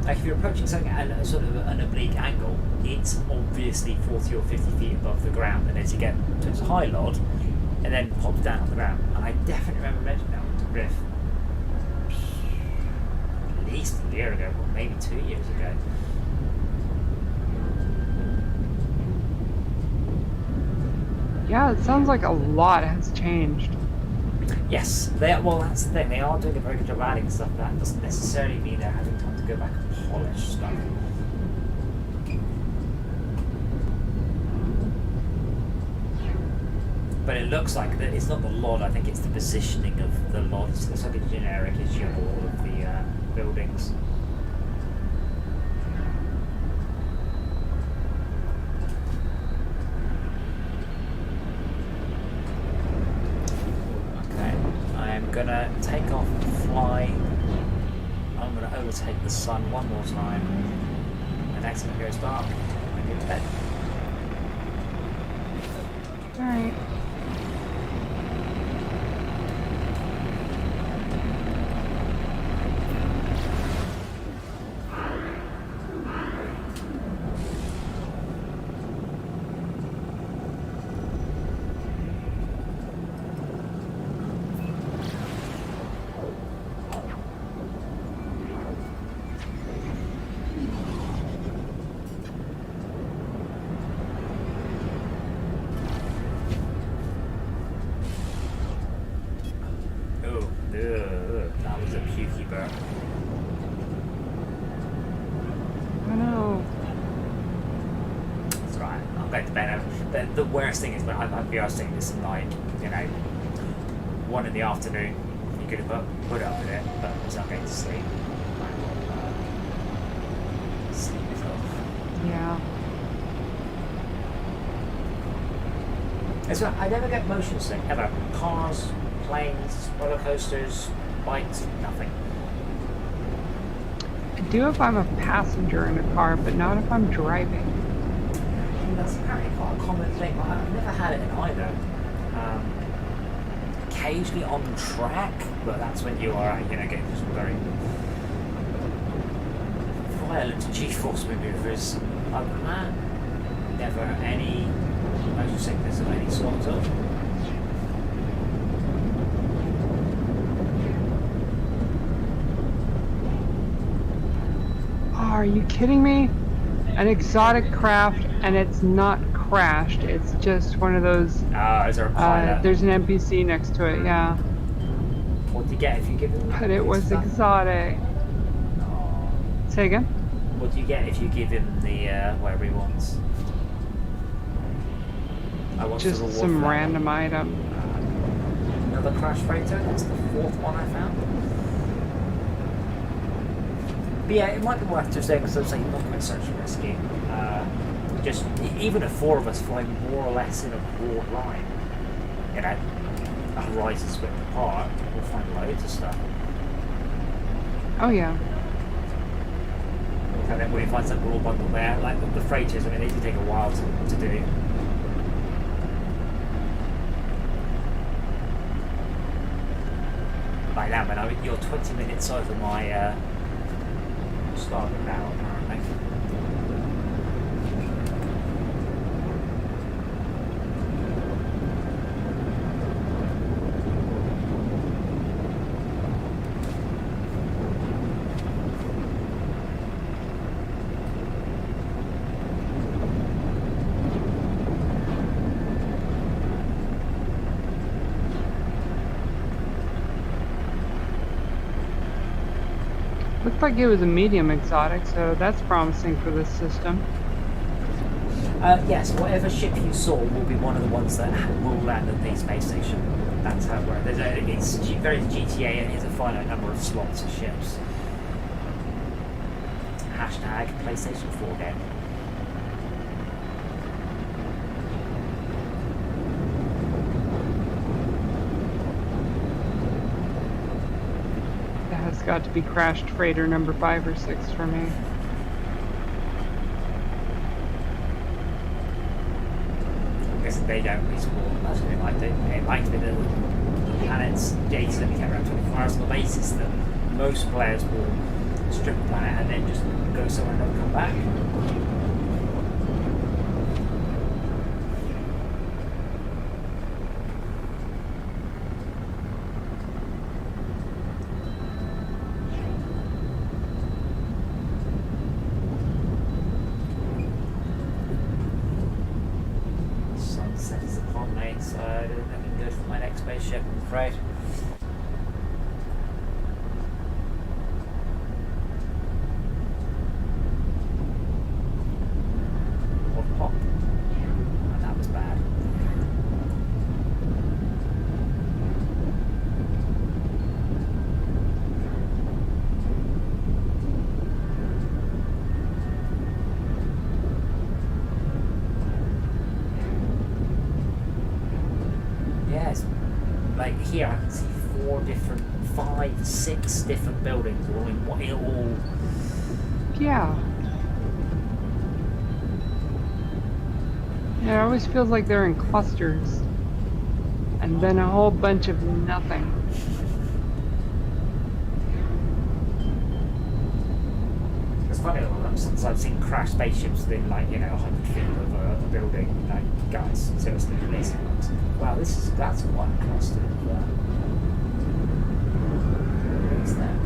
Like if you're approaching something at a sort of an oblique angle, it's obviously 40 or 50 feet above the ground, and as you get to its high lod, it then pops down on the ground. And I definitely remember mentioning that one to Griff at least a year ago, or maybe 2 years ago. Yeah, it sounds like a lot has changed. Yes, well that's the thing, they are doing a very good job adding stuff, but that doesn't necessarily mean they're having time to go back and polish stuff. But it looks like that it's not the LOD, I think it's the positioning of the LOD. It looks like a generic issue of all of the buildings. I'm gonna take off and fly. I'm gonna overtake the sun one more time. The next time it goes dark, I'm going to bed. Alright. That was a pukey burp. I know. It's right. I'm going to bed. The worst thing is when I'd be saying this at night, 1 in the afternoon. You could have put up with it, but as I'm going to sleep, I will sleep it off. Yeah. It's right. I never get motion sick ever. Cars, planes, roller coasters, bikes, nothing. I do if I'm a passenger in a car, but not if I'm driving. And that's apparently quite a common thing. I've never had it in either. Occasionally on track, but that's when you are, getting some very violent G-force maneuvers. Other than that, never any motion sickness of any sort at all. Oh, are you kidding me? An exotic craft, and it's not crashed. It's just one of those. Is there a pilot? There's an NPC next to it, yeah. What do you get if you give him? But it was stuff? exotic. Oh. Say again? What do you get if you give him the whatever he wants? Just some random item. Another crash freighter. That's the 4th one I found. But yeah, it might be worth just saying, because I was saying not quite such risky. Just even if 4 of us flying more or less in a broad line, a horizon split apart, we'll find loads of stuff. Oh yeah. And then when you find something all bundled there, like the freighters, I mean, they do take a while to do. Like that, man, you're 20 minutes over my starboard now, apparently. Looks like it was a medium exotic, so that's promising for this system. Yes, whatever ship you saw will be one of the ones that will land at the space station. That's how it works. It's very GTA and it has a finite number of slots of ships. Hashtag PlayStation 4 game. That has got to be crashed freighter number 5 or 6 for me. They don't respawn. That's what it might do. It might be the planet's data that we kept around 24 hours on the basis that most players will strip the planet and then just go somewhere and not come back. Sunset is upon me, so there's nothing good for my next spaceship, I'm afraid. Pop. And that was bad. Yes, like here I can see 5, 6 different buildings all in what it all. Yeah. Yeah, it always feels like they're in clusters. And then a whole bunch of nothing. It's funny though, since I've seen crash spaceships within like, 100 feet of a building, guys, seriously releasing ones. Wow, that's quite a cluster of buildings there.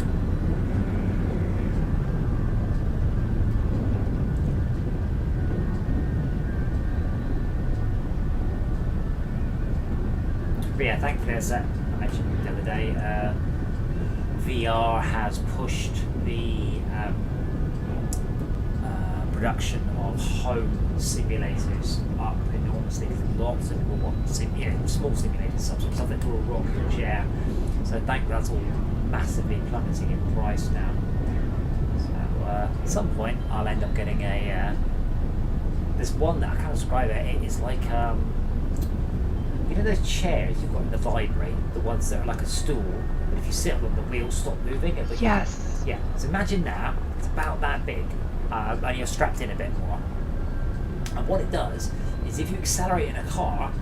But yeah, thankfully, as I mentioned the other day, VR has pushed the production of home simulators up enormously. Lots of people want small simulators, stuff that do a rocket or chair. So thankfully, that's all massively plummeting in price now. So at some point, I'll end up getting a. There's one that I can't describe it. It's like those chairs you've got in the Vibrate, the ones that are like a stool, but if you sit on them, the wheels stop moving. Yes. Yeah. So imagine that. It's about that big, and you're strapped in a bit more. And what it does is, if you accelerate in a car,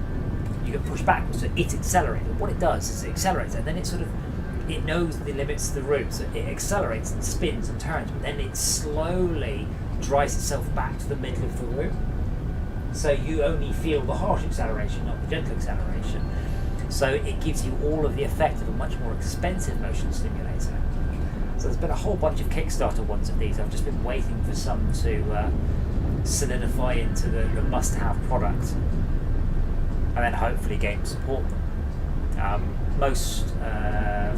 you get pushed backwards. So it accelerates. And what it does is it accelerates, and then it knows the limits of the room, so it accelerates and spins and turns, but then it slowly drives itself back to the middle of the room. So you only feel the harsh acceleration, not the gentle acceleration. So it gives you all of the effect of a much more expensive motion simulator. So there's been a whole bunch of Kickstarter ones of these. I've just been waiting for some to solidify into the must-have product, and then hopefully games support them. Most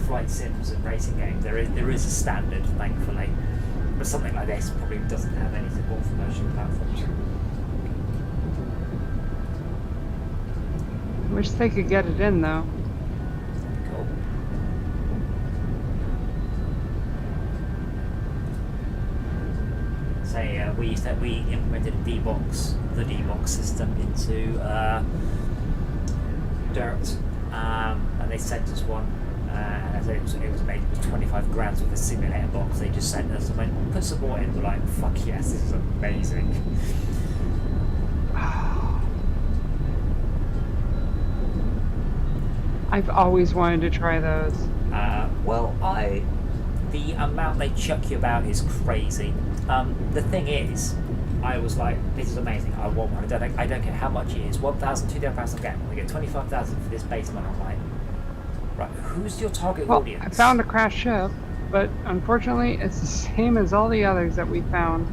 flight sims and racing games, there is a standard, thankfully, but something like this probably doesn't have any support for motion platforms. Wish they could get it in though. Cool. Say we implemented the D-Box system into Dirt, and they sent us one. And I said it was made with 25 grand with a simulator box. They just sent us and went, put some more in. We're like, fuck yes, this is amazing. I've always wanted to try those. The amount they chuck you about is crazy. The thing is, I was like, this is amazing. I want one. I don't care how much it is. 1,000, 2,000 I'm getting. I get 25,000 for this base amount online. Right, who's your target audience? I found a crashed ship, but unfortunately, it's the same as all the others that we found.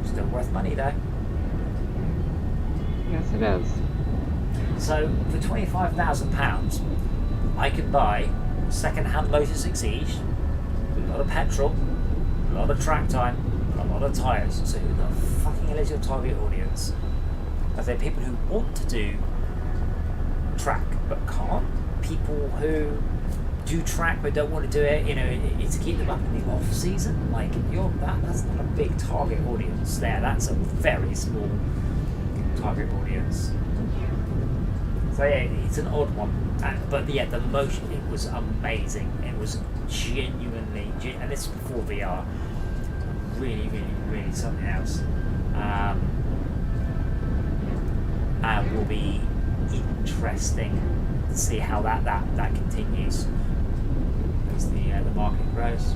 Still worth money though. Yes, it is. So for £25,000, I can buy second-hand Lotus Exige with a lot of petrol, a lot of track time, a lot of tyres. So who the fucking hell is your target audience? Are there people who want to do track but can't? People who do track but don't want to do it, you know, it's to keep them up in the off season. Like that's not a big target audience there. That's a very small target audience. So yeah, it's an odd one. But yeah, the motion, it was amazing. It was genuinely, and this is before VR, really, really, really something else. And will be interesting to see how that continues as the market grows.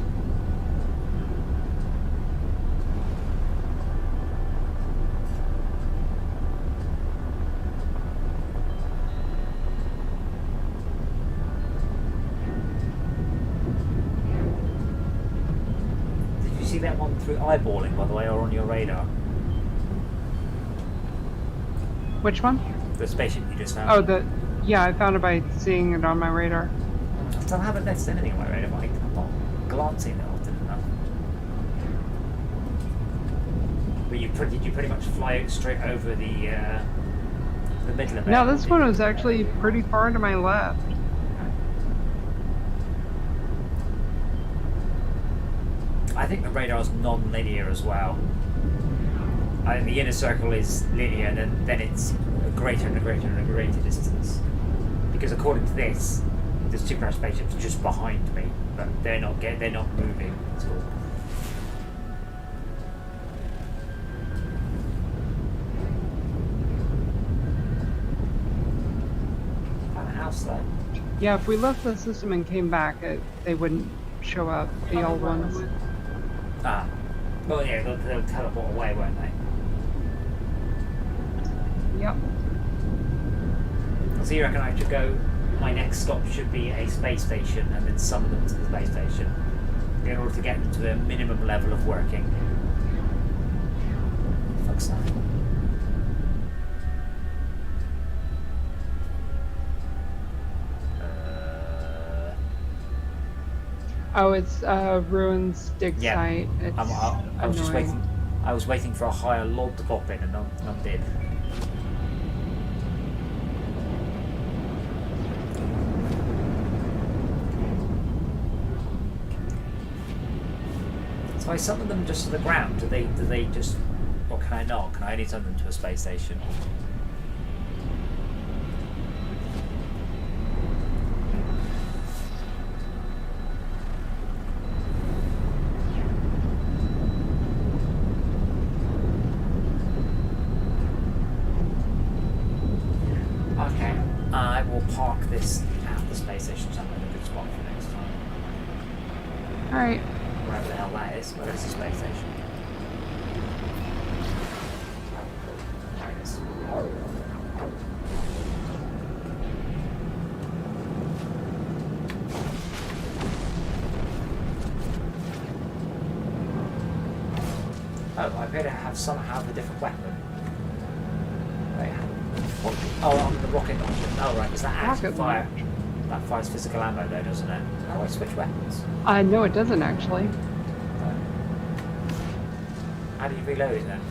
Did you see that one through eyeballing, by the way, or on your radar? Which one? The spaceship you just found. Oh, yeah, I found it by seeing it on my radar. I still haven't noticed anything on my radar, but I'm not glancing at it often enough. But did you pretty much fly straight over the middle of it? No, this one was actually pretty far to my left. I think the radar is non-linear as well. The inner circle is linear, and then it's a greater and a greater and a greater distance. Because according to this, there's two crash spaceships just behind me, but they're not moving at all. Found a house there. Yeah, if we left the system and came back, they wouldn't show up, the old ones. Ah. Well, yeah, they'll teleport away, won't they? Yep. So you reckon I should go, my next stop should be a space station and then summon them to the space station in order to get them to a minimum level of working. Fuck's that. Oh, it's ruins dig site. It's I was just waiting. I was waiting for a higher log to pop in, and none did. So I summon them just to the ground. Do they just, or can I not? Can I only summon them to a space station? Okay, I will park this at the space station somewhere in a good spot for next time. Alright. Wherever the hell that is. Where is the space station? There it is. Oh, I appear to have somehow a different weapon. Wait, what? Oh, on the rocket launcher. Oh, right. Is that actually Rocket fire? launcher. That fires physical ammo, though, doesn't it? How do I switch weapons? No, it doesn't actually. How do you reload it then?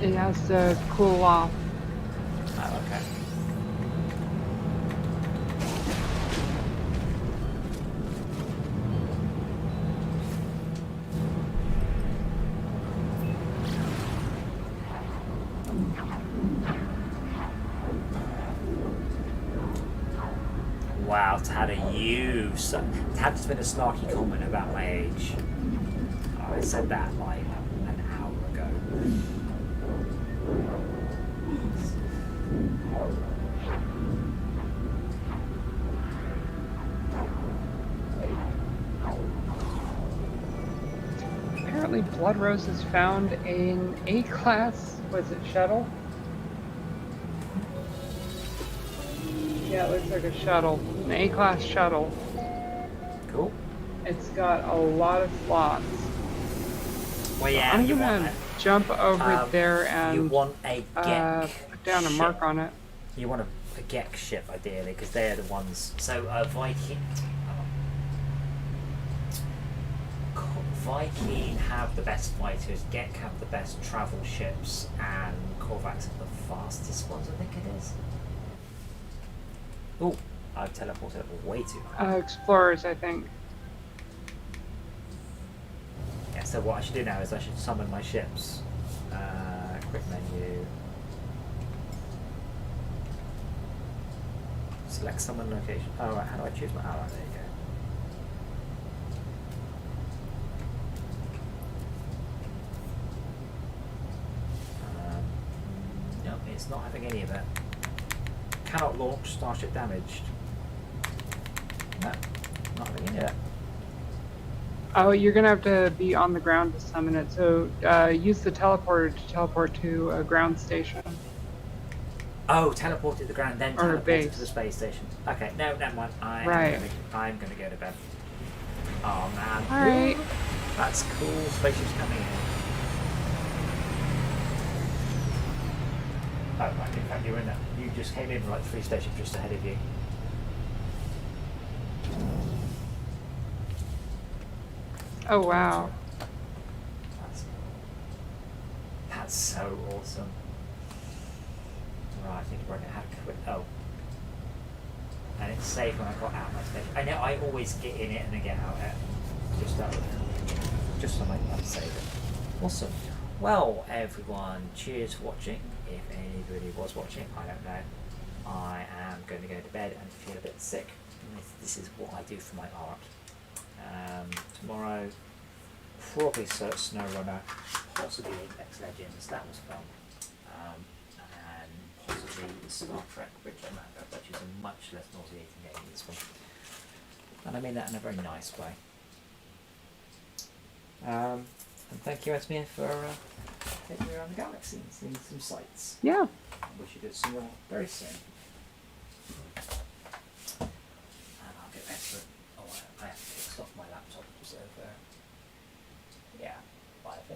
It has to cool off. Oh, okay. Wow, Tad, Tad's been a snarky comment about my age. Oh, I said that like an hour ago. Apparently Blood Rose is found in A-class, was it shuttle? Yeah, it looks like a shuttle, an A-class shuttle. Cool. It's got a lot of slots. Well, yeah, I'm you want gonna that. jump over there and You want a Gek put down a ship. mark on it. You want a Gek ship, ideally, because they're the ones. So, Viking. Viking have the best fighters, Gek have the best travel ships, and Korvax have the fastest ones, I think it is. Oh, I've teleported way too high. Explorers, I think. Yeah, so what I should do now is I should summon my ships. Quick menu. Select summon location. Oh, right, how do I choose my... Oh, right, there you go. No, it's not having any of it. Cannot launch, starship damaged. No, not having any of it. Oh, you're gonna have to be on the ground to summon it. So use the teleporter to teleport to a ground station. Oh, teleport to the ground, then Or a teleport base. to the space station. Okay, no, never mind. I'm gonna go to bed. Oh man. Alright. That's cool. Spaceship's coming in. Oh, right, in fact, you were in that. You just came in like 3 stations just ahead of you. Oh wow. That's so awesome. Right, I need to work out how to quit. Oh. And it's safe when I got out of my station. I know I always get in it and then get out of it. Just so I might save it. Awesome. Well, everyone, cheers for watching. If anybody was watching, I don't know. I am going to go to bed and feel a bit sick. This is what I do for my art. Tomorrow, probably SnowRunner, possibly Apex Legends. That was fun. And possibly Star Trek Bridge Commander, which is a much less nauseating game than this one. And I mean that in a very nice way. And thank you, Esmir, for taking me around the galaxy and seeing some sights. Yeah. We should do some more very soon.